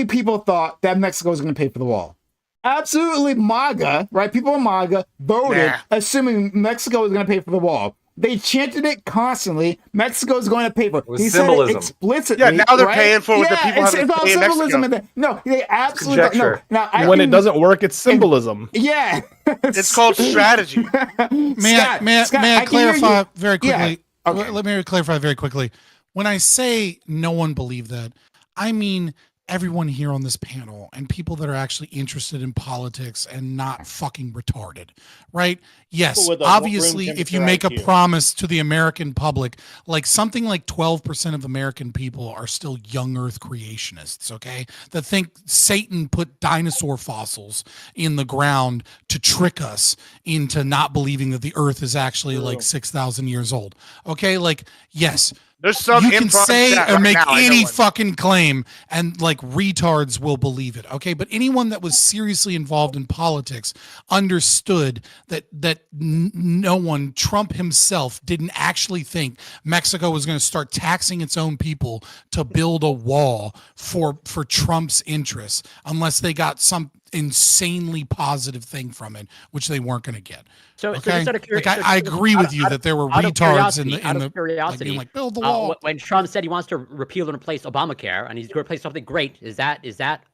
Speaker 1: People thought that Mexico was going to pay for the wall. absolutely MAGA, right? People in MAGA voted,
Speaker 6: Nah.
Speaker 1: assuming Mexico was going to pay for the wall. They chanted it constantly. Mexico is going to pay for it.
Speaker 10: was
Speaker 1: He
Speaker 10: symbolism.
Speaker 1: said it explicitly.
Speaker 6: Yeah, now they're
Speaker 1: right?
Speaker 6: paying for what the people
Speaker 1: it's,
Speaker 6: have to
Speaker 1: it's all
Speaker 6: pay in
Speaker 1: symbolism.
Speaker 6: Mexico.
Speaker 1: No, they absolutely don't. No.
Speaker 10: conjecture.
Speaker 1: Now, I
Speaker 5: When
Speaker 1: can-
Speaker 5: it doesn't work, it's symbolism.
Speaker 1: yeah,
Speaker 6: It's called strategy.
Speaker 3: May I
Speaker 1: Scott,
Speaker 3: may I
Speaker 1: can hear
Speaker 3: clarify
Speaker 1: you.
Speaker 3: very
Speaker 1: Yeah,
Speaker 3: quickly?
Speaker 1: okay.
Speaker 3: Let me clarify very quickly. When I say no one believed that, I mean everyone here on this panel and people that are actually interested in politics and not fucking retarded, right? Yes,
Speaker 9: People with a
Speaker 3: obviously,
Speaker 9: room
Speaker 3: if you
Speaker 9: temperature
Speaker 3: make a
Speaker 9: IQ.
Speaker 3: promise to the American public, like something like 12% of American people are still young Earth creationists, okay? That think Satan put dinosaur fossils in the ground to trick us into not believing that the Earth is actually like 6,000 years old, okay? Like, yes,
Speaker 6: There's some
Speaker 3: you can
Speaker 6: improv
Speaker 3: say
Speaker 6: chat
Speaker 3: or
Speaker 6: right
Speaker 3: make
Speaker 6: now, I know
Speaker 3: any
Speaker 6: one.
Speaker 3: fucking claim and like retards will believe it, okay? But anyone that was seriously involved in politics understood that no one, Trump himself, didn't actually think Mexico was going to start taxing its own people to build a wall for Trump's interests unless they got some insanely positive thing from it, which they weren't going to get.
Speaker 2: So
Speaker 3: Okay,
Speaker 2: just out of
Speaker 3: like
Speaker 2: curiosity,
Speaker 3: I agree with you that there were retards in
Speaker 2: out of
Speaker 3: the like
Speaker 2: curiosity,
Speaker 3: being like build the wall.
Speaker 2: when Trump said he wants to repeal and replace Obamacare and he's going to replace something great, is that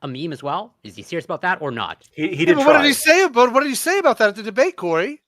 Speaker 2: a meme as well? Is he serious about that or not?
Speaker 10: He
Speaker 6: Yeah,
Speaker 10: did
Speaker 6: but what
Speaker 10: try.
Speaker 6: did he say about that at the debate, Corey?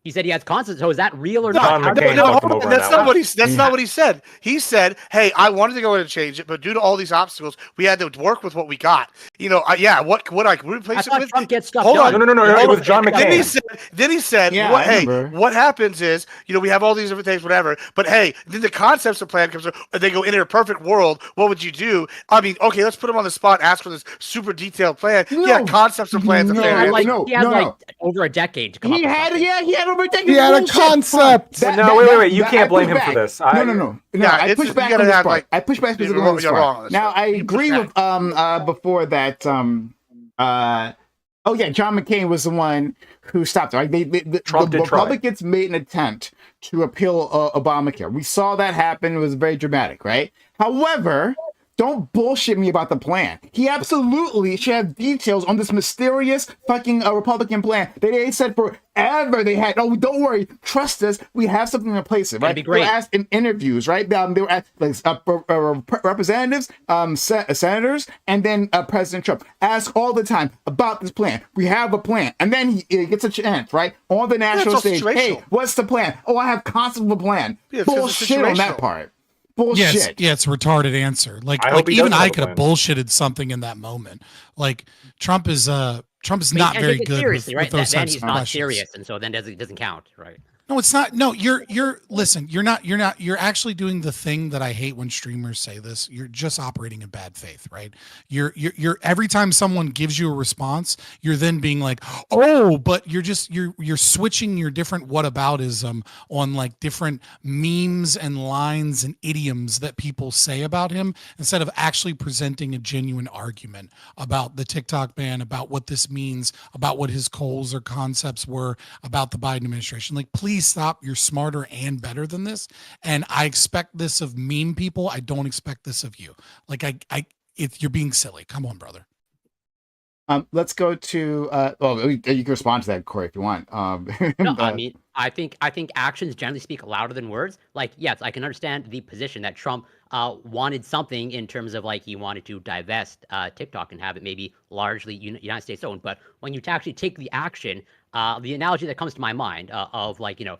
Speaker 2: He said he has consensus. So is that real or
Speaker 10: John
Speaker 2: not?
Speaker 10: McCain
Speaker 6: No,
Speaker 10: fucked him
Speaker 6: hold
Speaker 10: over
Speaker 6: on.
Speaker 10: on
Speaker 6: That's
Speaker 10: that
Speaker 6: not
Speaker 10: one.
Speaker 6: that's not what he said. He said, "Hey, I wanted to go in and change it, but due to all these obstacles, we had to work with what we got. You know, yeah. What I
Speaker 2: I
Speaker 6: replace it
Speaker 2: thought
Speaker 6: with?
Speaker 2: Trump gets stuff
Speaker 6: Hold
Speaker 2: done.
Speaker 6: on.
Speaker 10: No,
Speaker 6: Hold
Speaker 10: it was
Speaker 6: on.
Speaker 10: John
Speaker 6: Then he
Speaker 10: McCain.
Speaker 6: said,
Speaker 1: Yeah,
Speaker 6: what,
Speaker 1: I
Speaker 6: hey,
Speaker 1: remember.
Speaker 6: what happens is, you know, we have all these different things, whatever. But hey, then the concepts of plan comes. They go in a perfect world. What would you do? I mean, okay, let's put him on the spot. Ask for this super detailed plan. Yeah,
Speaker 1: No.
Speaker 6: concepts of plans.
Speaker 1: No,
Speaker 6: are fair.
Speaker 2: He had like
Speaker 1: no,
Speaker 2: he had
Speaker 1: no,
Speaker 2: like
Speaker 1: no.
Speaker 2: over a decade to come
Speaker 1: He
Speaker 2: up with
Speaker 1: had,
Speaker 2: something.
Speaker 1: yeah, he had over a decade.
Speaker 5: He had a
Speaker 1: Bullshit.
Speaker 5: concept.
Speaker 1: Fine.
Speaker 10: No, wait. You can't
Speaker 1: I
Speaker 10: blame
Speaker 1: push
Speaker 10: him for
Speaker 1: back.
Speaker 10: this.
Speaker 1: No.
Speaker 6: Yeah,
Speaker 1: I
Speaker 6: it's
Speaker 1: push
Speaker 6: just-
Speaker 1: back
Speaker 6: you
Speaker 1: on
Speaker 6: gotta
Speaker 1: this
Speaker 6: have,
Speaker 1: part.
Speaker 6: like,
Speaker 1: I push back
Speaker 6: you're
Speaker 1: specifically on this
Speaker 6: wrong
Speaker 1: part.
Speaker 6: on this
Speaker 1: Now
Speaker 6: stuff.
Speaker 1: I
Speaker 6: You push
Speaker 1: agree with
Speaker 6: back.
Speaker 1: before that oh yeah, John McCain was the one who stopped it. Right?
Speaker 10: Trump
Speaker 1: the
Speaker 10: did try.
Speaker 1: Republicans made an attempt to appeal Obamacare. We saw that happen. It was very dramatic, right? However, don't bullshit me about the plan. He absolutely should have details on this mysterious fucking Republican plan that they said forever they had. Oh, don't worry, trust us. We have something to replace it, right?
Speaker 2: It'd be great.
Speaker 1: They were asked in interviews, right? They were asked like representatives, senators, and then President Trump ask all the time about this plan. We have a plan, and then he gets a chance, right, on the national
Speaker 6: all
Speaker 1: stage.
Speaker 6: situational.
Speaker 1: Hey, what's the plan? Oh, I have concept of a plan.
Speaker 6: Yeah, it's 'cause it's
Speaker 1: Bullshit on that
Speaker 6: situational.
Speaker 1: part. Bullshit.
Speaker 3: Yeah, it's a retarded answer. Like
Speaker 10: I hope he
Speaker 3: even
Speaker 10: doesn't
Speaker 3: I
Speaker 10: have a
Speaker 3: could have
Speaker 10: plan.
Speaker 3: bullshitted something in that moment. Like Trump is not
Speaker 2: But you
Speaker 3: very
Speaker 2: can't take it
Speaker 3: good
Speaker 2: seriously,
Speaker 3: with
Speaker 2: right?
Speaker 3: those
Speaker 2: Then
Speaker 3: types
Speaker 2: he's
Speaker 3: of
Speaker 2: not
Speaker 3: questions.
Speaker 2: serious, and so then it doesn't count, right?
Speaker 3: No, it's not. No, you're listen, you're actually doing the thing that I hate when streamers say this. You're just operating in bad faith, right? You're every time someone gives you a response, you're then being like, "Oh, but you're switching your different whataboutism on like different memes and lines and idioms that people say about him instead of actually presenting a genuine argument about the TikTok ban, about what this means, about what his goals or concepts were, about the Biden administration. Like, please stop. You're smarter and better than this. And I expect this of meme people. I don't expect this of you. Like, you're being silly. Come on, brother.
Speaker 1: Let's go to you can respond to that, Corey, if you want.
Speaker 2: No, I mean, I think actions generally speak louder than words. Like, yes, I can understand the position that Trump wanted something in terms of like he wanted to divest TikTok and have it maybe largely United States owned. But when you actually take the action, the analogy that comes to my mind of like, you know,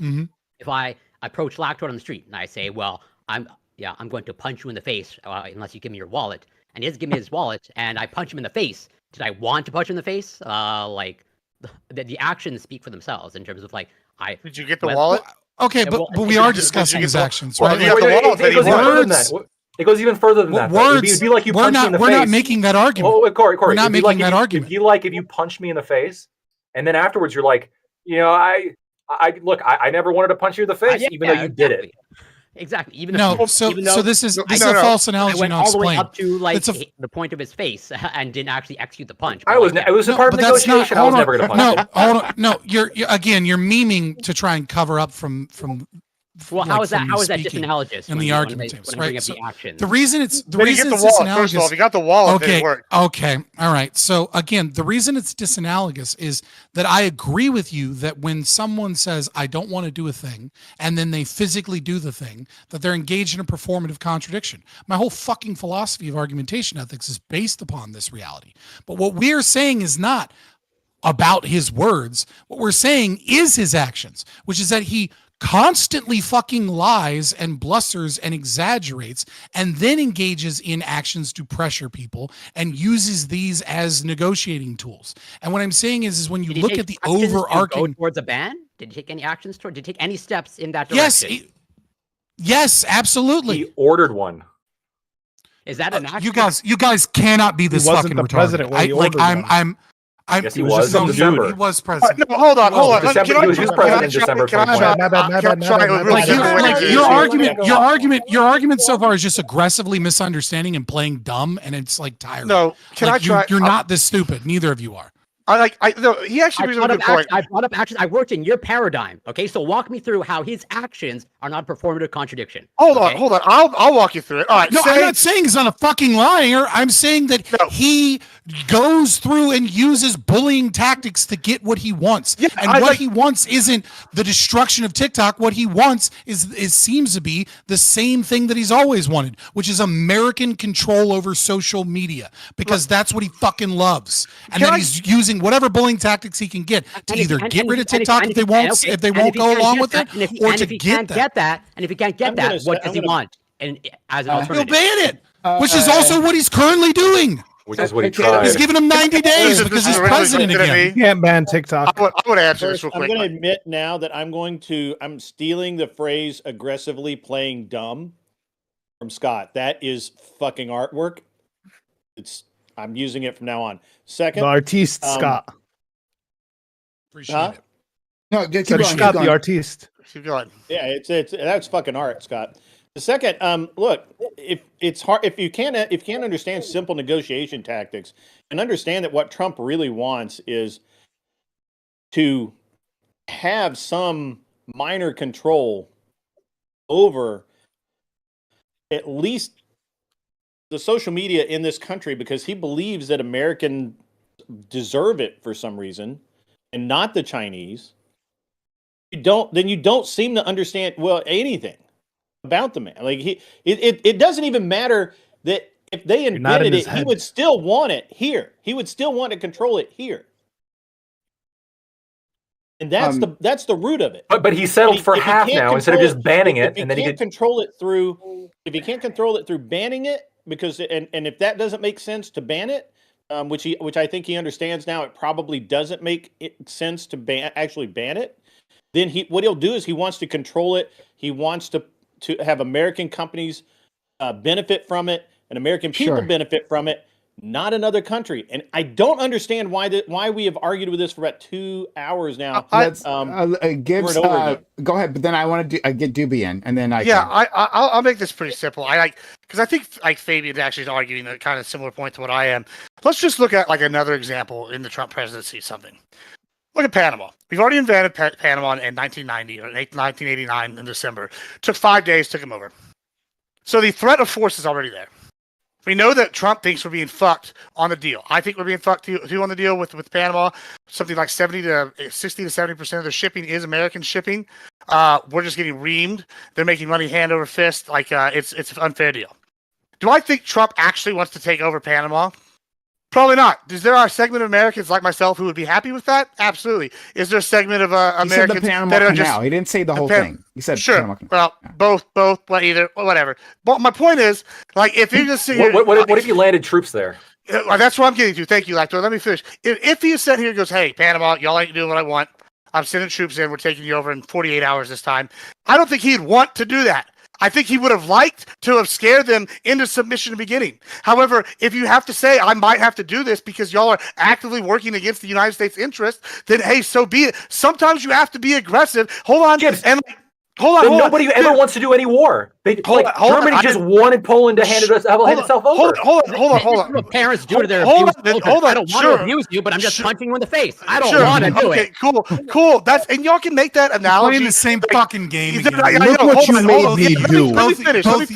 Speaker 2: if I approach Lactord on the street and I say, well, I'm going to punch you in the face unless you give me your wallet, and he doesn't give me his wallet, and I punch him in the face. Did I want to punch him in the face? Like the actions speak for themselves in terms of like
Speaker 6: Did you get the
Speaker 2: Well,
Speaker 6: wallet?
Speaker 3: Okay,
Speaker 2: Yeah,
Speaker 3: but
Speaker 2: well,
Speaker 3: we
Speaker 2: did
Speaker 3: are
Speaker 2: you
Speaker 3: discussing
Speaker 6: get
Speaker 3: his
Speaker 6: the-
Speaker 3: actions,
Speaker 6: well,
Speaker 3: right?
Speaker 6: you have the wallet,
Speaker 10: It goes even further than
Speaker 3: Words-
Speaker 10: that. It goes even further than that. though.
Speaker 3: Words.
Speaker 10: It'd be like you
Speaker 3: We're
Speaker 10: punch me in
Speaker 3: not.
Speaker 10: the
Speaker 3: We're
Speaker 10: face.
Speaker 3: not making that argument.
Speaker 10: Oh, wait, Corey,
Speaker 3: We're not
Speaker 10: it'd be
Speaker 3: making
Speaker 10: like
Speaker 3: that argument.
Speaker 10: If you punch me in the face, and then afterwards you're like, you know, I look, I never wanted to punch you in the face, even though you did it.
Speaker 2: Exactly. Even
Speaker 3: No,
Speaker 2: if,
Speaker 3: so
Speaker 2: even though
Speaker 3: this is
Speaker 6: No,
Speaker 3: a
Speaker 6: no.
Speaker 3: false
Speaker 2: I
Speaker 3: analogy.
Speaker 2: went
Speaker 3: Now
Speaker 2: all the way
Speaker 3: explain.
Speaker 2: up to like
Speaker 3: It's a-
Speaker 2: the point of his face and didn't actually execute the punch.
Speaker 10: I
Speaker 2: but,
Speaker 10: was.
Speaker 2: like,
Speaker 10: It was a
Speaker 3: No,
Speaker 10: part of
Speaker 3: but
Speaker 10: the
Speaker 3: that's not.
Speaker 10: negotiation. I was
Speaker 3: Hold
Speaker 10: never
Speaker 3: on.
Speaker 10: going to punch
Speaker 3: No,
Speaker 10: you.
Speaker 3: hold on. No, you're again. You're memeing to try and cover up from
Speaker 2: Well,
Speaker 3: like,
Speaker 2: how is that?
Speaker 3: from
Speaker 2: How is that
Speaker 3: speaking
Speaker 2: disanalogous?
Speaker 3: in
Speaker 2: when
Speaker 3: the
Speaker 2: you-
Speaker 3: argument
Speaker 2: when
Speaker 3: tables,
Speaker 2: I bring
Speaker 3: right?
Speaker 2: up
Speaker 3: So
Speaker 2: the actions.
Speaker 3: the reason it's
Speaker 6: Then you get the wallet. First of all, if you got the wallet, then
Speaker 3: okay,
Speaker 6: it worked.
Speaker 3: okay, all right. So again, the reason it's disanalogous is that I agree with you that when someone says I don't want to do a thing and then they physically do the thing, that they're engaged in a performative contradiction. My whole fucking philosophy of argumentation ethics is based upon this reality. But what we're saying is not about his words. What we're saying is his actions, which is that he constantly fucking lies and blusters and exaggerates and then engages in actions to pressure people and uses these as negotiating tools. And what I'm saying is when you
Speaker 2: Did he
Speaker 3: look
Speaker 2: take
Speaker 3: at the
Speaker 2: actions to go
Speaker 3: overarching,
Speaker 2: towards a ban? Did he take any actions toward? Did he take any steps in that
Speaker 3: yes,
Speaker 2: direction?
Speaker 3: yes, absolutely.
Speaker 10: He ordered one.
Speaker 2: Is that an action?
Speaker 3: You guys cannot be this
Speaker 5: wasn't
Speaker 3: fucking
Speaker 5: the
Speaker 3: retarded.
Speaker 5: president when he ordered one.
Speaker 10: Yes, he
Speaker 5: was
Speaker 10: was
Speaker 5: just
Speaker 10: in
Speaker 5: some
Speaker 10: December.
Speaker 3: He was president.
Speaker 6: No, hold on.
Speaker 10: December-
Speaker 6: Can I
Speaker 10: he was
Speaker 6: can
Speaker 10: president
Speaker 6: I
Speaker 10: in December
Speaker 6: can I
Speaker 10: 2020.
Speaker 5: My bad,
Speaker 6: can I try with real
Speaker 3: Like,
Speaker 6: simple way to do this?
Speaker 3: your argument so far is just aggressively misunderstanding and playing dumb, and it's like tiring.
Speaker 6: No, can
Speaker 3: Like,
Speaker 6: I try?
Speaker 3: You're not this stupid. Neither of you are.
Speaker 6: No, he actually brings up a good point.
Speaker 2: I brought up actions. I worked in your paradigm. Okay, so walk me through how his actions are not performative contradiction.
Speaker 6: Hold
Speaker 2: okay?
Speaker 6: on. I'll walk you through it. All right.
Speaker 3: No, I'm not saying he's not a fucking liar. I'm saying that he goes through and uses bullying tactics to get what he wants.
Speaker 6: Yeah,
Speaker 3: and what he wants isn't the destruction of TikTok. What he wants is seems to be the same thing that he's always wanted, which is American control over social media, because that's what he fucking loves. And then he's using whatever bullying tactics he can get to either get rid of TikTok if they won't go along with it, or to get that.
Speaker 2: And if he can't get that, what does he want? And as an alternative,
Speaker 3: He'll ban it, which is also what he's currently doing.
Speaker 10: Which is what he tried.
Speaker 3: He's giving him 90 days because he's president again.
Speaker 5: You can't ban TikTok.
Speaker 6: I would answer this
Speaker 9: First,
Speaker 6: real quick.
Speaker 9: I'm going to admit now that I'm stealing the phrase aggressively playing dumb from Scott. That is fucking artwork. I'm using it from now on. Second,
Speaker 5: The artiste, Scott.
Speaker 3: Appreciate it.
Speaker 1: No, keep
Speaker 5: Said
Speaker 1: going,
Speaker 5: Scott,
Speaker 1: keep
Speaker 5: the
Speaker 1: going.
Speaker 5: artiste.
Speaker 6: Keep going.
Speaker 9: yeah, that's fucking art, Scott. The second, look, if it's hard, if you can't understand simple negotiation tactics and understand that what Trump really wants is to have some minor control over at least the social media in this country, because he believes that Americans deserve it for some reason and not the Chinese, you don't seem to understand anything about the man. Like it doesn't even matter that if they invented it, he would still want it here. He would still want to control it here. And that's the root of it.
Speaker 10: But he settled for half now instead of just banning it, and then he
Speaker 9: can't control it through. If he can't control it through banning it, because and if that doesn't make sense to ban it, which I think he understands now, it probably doesn't make sense to actually ban it. Then what he'll do is he wants to control it. He wants to have American companies benefit from it and American people benefit from it, not another country. And I don't understand why we have argued with this for about 2 hours now.
Speaker 1: Gibbs, go ahead, but then I want to get Doobie in, and then
Speaker 6: I'll make this pretty simple. Because I think like Fabian's actually arguing a kind of similar point to what I am. Let's just look at like another example in the Trump presidency. Something. Look at Panama. We've already invaded Panama in 1990 or 1989 in December. Took 5 days, took him over. So the threat of force is already there. We know that Trump thinks we're being fucked on the deal. I think we're being fucked too on the deal with Panama. Something like 60 to 70% of the shipping is American shipping. We're just getting reamed. They're making money hand over fist. Like it's an unfair deal. Do I think Trump actually wants to take over Panama? Probably not. Is there a segment of Americans like myself who would be happy with that? Absolutely. Is there a segment of Americans that are just?
Speaker 1: He didn't say the whole thing. He said
Speaker 6: sure.
Speaker 1: Panama Canal.
Speaker 6: Well, both, either, whatever. But my point is, like, if you just
Speaker 10: what if you landed troops there?
Speaker 6: That's what I'm getting to. Thank you, Lacto. Let me finish. If he sat here and goes, "Hey, Panama, y'all ain't doing what I want. I'm sending troops in. We're taking you over in 48 hours this time." I don't think he'd want to do that. I think he would have liked to have scared them into submission in the beginning. However, if you have to say, I might have to do this because y'all are actively working against the United States interest, then hey, so be it. Sometimes you have to be aggressive. Hold on.
Speaker 10: Gibbs,
Speaker 6: and
Speaker 10: Then nobody ever wants to do any war. Germany just wanted Poland to hand itself over.
Speaker 6: Hold on.
Speaker 2: What parents do to their abused children. I don't want to abuse you, but I'm just punching you in the face. I don't want to do it.
Speaker 6: Cool. And y'all can make that analogy.
Speaker 3: Playing the same fucking game again.
Speaker 5: Look what you made me do.
Speaker 6: Let me finish. Let me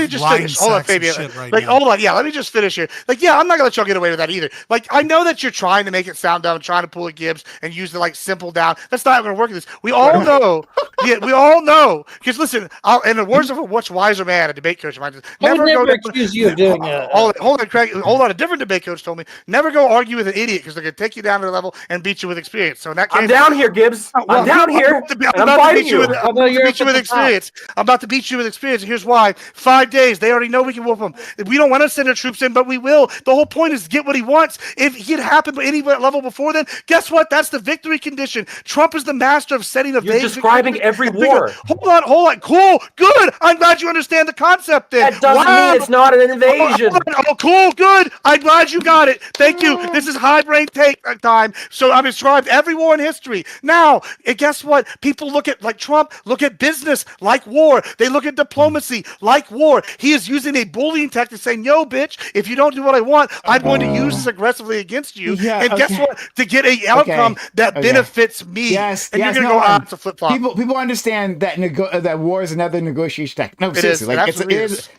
Speaker 6: just finish. Hold on, Fabian. Hold on. Yeah, let me just finish here. I'm not gonna let y'all get away with that either. I know that you're trying to make it sound dumb, trying to pull a Gibbs and use the simple down. That's not gonna work in this. We all know. We all know. Because listen, in the words of a much wiser man, a debate coach of mine,
Speaker 8: never accuse you of doing
Speaker 6: hold on, Craig. Hold on. A different debate coach told me never go argue with an idiot because they're gonna take you down to the level and beat you with experience. So in that case,
Speaker 10: I'm down here, Gibbs. I'm down here. I'm
Speaker 6: about to beat you with experience. I'm about to beat you with experience. And here's why: 5 days. They already know we can whoop them. We don't want to send our troops in, but we will. The whole point is to get what he wants. If he had happened at any level before then, guess what? That's the victory condition. Trump is the master of setting the.
Speaker 10: You're describing every war.
Speaker 6: Hold on. Cool. Good. I'm glad you understand the concept then.
Speaker 10: That doesn't mean it's not an invasion.
Speaker 6: Oh, cool. Good. I'm glad you got it. Thank you. This is high brain take time. So I've described every war in history. Now, guess what? People look at, Trump, look at business like war. They look at diplomacy like war. He is using a bullying tactic saying, yo, bitch, if you don't do what I want, I'm going to use this aggressively against you. Guess what? To get an outcome that benefits me.
Speaker 1: Yes.
Speaker 6: And you're going to go out to flip-flop.
Speaker 1: People understand that that war is another negotiation tactic. No, seriously.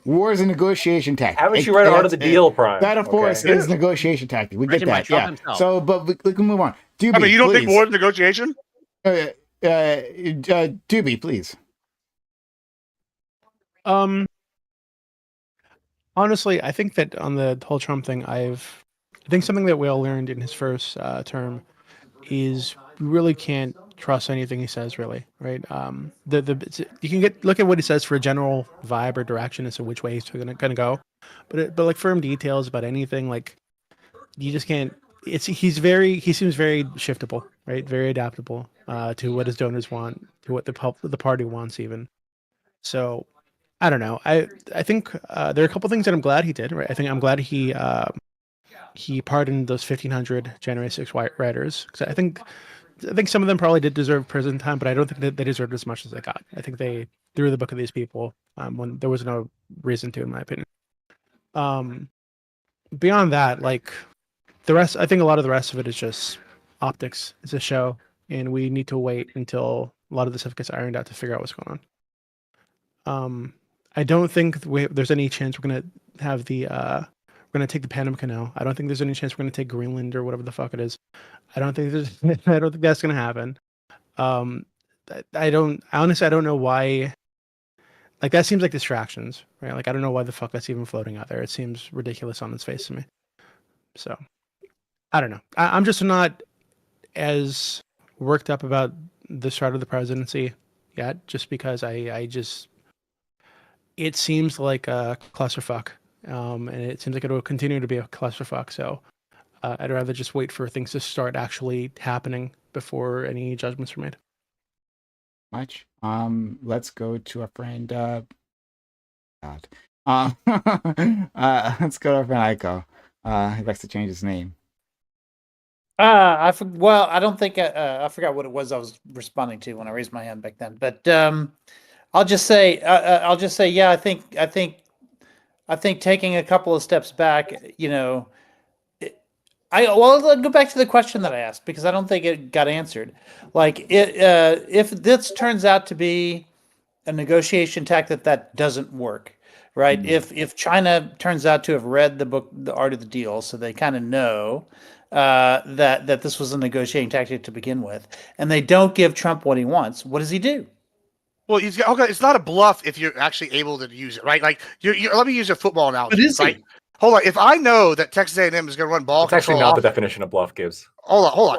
Speaker 1: War is a negotiation tactic.
Speaker 10: Haven't you read Art of the Deal, Prime?
Speaker 1: That, of course, is a negotiation tactic. We get that. Yeah. So, but we can move on. Doobie,
Speaker 6: you don't think war is negotiation?
Speaker 1: Doobie, please.
Speaker 7: Honestly, I think that on the whole Trump thing, I think something that we all learned in his first term is we really can't trust anything he says, really, right? You can look at what he says for a general vibe or direction as to which way he's gonna go, but firm details about anything, you just can't. He seems very shiftable, right? Very adaptable to what his donors want, to what the party wants, even. So I don't know. I think there are a couple things that I'm glad he did. Right. I'm glad he pardoned those 1,500 January 6 white writers, because I think some of them probably did deserve prison time, but I don't think that they deserved as much as they got. I think they threw the book of these people when there was no reason to, in my opinion. Beyond that, the rest, I think a lot of the rest of it is just optics. It's a show, and we need to wait until a lot of this stuff gets ironed out to figure out what's going on. I don't think there's any chance we're gonna have we're gonna take the Panama Canal. I don't think there's any chance we're gonna take Greenland or whatever the fuck it is. I don't think that's gonna happen. I don't know why. That seems like distractions, right? I don't know why the fuck that's even floating out there. It seems ridiculous on its face to me. So, I don't know. I'm just not as worked up about the start of the presidency yet, just because it seems like a clusterfuck, and it seems like it will continue to be a clusterfuck. So I'd rather just wait for things to start actually happening before any judgments are made.
Speaker 1: Much. Let's go to our friend. God. Let's go to our friend Aiko. He likes to change his name.
Speaker 8: I don't think I forgot what it was I was responding to when I raised my hand back then. But I'll just say, yeah. I think taking a couple of steps back, I'll go back to the question that I asked, because I don't think it got answered. If this turns out to be a negotiation tactic that doesn't work, right? Mm-hmm. If China turns out to have read the book, The Art of the Deal, so they kind of know that this was a negotiating tactic to begin with, and they don't give Trump what he wants, what does he do?
Speaker 6: Well, it's not a bluff if you're actually able to use it, right? Let me use a football analogy, right? Hold on. If I know that Texas A&M is going to run ball
Speaker 10: control, it's actually not the definition of bluff, Gibbs.
Speaker 6: Hold on.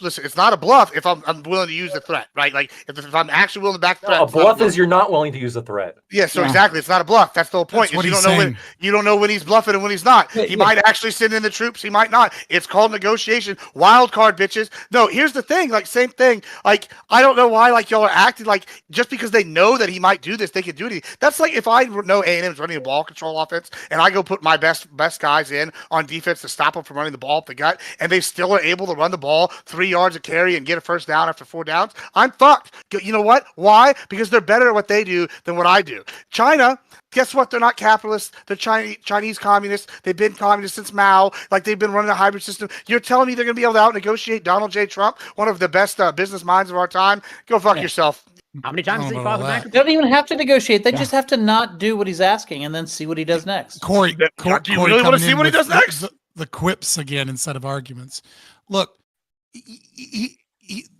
Speaker 6: Listen, it's not a bluff if I'm willing to use the threat, right? If I'm actually willing to back the threat.
Speaker 10: A bluff is you're not willing to use the threat.
Speaker 6: Yeah, so exactly. It's not a bluff. That's the whole point. You don't know when he's bluffing and when he's not. He might actually send in the troops. He might not. It's called negotiation. Wild card, bitches. No, here's the thing. Same thing. I don't know why y'all are acting just because they know that he might do this, they can do it. That's if I know A&M's running a ball control offense and I go put my best guys in on defense to stop him from running the ball up the gut, and and they still are able to run the ball 3 yards a carry and get a first down after 4 downs, I'm fucked. You know what? Why? Because they're better at what they do than what I do. China, guess what? They're not capitalists. They're Chinese communists. They've been communists since Mao. Like, they've been running a hybrid system. You're telling me they're going to be able to out-negotiate Donald J. Trump, one of the best business minds of our time? Go fuck yourself.
Speaker 2: How many times did he file the
Speaker 8: They
Speaker 2: bankruptcy?
Speaker 8: don't even have to negotiate. They just have to not do what he's asking and then see what he does next.
Speaker 3: Corey,
Speaker 6: Do you
Speaker 3: Corey
Speaker 6: really want to
Speaker 3: coming
Speaker 6: see
Speaker 3: in
Speaker 6: what he
Speaker 3: with
Speaker 6: does next?
Speaker 3: The quips again instead of arguments. Look,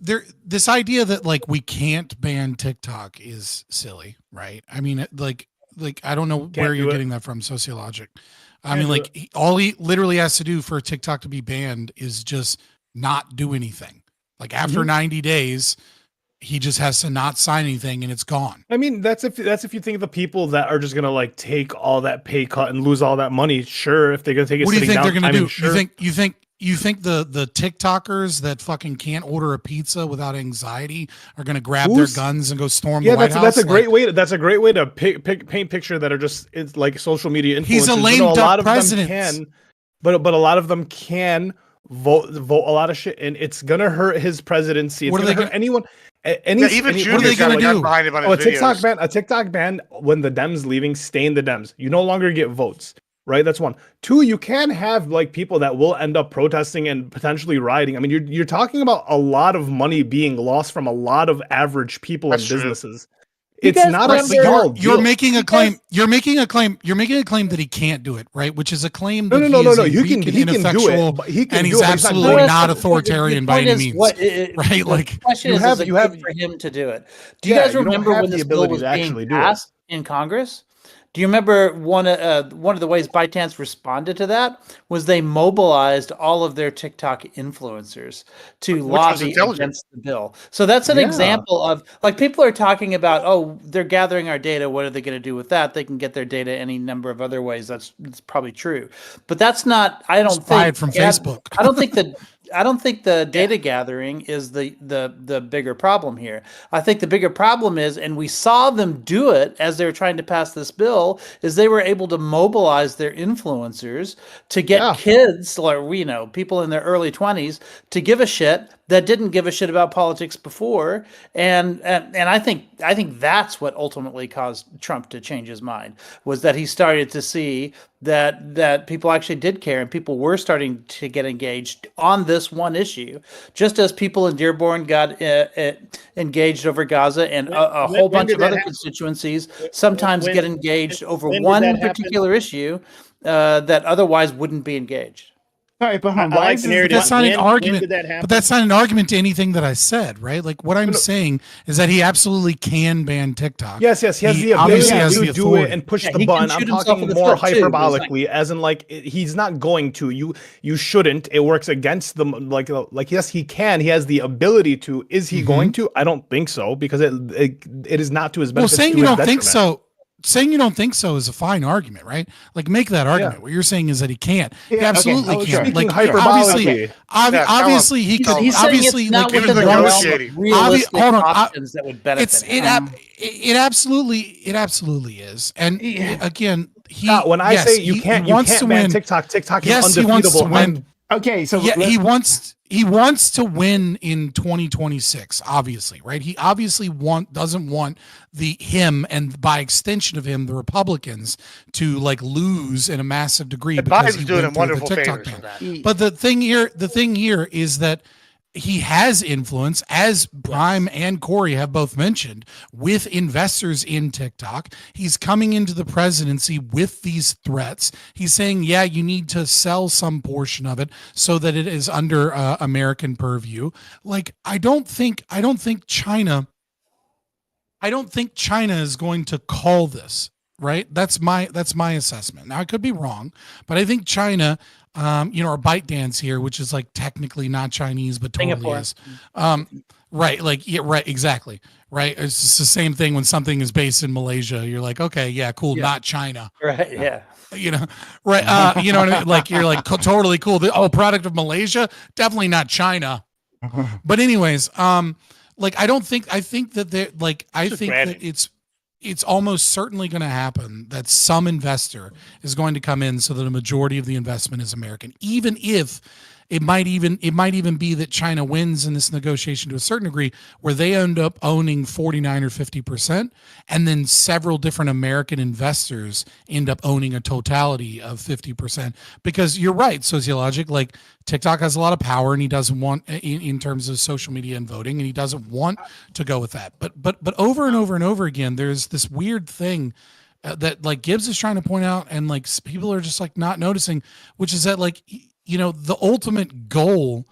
Speaker 3: this idea that like we can't ban TikTok is silly, right? I mean, like I don't know where you're getting that from, sociologic. I mean, like all he literally has to do for TikTok to be banned is just not do anything. Like after 90 days, he just has to not sign anything and it's gone.
Speaker 5: I mean, that's if you think of the people that are just gonna like take all that pay cut and lose all that money. Sure, if they're gonna take it.
Speaker 3: What do you think they're gonna do?
Speaker 5: Sure.
Speaker 3: You think the TikTokers that fucking can't order a pizza without anxiety are gonna grab their guns and go storm the White House?
Speaker 5: That's a great way. That's a great way to paint picture that are just it's like social media influencers.
Speaker 3: He's a lame duck president.
Speaker 5: But a lot of them can vote a lot of shit, and it's gonna hurt his presidency. It's gonna hurt anyone.
Speaker 6: Even Junior got behind him on his videos.
Speaker 5: A TikTok ban when the Dems leaving, stay in the Dems. You no longer get votes, right? That's one. Two, you can have like people that will end up protesting and potentially rioting. I mean, you're talking about a lot of money being lost from a lot of average people and businesses. It's not a small deal.
Speaker 3: You're making a claim. You're making a claim that he can't do it, right? Which is a claim that
Speaker 5: no. He can do it,
Speaker 3: and he's absolutely not authoritarian by any means, right? Like
Speaker 8: the question is it good for him to do it? Do you guys remember when this bill was being passed in Congress? Do you remember one of the ways ByteDance responded to that was they mobilized all of their TikTok influencers to lobby against the bill. So that's an example of like people are talking about, oh, they're gathering our data. What are they going to do with that? They can get their data any number of other ways. That's probably true, but that's not. I don't think
Speaker 3: from Facebook.
Speaker 8: I don't think the data gathering is the bigger problem here. I think the bigger problem is, and we saw them do it as they were trying to pass this bill, is they were able to mobilize their influencers to get kids, or people in their early 20s, to give a shit that didn't give a shit about politics before, and I think that's what ultimately caused Trump to change his mind, was that he started to see that people actually did care and people were starting to get engaged on this one issue, just as people in Dearborn got engaged over Gaza, and a whole bunch of other constituencies sometimes get engaged over one particular issue that otherwise wouldn't be engaged.
Speaker 1: All right, but
Speaker 3: that's not an argument. But that's not an argument to anything that I said, right? Like what I'm saying is that he absolutely can ban TikTok.
Speaker 5: Yes, he has the ability to do it and push the button. I'm talking more hyperbolically, as in like he's not going to. You shouldn't. It works against them. Like yes, he can. He has the ability to. Is he going to? I don't think so, because it is not to his benefit.
Speaker 3: Well, saying you don't think so. Saying you don't think so is a fine argument, right? Like, make that argument. Yeah. What you're saying is that he can't. He absolutely can't. Like, obviously, he could. Obviously,
Speaker 8: not within the realm of realistic options that would benefit him.
Speaker 3: It absolutely is. And again,
Speaker 5: when I say you can't ban TikTok, TikTok is undefeatable.
Speaker 3: He wants to win.
Speaker 1: Okay, so
Speaker 3: he wants to win in 2026, obviously, right? He obviously doesn't want him and by extension of him, the Republicans, to like lose in a massive degree. Because
Speaker 6: Biden's doing a wonderful favor for that.
Speaker 3: But the thing here is that he has influence, as Prime and Corey have both mentioned, with investors in TikTok. He's coming into the presidency with these threats. He's saying, yeah, you need to sell some portion of it so that it is under American purview. Like, I don't think China is going to call this, right? That's my assessment. Now, I could be wrong, but I think China, our ByteDance here, which is like technically not Chinese, but totally Singapore is. Right. Like, yeah, right. Exactly. Right. It's just the same thing when something is based in Malaysia. You're like, okay, yeah, cool. Yeah. Not China.
Speaker 8: Right. Yeah.
Speaker 3: Right. You know what I mean? Like, you're like totally cool. Product of Malaysia, definitely not China. But anyways, I think that it's almost certainly going to happen that some investor is going to come in so that a majority of the investment is American, even if it might even be that China wins in this negotiation to a certain degree, where they end up owning 49 or 50%, and then several different American investors end up owning a totality of 50%. Because you're right, sociologic, like TikTok has a lot of power, and he doesn't want in terms of social media and voting, and he doesn't want to go with that. But over and over and over again, there's this weird thing that like Gibbs is trying to point out, and like people are just like not noticing, which is that like the ultimate goal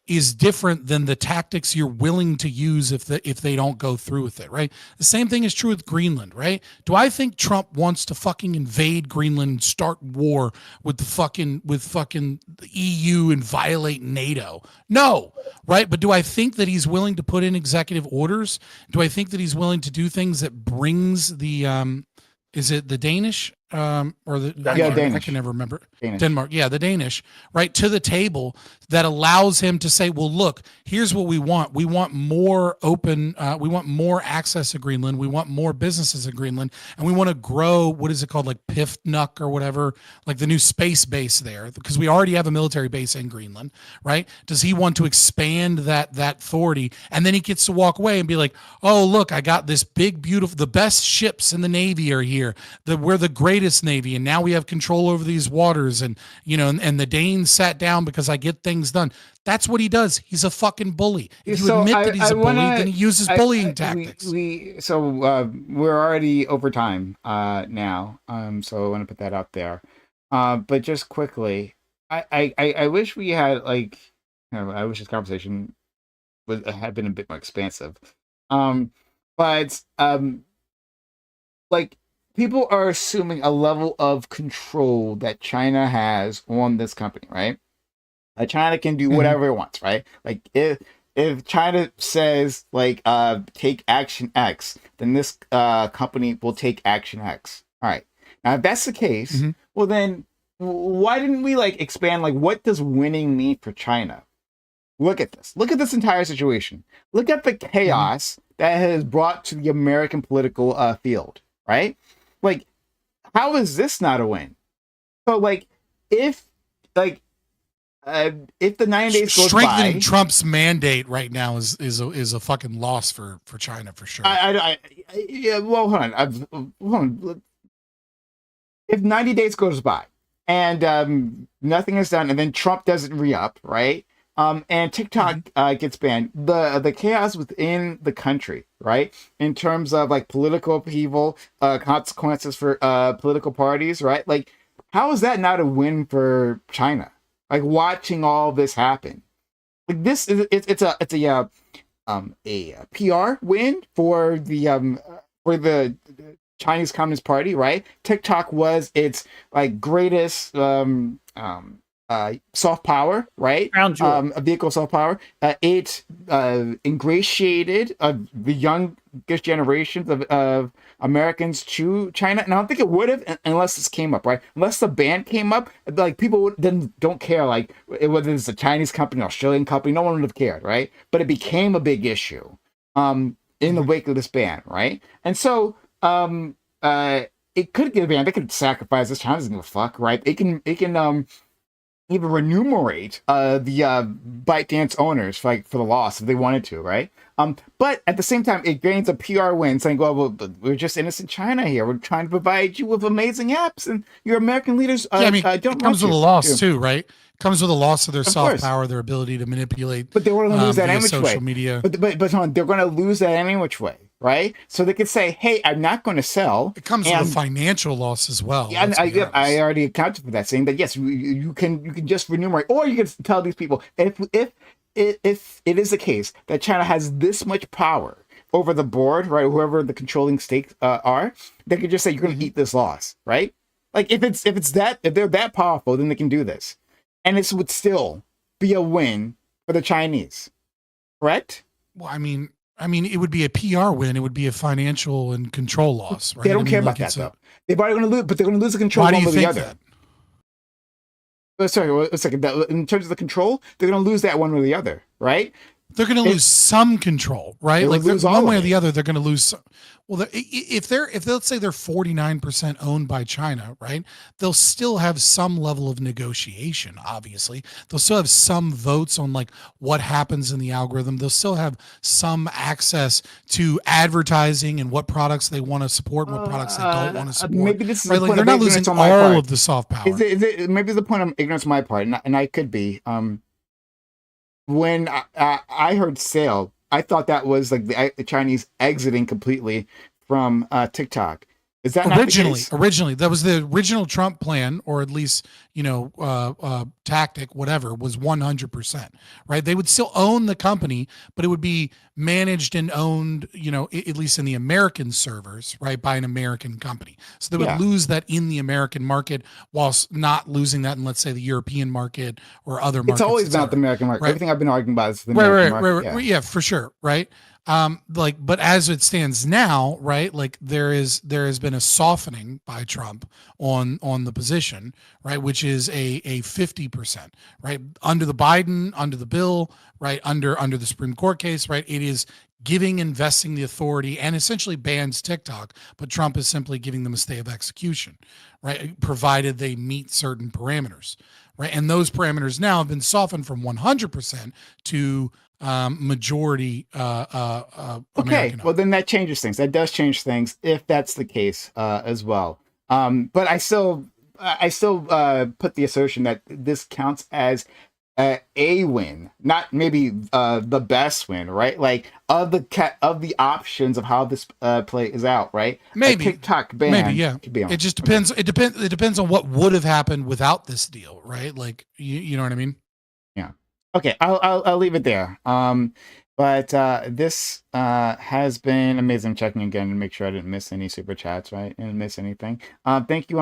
Speaker 3: is different than the tactics you're willing to use if they don't go through with it, right? The same thing is true with Greenland, right? Do I think Trump wants to fucking invade Greenland and start war with the fucking EU and violate NATO? No, right? But do I think that he's willing to put in executive orders? Do I think that he's willing to do things that brings the is it the Danish or the
Speaker 1: Danish.
Speaker 3: I can never remember.
Speaker 1: Danish.
Speaker 3: Denmark, yeah, the Danish, right, to the table that allows him to say, well, look, here's what we want. We want more open, we want more access to Greenland. We want more businesses in Greenland, and we want to grow, what is it called, like Piftnuk or whatever, like the new space base there, because we already have a military base in Greenland, right? Does he want to expand that authority? And then he gets to walk away and be like, oh, look, I got this big, beautiful, the best ships in the Navy are here. We're the greatest Navy, and now we have control over these waters, and and the Danes sat down because I get things done. That's what he does. He's a fucking bully. If you admit that he's a bully, then he uses bullying tactics.
Speaker 1: We're already over time now, so I want to put that out there. But just quickly, I wish we had I wish this conversation had been a bit more expansive. People are assuming a level of control that China has on this company, right? China can do whatever it wants, right? Like if China says take action X, then this company will take action X. All right. Now if that's the case, well then why didn't we expand what does winning mean for China? Look at this. Look at this entire situation. Look at the chaos that has brought to the American political field, right? How is this not a win? So if the 90 days goes
Speaker 3: strengthening
Speaker 1: by,
Speaker 3: Trump's mandate right now is a fucking loss for China for sure.
Speaker 1: Well, hold on. If 90 days goes by and nothing is done, and then Trump doesn't re-up, right? And TikTok gets banned. The chaos within the country, right? In terms of political upheaval, consequences for political parties, right? How is that not a win for China? Watching all this happen, this is it's a PR win for the Chinese Communist Party, right? TikTok was its greatest soft power, right? A vehicle of soft power. It ingratiated the youngest generations of Americans to China, and I don't think it would have unless this came up, right? Unless the ban came up, people don't care, whether it's a Chinese company, Australian company, no one would have cared, right? But it became a big issue in the wake of this ban, right? And so it could get banned. They could sacrifice this. China doesn't give a fuck, right? It can even remunerate the ByteDance owners for the loss if they wanted to, right? But at the same time, it gains a PR win, saying, well, we're just innocent China here. We're trying to provide you with amazing apps, and your American leaders don't
Speaker 3: it comes with a loss too, right? It comes with a loss of their soft power, their ability to manipulate.
Speaker 1: But they want to lose that any which way.
Speaker 3: Social media.
Speaker 1: But hold on, they're going to lose that any which way, right? So they could say, hey, I'm not going to sell.
Speaker 3: It comes with a financial loss as well.
Speaker 1: Yeah, I already accounted for that, saying that yes, you can just remunerate, or you can tell these people if it is the case that China has this much power over the board, right? Whoever the controlling stakes are, they could just say you're going to eat this loss, right? If they're that powerful, then they can do this, and this would still be a win for the Chinese, correct?
Speaker 3: Well, I mean, it would be a PR win. It would be a financial and control loss, right?
Speaker 1: They don't care about that, though. They're probably going to lose, but they're going to lose the control
Speaker 3: one
Speaker 1: or
Speaker 3: or
Speaker 1: the other. Sorry, a second. In terms of the control, they're going to lose that one or the other, right?
Speaker 3: they're going to lose some control, right?
Speaker 1: They
Speaker 3: Like
Speaker 1: would lose
Speaker 3: one
Speaker 1: all
Speaker 3: way
Speaker 1: of
Speaker 3: or the
Speaker 1: it.
Speaker 3: other, they're going to lose. Well, if let's say they're 49% owned by China, right? They'll still have some level of negotiation. Obviously, they'll still have some votes on like what happens in the algorithm. They'll still have some access to advertising and what products they want to support and what products they don't want to support.
Speaker 1: Maybe this is
Speaker 3: right?
Speaker 1: a
Speaker 3: Like
Speaker 1: point
Speaker 3: they're
Speaker 1: of
Speaker 3: not
Speaker 1: ignorance
Speaker 3: losing
Speaker 1: on my
Speaker 3: all
Speaker 1: part.
Speaker 3: of the soft power.
Speaker 1: Is it maybe it's a point of ignorance on my part, and I could be. When I heard sale, I thought that was like the Chinese exiting completely from TikTok. Is that not the case?
Speaker 3: Originally, that was the original Trump plan, or at least tactic, whatever, was 100%. Right? They would still own the company, but it would be managed and owned, at least in the American servers, right, by an American company. So they would lose that in the American market, whilst not losing that in, let's say, the European market or other markets.
Speaker 1: It's always about the American market.
Speaker 3: Right.
Speaker 1: Everything I've been arguing about is the American market.
Speaker 3: Right. Yeah, for sure. Right. But as it stands now, right, like there has been a softening by Trump on the position, right, which is a 50%, right, under the Biden, under the bill, right, under the Supreme Court case, right, it is investing the authority and essentially bans TikTok, but Trump is simply giving them a stay of execution, right, provided they meet certain parameters, right, and those parameters now have been softened from 100% to majority
Speaker 1: Okay,
Speaker 3: American.
Speaker 1: well then that changes things. That does change things if that's the case as well. But I still put the assertion that this counts as a win, not maybe the best win, right? Like of the options of how this plays out, right?
Speaker 3: Maybe
Speaker 1: a TikTok ban.
Speaker 3: Maybe yeah. It just depends. Okay. It depends on what would have happened without this deal, right? Like you know what I mean?
Speaker 1: Yeah. Okay, I'll leave it there. But this has been amazing. Checking again to make sure I didn't miss any super chats, right? Didn't miss anything. Thank you,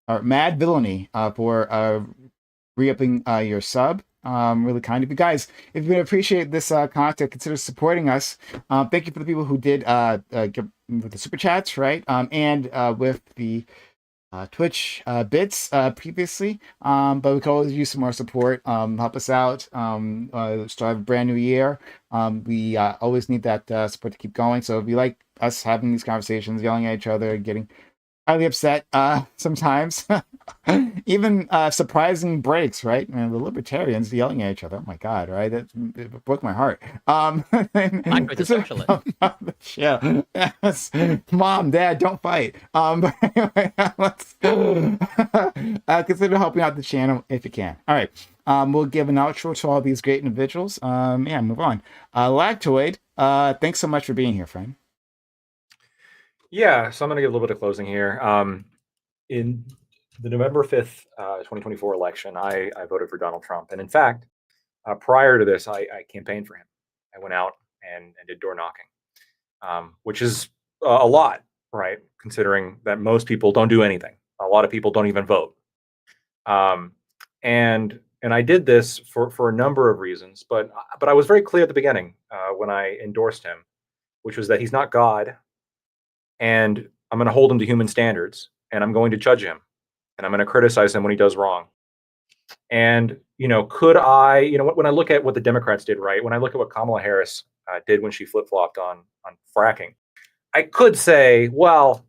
Speaker 1: or Mad Villainy, for re-upping your sub. Really kind of you guys. If you appreciate this content, consider supporting us. Thank you for the people who did give with the super chats, right? And with the Twitch bits previously, but we could always use some more support. Help us out. Start a brand new year. We always need that support to keep going. So if you like us having these conversations, yelling at each other, getting highly upset sometimes, even surprising breaks, right? And the libertarians yelling at each other. Oh my God, right? That broke my heart.
Speaker 2: Mike was a socialist.
Speaker 1: Yeah. Yes. Mom, Dad, don't fight. But anyway, let's consider helping out the channel if you can. All right. We'll give an outro to all these great individuals. Move on. Lactoid, thanks so much for being here, friend.
Speaker 10: Yeah, so I'm going to give a little bit of closing here. In the November 5th, 2024 election, I voted for Donald Trump. And in fact, prior to this, I campaigned for him. I went out and did door knocking, which is a lot, right? Considering that most people don't do anything. A lot of people don't even vote. And I did this for a number of reasons, but I was very clear at the beginning when I endorsed him, which was that he's not God. And I'm going to hold him to human standards, and I'm going to judge him, and I'm going to criticize him when he does wrong. And, could I, when I look at what the Democrats did, right, when I look at what Kamala Harris did when she flip-flopped on fracking, I could say, well,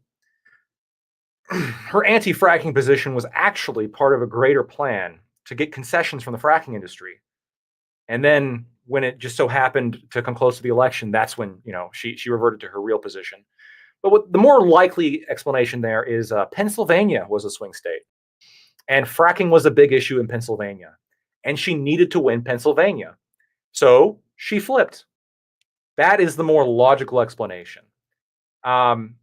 Speaker 10: her anti-fracking position was actually part of a greater plan to get concessions from the fracking industry. And then when it just so happened to come close to the election, that's when, she reverted to her real position. But the more likely explanation there is Pennsylvania was a swing state. And fracking was a big issue in Pennsylvania. And she needed to win Pennsylvania. So she flipped. That is the more logical explanation. And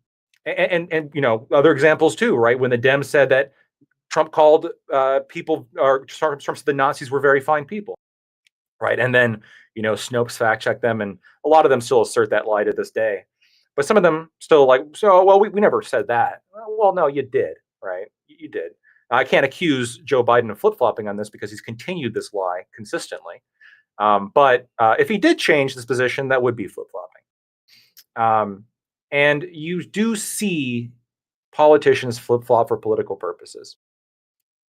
Speaker 10: other examples too, right? When the Dems said that Trump called Trump said the Nazis were very fine people. Right. And then, Snopes fact checked them. And a lot of them still assert that lie to this day. But some of them still we never said that. Well, no, you did, right? You did. I can't accuse Joe Biden of flip-flopping on this because he's continued this lie consistently. But if he did change this position, that would be flip-flopping. And you do see politicians flip-flop for political purposes.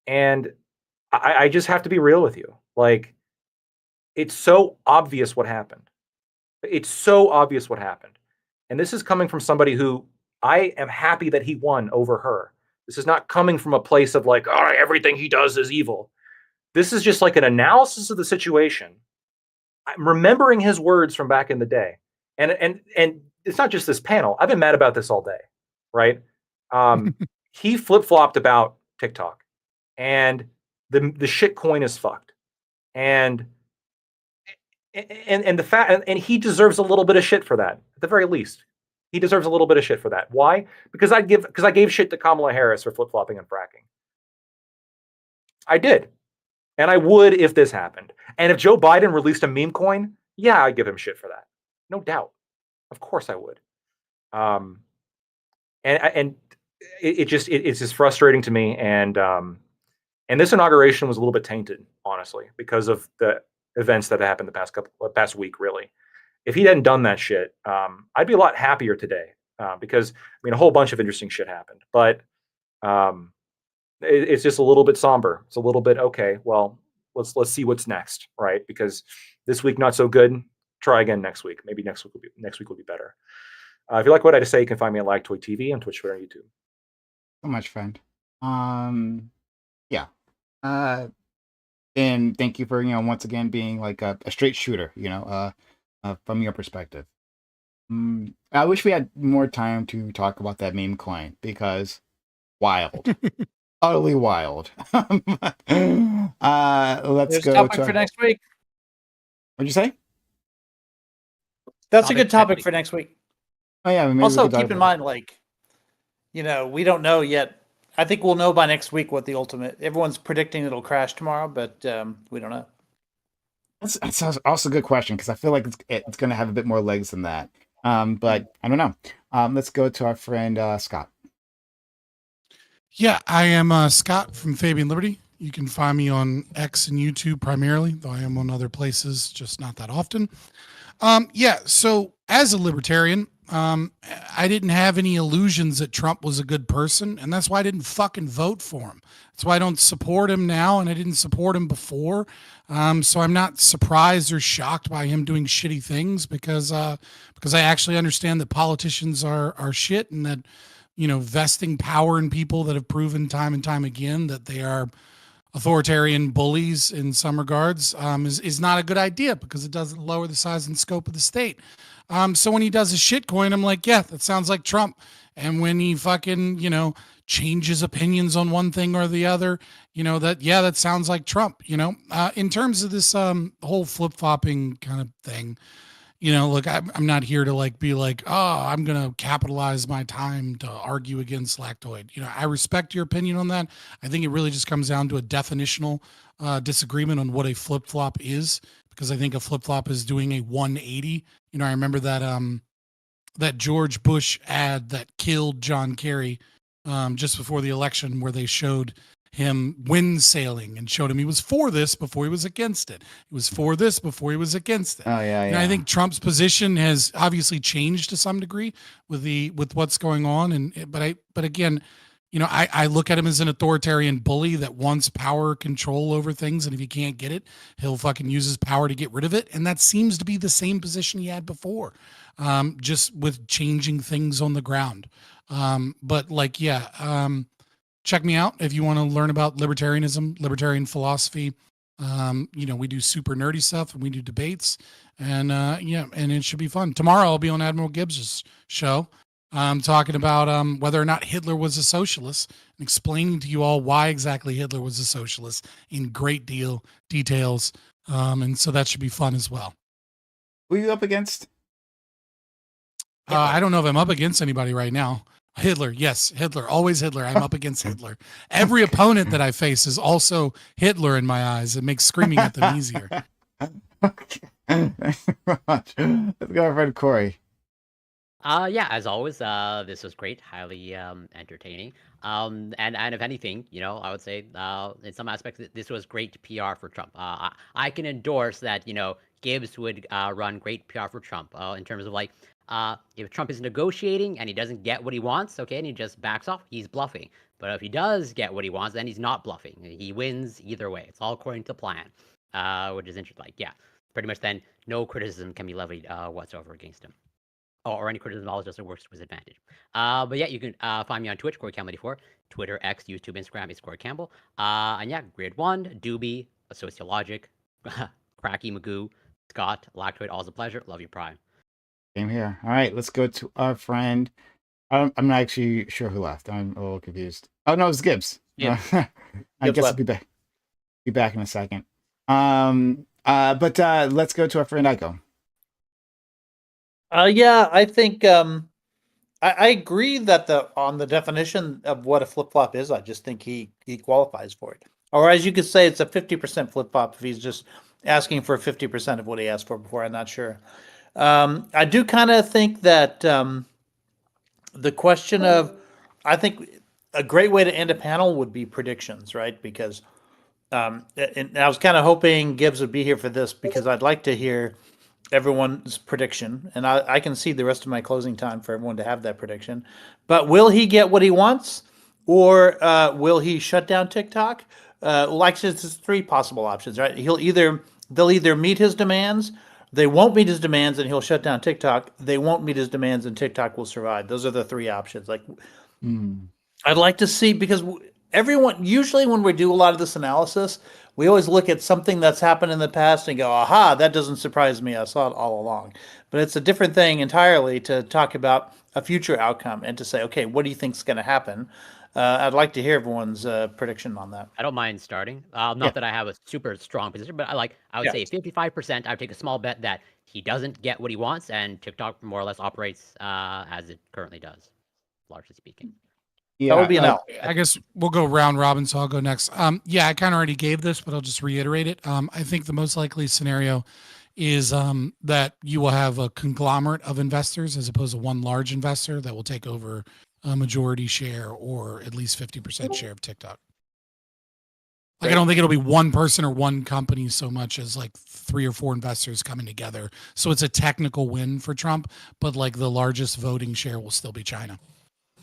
Speaker 10: And I just have to be real with you. Like, It's so obvious what happened. It's so obvious what happened. And this is coming from somebody who I am happy that he won over her. This is not coming from a place of like, oh, everything he does is evil. This is just like an analysis of the situation. I'm remembering his words from back in the day. And it's not just this panel. I've been mad about this all day, right? He flip-flopped about TikTok, and the shit coin is fucked. And the fact, and he deserves a little bit of shit for that, at the very least. He deserves a little bit of shit for that. Why? Because I gave shit to Kamala Harris for flip-flopping and fracking. I did. And I would if this happened. And if Joe Biden released a meme coin, yeah, I'd give him shit for that. No doubt. Of course I would. And it's just frustrating to me. And this inauguration was a little bit tainted, honestly, because of the events that happened the past week, really. If he hadn't done that shit, I'd be a lot happier today, because I mean a whole bunch of interesting shit happened. But it's just a little bit somber. It's a little bit okay. Well, let's see what's next, right? Because this week not so good. Try again next week. Maybe next week will be better. If you like what I had to say, you can find me at Lagtoy TV on Twitch, Twitter, and YouTube.
Speaker 1: So much, friend. Yeah. And thank you for once again being like a straight shooter. From your perspective. I wish we had more time to talk about that meme client because wild. Utterly wild. Let's
Speaker 8: There's
Speaker 1: go
Speaker 8: a topic
Speaker 1: to
Speaker 8: for next week.
Speaker 1: What'd you say?
Speaker 8: That's a good topic for next week.
Speaker 1: Oh yeah. Maybe
Speaker 8: Also, keep in mind, like, we don't know yet. I think we'll know by next week what the ultimate. Everyone's predicting it'll crash tomorrow, but we don't know.
Speaker 1: That's also a good question because I feel like it's going to have a bit more legs than that. But I don't know. Let's go to our friend Scott.
Speaker 3: Yeah, I am Scott from Fabian Liberty. You can find me on X and YouTube primarily, though I am on other places, just not that often. So as a libertarian, I didn't have any illusions that Trump was a good person, and that's why I didn't fucking vote for him. That's why I don't support him now, and I didn't support him before. So I'm not surprised or shocked by him doing shitty things because I actually understand that politicians are shit, and that vesting power in people that have proven time and time again that they are authoritarian bullies in some regards is not a good idea because it doesn't lower the size and scope of the state. So when he does a shit coin, I'm like, yeah, that sounds like Trump. And when he fucking, changes opinions on one thing or the other, that sounds like Trump, in terms of this whole flip-flopping kind of thing. Look, I'm not here to be like, oh, I'm going to capitalize my time to argue against Lactoid. I respect your opinion on that. I think it really just comes down to a definitional disagreement on what a flip flop is, because I think a flip flop is doing a 180. I remember that George Bush ad that killed John Kerry just before the election, where they showed him wind sailing and showed him he was for this before he was against it. He was for this before he was against it.
Speaker 1: Oh yeah,
Speaker 3: And I think Trump's position has obviously changed to some degree with what's going on. But again, I look at him as an authoritarian bully that wants power control over things, and if he can't get it, he'll fucking use his power to get rid of it. And that seems to be the same position he had before, just with changing things on the ground. Check me out if you want to learn about libertarianism, libertarian philosophy. We do super nerdy stuff and we do debates, and it should be fun. Tomorrow I'll be on Admiral Gibbs's show, talking about whether or not Hitler was a socialist, and explaining to you all why exactly Hitler was a socialist in great details. And so that should be fun as well.
Speaker 1: Who are you up against?
Speaker 3: I don't know if I'm up against anybody right now. Hitler, yes, Hitler, always Hitler. I'm up against Hitler. Every opponent that I face is also Hitler in my eyes. It makes screaming at them easier.
Speaker 1: Okay. Thanks very much. Let's go, our friend Corey.
Speaker 2: Yeah, as always, this was great, highly entertaining. And if anything, I would say in some aspects this was great PR for Trump. I can endorse that. Gibbs would run great PR for Trump in terms of if Trump is negotiating and he doesn't get what he wants, okay, and he just backs off, he's bluffing. But if he does get what he wants, then he's not bluffing. He wins either way. It's all according to plan, which is interesting. pretty much then no criticism can be levied whatsoever against him. Or any criticism at all, just works to his advantage. But yeah, you can find me on Twitch, CoreyCampbell84, Twitter, X, YouTube, Instagram, is Corey Campbell. And yeah, Grid 1, Doobie, Sociologic, Cracky Magoo, Scott, Lactoid, all's a pleasure. Love you, Prime.
Speaker 1: Same here. All right, let's go to our friend. I'm not actually sure who left. I'm a little confused. Oh no, it's Gibbs.
Speaker 8: Yeah.
Speaker 1: I guess I'll be back. Be back in a second. But let's go to our friend Echo.
Speaker 8: Yeah, I think I agree that on the definition of what a flip flop is, I just think he qualifies for it. Or as you could say, it's a 50% flip flop if he's just asking for 50% of what he asked for before. I'm not sure. I do kind of think that the question of, I think a great way to end a panel would be predictions, right? Because and I was kind of hoping Gibbs would be here for this because I'd like to hear everyone's prediction, and I can see the rest of my closing time for everyone to have that prediction. But will he get what he wants, or will he shut down TikTok? Like there's three possible options, right? They'll either meet his demands, they won't meet his demands, and he'll shut down TikTok. They won't meet his demands, and TikTok will survive. Those are the three options. Like, I'd like to see, because everyone, usually when we do a lot of this analysis, we always look at something that's happened in the past and go, aha, that doesn't surprise me. I saw it all along. But it's a different thing entirely to talk about a future outcome and to say, okay, what do you think is going to happen? I'd like to hear everyone's prediction on that.
Speaker 2: I don't mind starting. Not that I have a super strong position, but I would say 55%. I would take a small bet that he doesn't get what he wants, and TikTok more or less operates as it currently does, largely speaking.
Speaker 8: That would be an L.
Speaker 3: I guess we'll go round robin, so I'll go next. Yeah, I kind of already gave this, but I'll just reiterate it. I think the most likely scenario is that you will have a conglomerate of investors as opposed to one large investor that will take over a majority share or at least 50% share of TikTok. Like, I don't think it'll be one person or one company so much as like 3 or 4 investors coming together. So it's a technical win for Trump, but like the largest voting share will still be China.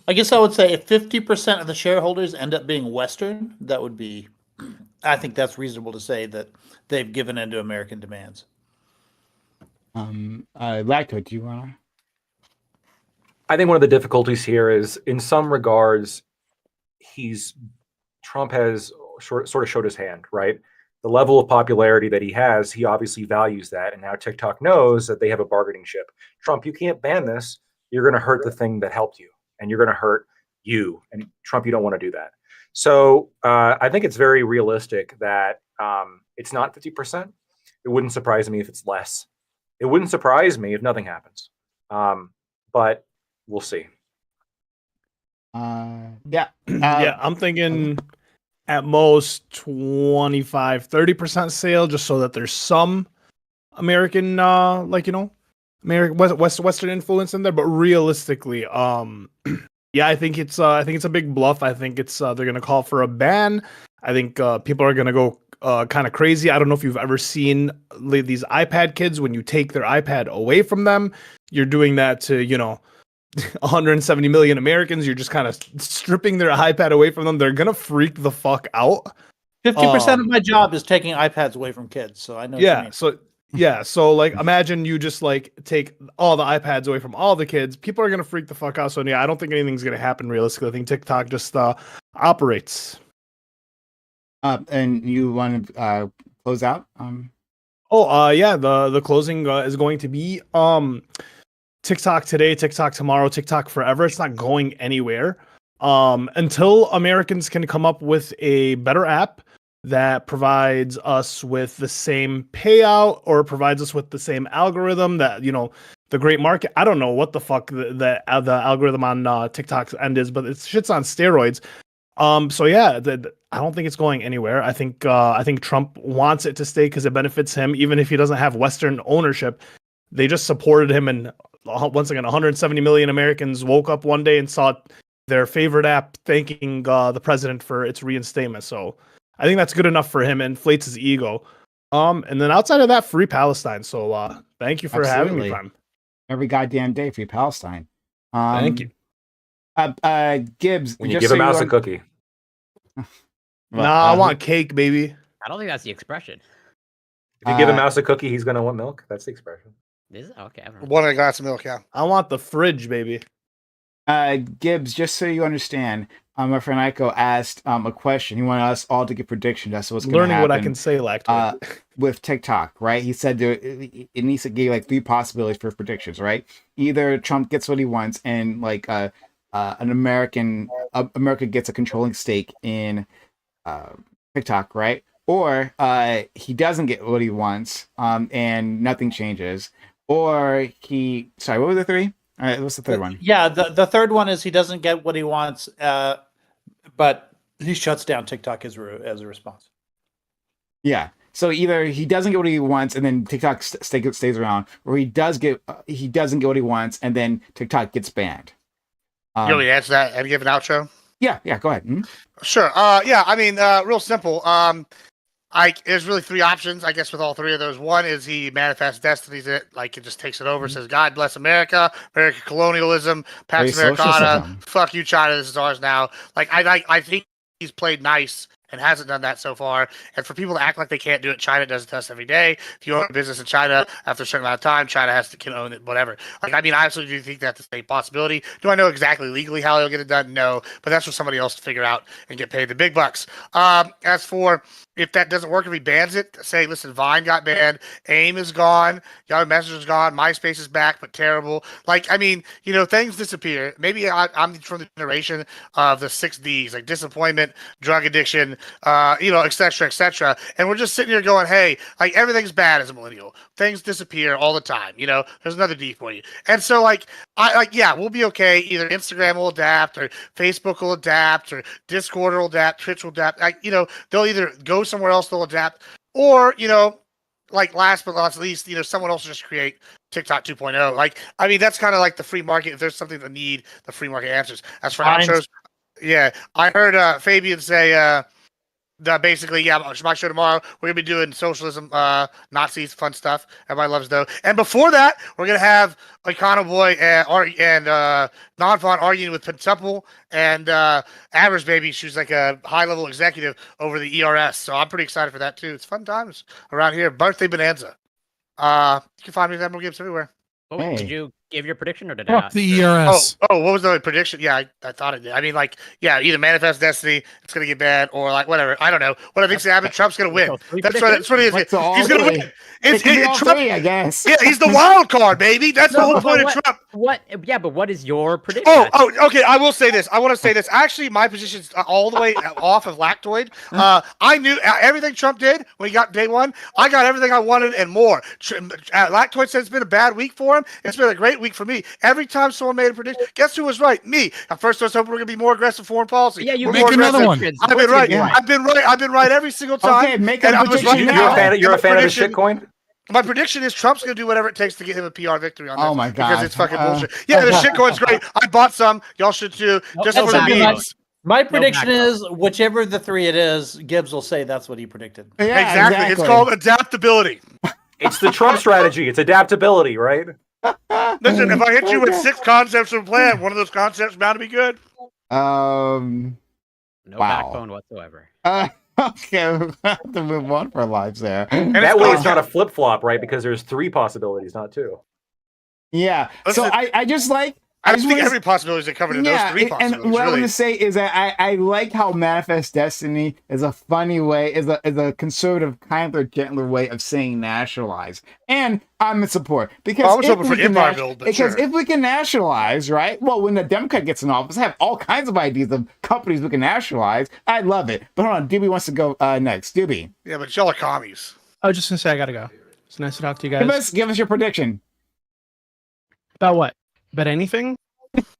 Speaker 8: I guess I would say if 50% of the shareholders end up being Western, that would be, I think that's reasonable to say that they've given in to American demands.
Speaker 1: Lacto, do you want to?
Speaker 10: I think one of the difficulties here is, in some regards, Trump has sort of showed his hand, right? The level of popularity that he has, he obviously values that, and now TikTok knows that they have a bargaining chip. Trump, you can't ban this. You're going to hurt the thing that helped you, and you're going to hurt you. And Trump, you don't want to do that. So I think it's very realistic that it's not 50%. It wouldn't surprise me if it's less. It wouldn't surprise me if nothing happens. But we'll see.
Speaker 1: Yeah.
Speaker 5: Yeah, I'm thinking at most 25-30% sale, just so that there's some American American Western influence in there. But realistically, yeah, I think it's a big bluff. I think it's they're gonna call for a ban. I think people are gonna go kind of crazy. I don't know if you've ever seen these iPad kids. When you take their iPad away from them, you're doing that to 170 million Americans. You're just kind of stripping their iPad away from them. They're gonna freak the fuck out.
Speaker 8: 50% of my job is taking iPads away from kids, so I know.
Speaker 5: So like, imagine you just like take all the iPads away from all the kids. People are gonna freak the fuck out. So yeah, I don't think anything's gonna happen realistically. I think TikTok just operates.
Speaker 1: And you want to close out?
Speaker 5: Yeah, the closing is going to be TikTok today, TikTok tomorrow, TikTok forever. It's not going anywhere until Americans can come up with a better app that provides us with the same payout or provides us with the same algorithm that, the great market. I don't know what the fuck the algorithm on TikTok's end is, but it's shit's on steroids. So yeah, I don't think it's going anywhere. I think Trump wants it to stay because it benefits him, even if he doesn't have Western ownership. They just supported him, and once again, 170 million Americans woke up one day and saw their favorite app thanking the president for its reinstatement. So I think that's good enough for him. Inflates his ego. And then outside of that, free Palestine. So thank you for having me, Prime.
Speaker 1: Every goddamn day, free Palestine.
Speaker 5: Thank you.
Speaker 1: Gibbs,
Speaker 10: when you give a mouse a cookie.
Speaker 5: Nah, I want cake, baby.
Speaker 2: I don't think that's the expression.
Speaker 10: If you give a mouse a cookie, he's gonna want milk. That's the expression.
Speaker 2: Is it? Okay, I don't know.
Speaker 6: One and a glass of milk, yeah.
Speaker 5: I want the fridge, baby.
Speaker 1: Gibbs, just so you understand, my friend Aiko asked a question. He wanted us all to give predictions as to what's going to happen.
Speaker 5: Learning what I can say, Lactoid.
Speaker 1: With TikTok, right? He said it needs to give like 3 possibilities for predictions, right? Either Trump gets what he wants and like America gets a controlling stake in TikTok, right? Or he doesn't get what he wants and nothing changes. Or sorry, what were the 3? All right, what's the third one?
Speaker 8: Yeah, the third one is he doesn't get what he wants, but he shuts down TikTok as a response.
Speaker 1: Yeah. So either he doesn't get what he wants and then TikTok stays around, or he doesn't get what he wants and then TikTok gets banned.
Speaker 6: You want me to answer that and give an outro?
Speaker 1: Yeah, go ahead.
Speaker 6: Sure. Yeah, I mean, real simple. There's really 3 options, I guess, with all 3 of those. One is he manifests destinies it, like it just takes it over, says, God bless America, American colonialism, Pax Americana, fuck you, China, this is ours now. Like, I think he's played nice and hasn't done that so far. And for people to act like they can't do it, China does it to us every day. If you own a business in China, after a certain amount of time, China can own it, whatever. Like, I mean, I absolutely do think that's a possibility. Do I know exactly legally how he'll get it done? No, but that's for somebody else to figure out and get paid the big bucks. As for if that doesn't work, if he bans it, say, listen, Vine got banned, AIM is gone, Yahoo Messenger is gone, MySpace is back, but terrible. Like, I mean, things disappear. Maybe I'm from the generation of the 6 Ds, like disappointment, drug addiction, et cetera, et cetera. And we're just sitting here going, hey, like everything's bad as a millennial. Things disappear all the time. There's another D for you. And so yeah, we'll be okay. Either Instagram will adapt or Facebook will adapt or Discord will adapt, Twitch will adapt. They'll either go somewhere else, they'll adapt, or, like last but not least, someone else will just create TikTok 2.0. Like, I mean, that's kind of like the free market. If there's something that need the free market answers. As for outros, yeah, I heard Fabian say, basically, yeah, my show tomorrow, we're going to be doing socialism, Nazis, fun stuff. Everybody loves those. And before that, we're going to have Econo Boy and Non-Font arguing with Pentuple and Average Baby. She's like a high-level executive over the ERS. So I'm pretty excited for that, too. It's fun times around here. Birthday bonanza. You can find me at Admiral Gibbs everywhere.
Speaker 2: Oh,
Speaker 1: Hey.
Speaker 2: Did you give your prediction or did I not?
Speaker 3: The ERS.
Speaker 6: Oh, what was the prediction? Yeah, I thought it did. I mean, like, yeah, either manifest destiny, it's gonna get bad, or like whatever. I don't know. What I think's gonna happen, Trump's gonna win. That's what it is.
Speaker 1: So
Speaker 6: He's gonna win.
Speaker 1: It's
Speaker 6: Trump,
Speaker 1: I guess.
Speaker 6: yeah, he's the wild card, baby. That's the whole point of Trump.
Speaker 2: What? Yeah, but what is your prediction?
Speaker 6: Oh, okay. I will say this. I want to say this. Actually, my position's all the way off of Lactoid. I knew everything Trump did when he got day one. I got everything I wanted and more. Lactoid said it's been a bad week for him. It's been a great week for me. Every time someone made a prediction, guess who was right? Me. At first, I was hoping we're going to be more aggressive foreign policy.
Speaker 2: Yeah, you
Speaker 3: make another one.
Speaker 6: I've been right. I've been right. I've been right every single time.
Speaker 1: Okay, make a
Speaker 6: And I was
Speaker 1: prediction
Speaker 6: right
Speaker 1: now.
Speaker 6: now.
Speaker 10: You're a fan of the
Speaker 6: Prediction-
Speaker 10: shitcoin?
Speaker 6: My prediction is Trump's going to do whatever it takes to get him a PR victory on this.
Speaker 1: Oh my god.
Speaker 6: Because it's fucking bullshit. Yeah, the shitcoin's great. I bought some. Y'all should too. Just
Speaker 8: no
Speaker 6: for the
Speaker 8: backbone.
Speaker 6: memes.
Speaker 8: My prediction
Speaker 2: backbone.
Speaker 8: is whichever the 3 it is, Gibbs will say that's what he predicted.
Speaker 1: Yeah,
Speaker 6: Exactly. It's called adaptability.
Speaker 10: It's the Trump strategy. It's adaptability, right?
Speaker 6: Listen, if I hit you with 6 concepts of a plan, one of those concepts bound to be good.
Speaker 1: Um.
Speaker 2: No
Speaker 1: Wow.
Speaker 2: backbone whatsoever.
Speaker 1: Okay, we have to move on for our lives there.
Speaker 6: And
Speaker 10: That
Speaker 6: it's
Speaker 10: way
Speaker 6: called-
Speaker 10: it's not a flip flop, right? Because there's 3 possibilities, not 2.
Speaker 1: Yeah. So
Speaker 6: Listen,
Speaker 1: I just like.
Speaker 6: I
Speaker 1: just
Speaker 6: think
Speaker 1: wanna-
Speaker 6: every possibility is covered in those 3 possibilities.
Speaker 1: and what I
Speaker 6: really.
Speaker 1: want to say is that I like how Manifest Destiny is a funny way, is a conservative, kinder, gentler way of saying nationalize. And I'm in support because
Speaker 6: I was
Speaker 1: if
Speaker 6: hoping for
Speaker 1: we can
Speaker 6: Empire Build, but
Speaker 1: because
Speaker 6: sure.
Speaker 1: if we can nationalize, right? Well, when the Democrat gets in office, I have all kinds of ideas of companies we can nationalize. I love it. But hold on, Doobie wants to go next. Doobie,
Speaker 6: Yeah, but y'all are commies.
Speaker 7: I was just gonna say I gotta go. It's nice to talk to you guys.
Speaker 1: give us your prediction.
Speaker 7: About what? About anything?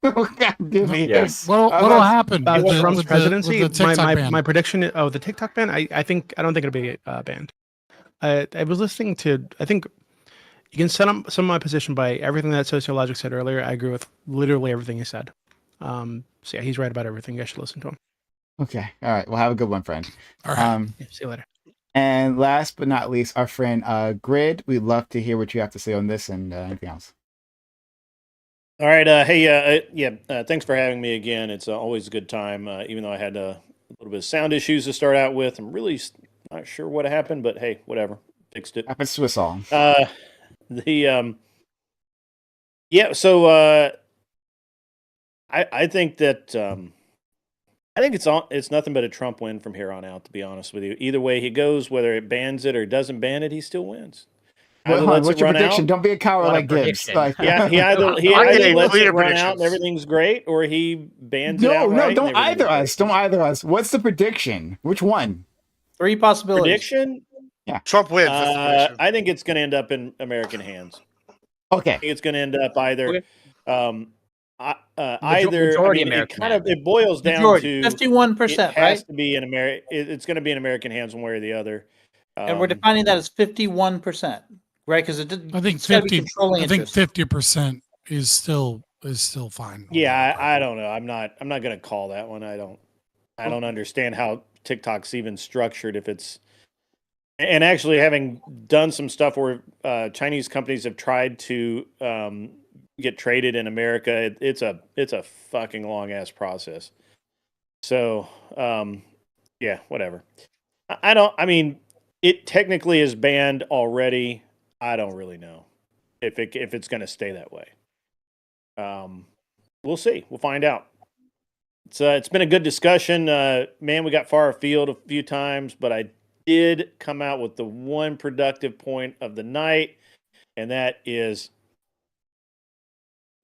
Speaker 1: God, Doobie.
Speaker 10: Yes.
Speaker 3: What'll happen
Speaker 7: About
Speaker 3: with the-
Speaker 7: Trump's
Speaker 3: with the-
Speaker 7: presidency?
Speaker 3: with the TikTok ban?
Speaker 7: My prediction. The TikTok ban. I don't think it'll be banned. I was listening to. I think you can set up some of my position by everything that Sociologic said earlier. I agree with literally everything he said. So yeah, he's right about everything. You guys should listen to him.
Speaker 1: Okay, all right. Well, have a good one, friend.
Speaker 3: All right.
Speaker 7: Yeah, see you later.
Speaker 1: And last but not least, our friend Grid. We'd love to hear what you have to say on this and anything else.
Speaker 9: All right. Thanks for having me again. It's always a good time, even though I had a little bit of sound issues to start out with. I'm really not sure what happened, but hey, whatever. fixed it.
Speaker 1: Happens to us all.
Speaker 9: The yeah, so I think that I think it's nothing but a Trump win from here on out. To be honest with you, either way he goes, whether it bans it or doesn't ban it, he still wins.
Speaker 1: Well,
Speaker 9: Either
Speaker 1: hon,
Speaker 9: lets
Speaker 1: what's
Speaker 9: it
Speaker 1: your
Speaker 9: run
Speaker 1: prediction?
Speaker 9: out.
Speaker 1: Don't be a coward
Speaker 2: What a
Speaker 1: like Gibbs.
Speaker 2: prediction.
Speaker 1: Like,
Speaker 9: Yeah, he either
Speaker 6: I need
Speaker 9: lets
Speaker 6: clear
Speaker 9: it run out and
Speaker 6: predictions.
Speaker 9: everything's great, or he bans it
Speaker 1: no,
Speaker 9: outright. and
Speaker 1: don't
Speaker 9: everything's
Speaker 1: either
Speaker 9: great.
Speaker 1: us. Don't either us. What's the prediction? Which one?
Speaker 8: 3 possibilities.
Speaker 9: Prediction?
Speaker 6: Trump wins. That's the prediction.
Speaker 9: I think it's going to end up in American hands.
Speaker 1: Okay.
Speaker 9: I think it's going to end up either.
Speaker 2: Okay.
Speaker 9: Either
Speaker 2: majority
Speaker 9: I mean,
Speaker 2: American
Speaker 9: it boils down
Speaker 8: Majority,
Speaker 9: to
Speaker 8: 51%,
Speaker 9: it has
Speaker 8: right?
Speaker 9: to be in it's going to be in American hands one way or the other.
Speaker 8: And we're defining that as 51%, right? Because it did.
Speaker 3: I think
Speaker 8: it's gotta be
Speaker 3: 50.
Speaker 8: controlling
Speaker 3: I think
Speaker 8: interest.
Speaker 3: 50% is still fine.
Speaker 9: Yeah, I don't know. I'm not going to call that one. I don't understand how TikTok's even structured if it's. And actually, having done some stuff where Chinese companies have tried to get traded in America, it's a fucking long ass process. So yeah, whatever. I mean, it technically is banned already. I don't really know if it's going to stay that way. We'll see. We'll find out. It's been a good discussion. Man, we got far afield a few times, but I did come out with the one productive point of the night, and that is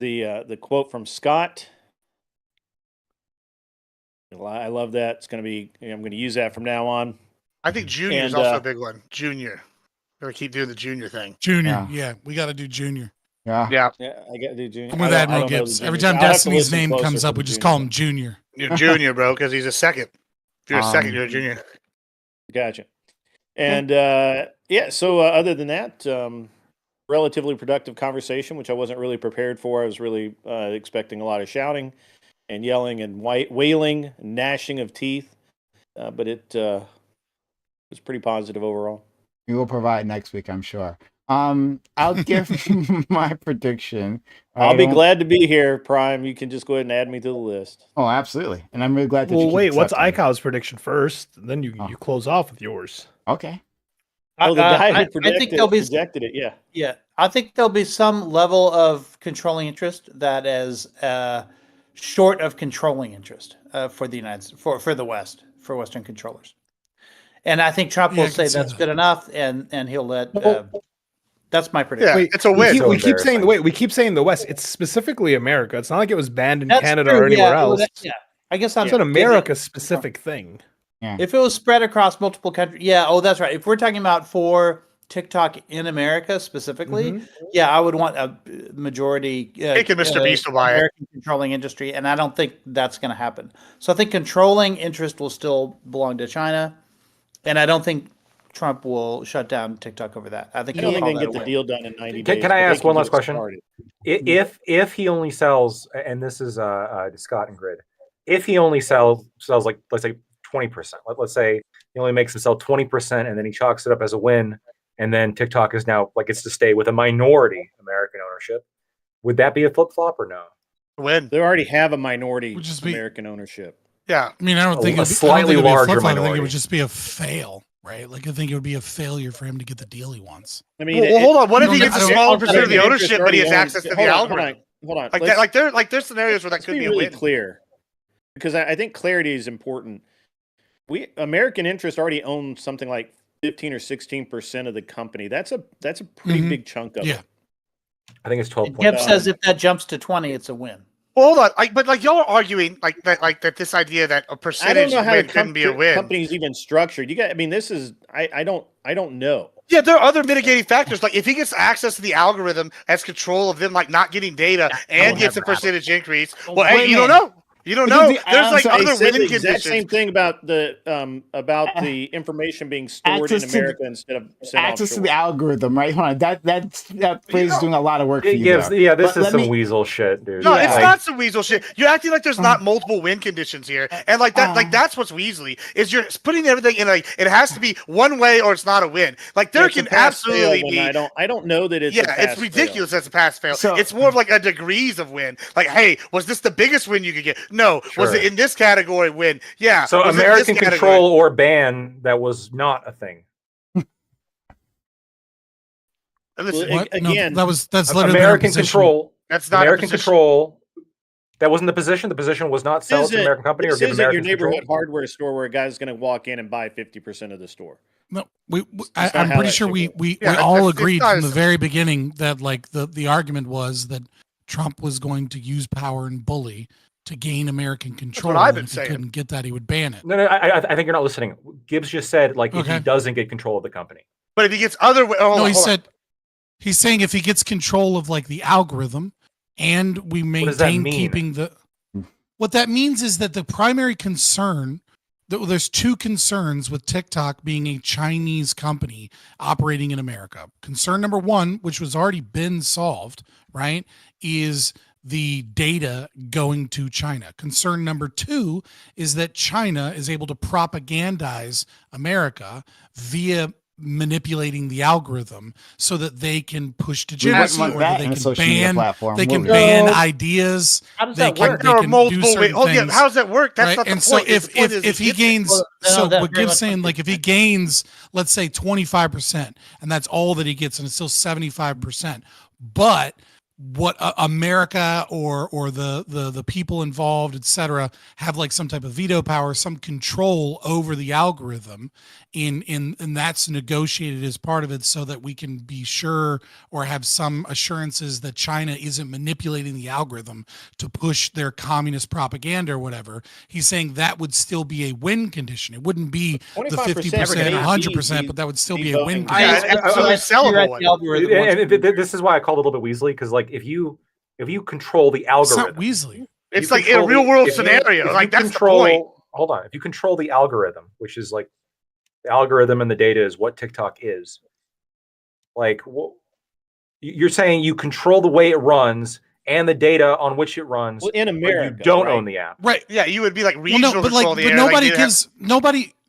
Speaker 9: the quote from Scott. I love that. It's going to be. I'm going to use that from now on.
Speaker 6: I think Junior is
Speaker 9: and,
Speaker 6: also a big one. Junior. We're gonna keep doing the Junior thing.
Speaker 3: Junior, yeah, we got to do Junior.
Speaker 1: Yeah.
Speaker 6: Yeah.
Speaker 9: Yeah, I got to do Junior.
Speaker 3: I'm with
Speaker 9: I
Speaker 3: Admiral
Speaker 9: don't know the
Speaker 3: Gibbs.
Speaker 9: Junior.
Speaker 3: Every time
Speaker 9: I'll have to
Speaker 3: Destiny's
Speaker 9: listen
Speaker 3: name
Speaker 9: closer
Speaker 3: comes
Speaker 9: for
Speaker 3: up,
Speaker 9: the
Speaker 3: we just
Speaker 9: Junior
Speaker 3: call
Speaker 9: one.
Speaker 3: him Junior.
Speaker 6: You're Junior, bro, because he's a second. If you're a second, you're a Junior.
Speaker 9: Gotcha. And yeah, so other than that, relatively productive conversation, which I wasn't really prepared for. I was really expecting a lot of shouting and yelling and wailing, gnashing of teeth, but it was pretty positive overall.
Speaker 1: We will provide next week, I'm sure. I'll give my prediction.
Speaker 9: I'll be glad to be here, Prime. You can just go ahead and add me to the list.
Speaker 1: Oh, absolutely. And I'm really glad that you
Speaker 5: Well,
Speaker 1: keep
Speaker 5: wait, what's
Speaker 1: accepting.
Speaker 5: iCow's prediction first? Then you close off with yours.
Speaker 1: Okay.
Speaker 9: Oh, the guy who
Speaker 8: I think there'll be
Speaker 9: projected it, yeah.
Speaker 8: Yeah, I think there'll be some level of controlling interest that is short of controlling interest for the for the West, for Western controllers. And I think Trump
Speaker 3: Yeah, I
Speaker 8: will
Speaker 3: can
Speaker 8: say
Speaker 3: see
Speaker 8: that's
Speaker 3: that.
Speaker 8: good enough, and he'll let. That's my prediction.
Speaker 6: Yeah, it's a win.
Speaker 10: So
Speaker 5: We keep saying
Speaker 10: embarrassing.
Speaker 5: we keep saying the West. It's specifically America. It's not like it was banned in
Speaker 8: That's
Speaker 5: Canada
Speaker 8: true,
Speaker 5: or anywhere
Speaker 8: yeah,
Speaker 5: else.
Speaker 8: yeah, I guess I'm
Speaker 5: It's an America specific thing.
Speaker 8: If it was spread across multiple countries, yeah. Oh, that's right. If we're talking about for TikTok in America specifically, yeah, I would want a majority.
Speaker 6: Taking Mr. Beast to buy it.
Speaker 8: American controlling industry, and I don't think that's going to happen. So I think controlling interest will still belong to China, and I don't think Trump will shut down TikTok over that. I think
Speaker 9: I don't
Speaker 8: he'll
Speaker 9: think they
Speaker 8: call
Speaker 9: can
Speaker 8: that
Speaker 9: get
Speaker 8: a
Speaker 9: the
Speaker 8: win.
Speaker 9: deal done in 90 days.
Speaker 10: Can I
Speaker 9: but they
Speaker 10: ask
Speaker 9: can
Speaker 10: one
Speaker 9: get
Speaker 10: last
Speaker 9: it
Speaker 10: question?
Speaker 9: started.
Speaker 10: If he only sells, and this is to Scott and Grid, if he only sells like, let's say 20%, let's say he only makes him sell 20%, and then he chalks it up as a win, and then TikTok is now like it's to stay with a minority American ownership, would that be a flip flop or no?
Speaker 6: Win.
Speaker 9: They already have a minority
Speaker 3: Would just be-
Speaker 9: American ownership.
Speaker 6: Yeah.
Speaker 3: I mean, I don't think
Speaker 10: A
Speaker 3: it'd be,
Speaker 10: slightly
Speaker 3: I don't think it'd be a
Speaker 10: larger
Speaker 3: flip-flop. I think it
Speaker 10: minority.
Speaker 3: would just be a fail, right? Like I think it would be a failure for him to get the deal he wants.
Speaker 9: I mean,
Speaker 6: Well, hold on. What if he
Speaker 3: I
Speaker 6: gets a
Speaker 3: don't-
Speaker 6: smaller
Speaker 3: I
Speaker 6: percent of the
Speaker 9: American
Speaker 6: ownership,
Speaker 9: interest
Speaker 6: but he has
Speaker 9: already
Speaker 6: access to
Speaker 9: owns-
Speaker 6: the
Speaker 9: hold on,
Speaker 6: algorithm?
Speaker 9: Hold on.
Speaker 6: Like
Speaker 9: Let's-
Speaker 6: that. Like there's scenarios where that
Speaker 9: let's
Speaker 6: could
Speaker 9: be
Speaker 6: be a
Speaker 9: really
Speaker 6: win.
Speaker 9: clear, because I think clarity is important. American interest already owns something like 15 or 16% of the company. That's a pretty
Speaker 3: Mhm.
Speaker 9: big chunk of
Speaker 3: Yeah.
Speaker 9: it.
Speaker 10: I think it's 12
Speaker 8: And
Speaker 10: points.
Speaker 8: Gibb says if that jumps to 20, it's a win.
Speaker 6: Well, hold on. But y'all are arguing like that this idea that a
Speaker 9: I don't
Speaker 6: percentage
Speaker 9: know how
Speaker 6: win
Speaker 9: the
Speaker 6: couldn't be a win.
Speaker 9: company's even structured. You got. I mean, this is. I don't know.
Speaker 6: Yeah, there are other mitigating factors. Like if he gets access to the algorithm, has control of them, like not getting data, and
Speaker 2: will
Speaker 6: gets a
Speaker 2: never happen.
Speaker 6: percentage increase.
Speaker 1: Well,
Speaker 6: Well, hey,
Speaker 1: wait a
Speaker 6: you don't
Speaker 1: minute.
Speaker 6: know. You don't
Speaker 1: Because
Speaker 6: know. There's like
Speaker 1: they
Speaker 6: other
Speaker 9: They said
Speaker 6: winning
Speaker 9: the exact
Speaker 6: conditions.
Speaker 9: same thing about the information being stored in
Speaker 1: Access to-
Speaker 9: America instead of sent
Speaker 1: Access to
Speaker 9: offshore.
Speaker 1: the algorithm, right? Hold on. That phrase is doing a lot of work for
Speaker 10: It
Speaker 1: you.
Speaker 10: gives,
Speaker 1: there.
Speaker 10: yeah, this
Speaker 1: But
Speaker 10: is
Speaker 1: let
Speaker 10: some
Speaker 1: me-
Speaker 10: weasel shit, dude.
Speaker 6: No,
Speaker 1: Yeah.
Speaker 6: it's
Speaker 10: Like,
Speaker 6: not some weasel shit. You're acting like there's not multiple win conditions here, and like that, like that's what's weaselly is you're putting everything in like it has to be one way or it's not a win. Like there
Speaker 9: It's a
Speaker 6: can
Speaker 9: pass-fail
Speaker 6: absolutely
Speaker 9: when
Speaker 6: be.
Speaker 9: I don't know that it's a
Speaker 6: Yeah, it's
Speaker 9: pass-fail.
Speaker 6: ridiculous as a pass fail.
Speaker 1: So-
Speaker 6: It's more of like a degrees of win. Like, hey, was this the biggest win you could get? No. Was
Speaker 10: Sure.
Speaker 6: it in this category win? Yeah.
Speaker 10: So
Speaker 6: Was it in
Speaker 10: American
Speaker 6: this category?
Speaker 10: control or ban, that was not a thing.
Speaker 6: Listen,
Speaker 3: What?
Speaker 9: Again,
Speaker 3: No, that's literally their
Speaker 10: American
Speaker 3: position.
Speaker 10: control.
Speaker 6: that's not
Speaker 10: American
Speaker 6: a position.
Speaker 10: control. That wasn't the position. The position was not sell it to an American company or
Speaker 9: this
Speaker 10: give
Speaker 9: isn't your
Speaker 10: Americans
Speaker 9: neighborhood
Speaker 10: control.
Speaker 9: hardware store where a guy's going to walk in and buy 50% of the store.
Speaker 3: No,
Speaker 9: not
Speaker 3: I'm
Speaker 9: how
Speaker 3: pretty
Speaker 9: that
Speaker 3: sure
Speaker 9: should
Speaker 3: we
Speaker 9: work.
Speaker 3: we,
Speaker 6: Yeah,
Speaker 3: we all
Speaker 6: it's
Speaker 3: agreed
Speaker 6: not
Speaker 3: from the
Speaker 6: as-
Speaker 3: very beginning that like the argument was that Trump was going to use power and bully to gain American control.
Speaker 6: I've
Speaker 3: and
Speaker 6: been
Speaker 3: if
Speaker 6: saying.
Speaker 3: he couldn't get that, he would ban it.
Speaker 10: No, I think you're not listening. Gibbs just said like if
Speaker 3: Okay.
Speaker 10: he doesn't get control of the company.
Speaker 6: But if he gets other way,
Speaker 3: No, he said he's saying if he gets control of like the algorithm and we
Speaker 10: does that
Speaker 3: maintain
Speaker 10: mean?
Speaker 3: keeping the what that means is that the primary concern there's two concerns with TikTok being a Chinese company operating in America. Concern number one, which was already been solved, right, is the data going to China. Concern number two is that China is able to propagandize America via manipulating the algorithm so that they can push degeneracy or that they
Speaker 1: and a
Speaker 3: can
Speaker 1: social media
Speaker 3: ban
Speaker 1: platform.
Speaker 3: they can
Speaker 1: What-
Speaker 3: ban
Speaker 8: No.
Speaker 3: ideas.
Speaker 8: How does
Speaker 3: They
Speaker 8: that
Speaker 3: can,
Speaker 8: work?
Speaker 3: they
Speaker 6: there are
Speaker 3: can do
Speaker 6: multiple ways.
Speaker 3: certain
Speaker 6: Oh yeah,
Speaker 3: things.
Speaker 6: how does that work? That's
Speaker 3: Right?
Speaker 6: not the
Speaker 3: And
Speaker 6: point.
Speaker 3: so if he gains
Speaker 8: Well, no,
Speaker 3: so
Speaker 8: that
Speaker 3: what
Speaker 8: very
Speaker 3: Gibbs
Speaker 8: much
Speaker 3: saying,
Speaker 8: makes
Speaker 3: like if he
Speaker 8: sense.
Speaker 3: gains, let's say 25%, and that's all that he gets, and it's still 75%, but what America or the people involved, etc., have like some type of veto power, some control over the algorithm, and that's negotiated as part of it, so that we can be sure or have some assurances that China isn't manipulating the algorithm to push their communist propaganda or whatever. He's saying that would still be a win condition. It wouldn't be the 50% or 100%, but that would still be a win
Speaker 6: I-
Speaker 3: condition.
Speaker 6: it's a sellable one.
Speaker 10: This is why I called it a little bit Weasley, because like if you control the
Speaker 3: It's
Speaker 10: algorithm,
Speaker 3: not Weasley.
Speaker 6: It's
Speaker 10: you
Speaker 6: like in a
Speaker 10: control
Speaker 6: real
Speaker 10: the-
Speaker 6: world
Speaker 10: if you-
Speaker 6: scenario.
Speaker 10: if you
Speaker 6: Like that's
Speaker 10: control,
Speaker 6: the point.
Speaker 10: Hold on. If you control the algorithm, which is like the algorithm and the data is what TikTok is, like you're saying you control the way it runs and the data on which it runs,
Speaker 9: Well, in
Speaker 10: but
Speaker 9: America,
Speaker 10: you don't
Speaker 9: right?
Speaker 10: own the app.
Speaker 3: Right.
Speaker 6: Yeah, you would be like
Speaker 3: Well,
Speaker 6: regional
Speaker 3: no, but
Speaker 6: control
Speaker 3: like,
Speaker 6: of the
Speaker 3: but
Speaker 6: air.
Speaker 3: nobody
Speaker 6: like,
Speaker 3: gives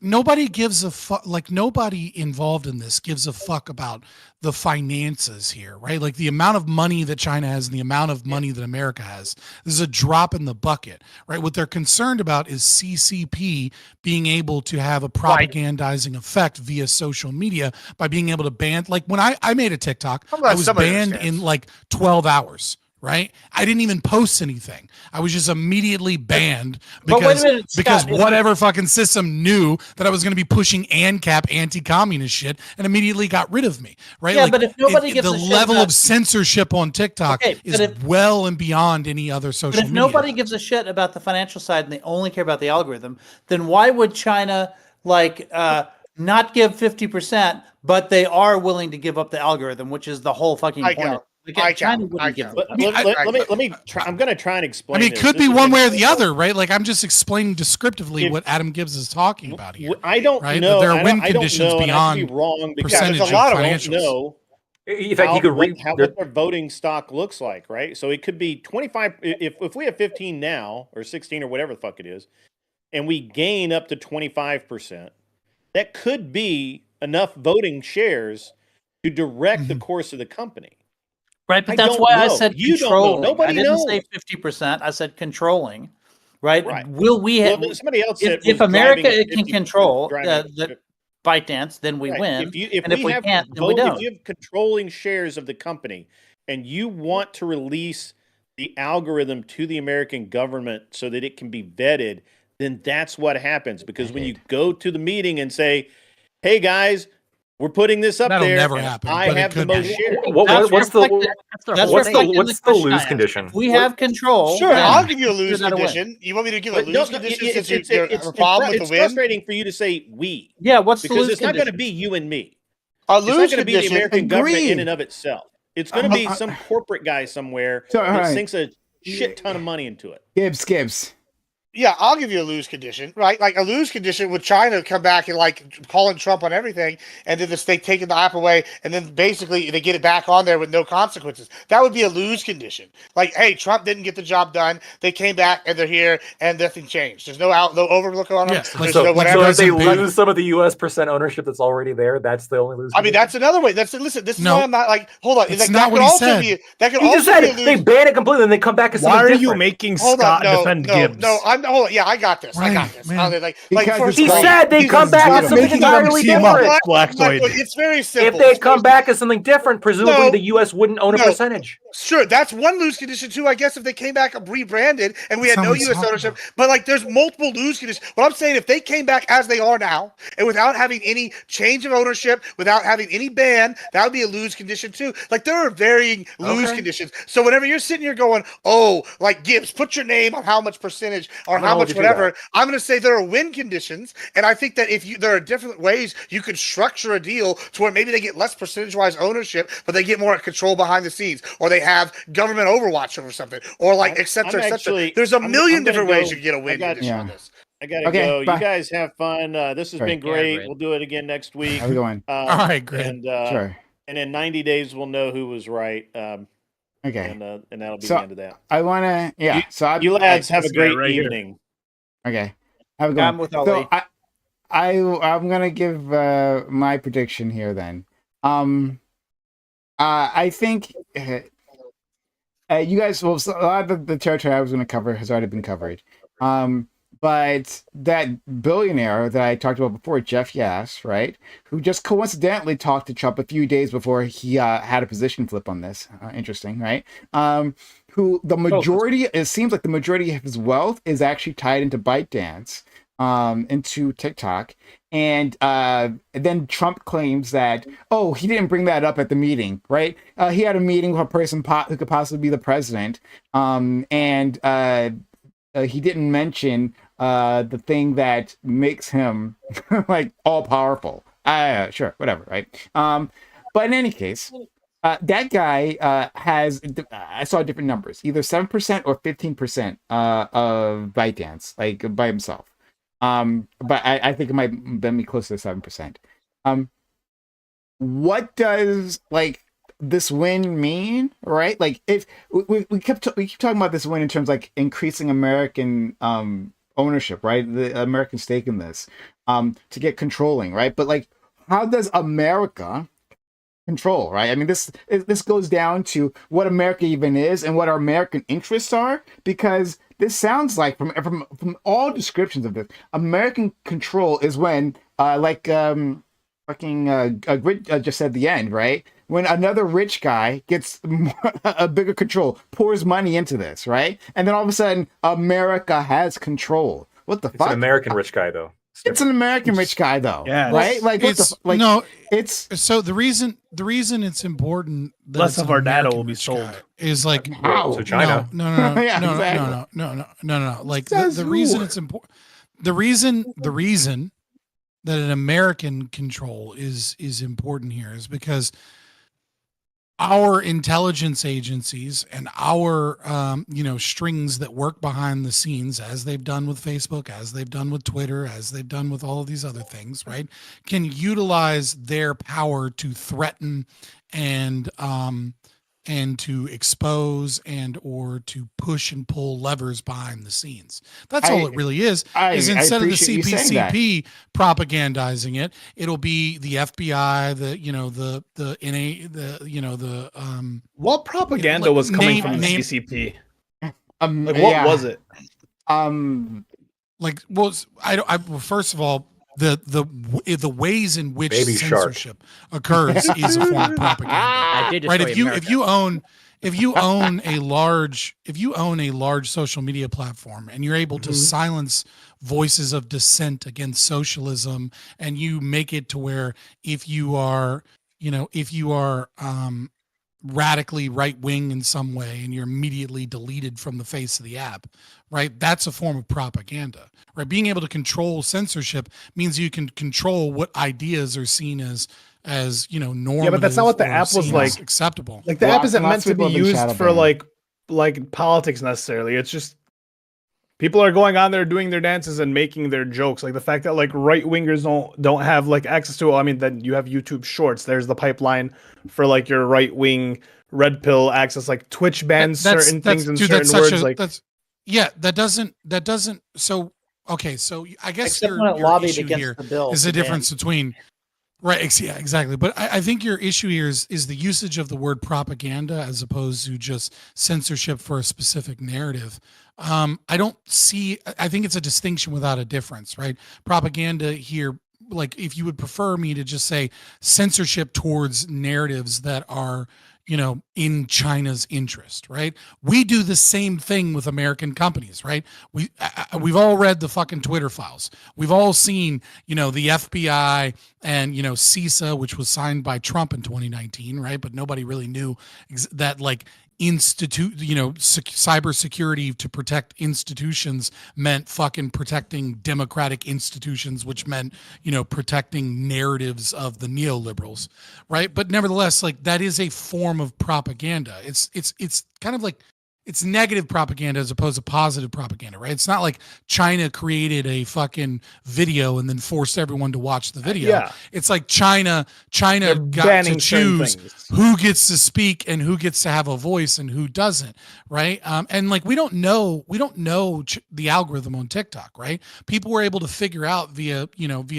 Speaker 3: nobody gives a fuck. Like nobody involved in this gives a fuck about the finances here, right? Like the amount of money that China has and the amount of money that America has. This is a drop in the bucket, right? What they're concerned about is CCP being able to have a propagandizing effect via social media by being able to ban. Like when I made a TikTok,
Speaker 6: I'm glad
Speaker 3: I was
Speaker 6: somebody
Speaker 3: banned
Speaker 6: understands.
Speaker 3: in like 12 hours. Right? I didn't even post anything. I was just immediately banned
Speaker 8: But wait a
Speaker 3: because
Speaker 8: minute, Scott,
Speaker 3: whatever fucking system knew that I was going to be pushing ANCAP anti-communist shit and immediately got rid of me. Right?
Speaker 8: Yeah, but if nobody gives
Speaker 3: the
Speaker 8: a shit
Speaker 3: level
Speaker 8: about-
Speaker 3: of censorship on TikTok
Speaker 8: Okay,
Speaker 3: is
Speaker 8: but if-
Speaker 3: well and beyond any other
Speaker 8: But
Speaker 3: social
Speaker 8: if
Speaker 3: media.
Speaker 8: nobody gives a shit about the financial side and they only care about the algorithm, then why would China not give 50%, but they are willing to give up the algorithm, which is the whole fucking
Speaker 6: I
Speaker 8: point.
Speaker 6: count.
Speaker 8: Like,
Speaker 6: I
Speaker 8: China
Speaker 6: count.
Speaker 8: wouldn't
Speaker 6: I
Speaker 8: give
Speaker 6: count.
Speaker 8: it.
Speaker 9: Let me try. I'm going to try and
Speaker 3: I
Speaker 9: explain.
Speaker 3: mean, it
Speaker 9: this.
Speaker 3: could
Speaker 9: This
Speaker 3: be
Speaker 9: is
Speaker 3: one
Speaker 9: gonna-
Speaker 3: way or the other, right? Like I'm just explaining descriptively
Speaker 9: If-
Speaker 3: what Adam Gibbs is talking about here.
Speaker 9: I don't
Speaker 3: Right?
Speaker 9: know.
Speaker 3: There are
Speaker 9: I
Speaker 3: win
Speaker 9: don't- I don't
Speaker 3: conditions
Speaker 9: know, and I could be
Speaker 3: beyond
Speaker 9: wrong because
Speaker 3: percentage
Speaker 6: there's a
Speaker 3: of
Speaker 6: lot of
Speaker 3: financials.
Speaker 9: know
Speaker 10: In fact, you could read
Speaker 9: what their voting stock looks like, right? So it could be 25. If we have 15 now or 16 or whatever the fuck it is, and we gain up to 25%, that could be enough voting shares to direct the course of the company.
Speaker 8: Right, but
Speaker 9: I
Speaker 8: that's
Speaker 9: don't
Speaker 8: why I
Speaker 9: know.
Speaker 8: said
Speaker 9: You don't know.
Speaker 8: controlling.
Speaker 9: Nobody
Speaker 8: I didn't
Speaker 9: knows.
Speaker 8: say 50%. I said controlling. Right?
Speaker 9: Right.
Speaker 8: Will we have?
Speaker 9: Well, somebody else said
Speaker 8: If
Speaker 9: was
Speaker 8: America
Speaker 9: driving at
Speaker 8: can
Speaker 9: 50%,
Speaker 8: control
Speaker 9: driving at
Speaker 8: the ByteDance, then we
Speaker 9: Right.
Speaker 8: win.
Speaker 9: If
Speaker 8: and if we
Speaker 9: have
Speaker 8: can't, then we
Speaker 9: vote-
Speaker 8: don't.
Speaker 9: If you have controlling shares of the company and you want to release the algorithm to the American government so that it can be vetted, then that's what happens. Because when you go to the meeting and say, "Hey guys, we're putting this up
Speaker 3: That'll
Speaker 9: there.
Speaker 3: never
Speaker 9: and
Speaker 3: happen,
Speaker 9: I
Speaker 3: but it
Speaker 9: have the
Speaker 3: could
Speaker 9: most
Speaker 3: be.
Speaker 9: shares."
Speaker 10: what's the
Speaker 8: That's
Speaker 10: what's
Speaker 8: reflected in
Speaker 10: what's the
Speaker 8: question I
Speaker 10: lose
Speaker 8: asked.
Speaker 10: condition?
Speaker 8: If we have control,
Speaker 6: Sure,
Speaker 8: then
Speaker 6: I'll give you a
Speaker 8: it's
Speaker 6: lose
Speaker 8: not a win.
Speaker 6: condition. You want me to give a
Speaker 9: But
Speaker 6: lose
Speaker 9: no,
Speaker 6: condition
Speaker 9: it's
Speaker 6: since you have a problem with
Speaker 9: it's
Speaker 6: the win?
Speaker 9: frustrating for you to say "we."
Speaker 8: Yeah, what's the
Speaker 9: Because
Speaker 8: lose
Speaker 9: it's not going to
Speaker 8: condition?
Speaker 9: be you and me.
Speaker 6: A
Speaker 9: It's not
Speaker 6: lose
Speaker 9: going to be the
Speaker 6: condition.
Speaker 9: American government in
Speaker 1: Agreed.
Speaker 9: and of itself. It's going to be some corporate guy somewhere
Speaker 1: So, all
Speaker 9: that
Speaker 1: right.
Speaker 9: sinks a shit ton of money into it.
Speaker 1: Gibbs.
Speaker 6: Yeah, I'll give you a lose condition, right? Like a lose condition with China come back and like calling Trump on everything, and then they taking the app away, and then basically they get it back on there with no consequences. That would be a lose condition. Like, hey, Trump didn't get the job done. They came back and they're here, and nothing changed. There's no overlook on them.
Speaker 3: Yeah,
Speaker 6: There's
Speaker 10: So,
Speaker 6: no whatever.
Speaker 10: if they
Speaker 3: Doesn't matter.
Speaker 10: lose some of the U.S. percent ownership that's already there, that's the only lose.
Speaker 6: I mean,
Speaker 10: condition?
Speaker 6: that's another way. Listen. This is
Speaker 3: No.
Speaker 6: why I'm not like. Hold on.
Speaker 3: It's
Speaker 6: Like,
Speaker 3: not
Speaker 6: that
Speaker 3: what
Speaker 6: could
Speaker 3: he
Speaker 6: also
Speaker 3: said.
Speaker 6: be. That could
Speaker 10: He
Speaker 6: also
Speaker 10: just said
Speaker 6: be a
Speaker 10: it. They
Speaker 6: lose.
Speaker 10: ban it completely, and they come back as
Speaker 5: Why
Speaker 10: something
Speaker 5: are you
Speaker 10: different.
Speaker 5: making
Speaker 6: Hold
Speaker 5: Scott
Speaker 6: on.
Speaker 5: defend
Speaker 6: No,
Speaker 5: Gibbs?
Speaker 6: no. I'm hold on. Yeah, I got this. I got
Speaker 3: Right,
Speaker 6: this.
Speaker 3: man.
Speaker 1: Because
Speaker 6: for
Speaker 1: it's
Speaker 10: He
Speaker 1: great.
Speaker 10: said they come back as something
Speaker 5: Making them
Speaker 10: entirely
Speaker 5: team
Speaker 10: different.
Speaker 5: up, Blacktoid.
Speaker 6: It's very simple.
Speaker 10: If they
Speaker 6: It's very
Speaker 10: come back as something different, presumably
Speaker 6: No.
Speaker 10: the U.S. wouldn't own a
Speaker 6: No.
Speaker 10: percentage.
Speaker 6: Sure, that's one lose condition too. I guess if they came back rebranded and we
Speaker 3: That's
Speaker 6: had
Speaker 3: not
Speaker 6: no
Speaker 3: what he's
Speaker 6: U.S.
Speaker 3: talking
Speaker 6: ownership,
Speaker 3: about.
Speaker 6: but like there's multiple lose conditions. What I'm saying, if they came back as they are now and without having any change of ownership, without having any ban, that would be a lose condition too. Like there are varying lose
Speaker 10: Okay.
Speaker 6: conditions. So whenever you're sitting here going, oh, like Gibbs, put your name on how much percentage or
Speaker 10: I'm gonna
Speaker 6: how
Speaker 10: hold
Speaker 6: much
Speaker 10: you to
Speaker 6: whatever,
Speaker 10: that.
Speaker 6: I'm going to say there are win conditions, and I think that there are different ways you could structure a deal to where maybe they get less percentage-wise ownership, but they get more control behind the scenes, or they have government overwatch over something, or like et cetera, et cetera. There's a million different ways you can get a win condition on this.
Speaker 9: I gotta
Speaker 1: Okay,
Speaker 9: go.
Speaker 1: bye.
Speaker 9: You guys have fun. This has
Speaker 1: Sure.
Speaker 9: been
Speaker 2: Yeah,
Speaker 9: great.
Speaker 2: great.
Speaker 9: We'll do it again next week.
Speaker 1: How's it going?
Speaker 3: All right, great.
Speaker 9: And
Speaker 1: Sure.
Speaker 9: and in 90 days we'll know who was right.
Speaker 1: Okay.
Speaker 9: And that'll be
Speaker 1: So
Speaker 9: the end of that.
Speaker 1: I want to, yeah. So
Speaker 9: You lads have a
Speaker 5: this guy
Speaker 9: great
Speaker 5: right here.
Speaker 9: evening.
Speaker 1: Okay. Have a good
Speaker 11: I'm
Speaker 1: one.
Speaker 11: with Ali.
Speaker 1: So I'm gonna give my prediction here then. I think you guys, well, so a lot of the territory I was going to cover has already been covered. But that billionaire that I talked about before, Jeff Yass, right, who just coincidentally talked to Trump a few days before he had a position flip on this. Interesting, right? Who the majority, it seems like the majority of his wealth is actually tied into ByteDance, into TikTok. And then Trump claims that, oh, he didn't bring that up at the meeting, right? He had a meeting with a person who could possibly be the president. And he didn't mention the thing that makes him like all powerful. Sure, whatever, right? But in any case, that guy has, I saw different numbers, either 7% or 15% of ByteDance, like by himself. But I think it might be closer to 7%. What does like this win mean, right? Like if we keep talking about this win in terms of, like, increasing American ownership, right? The American stake in this, to get controlling, right? But like, how does America control, right? I mean, this goes down to what America even is and what our American interests are, because this sounds like from all descriptions of this, American control is when fucking Grit just said the end, right? When another rich guy gets a bigger control, pours money into this, right? And then all of a sudden, America has control. What the
Speaker 10: It's
Speaker 1: fuck?
Speaker 10: an American rich guy, though.
Speaker 1: It's an American rich guy, though.
Speaker 5: Yeah.
Speaker 1: Right? Like, what
Speaker 3: It's
Speaker 1: the like?
Speaker 3: no.
Speaker 1: It's
Speaker 3: So the reason it's important that
Speaker 5: Less
Speaker 3: it's
Speaker 5: of
Speaker 3: an
Speaker 5: our data
Speaker 3: American
Speaker 5: will be
Speaker 3: rich
Speaker 5: sold.
Speaker 3: guy is like
Speaker 1: how?
Speaker 10: So China.
Speaker 3: No.
Speaker 1: Yeah,
Speaker 3: no.
Speaker 1: exactly.
Speaker 3: Like
Speaker 1: Says
Speaker 3: the
Speaker 1: who?
Speaker 3: reason it's important. The reason that an American control is important here is because our intelligence agencies and our strings that work behind the scenes, as they've done with Facebook, as they've done with Twitter, as they've done with all of these other things, right, can utilize their power to threaten and to expose and or to push and pull levers behind the scenes. That's all it really is instead of the
Speaker 1: appreciate you saying that.
Speaker 3: CPCP propagandizing it, it'll be the FBI,
Speaker 5: What propaganda was coming from the CCP? Like, what
Speaker 1: yeah.
Speaker 5: was it?
Speaker 3: well, first of all, the ways in which
Speaker 10: Baby shark.
Speaker 3: censorship occurs is a form of propaganda.
Speaker 2: I did
Speaker 3: Right?
Speaker 2: destroy
Speaker 3: If you
Speaker 2: America.
Speaker 3: if you own a large social media platform and you're able to silence voices of dissent against socialism, and you make it to where if you are radically right wing in some way and you're immediately deleted from the face of the app, right? That's a form of propaganda, right? Being able to control censorship means you can control what ideas are seen as normative.
Speaker 5: Yeah, but that's not what the
Speaker 3: or
Speaker 5: app was
Speaker 3: seen
Speaker 5: like.
Speaker 3: as acceptable.
Speaker 5: Like the app isn't meant
Speaker 1: Lots of
Speaker 5: to be
Speaker 1: people have been
Speaker 5: used
Speaker 1: shadow
Speaker 5: for
Speaker 1: banned.
Speaker 5: like politics necessarily. It's just people are going on there doing their dances and making their jokes. Like the fact that like right wingers don't have like access to it. I mean, then you have YouTube Shorts. There's the pipeline for like your right wing red pill access. Like Twitch bans certain things and certain words.
Speaker 3: That doesn't. So okay, so I guess
Speaker 8: Except when it
Speaker 3: your
Speaker 8: lobbied
Speaker 3: issue
Speaker 8: against
Speaker 3: here
Speaker 8: the bill
Speaker 3: is
Speaker 8: to
Speaker 3: the difference between Right. Yeah, exactly. But I think your issue here is the usage of the word propaganda as opposed to just censorship for a specific narrative. I don't see, I think it's a distinction without a difference, right? Propaganda here, like if you would prefer me to just say censorship towards narratives that are, in China's interest, right? We do the same thing with American companies, right? We've all read the fucking Twitter files. We've all seen, the FBI and CISA, which was signed by Trump in 2019, right? But nobody really knew that like cybersecurity to protect institutions meant fucking protecting democratic institutions, which meant protecting narratives of the neoliberals, right? But nevertheless, like that is a form of propaganda. It's kind of like it's negative propaganda as opposed to positive propaganda, right? It's not like China created a fucking video and then forced everyone to watch the video.
Speaker 5: Yeah.
Speaker 3: It's like China
Speaker 5: They're
Speaker 3: got to
Speaker 5: banning certain
Speaker 3: choose
Speaker 5: things.
Speaker 3: who gets to speak and who gets to have a voice and who doesn't, right? And like we don't know the algorithm on TikTok, right? People were able to figure out via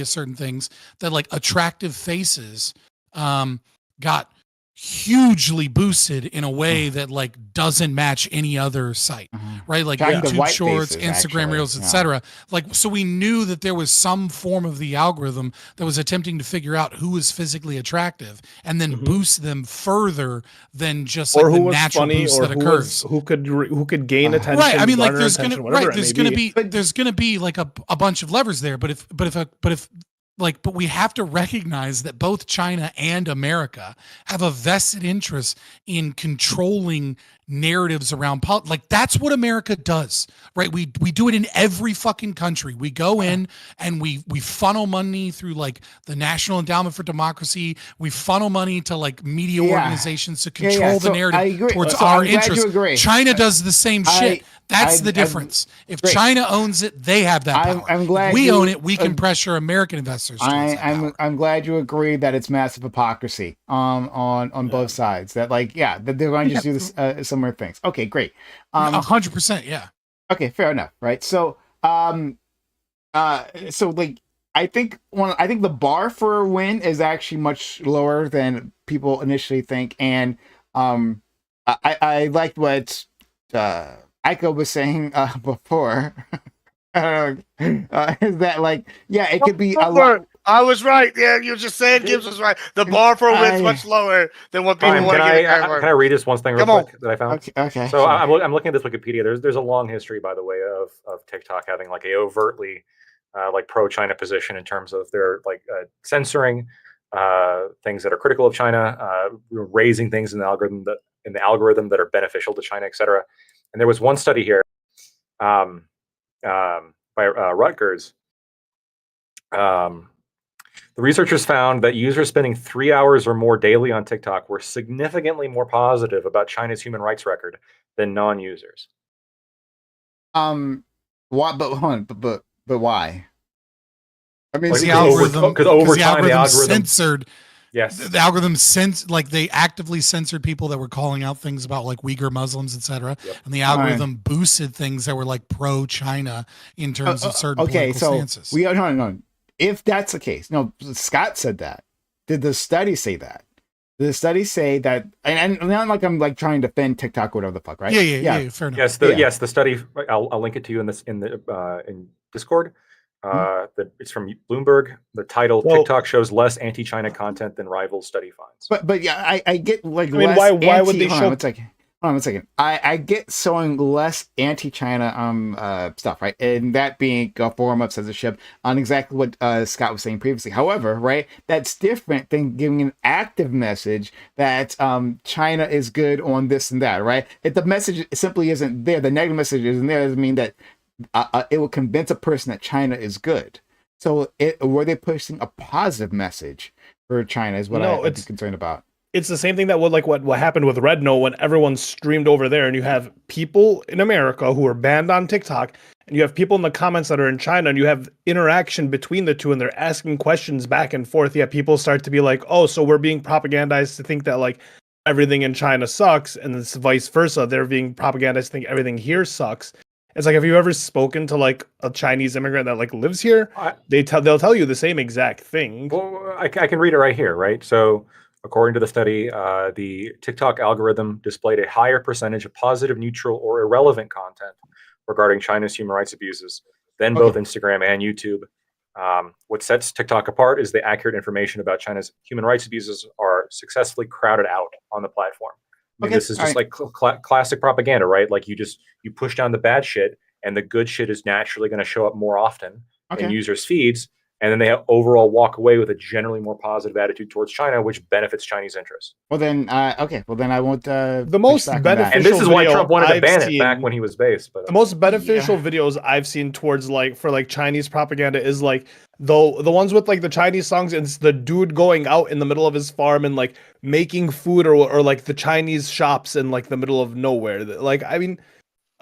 Speaker 3: certain things that like attractive faces got hugely boosted in a way that like doesn't match any other site, right? Like
Speaker 1: Attractive
Speaker 3: YouTube
Speaker 1: white
Speaker 3: Shorts,
Speaker 1: faces,
Speaker 3: Instagram
Speaker 1: actually.
Speaker 3: Reels,
Speaker 1: Yeah.
Speaker 3: etc. Like, so we knew that there was some form of the algorithm that was attempting to figure out who was physically attractive and then boost them further than just like
Speaker 5: Or who
Speaker 3: the
Speaker 5: was
Speaker 3: natural
Speaker 5: funny,
Speaker 3: boost
Speaker 5: or
Speaker 3: that
Speaker 5: who
Speaker 3: occurs.
Speaker 5: who could gain attention.
Speaker 3: Right. I mean, like
Speaker 5: garner
Speaker 3: there's
Speaker 5: attention,
Speaker 3: gonna
Speaker 5: whatever
Speaker 3: right. There's
Speaker 5: it may
Speaker 3: gonna
Speaker 5: be.
Speaker 3: there's gonna be like a bunch of levers there. But we have to recognize that both China and America have a vested interest in controlling narratives around politics. Like that's what America does, right? We do it in every fucking country. We go in and we funnel money through like the National Endowment for Democracy. We funnel money to like media organizations to control
Speaker 1: So
Speaker 3: the
Speaker 1: I
Speaker 3: narrative
Speaker 1: agree.
Speaker 3: towards
Speaker 1: So
Speaker 3: our
Speaker 1: I'm glad you
Speaker 3: interests.
Speaker 1: agree.
Speaker 3: China does the same shit. That's the
Speaker 1: I-
Speaker 3: difference. If
Speaker 1: great.
Speaker 3: China owns it, they have that power.
Speaker 1: I'm glad
Speaker 3: if we
Speaker 1: you-
Speaker 3: own it, we can pressure American investors towards that power.
Speaker 1: I'm glad you agree that it's massive hypocrisy on both sides. That like that they're going to just do this similar things. Okay, great.
Speaker 3: 100%, yeah.
Speaker 1: Okay, fair enough. Right. So so like I think the bar for a win is actually much lower than people initially think, and I liked what Aiko was saying before. Is that like it could be a lot.
Speaker 6: I was right. Yeah, you were just saying Gibbs was right. The bar for a win's much lower than what people want to
Speaker 10: Can
Speaker 6: give it.
Speaker 10: I read this one thing real quick that I found?
Speaker 1: Okay.
Speaker 10: So
Speaker 1: sure.
Speaker 10: I'm looking at this Wikipedia. There's a long history, by the way, of TikTok having like a overtly like pro-China position in terms of their like censoring things that are critical of China, raising things in the algorithm that are beneficial to China, etc. And there was one study here by Rutgers. The researchers found that users spending 3 hours or more daily on TikTok were significantly more positive about China's human rights record than non-users.
Speaker 1: Why? But hold on, but why? I mean,
Speaker 10: Like,
Speaker 3: the
Speaker 10: 'cause
Speaker 3: algorithm,
Speaker 10: because over
Speaker 3: the
Speaker 10: time the
Speaker 3: algorithm
Speaker 10: algorithm
Speaker 3: censored.
Speaker 10: Yes.
Speaker 3: The algorithm like they actively censored people that were calling out things about like Uyghur Muslims, etc.
Speaker 10: Yep.
Speaker 3: And the algorithm boosted things that were like pro-China in terms of certain political stances.
Speaker 1: No. If that's the case, no, Scott said that. Did the study say that? Did the study say that? And not like I'm like trying to defend TikTok or whatever the fuck, right?
Speaker 3: Yeah. Fair enough.
Speaker 10: Yes, the study. I'll link it to you in Discord. It's from Bloomberg. The title: TikTok shows less anti-China content than rival study finds.
Speaker 1: But yeah, I get like.
Speaker 5: I mean, why would they show?
Speaker 1: Hold on one second. I get showing less anti-China stuff, right? And that being a form of censorship on exactly what Scott was saying previously. However, right, that's different than giving an active message that China is good on this and that, right? If the message simply isn't there, the negative message isn't there, doesn't mean that it will convince a person that China is good. So were they pushing a positive message for China is what I'm concerned about.
Speaker 5: It's the same thing that what happened with Red Note when everyone streamed over there, and you have people in America who are banned on TikTok, and you have people in the comments that are in China, and you have interaction between the two, and they're asking questions back and forth. Yeah, people start to be like, oh, so we're being propagandized to think that like everything in China sucks, and it's vice versa. They're being propagandized to think everything here sucks. It's like, have you ever spoken to like a Chinese immigrant that like lives here? They'll tell you the same exact thing.
Speaker 10: Well, I can read it right here, right? So, according to the study, the TikTok algorithm displayed a higher percentage of positive, neutral, or irrelevant content regarding China's human rights abuses than both Instagram and YouTube. What sets TikTok apart is the accurate information about China's human rights abuses are successfully crowded out on the platform. I mean, this is just like classic propaganda, right? Like you push down the bad shit, and the good shit is naturally going to show up more often in users' feeds, and then they overall walk away with a generally more positive attitude towards China, which benefits Chinese interests.
Speaker 1: Well then, Well then, I won't.
Speaker 5: The most beneficial,
Speaker 10: and this is why
Speaker 5: video
Speaker 10: Trump wanted to
Speaker 5: I've
Speaker 10: ban
Speaker 5: seen-
Speaker 10: it back when he was based. But
Speaker 5: the most beneficial videos I've seen towards like for like Chinese propaganda is like the ones with like the Chinese songs, and it's the dude going out in the middle of his farm and like making food, or like the Chinese shops in like the middle of nowhere. Like, I mean,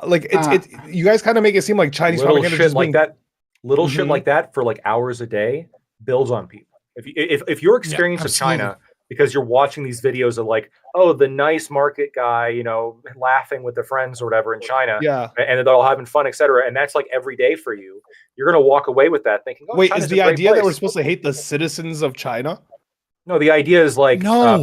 Speaker 5: like it's you guys kind of make it seem like Chinese
Speaker 10: little
Speaker 5: propaganda
Speaker 10: shit
Speaker 5: just
Speaker 10: like
Speaker 5: being,
Speaker 10: that, little shit like that for like hours a day builds on people. If your experience of China, because you're watching these videos of like, oh, the nice market guy, you know, laughing with their friends or whatever in China, and they're all having fun, etc., and that's like every day for you, you're gonna walk away with that thinking, oh,
Speaker 5: wait,
Speaker 10: China's
Speaker 5: is
Speaker 10: a
Speaker 5: the
Speaker 10: great
Speaker 5: idea
Speaker 10: place.
Speaker 5: that we're supposed to hate the citizens of China?
Speaker 10: No, the idea is like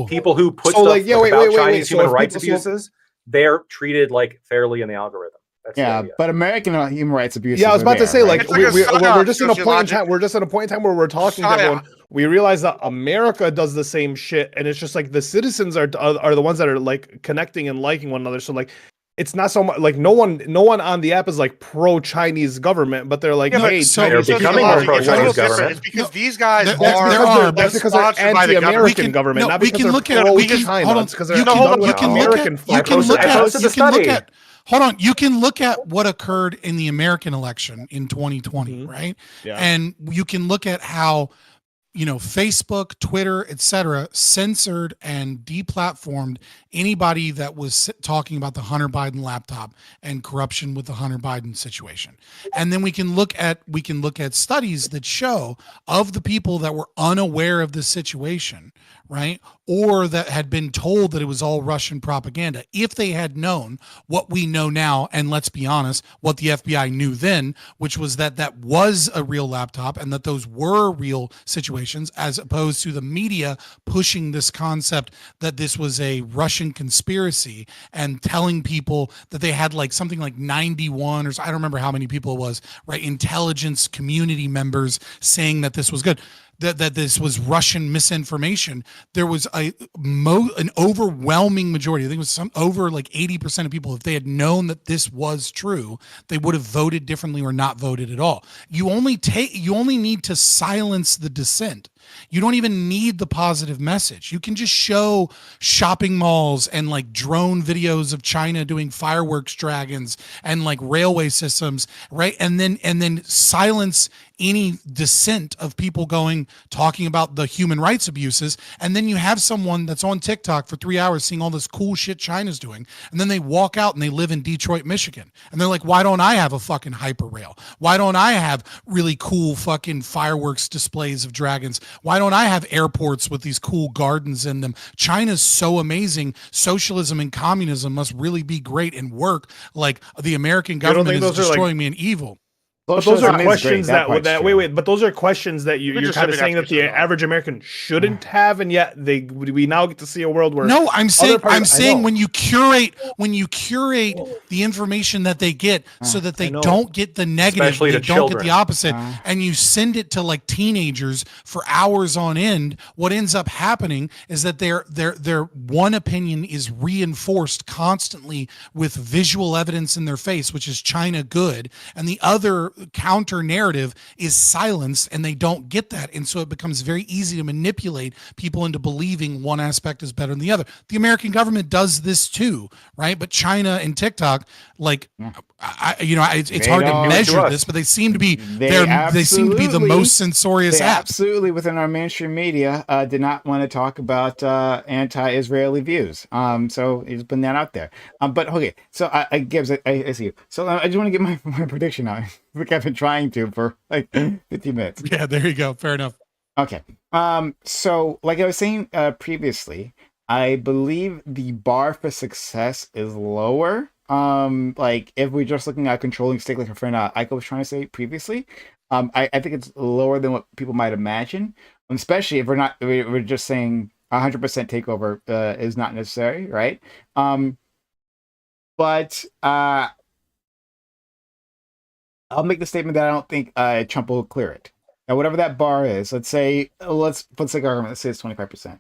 Speaker 10: people who put stuff
Speaker 5: like,
Speaker 10: about Chinese
Speaker 5: so
Speaker 10: human
Speaker 5: if
Speaker 10: rights
Speaker 5: people-
Speaker 10: abuses, they're treated like fairly in the algorithm. That's the idea.
Speaker 1: but American human rights abuses.
Speaker 5: Yeah, I was about to say, like,
Speaker 6: It's like a
Speaker 5: we're just in a point in
Speaker 6: sociologic-
Speaker 5: time. We're just in a point in time where we're talking to everyone. We realize that America does the same shit, and it's just like the citizens are the ones that are like connecting and liking one another. So like, it's not so much like no one on the app is like pro Chinese government, but they're like, hey,
Speaker 10: they're becoming more pro Chinese government.
Speaker 6: It's because these guys
Speaker 5: That's
Speaker 6: are
Speaker 5: because they're
Speaker 6: sponsored by the
Speaker 5: anti-American government, not because they're pro-China. It's because they're American.
Speaker 3: Hold on. You can look at what occurred in the American election in 2020, right?
Speaker 5: Yeah.
Speaker 3: And you can look at how, you know, Facebook, Twitter, etc., censored and deplatformed anybody that was talking about the Hunter Biden laptop and corruption with the Hunter Biden situation. And then we can look at studies that show of the people that were unaware of the situation, right? Or that had been told that it was all Russian propaganda. If they had known what we know now, and let's be honest, what the FBI knew then, which was that that was a real laptop and that those were real situations, as opposed to the media pushing this concept that this was a Russian conspiracy and telling people that they had like something like 91 or I don't remember how many people it was, right? Intelligence community members saying that this was good. That this was Russian misinformation. There was an overwhelming majority. I think it was over like 80% of people. If they had known that this was true, they would have voted differently or not voted at all. You only need to silence the dissent. You don't even need the positive message. You can just show shopping malls and like drone videos of China doing fireworks dragons and like railway systems, right? And then silence any dissent of people talking about the human rights abuses. And then you have someone that's on TikTok for 3 hours seeing all this cool shit China's doing. And then they walk out and they live in Detroit, Michigan. And they're like, why don't I have a fucking hyperrail? Why don't I have really cool fucking fireworks displays of dragons? Why don't I have airports with these cool gardens in them? China's so amazing. Socialism and communism must really be great and work. Like the American government is destroying me and evil.
Speaker 5: But those are questions but those are questions that you're kind of saying that the average American shouldn't have, and yet we now get to see a world where
Speaker 3: I'm saying when you curate the information that they get so that they don't get the negative,
Speaker 10: Especially
Speaker 3: they
Speaker 10: to
Speaker 3: don't
Speaker 10: children.
Speaker 3: get the opposite, and you send it to like teenagers for hours on end, what ends up happening is that their one opinion is reinforced constantly with visual evidence in their face, which is China good, and the other counter narrative is silenced, and they don't get that, and so it becomes very easy to manipulate people into believing one aspect is better than the other. The American government does this too, right? But China and TikTok, like, it's hard to measure this, but they seem to be they seem to be the most censorious
Speaker 1: they
Speaker 3: apps.
Speaker 1: Absolutely, within our mainstream media, did not want to talk about anti-Israeli views. So he's putting that out there. But okay, so I see you. So I just want to get my prediction out. Like I've been trying to for like 15 minutes.
Speaker 3: Yeah, there you go. Fair enough.
Speaker 1: Okay. So like I was saying previously, I believe the bar for success is lower like if we're just looking at controlling stake, like our friend Aiko was trying to say previously, I think it's lower than what people might imagine, especially if we're just saying 100% takeover is not necessary, right? But I'll make the statement that I don't think Trump will clear it. Now, whatever that bar is, let's say, let's take our argument. Let's say it's 25%.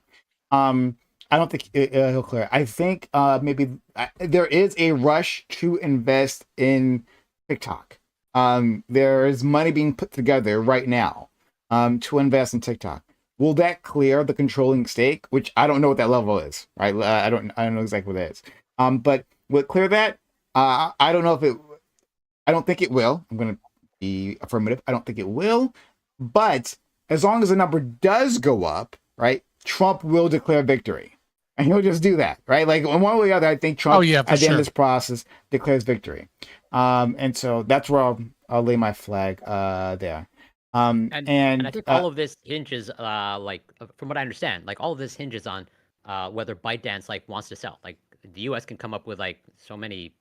Speaker 1: I don't think he'll clear it. I think maybe there is a rush to invest in TikTok. There is money being put together right now to invest in TikTok. Will that clear the controlling stake? Which I don't know what that level is, right? I don't know exactly what it is. But will it clear that? I don't know if it. I don't think it will. I'm going to be affirmative. I don't think it will. But as long as the number does go up, right, Trump will declare victory. And he'll just do that, right? Like in one way or the other, I think Trump at the end of this process declares victory. And so that's where I'll lay my flag there.
Speaker 2: And I think all of this hinges, like from what I understand, like all of this hinges on whether ByteDance like wants to sell. Like the U.S. can come up with like so many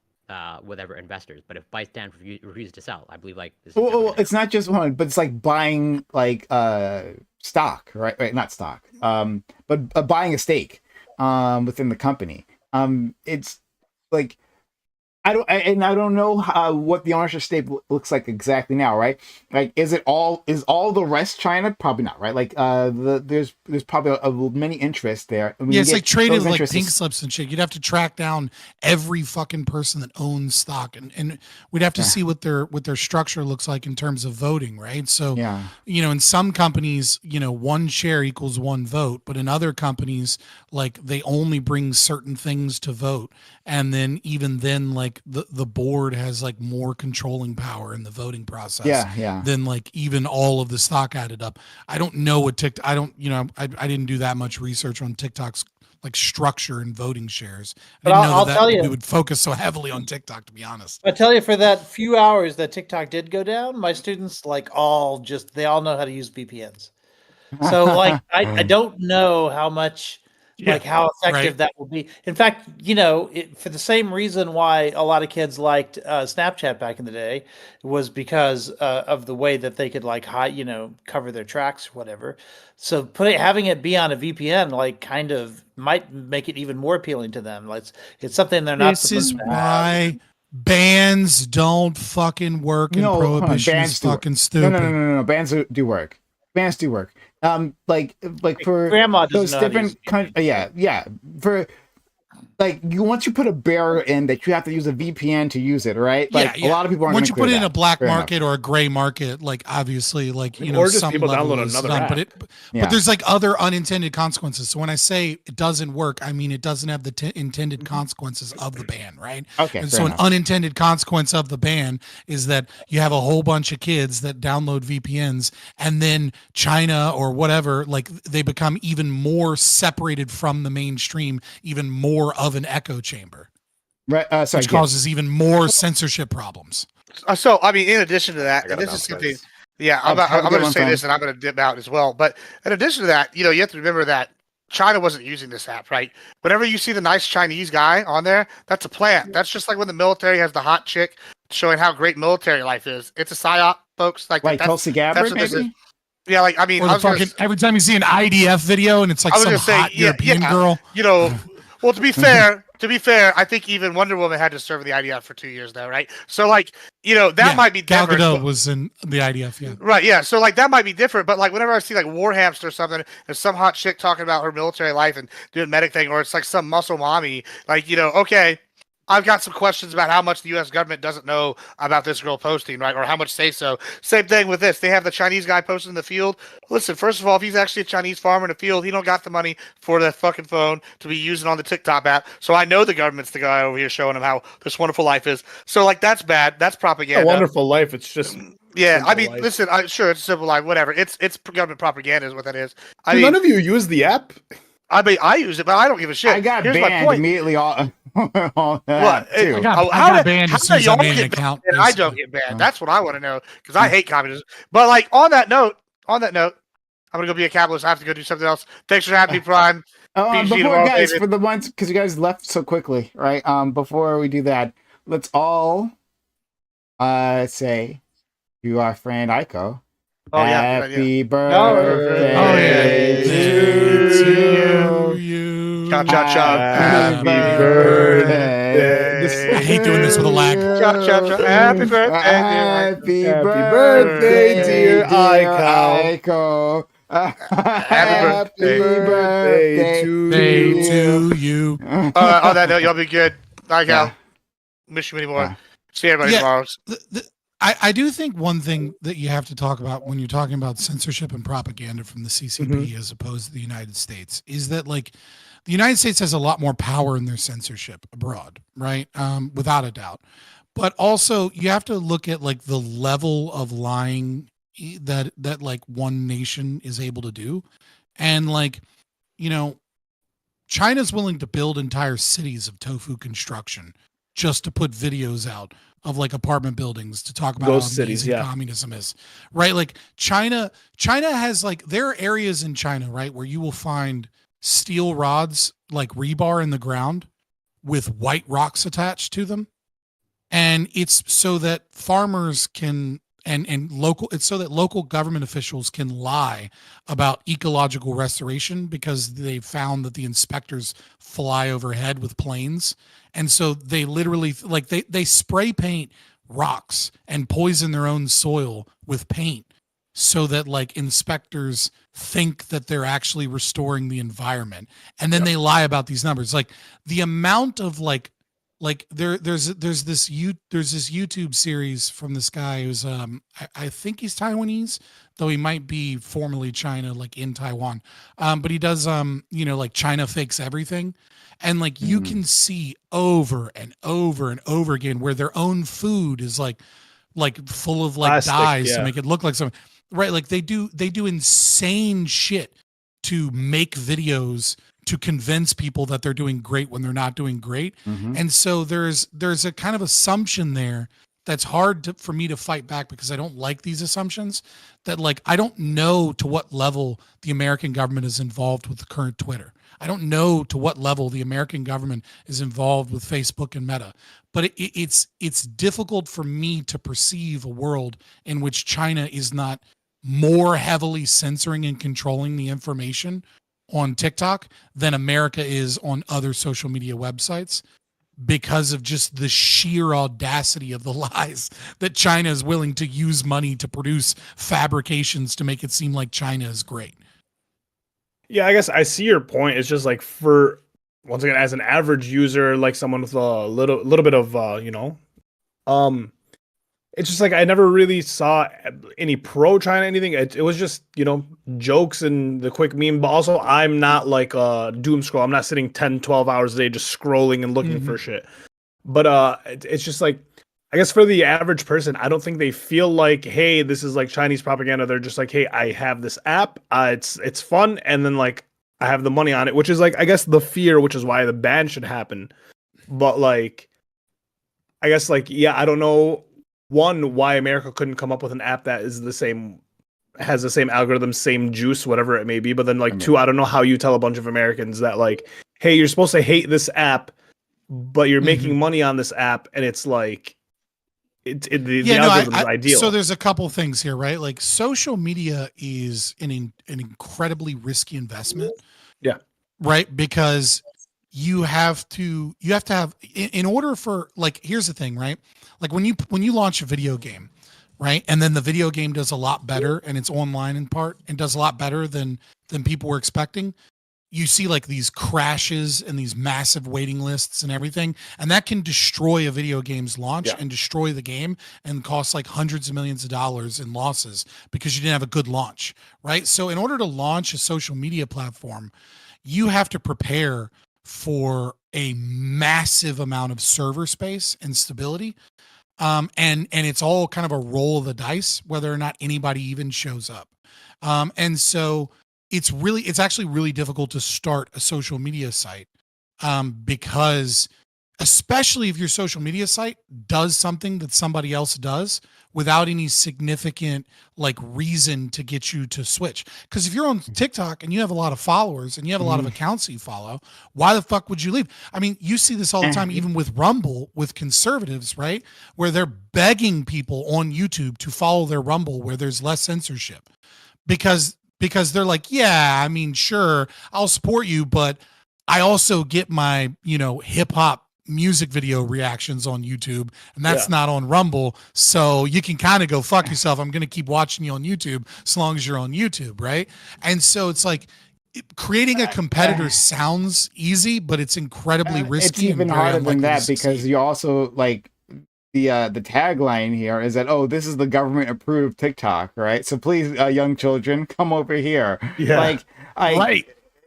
Speaker 2: whatever investors, but if ByteDance refuses to sell, I believe like this.
Speaker 1: Well, it's not just one, but it's like buying like stock, right? Right, not stock, but buying a stake within the company. It's like I don't know what the ownership stake looks like exactly now, right? Like, is all the rest China? Probably not, right? Like, there's probably many interests there.
Speaker 3: Yeah, it's like trading like pink slips and shit. You'd have to track down every fucking person that owns stock, and we'd have to see what their structure looks like in terms of voting, right? So, in some companies, one share equals one vote, but in other companies, like they only bring certain things to vote, and then even then, like the board has like more controlling power in the voting process than like even all of the stock added up. I don't know what TikTok, I didn't do that much research on TikTok's like structure and voting shares. I didn't know that we would focus so heavily on TikTok, to be honest.
Speaker 8: I tell you, for that few hours that TikTok did go down, my students they all know how to use VPNs. So like I don't know how much how effective that will be. In fact, for the same reason why a lot of kids liked Snapchat back in the day was because of the way that they could cover their tracks or whatever. So having it be on a VPN kind of might make it even more appealing to them. It's something they're not supposed to have.
Speaker 3: This is why bans don't fucking work and prohibition is fucking stupid.
Speaker 1: No. Bans do work. Bans do work. Like for
Speaker 8: grandma
Speaker 1: those different for like once you put a barrier in that you have to use a VPN to use it, right? Like a lot of people aren't.
Speaker 3: Once you put it in a black market or a gray market, like obviously, like
Speaker 5: or just
Speaker 3: some
Speaker 5: people
Speaker 3: level
Speaker 5: download
Speaker 3: is
Speaker 5: another
Speaker 3: done,
Speaker 5: app.
Speaker 3: But there's like other unintended consequences. So when I say it doesn't work, I mean it doesn't have the intended consequences of the ban, right?
Speaker 1: Okay.
Speaker 3: And so an unintended consequence of the ban is that you have a whole bunch of kids that download VPNs, and then China or whatever, like they become even more separated from the mainstream, even more of an echo chamber,
Speaker 1: right?
Speaker 3: Which causes even more censorship problems.
Speaker 6: So, I mean, in addition to that, and this is something, I'm going to say this, and I'm going to dip out as well. But in addition to that, you have to remember that China wasn't using this app, right? Whenever you see the nice Chinese guy on there, that's a plant. That's just like when the military has the hot chick showing how great military life is. It's a psyop, folks. Like
Speaker 1: Tulsi Gabbard, maybe.
Speaker 6: Yeah, like I mean,
Speaker 3: every time you see an IDF video and it's like some hot European girl,
Speaker 6: Well, to be fair, I think even Wonder Woman had to serve in the IDF for 2 years, though, right? So, that might be different.
Speaker 3: Gal Gadot was in the IDF, yeah.
Speaker 6: Right, yeah. So, that might be different. But, whenever I see, War Hamster or something, there's some hot chick talking about her military life and doing medic thing, or it's some muscle mommy, okay, I've got some questions about how much the U.S. government doesn't know about this girl posting, right? Or how much say so. Same thing with this. They have the Chinese guy posting in the field. Listen, first of all, if he's actually a Chinese farmer in the field, he don't got the money for that fucking phone to be using on the TikTok app. So I know the government's the guy over here showing him how this wonderful life is. So, that's bad. That's propaganda.
Speaker 5: A wonderful life. It's just...
Speaker 6: Yeah, I mean, listen, sure, it's a simple life, whatever. It's government propaganda is what that is.
Speaker 5: None of you use the app?
Speaker 6: I mean, I use it, but I don't give a shit.
Speaker 1: I got banned immediately all that too.
Speaker 3: I got banned as soon as I made an account.
Speaker 6: And I don't get banned. That's what I want to know, because I hate communism. But on that note, I'm gonna go be a capitalist. I have to go do something else. Thanks for having me, Prime.
Speaker 1: Before guys, for the ones because you guys left so quickly, right? Before we do that, let's all say to our friend Aiko,
Speaker 6: Oh yeah, good idea.
Speaker 1: happy birthday
Speaker 3: Oh, yeah.
Speaker 1: to you.
Speaker 6: Cha cha cha.
Speaker 1: Happy
Speaker 5: birthday.
Speaker 1: birthday.
Speaker 3: I hate doing this with a lag.
Speaker 6: Cha cha cha. Happy birthday, dear
Speaker 1: Happy
Speaker 5: Happy
Speaker 1: birthday,
Speaker 5: birthday, dear
Speaker 1: Aiko.
Speaker 6: Happy
Speaker 1: birthday
Speaker 5: to
Speaker 3: To you.
Speaker 6: On that note, y'all be good. Bye, Cal.
Speaker 1: Yeah.
Speaker 6: Miss you anymore.
Speaker 1: Yeah.
Speaker 6: See everybody
Speaker 3: Yeah.
Speaker 6: tomorrow.
Speaker 3: I do think one thing that you have to talk about when you're talking about censorship and propaganda from the CCP as opposed to the United States is that like the United States has a lot more power in their censorship abroad, right? Without a doubt. But also you have to look at like the level of lying that like one nation is able to do. And like, you know, China's willing to build entire cities of tofu construction just to put videos out of like apartment buildings to talk about
Speaker 5: Those
Speaker 3: how
Speaker 5: cities,
Speaker 3: amazing
Speaker 5: yeah.
Speaker 3: communism is, right? Like China has like, there are areas in China, right, where you will find steel rods like rebar in the ground with white rocks attached to them, and it's so that farmers can and local it's so that local government officials can lie about ecological restoration because they found that the inspectors fly overhead with planes, and so they literally like they spray paint rocks and poison their own soil with paint so that like inspectors think that they're actually restoring the environment, and then they lie about these numbers. Like the amount of like there's this YouTube series from this guy who's I think he's Taiwanese, though he might be formerly China, like in Taiwan, but he does you know, like China fakes everything, and like you can see over and over and over again where their own food is like full of like
Speaker 5: Plastic,
Speaker 3: dyes
Speaker 5: yeah.
Speaker 3: to make it look like something, right? Like they do insane shit to make videos to convince people that they're doing great when they're not doing great. And so there's a kind of assumption there that's hard for me to fight back because I don't like these assumptions that like I don't know to what level the American government is involved with the current Twitter. I don't know to what level the American government is involved with Facebook and Meta, but it's difficult for me to perceive a world in which China is not more heavily censoring and controlling the information on TikTok than America is on other social media websites because of just the sheer audacity of the lies that China is willing to use money to produce fabrications to make it seem like China is great.
Speaker 5: Yeah, I guess I see your point. It's just like for once again, as an average user, like someone with a little bit of it's just like I never really saw any pro China anything. It was just, you know, jokes and the quick meme, but also I'm not like doom scroll. I'm not sitting 10, 12 hours a day just scrolling and looking for shit. But it's just like, I guess for the average person, I don't think they feel like, hey, this is like Chinese propaganda. They're just like, hey, I have this app. It's fun. And then like I have the money on it, which is like, I guess the fear, which is why the ban should happen. But like, I guess like, yeah, I don't know. One, why America couldn't come up with an app that is has the same algorithm, same juice, whatever it may be. But then like two, I don't know how you tell a bunch of Americans that like, hey, you're supposed to hate this app, but you're making money on this app. And it's like, the algorithm is ideal.
Speaker 3: So there's a couple things here, right? Like social media is an incredibly risky investment.
Speaker 5: Yeah.
Speaker 3: Right. Because you have to have in order for like, here's the thing, right? Like when you launch a video game, right? And then the video game does a lot better and it's online in part and does a lot better than people were expecting. You see like these crashes and these massive waiting lists and everything. And that can destroy a video game's launch and destroy the game and cost like hundreds of millions of dollars in losses because you didn't have a good launch, right? So in order to launch a social media platform, you have to prepare for a massive amount of server space and stability. And it's all kind of a roll of the dice, whether or not anybody even shows up. And so it's actually really difficult to start a social media site because especially if your social media site does something that somebody else does without any significant like reason to get you to switch. Because if you're on TikTok and you have a lot of followers and you have a lot of accounts you follow, why the fuck would you leave? I mean, you see this all the time, even with Rumble, with conservatives, right? Where they're begging people on YouTube to follow their Rumble where there's less censorship. Because they're like, yeah, I mean, sure, I'll support you, but I also get my, hip hop music video reactions on YouTube, and that's not on Rumble. So you can kind of go fuck yourself. I'm going to keep watching you on YouTube as long as you're on YouTube, right? And so it's like creating a competitor sounds easy, but it's incredibly risky.
Speaker 1: It's even
Speaker 3: and very
Speaker 1: harder than
Speaker 3: unlikely to
Speaker 1: that
Speaker 3: succeed.
Speaker 1: because you also like the tagline here is that, oh, this is the government approved TikTok, right? So please, young children, come over here.
Speaker 5: Yeah.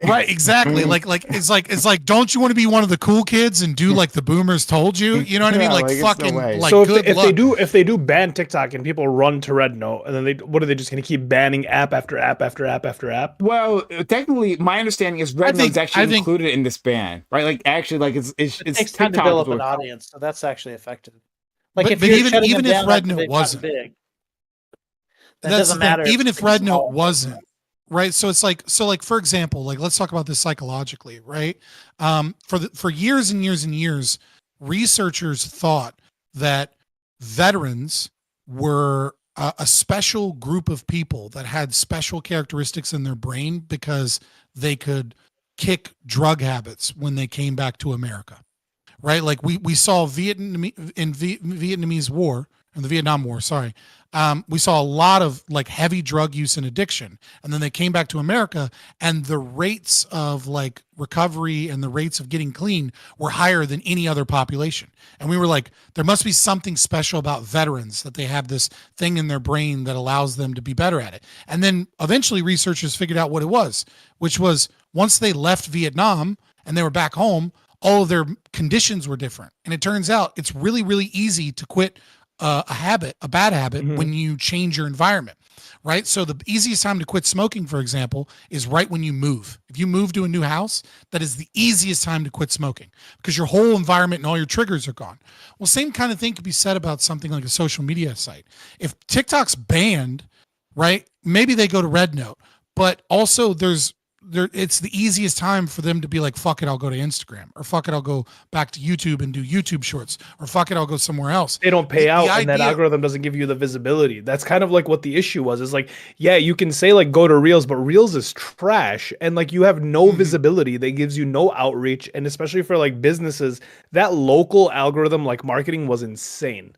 Speaker 3: Right, exactly. like it's like, don't you want to be one of the cool kids and do like the boomers told you? You know what I mean? Like
Speaker 1: like, it's
Speaker 3: fucking
Speaker 1: no way.
Speaker 3: like
Speaker 5: So
Speaker 3: good
Speaker 5: if
Speaker 3: luck.
Speaker 5: they do ban TikTok and people run to Red Note, and then what are they just going to keep banning app after app after app after app?
Speaker 1: Well, technically, my understanding is Red Note's actually included in this ban, right? Like, actually, like it's
Speaker 8: It takes time to
Speaker 1: TikTok
Speaker 8: build
Speaker 1: is
Speaker 8: up an
Speaker 1: what-
Speaker 8: audience, so that's actually effective. Like
Speaker 3: But
Speaker 8: if you're
Speaker 3: even
Speaker 8: shutting them
Speaker 3: if
Speaker 8: down
Speaker 3: Red
Speaker 8: after
Speaker 3: Note
Speaker 8: they've gotten
Speaker 3: wasn't,
Speaker 8: big, that
Speaker 3: that's
Speaker 8: doesn't
Speaker 3: the thing.
Speaker 8: matter.
Speaker 3: Even if Red Note
Speaker 8: small.
Speaker 3: wasn't, right? So it's like, for example, like let's talk about this psychologically, right? For years and years and years, researchers thought that veterans were a special group of people that had special characteristics in their brain because they could kick drug habits when they came back to America, right? Like we saw Vietnamese War and the Vietnam War, sorry. We saw a lot of like heavy drug use and addiction, and then they came back to America, and the rates of like recovery and the rates of getting clean were higher than any other population. And we were like, there must be something special about veterans, that they have this thing in their brain that allows them to be better at it. And then eventually researchers figured out what it was, which was once they left Vietnam and they were back home, all of their conditions were different. And it turns out it's really, really easy to quit a bad habit when you change your environment, right? So the easiest time to quit smoking, for example, is right when you move. If you move to a new house, that is the easiest time to quit smoking because your whole environment and all your triggers are gone. Well, same kind of thing could be said about something like a social media site. If TikTok's banned, right, maybe they go to Red Note, but also it's the easiest time for them to be like, fuck it, I'll go to Instagram, or fuck it, I'll go back to YouTube and do YouTube shorts, or fuck it, I'll go somewhere else.
Speaker 5: They don't pay out, and that algorithm doesn't give you the visibility. That's kind of like what the issue was. Is like, yeah, you can say like go to Reels, but Reels is trash, and like you have no visibility. That gives you no outreach, and especially for like businesses, that local algorithm like marketing was insane.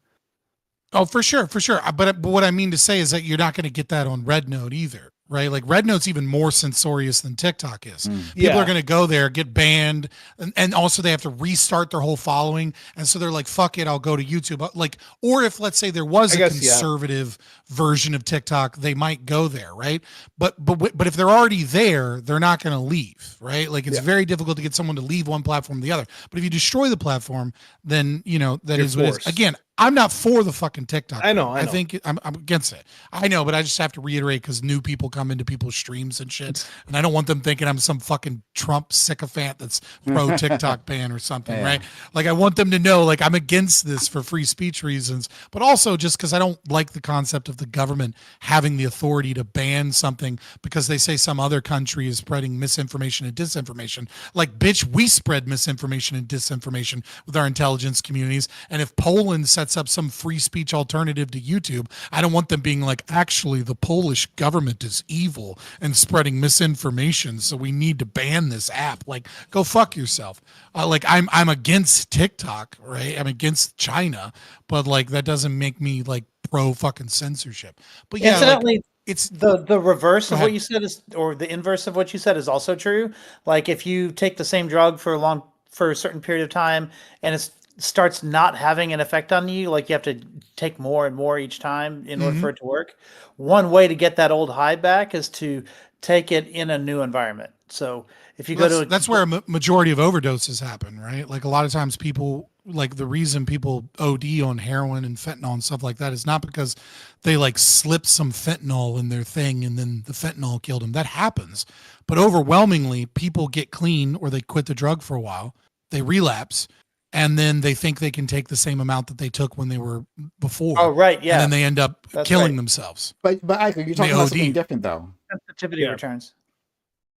Speaker 3: Oh, for sure. But what I mean to say is that you're not going to get that on Red Note either, right? Like Red Note's even more censorious than TikTok is. People are going to go there, get banned, and also they have to restart their whole following. And so they're like, fuck it, I'll go to YouTube. Like, or if let's say there was a conservative version of TikTok, they might go there, right? But if they're already there, they're not going to leave, right? Like it's very difficult to get someone to leave one platform to the other. But if you destroy the platform, then that is what it is. Again, I'm not for the fucking TikTok.
Speaker 5: I know.
Speaker 3: I think I'm against it. I know, but I just have to reiterate because new people come into people's streams and shit, and I don't want them thinking I'm some fucking Trump sycophant that's pro TikTok ban or something, right? Like I want them to know, like I'm against this for free speech reasons, but also just because I don't like the concept of the government having the authority to ban something because they say some other country is spreading misinformation and disinformation. Like, bitch, we spread misinformation and disinformation with our intelligence communities, and if Poland sets up some free speech alternative to YouTube, I don't want them being like, actually, the Polish government is evil and spreading misinformation, so we need to ban this app. Like, go fuck yourself. Like, I'm against TikTok, right? I'm against China, but like that doesn't make me like pro fucking censorship. But yeah,
Speaker 8: incidentally,
Speaker 3: like, it's
Speaker 8: the reverse of what you said is, or the inverse of what you said is also true. Like if you take the same drug for a certain period of time and it starts not having an effect on you, like you have to take more and more each time in order for it to work. One way to get that old high back is to take it in a new environment. So if you
Speaker 3: that's where a majority of overdoses happen, right? Like a lot of times people, like the reason people OD on heroin and fentanyl and stuff like that is not because they like slipped some fentanyl in their thing and then the fentanyl killed them. That happens. But overwhelmingly people get clean or they quit the drug for a while, they relapse, and then they think they can take the same amount that they took when they were before.
Speaker 8: Oh, right, yeah.
Speaker 3: And then they end up
Speaker 8: That's
Speaker 3: killing
Speaker 8: right.
Speaker 3: themselves.
Speaker 1: But Ike, you're talking
Speaker 3: They
Speaker 1: about something
Speaker 3: OD.
Speaker 1: different though.
Speaker 8: Sensitivity
Speaker 5: Yeah.
Speaker 8: returns.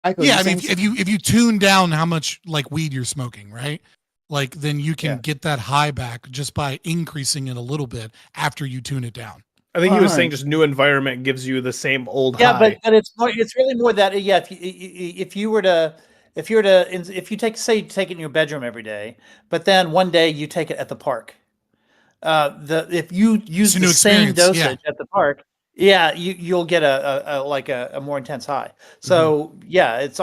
Speaker 1: Ike,
Speaker 3: Yeah,
Speaker 1: you're
Speaker 3: I mean,
Speaker 1: saying-
Speaker 3: if you tune down how much like weed you're smoking, right? Like then you can
Speaker 8: Yeah.
Speaker 3: get that high back just by increasing it a little bit after you tune it down.
Speaker 5: I think he was
Speaker 1: Alright.
Speaker 5: saying just new environment gives you the same old
Speaker 8: Yeah,
Speaker 5: high.
Speaker 8: but it's really more that if you take it in your bedroom every day, but then one day you take it at the park, if you use
Speaker 3: It's a
Speaker 8: the
Speaker 3: new
Speaker 8: same
Speaker 3: experience, yeah.
Speaker 8: dosage at the park, yeah, you'll get a more intense high. So yeah, it's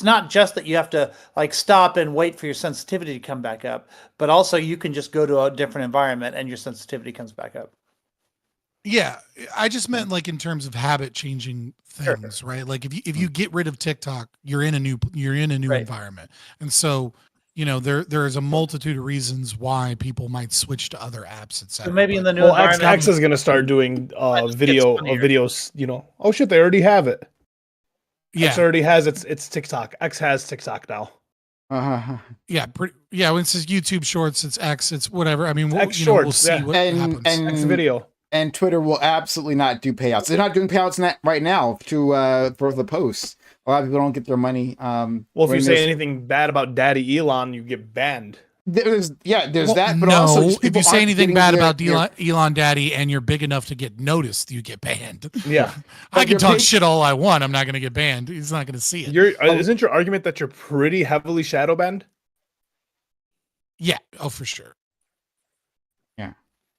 Speaker 8: not just that you have to like stop and wait for your sensitivity to come back up, but also you can just go to a different environment and your sensitivity comes back up.
Speaker 3: Yeah, I just meant like in terms of habit changing things, right? Like if you get rid of TikTok, you're in a new
Speaker 8: Right.
Speaker 3: environment, and so there is a multitude of reasons why people might switch to other apps, etc.
Speaker 8: So maybe in the new
Speaker 5: Well, X,
Speaker 8: environment,
Speaker 5: X is going to start doing
Speaker 8: just gets funnier.
Speaker 5: videos. Oh shit, they already have it. X
Speaker 3: yeah,
Speaker 5: already has its TikTok. X has TikTok now.
Speaker 3: yeah, when it says YouTube Shorts, it's X, it's whatever. I mean, we'll,
Speaker 5: X
Speaker 3: we'll
Speaker 5: Shorts,
Speaker 3: see
Speaker 5: yeah.
Speaker 3: what
Speaker 1: And-
Speaker 3: happens.
Speaker 1: and-
Speaker 5: X video.
Speaker 1: And Twitter will absolutely not do payouts. They're not doing payouts right now for the posts. A lot of people don't get their money.
Speaker 5: Well, if
Speaker 1: when
Speaker 5: you say
Speaker 1: there's-
Speaker 5: anything bad about Daddy Elon, you get banned.
Speaker 1: there's
Speaker 3: Well,
Speaker 1: that, but
Speaker 3: no,
Speaker 1: also just
Speaker 3: if
Speaker 1: people
Speaker 3: you say
Speaker 1: aren't
Speaker 3: anything
Speaker 1: getting
Speaker 3: bad
Speaker 1: their-
Speaker 3: about
Speaker 1: their-
Speaker 3: Elon Daddy and you're big enough to get noticed, you get banned.
Speaker 5: Yeah,
Speaker 3: I
Speaker 1: But
Speaker 3: can
Speaker 1: your
Speaker 3: talk
Speaker 1: page-
Speaker 3: shit all I want. I'm not going to get banned. He's not going to see it.
Speaker 5: isn't your argument that you're pretty heavily shadow banned?
Speaker 3: Yeah. Oh, for sure.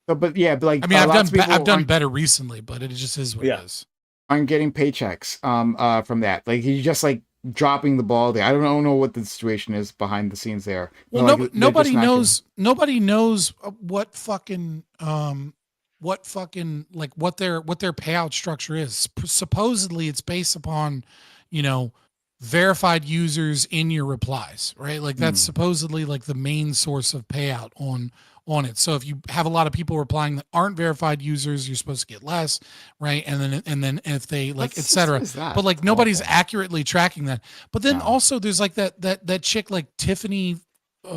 Speaker 1: But like
Speaker 3: I mean,
Speaker 1: lots of people
Speaker 3: I've done
Speaker 1: aren't-
Speaker 3: better recently, but it just is what
Speaker 5: Yeah.
Speaker 3: it is.
Speaker 1: aren't getting paychecks from that. Like he's just like dropping the ball there. I don't know what the situation is behind the scenes there.
Speaker 3: Well,
Speaker 1: But, like, they're
Speaker 3: nobody
Speaker 1: just not
Speaker 3: knows. Nobody knows what fucking like what their payout structure is. Supposedly, it's based upon verified users in your replies, right? Like that's supposedly like the main source of payout on it. So if you have a lot of people replying that aren't verified users, you're supposed to get less, right? And then if they like
Speaker 1: What
Speaker 3: etc.
Speaker 1: is that?
Speaker 3: But like nobody's
Speaker 1: Awful.
Speaker 3: accurately tracking that. But then
Speaker 1: No.
Speaker 3: also there's like that chick like Tiffany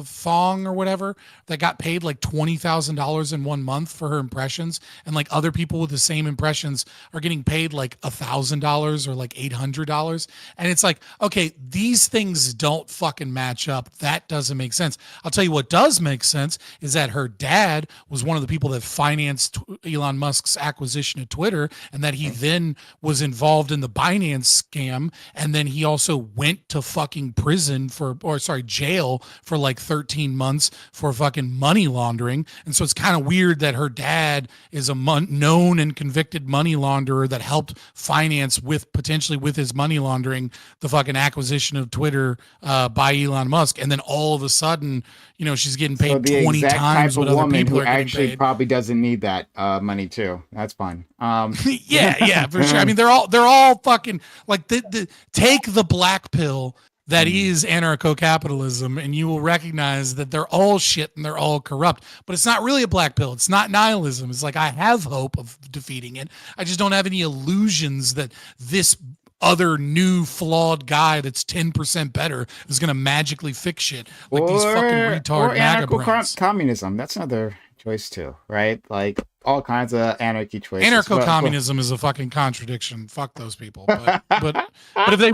Speaker 3: Fong or whatever that got paid like $20,000 in 1 month for her impressions, and like other people with the same impressions are getting paid like $1,000 or like $800, and it's like, okay, these things don't fucking match up. That doesn't make sense. I'll tell you what does make sense is that her dad was one of the people that financed Elon Musk's acquisition of Twitter, and that he then was involved in the Binance scam, and then he also went to fucking jail for like 13 months for fucking money laundering. And so it's kind of weird that her dad is a known and convicted money launderer that helped finance potentially with his money laundering the fucking acquisition of Twitter by Elon Musk. And then all of a sudden, she's getting
Speaker 1: So
Speaker 3: paid
Speaker 1: the
Speaker 3: 20
Speaker 1: exact
Speaker 3: times
Speaker 1: type
Speaker 3: what
Speaker 1: of
Speaker 3: other
Speaker 1: woman
Speaker 3: people
Speaker 1: who
Speaker 3: are getting
Speaker 1: actually
Speaker 3: paid.
Speaker 1: probably doesn't need that money too. That's fine.
Speaker 3: Yeah, for sure. I mean, they're all fucking like take the black pill that is anarcho-capitalism, and you will recognize that they're all shit and they're all corrupt. But it's not really a black pill. It's not nihilism. It's like, I have hope of defeating it. I just don't have any illusions that this other new flawed guy that's 10% better is going to magically fix shit like these fucking retard MAGA brands.
Speaker 1: Communism. That's another choice too, right? Like all kinds of anarchy choices.
Speaker 3: Anarcho-communism is a fucking contradiction. Fuck those people. But if they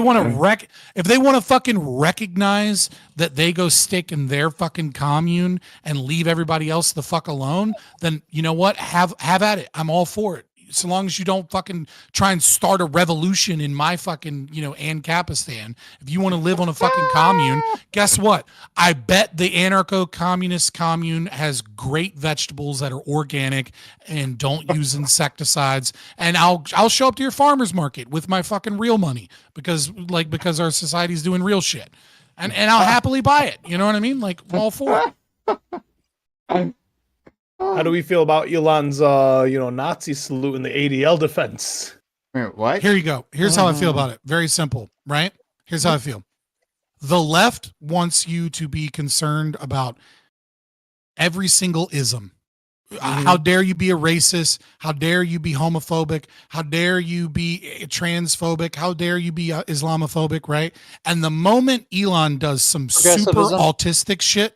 Speaker 3: want to fucking recognize that they go stick in their fucking commune and leave everybody else the fuck alone, then you know what? Have at it. I'm all for it. So long as you don't fucking try and start a revolution in my fucking, Ancapistan. If you want to live on a fucking commune, guess what? I bet the anarcho-communist commune has great vegetables that are organic and don't use insecticides. And I'll show up to your farmer's market with my fucking real money because our society's doing real shit. And I'll happily buy it. You know what I mean? Like, I'm all for it.
Speaker 5: How do we feel about Elon's Nazi salute in the ADL defense?
Speaker 1: Wait, what?
Speaker 3: Here you go. Here's how I feel about it. Very simple, right? Here's how I feel. The left wants you to be concerned about every single ism. How dare you be a racist? How dare you be homophobic? How dare you be transphobic? How dare you be Islamophobic, right? And the moment Elon does some super
Speaker 8: Progressivism.
Speaker 3: autistic shit,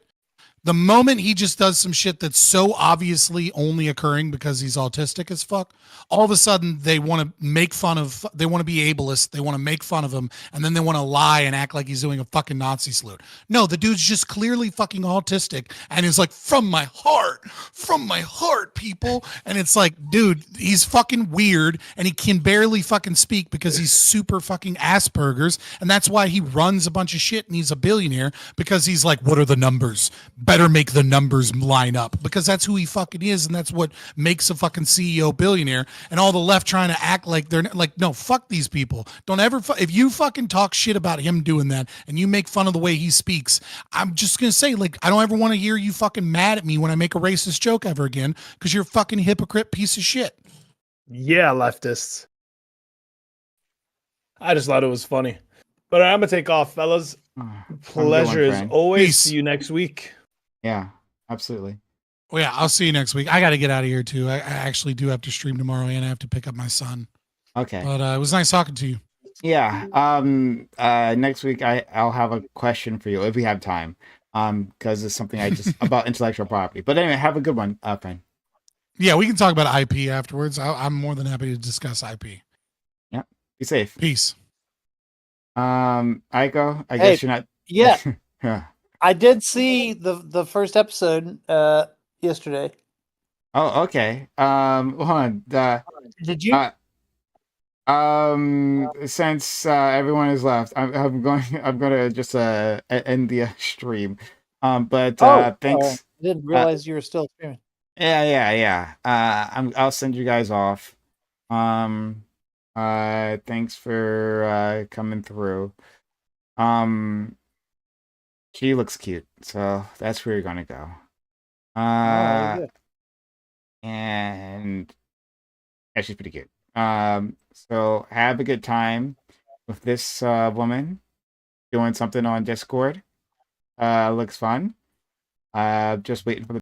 Speaker 3: The moment he just does some shit that's so obviously only occurring because he's autistic as fuck, all of a sudden they want to make fun of, they want to be ableist, they want to make fun of him, and then they want to lie and act like he's doing a fucking Nazi salute. No, the dude's just clearly fucking autistic and is like, from my heart, people. And it's like, dude, he's fucking weird and he can barely fucking speak because he's super fucking Asperger's. And that's why he runs a bunch of shit and he's a billionaire, because he's like, what are the numbers? Better make the numbers line up, because that's who he fucking is, and that's what makes a fucking CEO billionaire. And all the left trying to act like they're like, no, fuck these people. Don't ever if you fucking talk shit about him doing that and you make fun of the way he speaks, I'm just gonna say, like, I don't ever want to hear you fucking mad at me when I make a racist joke ever again, because you're a fucking hypocrite piece of shit.
Speaker 5: Yeah, leftists. I just thought it was funny. But I'm gonna take off, fellas. Pleasure as always.
Speaker 3: Peace.
Speaker 5: See you next week.
Speaker 1: Yeah, absolutely.
Speaker 3: Well, yeah, I'll see you next week. I got to get out of here too. I actually do have to stream tomorrow, and I have to pick up my son.
Speaker 1: Okay.
Speaker 3: But it was nice talking to you.
Speaker 1: Yeah. Next week I'll have a question for you if we have time. Because it's something I just about intellectual property. But anyway, have a good one, friend.
Speaker 3: Yeah, we can talk about IP afterwards. I'm more than happy to discuss IP.
Speaker 1: Yeah. Be safe.
Speaker 3: Peace.
Speaker 1: Aiko, I guess you're not.
Speaker 8: Yeah,
Speaker 1: Yeah.
Speaker 8: I did see the first episode yesterday.
Speaker 1: Oh, okay. Hold on.
Speaker 8: Did you?
Speaker 1: Since everyone is left, I'm going. I'm gonna just end the stream. But thanks.
Speaker 8: I didn't realize you were still streaming.
Speaker 1: Yeah. I'll send you guys off. Thanks for coming through. She looks cute, so that's where you're gonna go. And yeah, she's pretty cute. So have a good time with this woman doing something on Discord. Looks fun. Just waiting for the